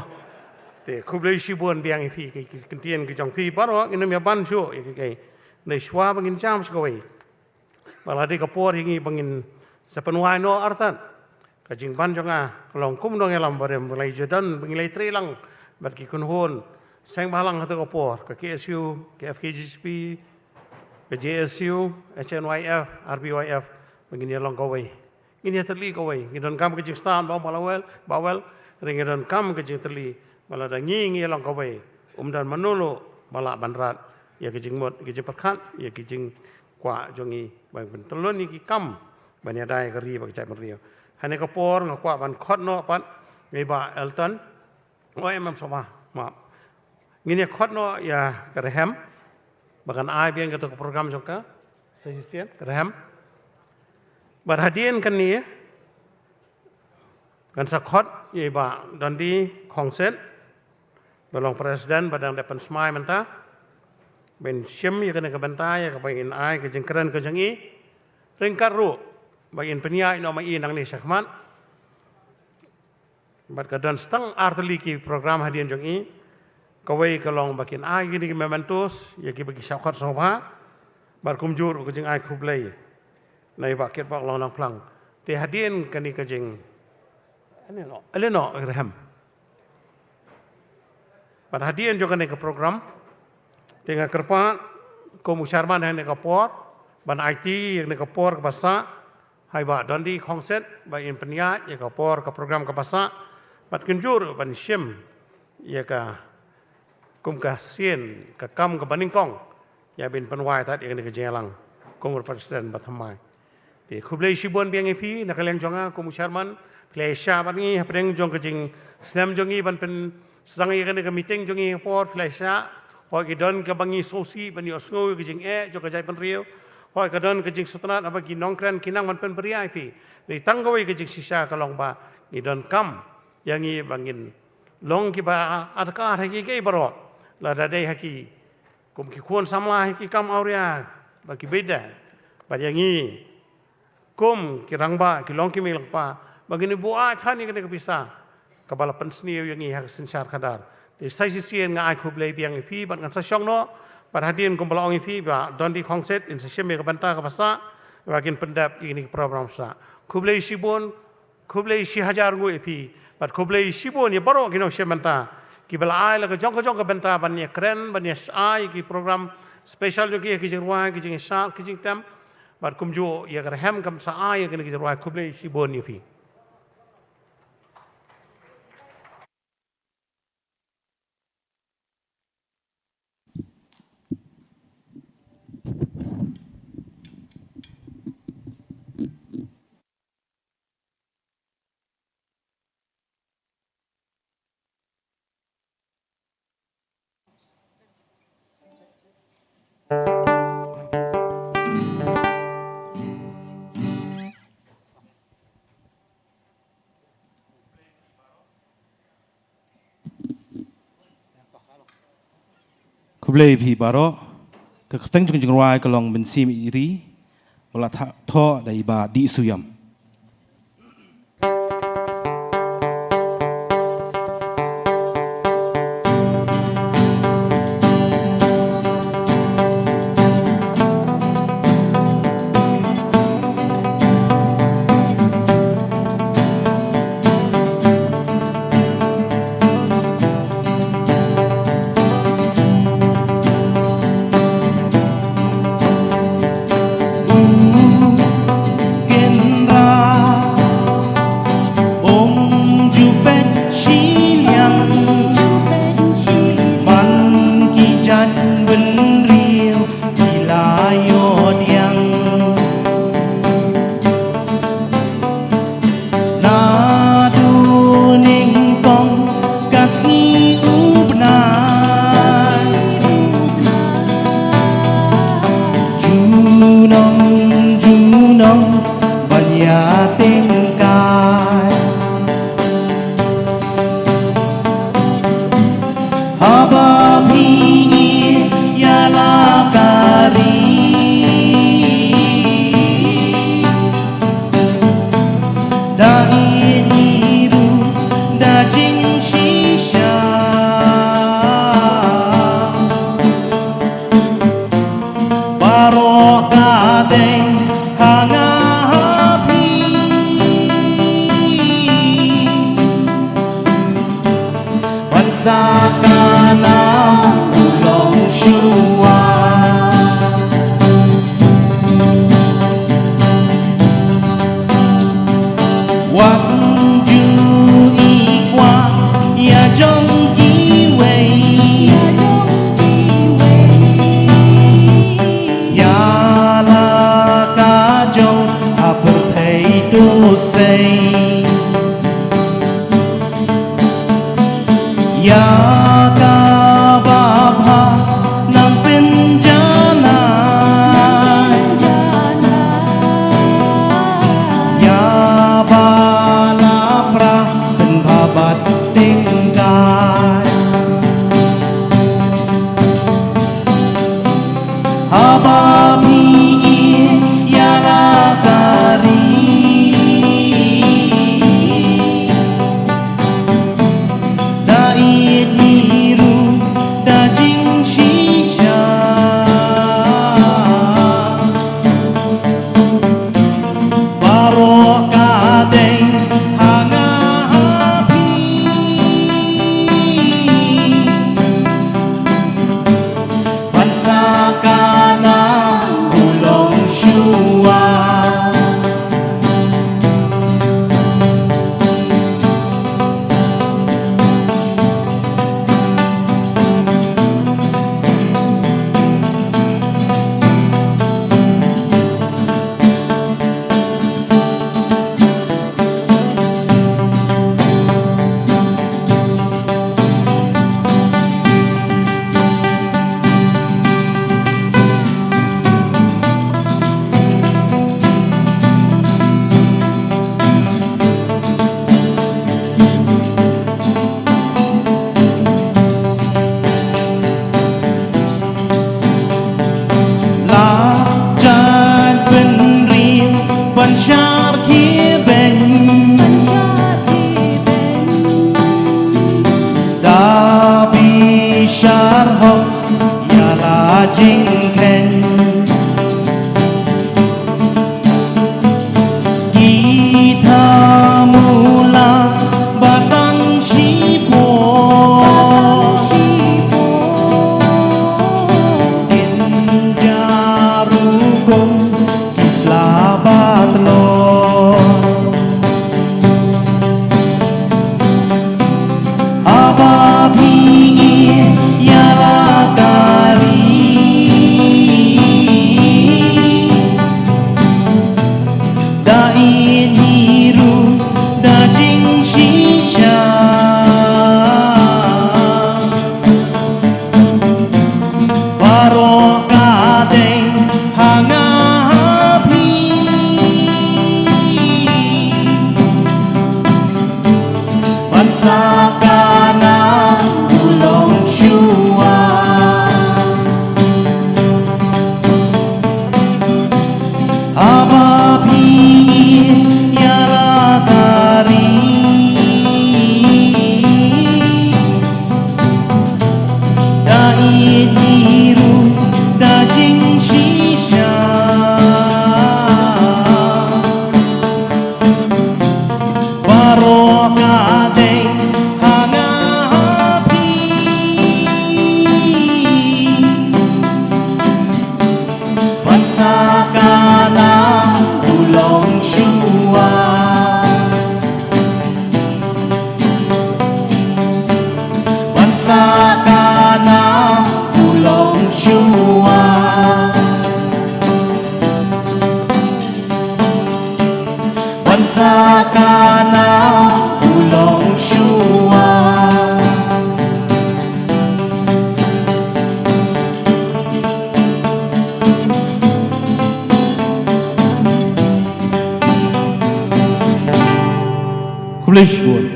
te kublai shibun biang ipi kentian ke jong pi paro ina mi ban shu ke nei shwa bangin jam skawai. Bala de kapor hingi bangin sapenwai no artan. Kajing ban jonga kolong kum dong elam barem mulai jodan bangilai trilang bat ki kunhon seng balang hatu kapor ke KSU ke FKGP ke JSU HNYF RBYF bangin yalong kawai. Ini terli kawai ngidon kam ke jingstan bawel ringidan kam ke jitli bala da ngingi lang kawai dan manolo bala banrat ya ke jingmot ke jepatkan ya ke jing kwa jongi bang pentelon ni kam banya dai kari bag jai merio hane ka por ngakwa ban khot no pat ngeba Elton emam sama ma ngini khot no ya kereham bahkan ai biang ke program joka sesisian kereham berhadian kan ni kan sakot ye ba dandi kongset balong presiden badang depan smai menta ben syem ye kena ke bentai ke bain ai ke jengkeren ke jengi ringkat ru bain peniai no mai nang ni syakmat bad kadan stang artli ki program hadian jengi kawai kalong bakin ai gini mementus ye ki bagi sakot soba bar kumjur ke jeng ai kublai nai baket bak long nang plang te hadian kani ke jeng Eleno Graham. Pada hadian juga ni ke program, tengah kerpa, komu Sharman yang ni ke por, ban IT yang ni ke por ke bahasa, hai ba dondi kongset, ba in peniat yang ke por ke program ke bahasa, bat kunjur ban syem, ya ke kum ke sien, ke kam ke baningkong, ya bin penwai tat yang ni ke jelang, komu presiden bathamai. Di kublai shibun biang ipi, nak kalian jonga komu Sharman. Flasha bani hapeng jong kejing senam jongi ban pen sedang ikan ke meeting jongi por flasha hoi kedon ke bangi sosi bani osngo kejing jong kejai pen rio hoi kedon kejing sutrat apa ki nongkran kinang ban pen beri IP di tanggawai kejing sisa kalong ba ngidon kam yang i bangin long ki ba adakah haki ke barot la dadai haki kum ki kuon samla haki kam auria bagi beda bagi yang i kum kirang ba ki long ki milang pa begini buat hani kena kepisah kepala pensniu yang ihak sensar kadar di stasi sien ngai kublai biang ipi ban ngan sasyong no perhatian kumpul ong ipi ba dondi kongset in sesem ke banta ke pasa bagian pendap ini program sa kublai shibun kublai shi hajar ngu ipi bat kublai shibun ya baru kino shemanta ki bela ai la ke jong ke banta ban ya keren ban ya ai ki program special jo ki jirwa ki jing sa ki jing tam bat kumju ya kerhem kam sa ai ki jirwa kublai shibun ipi kublai phi baro ka teng jung jung rai kalong bensim iri wala tho dai ba di suyam Bangsa kana ulong shua Bangsa kana ulong shua Bangsa kana ulong shua Kulishbun.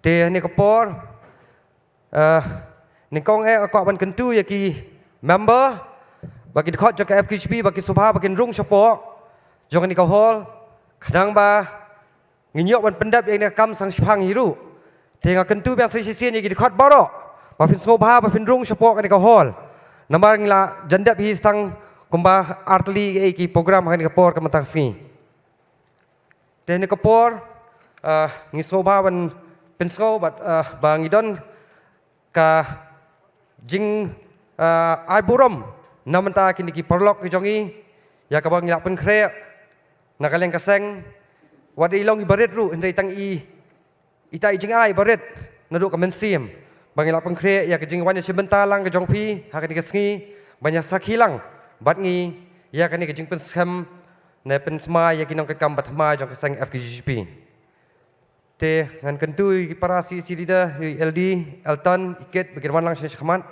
Te ni kapor ni kong akak ban kentu ya ki member bagi dekat jaka FKHP bagi subha bagi rung support jangan ni hall kadang ba nginyok ban pendap yang kam sang shpang hiru te nga kentu biang sisi ni ki dekat baro ba fin subha ba fin rung support kan ni hall namar ngila jandap hi stang kumba artli ki program kan ni kapor kam taksi te ni kapor ngi subha ban pensko bat bangidon ka jing ai buram namanta kini ki perlok ki jongi ya ka bang yak pen kre nakaleng kaseng wadi long ibaret ru ndai tang i ita jing ai baret nadu ka mensim bang yak pen kre ya ka jing wanya sebentar lang ka jong pi ha ka sngi banyak sakhilang bat ngi ya ka ni ka jing pen skam ne pen smai ya kinong ka kam bat ma jong kaseng FKGP te ngan kentui para si leader LD Elton iket bagaimana langsung sekeman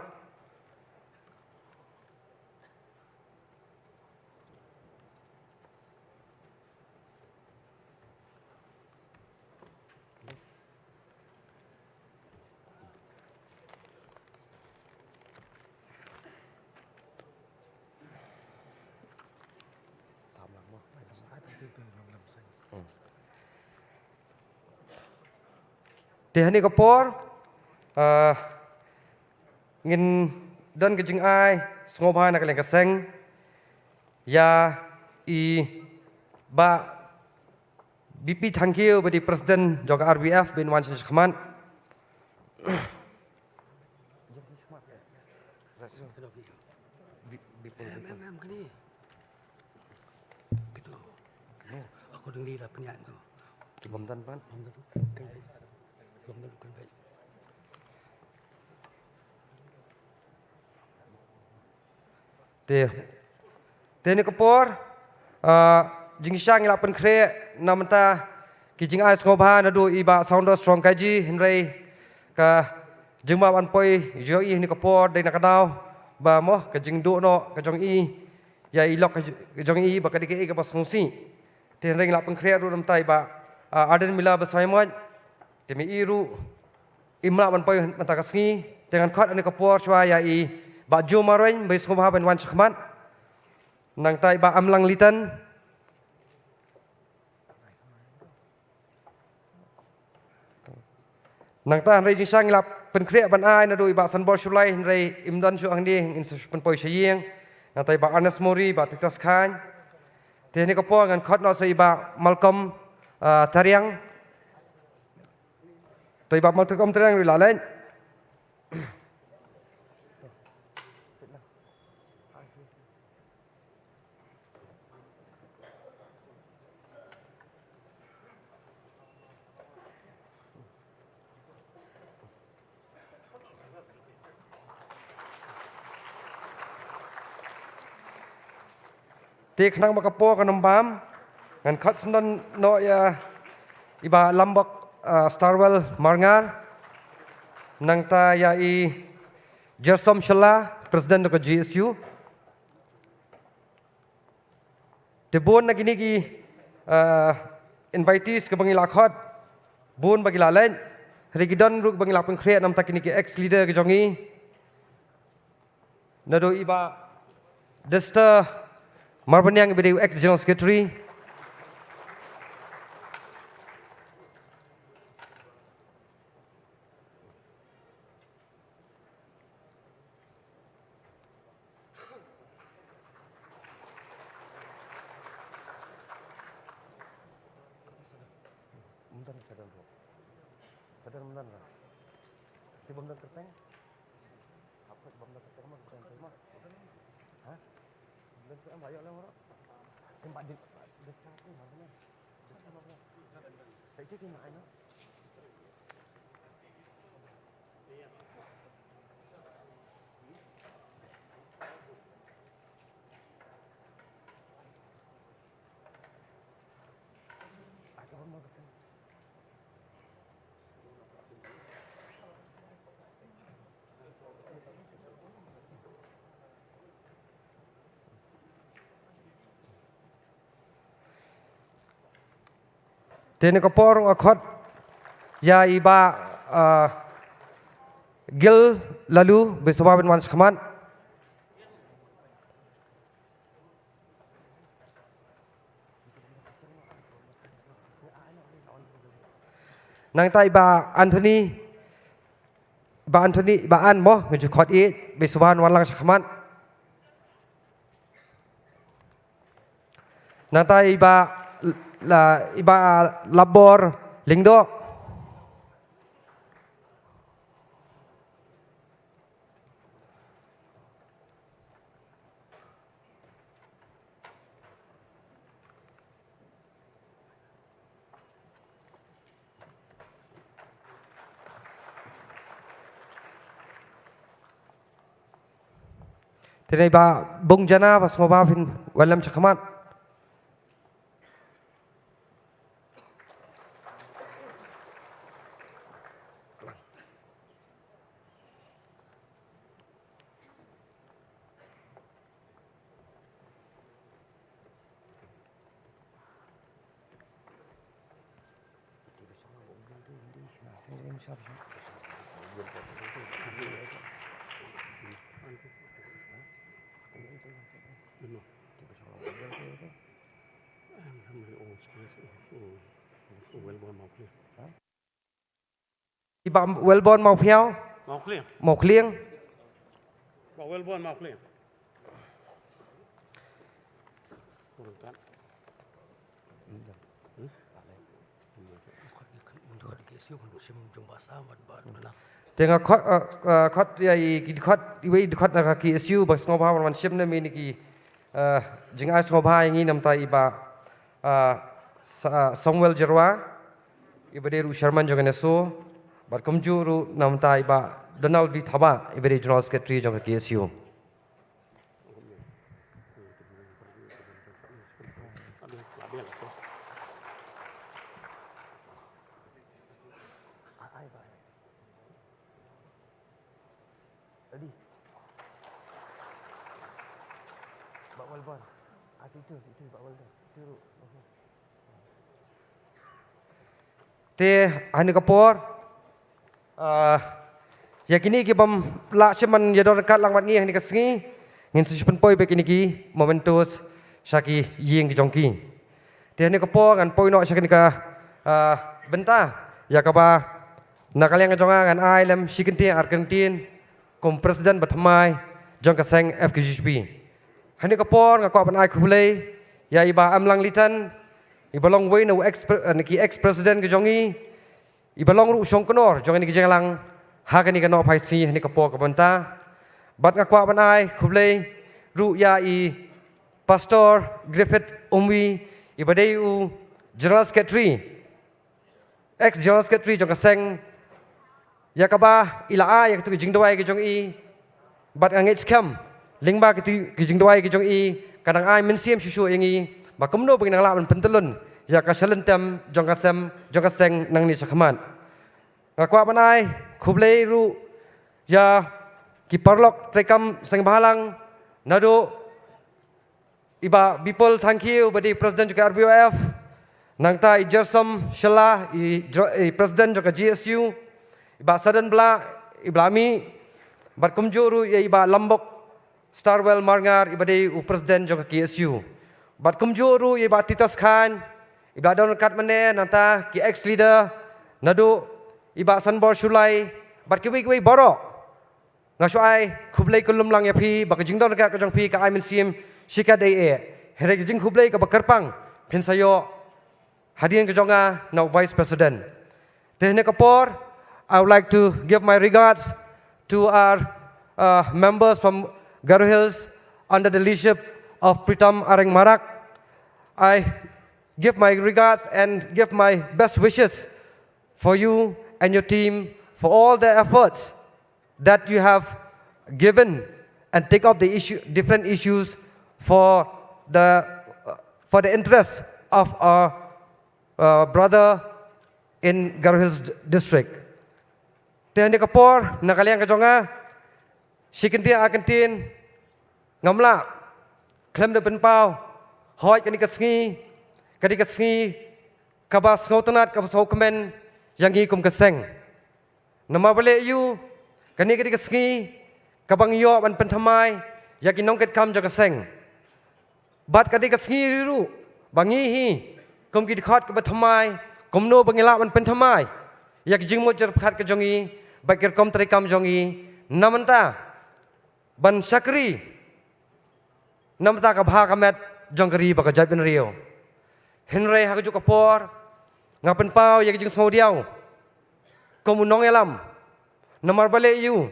Tehani kapor ngin dan kejing ai ngobha nak leng kaseng ya i ba BP thank you badi presiden juga RBF bin wan shkhman aku dengar dah penyak tu kibam tan pan te ni kapor jing sang ngila pen kre namanta ki jing ai ngobha nadu iba sounder strong kaji henry ka jingma ban poi jo i ni kapor dei nakadau ba mo ka jing do no ka jong i ya i lok ka jong i ba ka dike ka pas ngsi te henry ngila pen kre ru namtai ba aden mila ba saimon temi iru imla ban poi nanta kasngi dengan khat ani kapor shwa ya i ba jo maroin bai ngobha ban wan shkhman nang tai ba amlang litan nang ta rei jing sang lap pen kre ban ai na doi ba san bor shulai rei imdan shu ang di in pen poi shiyeng nang tai ba Anas Mori ba titas khan te ni kapor ngan khat no sei ba Malcolm Tariang tai ba Malcolm Tariang ri la len te khnang makapo kanam bam ngan khat snon no ya iba lambok Starwell Marngar nang ta ya i Jersom Shalla presiden ko GSU te bon na gini ki invitees ke bangila khat bon bagila len regidon ruk bangila peng khre nam ta kini ki ex leader ke jongi nado iba Desta Marban yang beri ex General Secretary Tene kapor akot ya iba gil lalu bersama dengan sekamat. Nang tai ba Anthony ba an mo ngeju khot i bersama dengan lang sekamat. Nang tai iba labor lingdo Tene ba bung jana pas mo ba fin walam sekamat. Iba Welborn mau phiao mau klieng Bảo Welborn mau klieng Tengah khot ya ki khot iwe khot na ki SU bas ngobha man shim na mi ni ki jingai ngobha ngi nam ta iba Samuel Jerwa ibade ru Sherman joganeso bat komju ru nam ta iba Donald V Thaba ibade General Secretary jong ki SU Te hani kapor ya kini ki bam la sheman ya dor kat lang wat ngi hani kasngi ngin sispen poi be kini ki momentus shaki ying ki jongki te hani kapor kan poi no shaki ka benta ya ka ba nakaliang jonga kan ai lem shikinti Argentin kom presiden batmai jong ka seng FKGP hani kapor ngakwa ban ai khulei ya iba amlang litan ibalong way na ex president ke jongi ibalong ru song konor jong ni jelang ha kan ni kan no phaisi ni kapo ka banta bat ngakwa ban ai khublei ru ya I pastor Griffith Umwi ibadei u general secretary ex general secretary jong ka seng ya ka ba ila a ya tu jingdawai ke jong I bat angit scam lingba ke jingdawai ke jong I kadang ai mensiam susu yang I ba kumno bagi nang la man pentelun ya ka selentem jong ka seng nang ni sakhaman ngakwa banai khublei ru ya ki parlok tekam seng bahalang nado iba people thank you badi president juga RBOF nang ta I jersam shela I president juga GSU iba sadan bla iblami bat kumjuru ya iba lambok Starwell Marngar ibadei u president juga GSU bat kumjuru iba Titus Khan iba don kat mane nanta ki ex leader nadu iba Sanbor Shulai bat kiwi boro ngasuai khublei kulum lang ya phi bak jingdon ka jong phi ka I min sim shika dei here jing khublei ka bakarpang phin sayo hadirin kejonga now Vice President. Tehne kapor, I would like to give my regards to our members from Garo Hills under the leadership of Pritam Areng Marak. I give my regards and give my best wishes for you and your team for all the efforts that you have given and take up the different issues for the interest of our brother in Garo Hills district. Tehne kapor nakaliang kejonga sikentia akentin ngamla klem de penpau hoi kani kasngi kabas ngotonat kabas hokemen yang kum keseng nama bale yu kani kasngi kabang yo ban pentamai yaki nongket kam jaga seng bat kani kasngi riru bangi hi kum ki khot ka bathamai kum no bangila ban pentamai yak jingmo jer khat ka jongi bakir kom tri kam jongi namanta ban sakri namta ka bha kamet jongkari baka jat ben rio henry ha ka por ngapen pau yak jing smo diau kom nong elam namar bale yu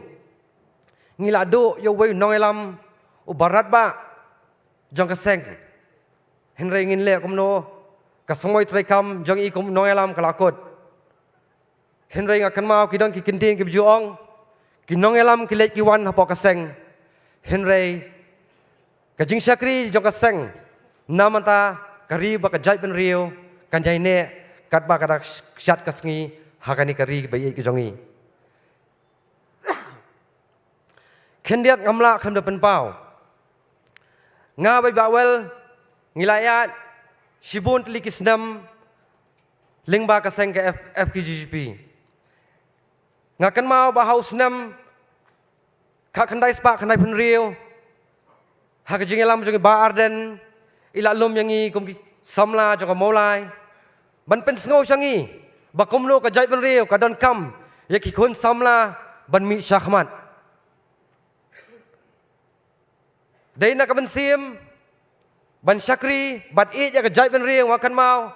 ngila do yo we nong elam u barat ba jong ka seng henry ngin le kom no ka smoy tri kam jong i kom nong elam kalakot henry ngakan mau kidong ki kintin ki juong ki nong elam ki let ki wan hapo ka seng henry ka jing sakri jong ka seng namanta kari ba ka jai ben rio kan jai ne kat ba ka shat ka sngi hakani kari ba ye ki jongi kendiat ngamla kham de pen pau nga bai ba wel ngilayat shibun tlikis nam lingba ka seng ka FKGGP ngakan mau ba haus nam ka khandai spa khandai pen rio ha ka jingelam jongi ba arden ila lum yangi kum ki samla jonga molai ban pen sngo shangi ba komlo ka jai pen rio ka don kam yaki khun samla ban mi shakhmat dai na ka ban sim ban shakri bat e ya ka jai pen rio ngakan mau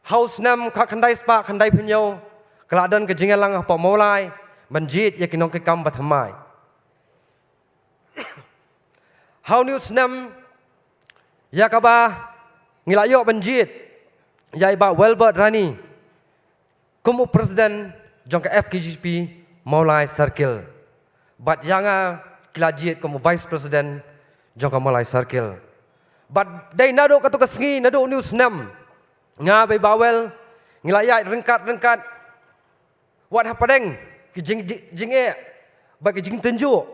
haus nam ka khandai spa khandai pen yo keladon ke jingelang apa molai banjit ya kinong ke kam bathamai how news nam ya kaba ngilayo banjit ya iba Welbert Rani kumu presiden jong ke FKGP molai circle bat yanga kilajit kumu vice president jong ke molai circle bat dai nado katu kasngi nado news nam nga bai bawel ngilayat rengkat wat hapadeng ki jing e bagi jing tenju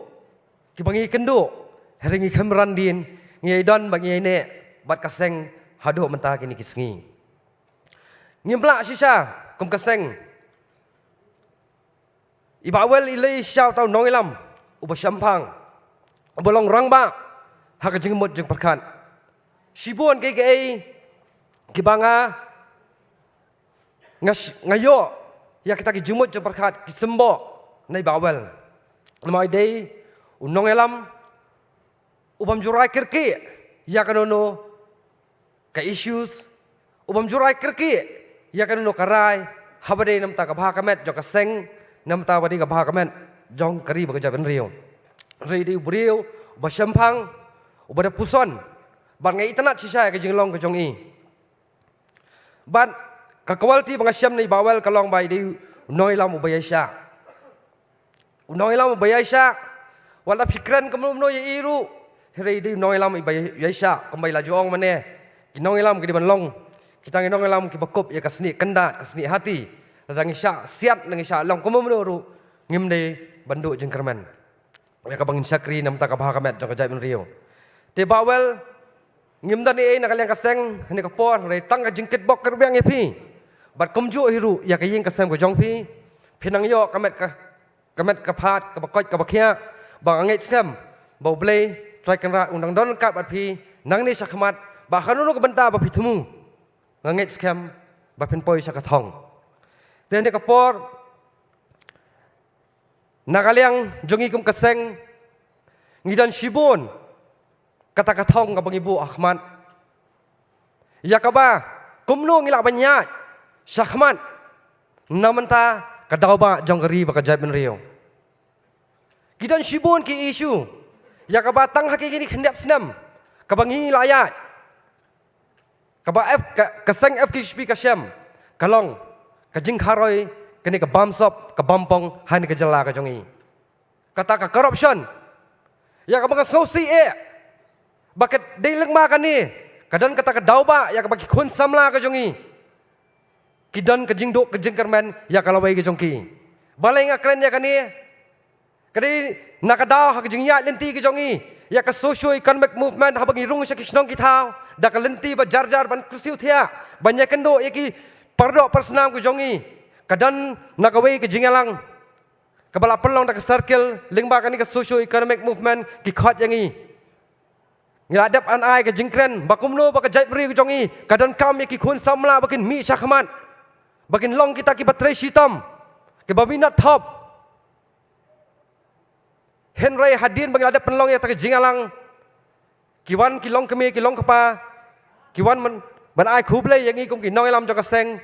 ki bangi kendo heringi kamran din ngi don bagi ne bat kaseng hado menta kini kisngi ngimplak sisa kum kaseng ibawel ilai syau tau nongilam uba syampang bolong rangba hak jing mot jing perkat sibon ke ki banga ngayo ya kita ki jumut je berkat ki sembo nai bawel mai dei unong elam ubam jurai kirki ya kanono ka issues ubam jurai kirki ya kanono karai habade namta ka bha kamet jo ka seng namta wadi ka bha kamet jong kari ba ka ben rio rei di brio ba syampang ubada puson ban ngai itanat sisa ka jinglong ka jong i ban ka quality bang syam ni bawel kalong bai di noi lam ubayasha wala fikran kamu noi iru heri di noi lam ubayasha kambai la juang mane ki noi lam ki di banlong kita ngi noi lam ki bakup ya kasni kendat kasni hati radang isya siat nang isya long kamu menuru ngimde bandu jeung kerman ya ka bangin sakri nam ta ka bah kamet jong ka jai ben rio te bawel ngimdan ni nak kalian kaseng ni ka por re tang ka jingkit bok kerbiang epi bat komju hiru ya ka ying kasem ko jong pi pinang yo kamet ka phat ka bakot ka bakhya bang ngai skam bau blei trai kan ra undang don ka bat pi nang ni sakmat ba khanunu ka banta ba pi thumu ngai skam ba pin poi sa ka thong ten ka por nakaliang jongi kum kaseng ngidan shibon kata ka thong ka bang ibu Ahmad ya ka ba kumno ngilak banyak syahmat namanta kadauba jongkeri bakajai benrio kidan shibun ki isu ya kabatang haki gini kendak senam kabangi layat kaba f keseng FKHP kasyam kalong kajing kharoi kini ke bamsop ke bampong hani ke jela ke jongi kata ke corruption ya ka mga sosi bakit dileng makan ni kadan kata ke dauba ya ka bagi kun samla ke jongi kidan ke jingdok ke jingkermen ya kalawai ke jongki balai nga kren ya kani kadi nakadaw ha ke jingya lenti ke jongi ya ke socio economic movement ha bagi rung syaki snong kitau da ke lenti ba jar-jar ban kursiu thia banyak kendo ya ki pardok persnam ke jongi kadan nakawai ke jingalang kabala pelong da ke circle lingba kani ke socio economic movement ki khot yangi ngadap an ai ke jingkren bakumno ba ke jai bri ke jongi kadan kam ya ki khun samla bakin mi syakhamat bakin long kita ki batrai sitam ke babinat top Henry hadin bagi ada penlong ya tak jingalang kiwan kilong kemi kilong kepa kiwan ban ai khublai yang i kum ki noi lam jong ka seng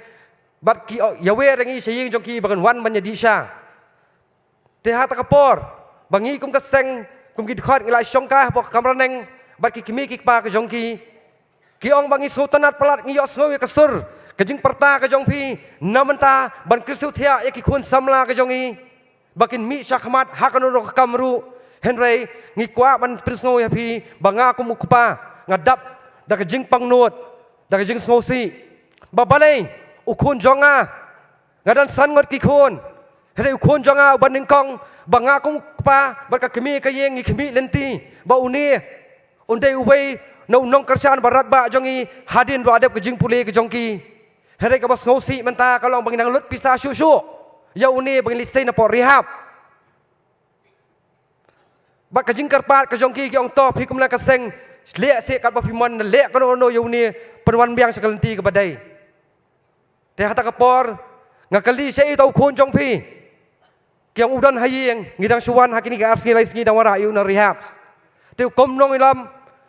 bat ki yawe rangi saying jong ki bagan wan ban jadi sha te ha tak por bangi kum ka seng kum ki khot ngilai songka pok kamraneng bat ki kemi ki pa ka jong ki ong bangi sultanat pelat ngi yo snoi ka sur kajing perta ka jong pi namenta ban krisu thia ya ki khun samla ka jong i bakin mi syakmat hakanuro kamru Henry ngikwa ban prisno ya pi banga ku mukpa ngadap da ka jing pangnut da ka jing snosi babalai ukun jonga ngadan san ngot ki khun Henry ukun jonga ban ningkong banga ku mukpa ba ka kemi ka yeng ngi kemi lenti ba uni undai uwei no nong kerjaan barat ba jongi hadin ro adep ka jing pule ka jongki Henry ka bas snosi menta kalong bangin nang lut pisah syusyu ya uni bagi lisai na po rehab bak kajing karpat kajongki ki ong to phi kumla ka seng lek se kat ba phimon lek kono no ya uni perwan biang sakalenti ke badai te hata ka por ngakali sei tau khun jong phi ki ong udan hayeng ngidang suwan hakini ka arsi lai singi dang wara yu na rehab te kom nong ilam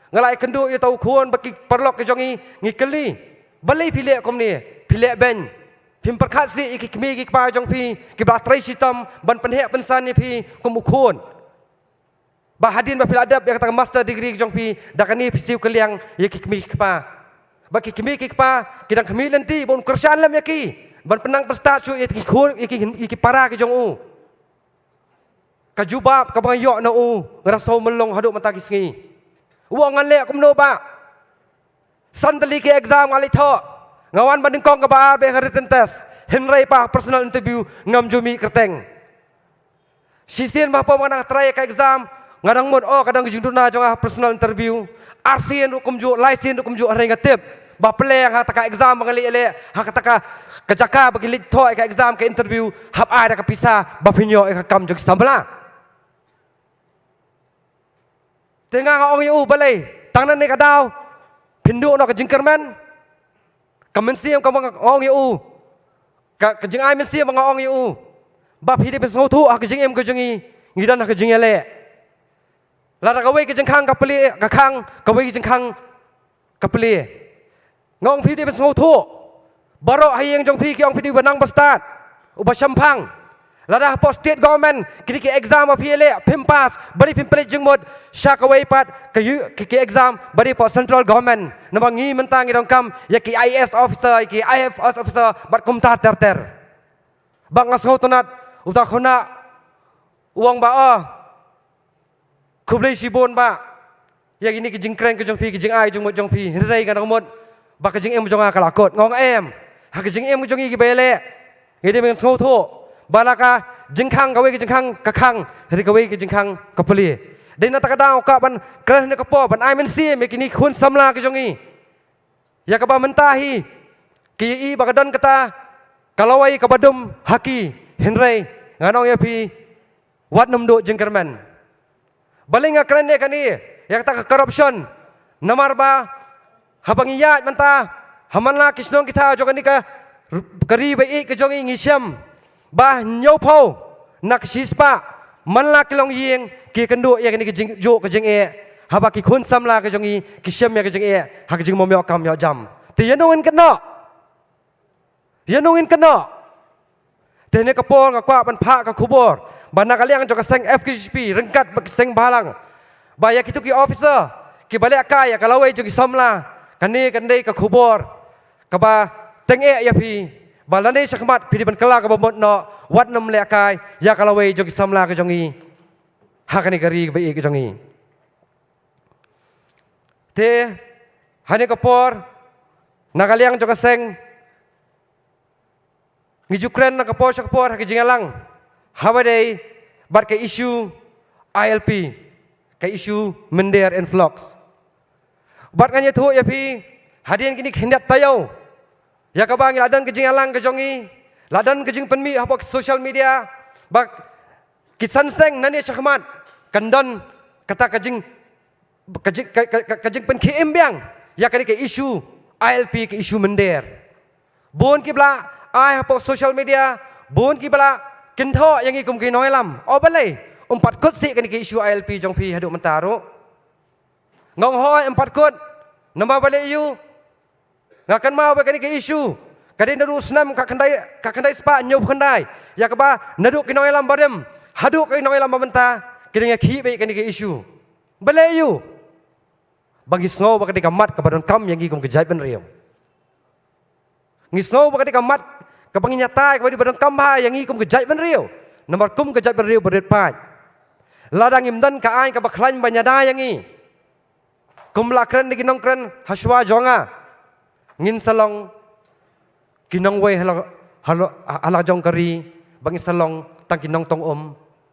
ngalai kendu ya tau khun baki perlok ke jongi ngikali balai phi lek kom ni phi lek benพิมพ์ประคัตสิอีกมีอีกปาจงพีกิบลาตรีชิตมบันเป็นเหตุเป็นสันนี่พีกุมุคนบาฮัดินบาพิลาดับอยากตั้งมาสเตอร์ดีกรีจงพีดักนี้พิซิวกเลียงอีกมีอีกปาบากิมีอีกปากิดังขมิเลนตีบนกระชานเล่มยากีบันเป็นนังประสาทช่วยอีกคนอีกปารากิจงอูกจูบาบกับบางยอนาอูรัสโซมันลงฮัดุมันตากิสงีวงเงินเละกุมโนบะสันตลีกีเอ็กซามอะไรท่อngawan banding kong kabar be written test Henry pa personal interview ngam jumi kerteng sisien ba pa manang try ka exam ngadang mod kadang jingduna jong personal interview arsien hukum ju license hukum ju hari ngatip ba pleng ha taka exam bangali ele ha taka kajaka bagi lit to ka exam ka interview hab ai ka pisa ba pinyo ka kam jog sambala tengah ong yu balai tangnan ni kadaw pindu no ka jingkerman Kemensiam kamu ngong yu, kejeng ay mensiam ngong yu, bab hidup sengotu kejeng em kejengi, ngidan kejeng ele. Lara kawai kejeng kang kapeli, kakang kawai kejeng kang kapeli. Ngong hidup sengotu, barok hayeng jong pi kiong hidup benang bestat, ubah syampang. Lara po state government kini ke exam api ele, pimpas, beri pimpel jengmod, syakawai pat ke exam beri po central government. Nampak ngi mentang idong kam ya ki IAS officer ki IFS officer bat kumtar ter bang asau tonat utak khona uang ba kublai sibon ba ya gini ki jingkren ki jong pi ki jing ai jong mod jong pi rai kan mod ba ki jing em jong kalakot ngong em ha ki jing em jong ki bele ngide men sau tho balaka jingkhang kawe ki jingkhang kakang ri kawe ki jingkhang kapuli Dina takadaw ka ban kerah ni kapo ban ai men si me kini khun samla ke jongi ya ka ba mentahi ki i bagadan kata kalawai ka badum haki Henry nganong ya pi wat namdo jengkerman baling keren ne kani ya kata corruption namar ba habang iyat menta hamanla kisnong kita jogani ka kari ba i ke jongi ngisiam ba nyopau nak sispa manla kilong yeng ki kendo ya kini kejing jo kejing haba ki khun samla ke jongi ki syam ya kejing ha kejing momyo kam yo jam ti yanongan keno dia nungin kena tene kapor ngakwa ban pha ka khubor bana kaliang joka seng FKHP rengkat bak seng balang baya kitu ki officer ki balik kaya kalau we jogi samla kani kandai ka khubor kaba teng ya pi balane sakmat pi ban kala ka bomot no wat nam le kai ya kalau we jogi samla ka jongi hakani gari ba ka jongi te hane kapor nakaliang joka seng ngijukren na kapor sa kapor hakijingalang hawadai bat ke isu ILP ke isu mender and flocks bat nganya thu ya pi hadian kini hendak tayau ya kabang ladan kijingalang ke jongi ladan kijing penmi apa social media bak kisan seng nani sakmat kandan kata kajing kajing pen KM biang ya kani ke isu ILP ke isu mender bon kibla ai apa social media bon kibla kinto yang ikum ki noi lam o balai empat kut si kani ke isu ILP jong pi haduk mentaro ngong hoi empat kut nama balai you ngakan mau kani ke isu kadi nadu senam ka kandai spa nyup kandai ya kaba nadu ki noi lam barem haduk ki noi lam menta kini ki be kani ke isu balai you bagi snow bakadi kamat kabadon kam yang ikum kejai ben riau ngisno bakadi kamat kabang nyata kabadi badon kam ha yang ikum kejai ben riau nomor kum kejai ben riau berit pai ladang imdan ka ai ka baklan banyada yang i kum lakren di kinong kren haswa jonga ngin salong kinong we hala jong kari bangi salong tang kinong tong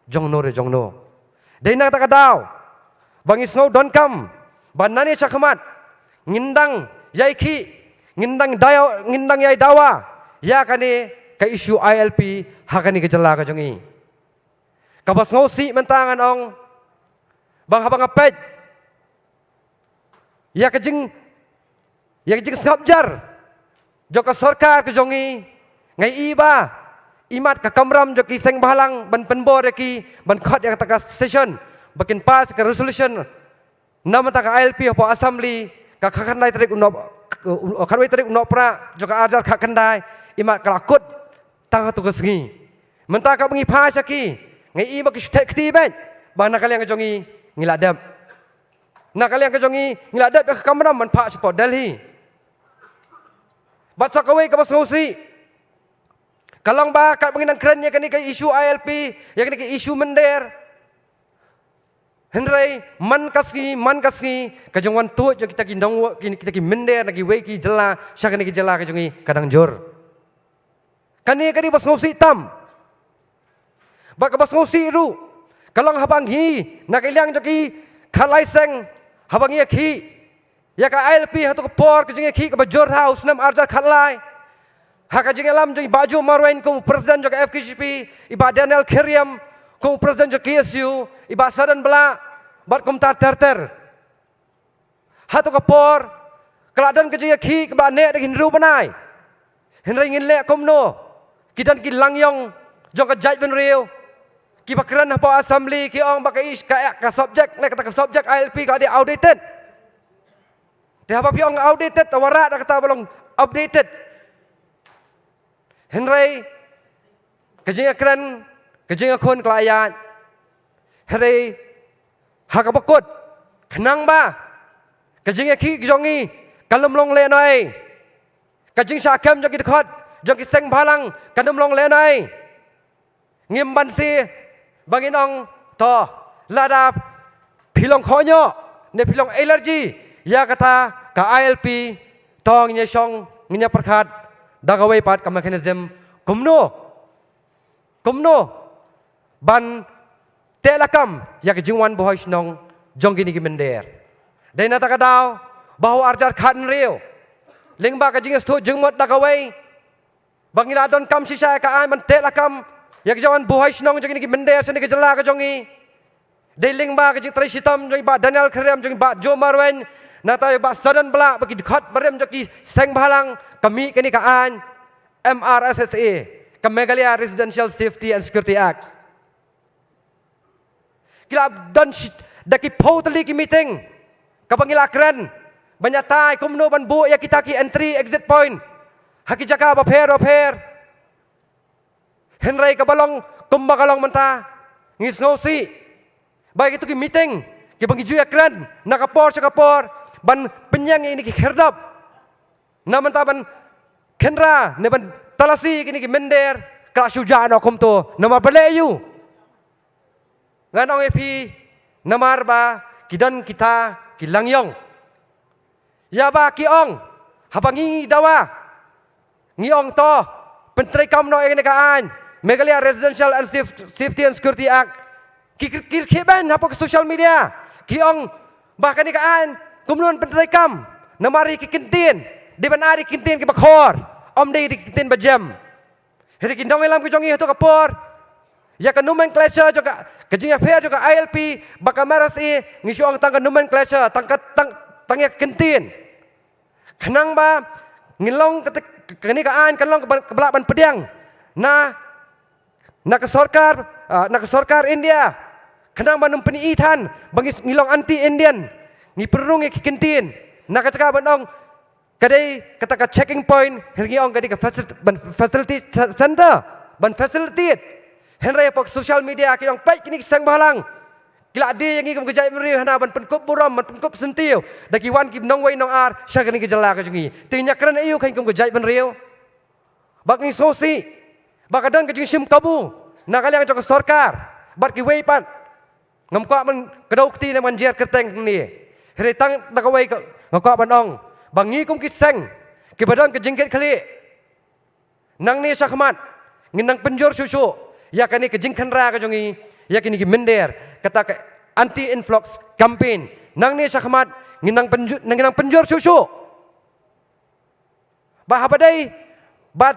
jong no deina ta kadau bangi snow don kam banani sakmat ngindang yaiki ngindang yai dawa ya kani ka isu ILP hakani ke jela ka jongi kabas ngosi mentangan ong bang habang apet ya kejing skapjar joka sarkar ke jongi ngai iba imat ka kamram joki seng balang ban penbor ki ban khot ya kata session bakin pas ke resolution nama tak ILP apa assembly ka khandai tarik unop kharwai tarik unop pra joka ajar ka khandai imat kalakut tang tu kesngi menta ka bengi pha saki ngai i bak stek ti ben bana kaliang ka jongi ngiladap na kaliang ka jongi ngiladap ka kamram man pha support Delhi bat sakawai ka basngausi kalong ba ka bengi nang kren ya kani ka isu ILP ya kani ka isu mender Henry man kasgi kajongwan tu jo kita kindong kita ki mender nagi we ki jela syakani ki jela kajongi kadang jor kani kadi bas ngosi tam ba ka bas ngosi ru kalong habang hi nakiliang jo ki khalai seng habang hi ki ya ka ILP hatu ko por kajongi ki ka bajor house nam arjar khalai ha kajongi lam jo baju marwain ko presiden jo ka FKHP iba Daniel Keriam ko presiden jo KSU iba sadan bela bat komtar ter hatu kapor keladan kejaya ki ba ne de hinru banai hinrai ngin le komno kidan ki langyong jong ka jaj ben riu ki bakran apa assembly ki ong bakai ka subject ne kata ka subject ILP ka dia outdated de apa pi ong outdated tawara da kata balong updated hinrai kejaya kran kejaya kon kelayan hinrai hakapakot kenang ba kajing ki jongi kalum long le nai kajing sakam jogi dekat jogi seng balang kalum long le nai ngim ban si bangin ong to lada pilong khonyo ne pilong allergy ya kata ka ILP tong nya song nya perkhat dagawai pat ka mechanism kumno ban telakam ya ke jingwan bohoi snong jonggi ni mender dai na takadau bahu arjar khan riu lingba ka jing stu jingmot dakawai bangila don kam sisa ka ai man telakam ya ke jawan bohoi snong jonggi ni mender seni ke jela ka jongi dai lingba ka jing tri sitam jong ba Daniel Keriam jong ba Jo Marwen nata ba sadan bla bagi dekat barem joki seng balang kami kini ka an MRSSA ka Meghalaya Residential Safety and Security Act kilap dan daki totally ki meeting kapangila kren banyatai kumno ban bu ya kita ki entry exit point haki jaka baper Henry kabalong kumbakalong manta ngis ngosi baik itu ki meeting ki bagi juya keren nakapor cakapor ban penyang ini ki herdap namanta ban kenra ne ban talasi kini ki mender kala suja no kumto nama baleyu nganong epi namar ba kidan kita kilangyong ya ba kiong habangi dawa ngiong to pentri kam no ene kaan Meghalaya Residential and Safety and Security Act kirkiban hapo ke social media kiong bahkan ni kaan kumlon pentri kam namari kikintin di banari kintin ki bakhor om dei di kintin bajam heri kindong elam ki jongi to kapor ya ka nomenclature juga kajing affair juga ILP bakamaras ngisuang tangka nomenclature tangya kintin kenang ba ngilong kenikaan kanlong kebelaban pediang na kesorkar India kenang ba nung peniitan bangis ngilong anti Indian ngiperung kikintin na kacaka banong kadai kata checking point hergiong kadai ka facility center ban facility henry pok social media kidong pai kini sang balang kila ade yang ngim kejai meri hana ban penkup buram ban penkup sentiu daki wan kim nong wai nong ar sya kini kejala ka jungi tinya kran ayu kain kum kejai ben riu bak ngi sosi bakadan kejing sim kabu na kaliang jok sarkar bat ki wei pan ngam kwa man kedau kti ne man jer kerteng ni heri tang dakawai ka ngakwa banong bangi kum kiseng kibadon kejingket kali nang ni sakmat nginang penjor susu ya kani kejingkan ra ka jongi ya kini mender kata anti influx campaign nang ni sakmat nginang penjor susu bah badai bat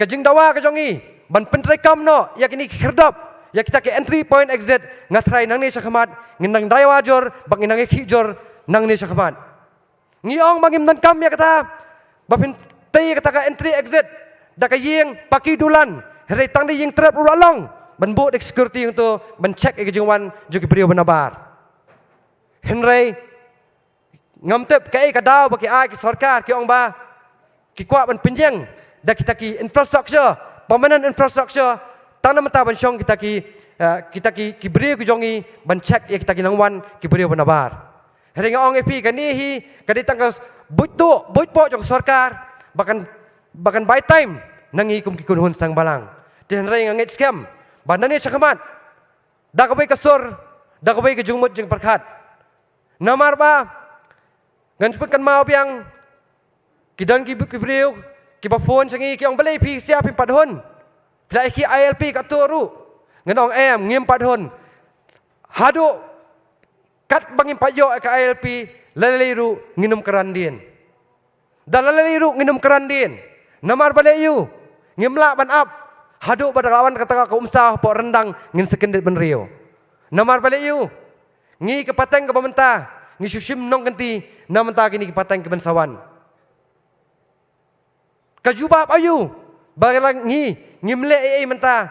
kejing dawa ka jongi ban pentrai kam no ya kini kherdap ya kita ke entry point exit ngatrai nang ni sakmat nginang dawa jor bang nginang khijor nang ni sakmat ngiong bangim dan kam ya kata bapin tei kata ka entry exit da ka ying paki dulan heri tang di ying trap ulalong ban bu dek security untuk ban check ke jingwan juki priyo benabar henry ngamtep kai ka daw baki ai ki sarkar ki ong ba ki kwa ban pinjeng da kita ki infrastructure permanent infrastructure tang mata ban syong kita ki priyo ki jongi ban check ya kita ki nangwan ki priyo benabar Heri ngong epi kanihi kaditang ka buitpo jong sarkar bahkan by time nangi kum kikunhun sang balang tihan rai ngangit scam bandani sakamat dakabay kasur dakabay ka jungmut jeng perkat namar ba nganspek kan mau piang kidan ki briu ki ba phone sangi ki ong balai pi siap pi padhon plai ki ILP ka turu nganong ngim padhon hadu kat bangin payo ka ILP lalaliru nginum kerandin dalalaliru nginum kerandin namar balayu ngimla ban up hadu badalawan kata ka umsah po rendang ngin sekendit ben rio namar balayu ngi kepateng ke pemerintah ngi susim nong kenti namenta kini kepateng ke bensawan kajubab ayu bagelang ngimle menta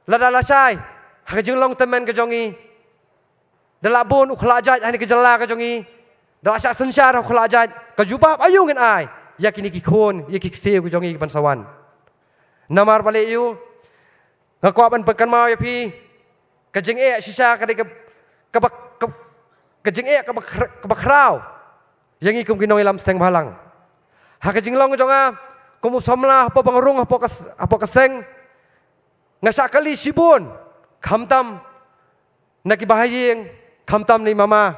ladalasai hakajeng long temen kejongi dalabun ukhlajat hani kejala ka jongi dalasya sensyar ukhlajat kajubab ayu ngin ai yakini ki khon yakik se ku jongi ban sawan namar bale yu ngakwa ban pekan mau ya pi kajeng sisa ka kajeng ka bakrau yangi kum kinong ilam seng balang ha kajeng long jonga kumu somla apa bangrung apa kaseng ngasa kali sibun khamtam naki bahayeng khamtam ni mama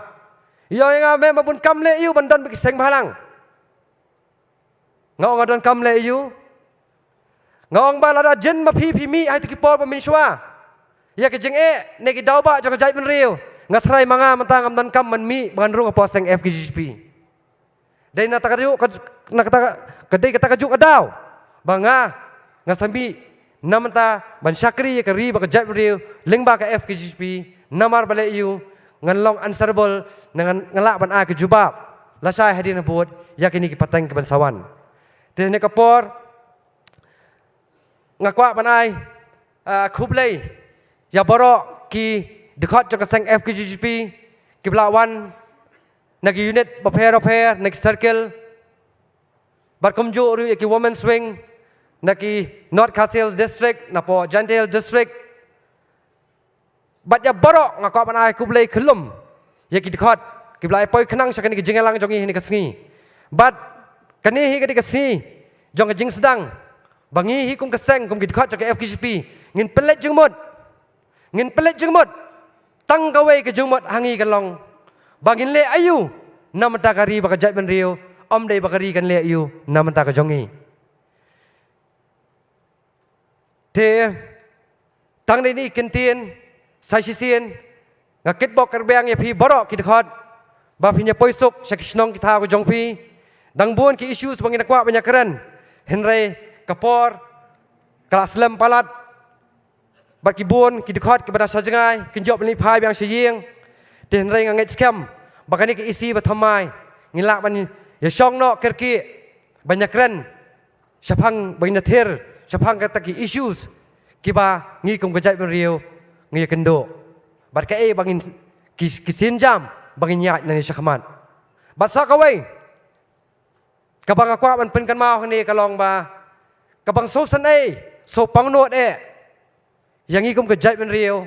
yo nga me mabun kamle yu bandan bagi seng balang ngong adan kamle yu ngong balada jen ma phi mi ai tu ki por pa min shwa ya ke jeng ne ki dauba jo ka jai ben riu ngatrai manga mentang amdan kam man mi ban rung apa seng FKGP dai na takaju na kata kedai kata kaju adaw banga ngasambi namenta ban syakri ka ri ba ka jai ben riu lengba ka FKGP namar bale yu nganlong answerable dengan ngelak ban ai kejubab lasai hadin buat yakini ki pateng ke bansawan tene kapor ngakwa ban ai khublei ya boro ki dekat jaka sang FKGP ki blawan nagi unit paper nagi circle Bat kumju ru yaki women's wing naki North Castle district napo Gentile district. Bat ya borok ngakak panai kublai kelum yaki dekat kiblai poi kenang syakani ke jengelang jongi ni kesengi. Bat kani hi ke kesini jong ke jing sedang bangi hi kum keseng kum dekat jong ke FKCP ngin pelet jengmut ngin pelet jengmut tang kawai ke jengmut hangi kalong bangin le ayu nam takari bakajat ben rio om dei bakari kan le ayu nam tak jongi te tang dei ni kentien sai sisien ngakit bok kerbang ya phi borok ki dekat ba phi nya poisuk syakisnong kita ko jong phi dang buon ki issues bangin akwa banyak keren henry kapor kelas lem palat bat ki buon ki dekat kepada sajengai kenjop ni phai yang siyeng te henry nganget scam bakani ki isi bathamai ngilak ban ya syong no kerki banyak keren syapang bangin ter syapang kata ki issues kiba ngi kum gajai ben rio ngi kendo bat ka e bangin kisin jam bangin nyat nani syakmat bat sakawai kabang akwa ban pen kan mau ni kalong ba kabang so san e so pang not e yang ngi kum gajai ben rio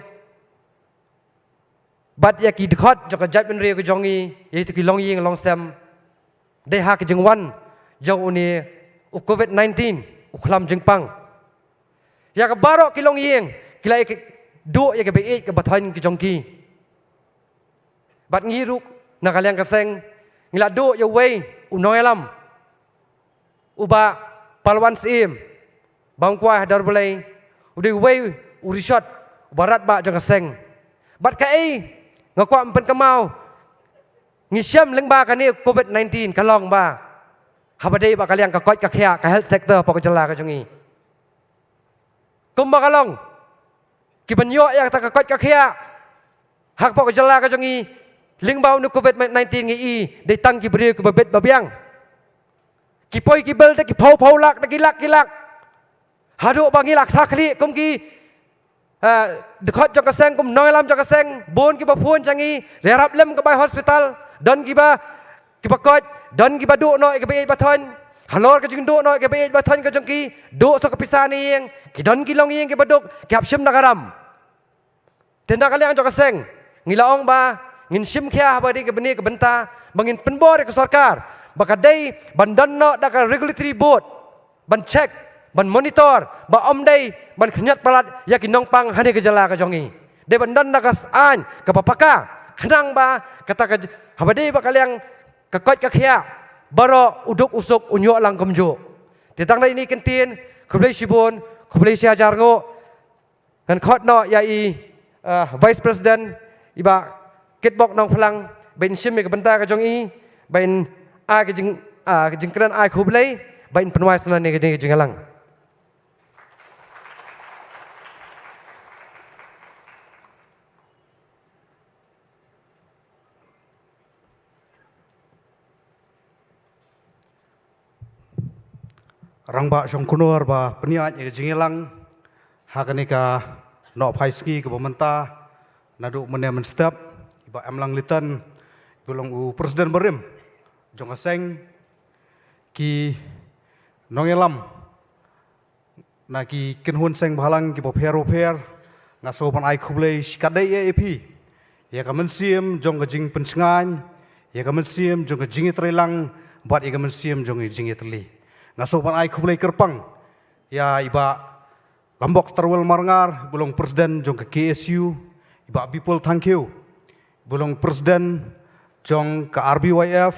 bat ya ki dekat jok gajai ben rio ko jongi yaitu ki long ying long sam de ha ki jengwan jong uni COVID-19 uklam jengpang ya ka barok ki long ying kilai do ya ke be ke bathan ki jongki bat ngiruk nakaliang kaseng ngila do ya wei unoelam uba palwan sim bangkwai hadar belai udi wei urishot barat ba jong kaseng bat ka ei ngakwa empen kamau ngisiam lengba kani COVID-19 kalong ba habadei ba kaliang ka kot ka khia ka health sector pok jala ka jongi kumba kalong kibanyo ya ta ka kot ka khia hak pok jala ka jongi lingbau nu COVID-19 ngi i de tang ki bri ki babet babiang ki poi ki bel de ki phau lak de ki lak hadu bangi lak tha khli kum ki dekat jok kaseng kum noi lam jok kaseng bon ki ba phun changi zerap lem ka bai hospital dan ki ba kot dan ki ba du noi ka be bathon halor ka jing du noi ka be bathon ka jongki du so ka pisani yeng ki dan ki long yeng ki baduk ki hap shim nagaram tenda kaliang jok kaseng ngilaong ba ngin sim khia ba di ke beni ke benta bangin penbor ke sarkar bakadai bandan no da ka regulatory board ban check ban monitor ba om dai ban khanyat palat ya ki nong pang hani ke jala ka jongi de bandan da ka an ka papaka khnang ba kata ka habadai ba kaliang ka kot ka khia baro uduk usuk unyo lang komjo te tang dai ni kentin khublai sibon khublai sia jar ngo kan khot no ya i vice president iba kitbok nong phalang ben sim ke benta ka jong i ben a ke jing kran ai khublai ben penwai sana ni ke jing alang rangba syong kunur ba peniat ke jingelang hakanika no paiski ke bamenta nadu menemen step iba emlang litan bulong u presiden berim jong aseng ki nongelam na ki kenhun seng balang ki boper ngaso pan ai khublei skadai ep ya kamen siem jong jing pensengan ya kamen siem jong jing trelang bat ya kamen siem jong jing terli ngaso pan ai khublei kerpang ya iba lambok terwel marangar bulong presiden jong ke KSU iba people thank you bulong presiden jong ke RBYF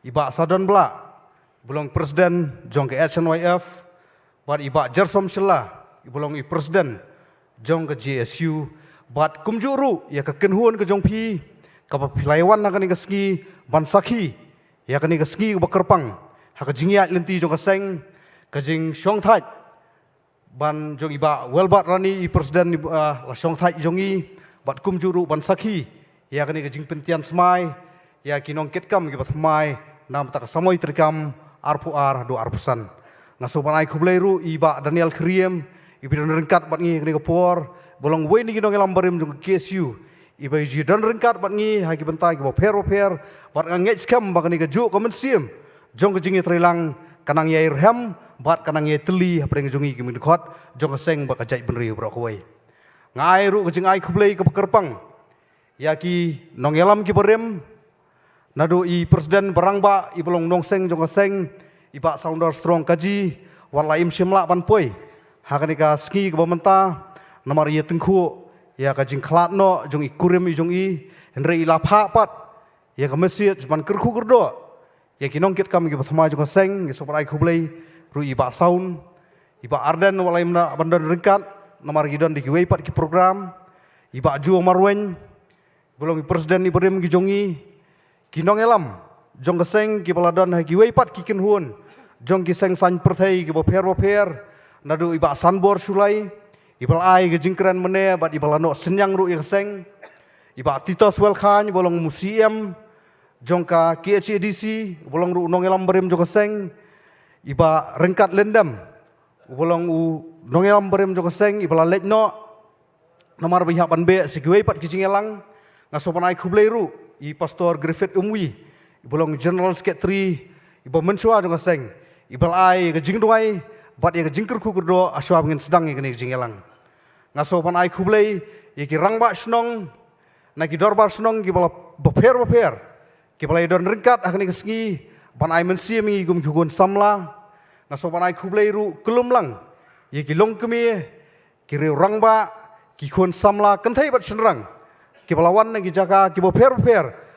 iba sadon bla bulong presiden jong ke SNYF bat iba jersom sela bulong i presiden jong ke JSU bat kumjuru ya ke kenhuan ke jong pi ka pilaiwan na kani keski bansaki ya kani keski bakerpang ha ke jingiat lenti jong ke seng ke jing syong thai ban jong iba welbat rani i presiden la syong thai jongi bat kumjuru bansaki ya kani ke jing pentian smai ya kinong ketkam ki batmai nam tak samoi terkam arpu ar do arpusan ngaso ban ai khublei ru iba Daniel Kriem ibidon rengkat bat ngi kani kapor bolong we ni kinong elam barim jong KSU iba ji don rengkat bat ngi ha ki bentai ki boper bat nganget skam ba kani ke ju komen sim jong ke jingi trilang kanang yai rem bat kanang yai teli apreng jongi ki mingkot jong seng ba kajai benri bro koi ngai ru kajing ai kublei ke kerpang ya ki nongelam ki berem nado i presiden barangba i belong nongseng jong seng iba sounder strong kaji warlaim shimla ban poi hakanika ski ke bamenta namar ye tengku ya kajing klat no jong i kurim i jong i henre i lapha pat ya ka masjid ban kerku kerdo ya ki nongkit kam ki bathama jong seng ya sopai kublei ru iba sound iba arden warlaim na bandan ringkat namar gidan di kiwei pat ki program iba ju marwen belum presiden i berem ki jongi kinong elam jong keseng ki baladan ha ki wei pat ki kin hun jong ki seng san perthei ki bo pher nadu iba sanbor sulai ibal ai ki jingkran mene bat ibalano senyang ru i keseng iba titos wel khan bolong museum jong ka KHDC bolong ru nong elam berem jong keseng iba rengkat lendam bolong u nong elam berem jong keseng ibala letno namar biha ban be si ki wei pat ki jingelang ngasopan ai kublei ru i pastor Griffith Umwi bolong general secretary iba mensua jong seng ibal ai ke jingduai bat ye ke jingker ku kerdo aswa ngin sedang ye kene jingelang ngasopan ai kublei ye ki rangba snong na ki dorbar snong ki bala beper ki bala don ringkat akni ke sengi ban ai mensi mi gum kugun samla ngasopan ai kublei ru kelumlang ye ki long kemi ki rangba ki kun samla kenthai bat senrang ki balawan nang ki jaga ki bo pher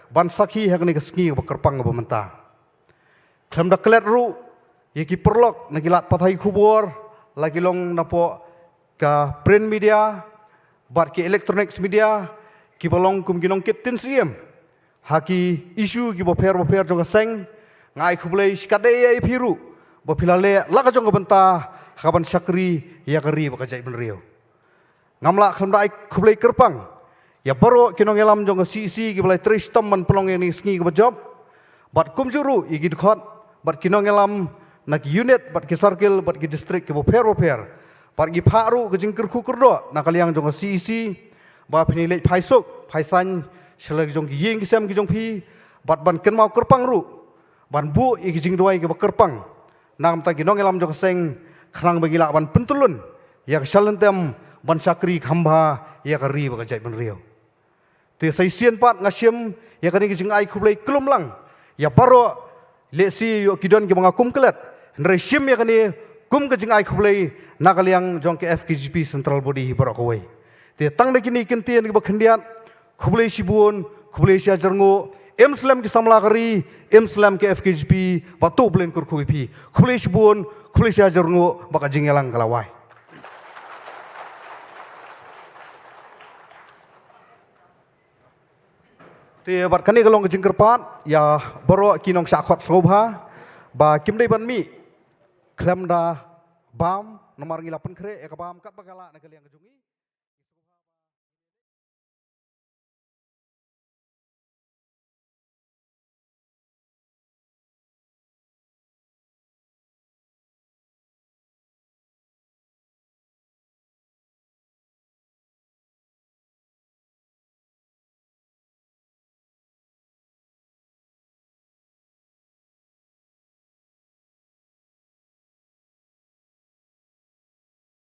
ban sakhi hakni keski bo kerpang bo menta klam da klet ru ye ki perlok nang ki lat pathai khubor lagi long napo ka print media bat ki electronics media ki bolong kum ki nong kit tin siem haki isu ki bo pher jong seng ngai khublei skade ye phiru bo philale la ka jong benta kaban sakri ya kari bo ka jai ben riu ngamla klam da khublei kerpang ya baru kinong elam jong si ki balai tristom man pelong ini sengi ke job bat kum juru igi dkhot bat kinong elam nak unit bat ki circle bat ki district ke bo pher bat gi pharu ke jingker khu kerdo nak kaliang jong si ba phini le phaisuk phaisan selag jong ki yeng ki sam ki jong phi bat ban ken mau kerpang ru ban bu igi jing duai ke kerpang nam ta kinong elam jong seng khrang bagi la ban pentulun ya salentem ban sakri khamba ya kari ba jai ben riau te sai sien pat ngasiam ya kani ki jing ai khublei klum lang ya paro le si yo kidon ki mangakum klet nre sim ya kani kum ka jing ai khublei nakaliang jong ke FKGP central body barok wei te tang de kini kentien ki bakhendiat khublei sibun khublei sia jarngo Muslim ki samla kari Muslim ke FKGP batu blen kur khuipi khublei sibun khublei sia jarngo baka jingelang kalawai te bat kani kalong jingker pat ya baro kinong sakhot sobha ba kimdei ban mi klemda bam nomar ngilapan kre ekabam kat bagala na kaliang jungi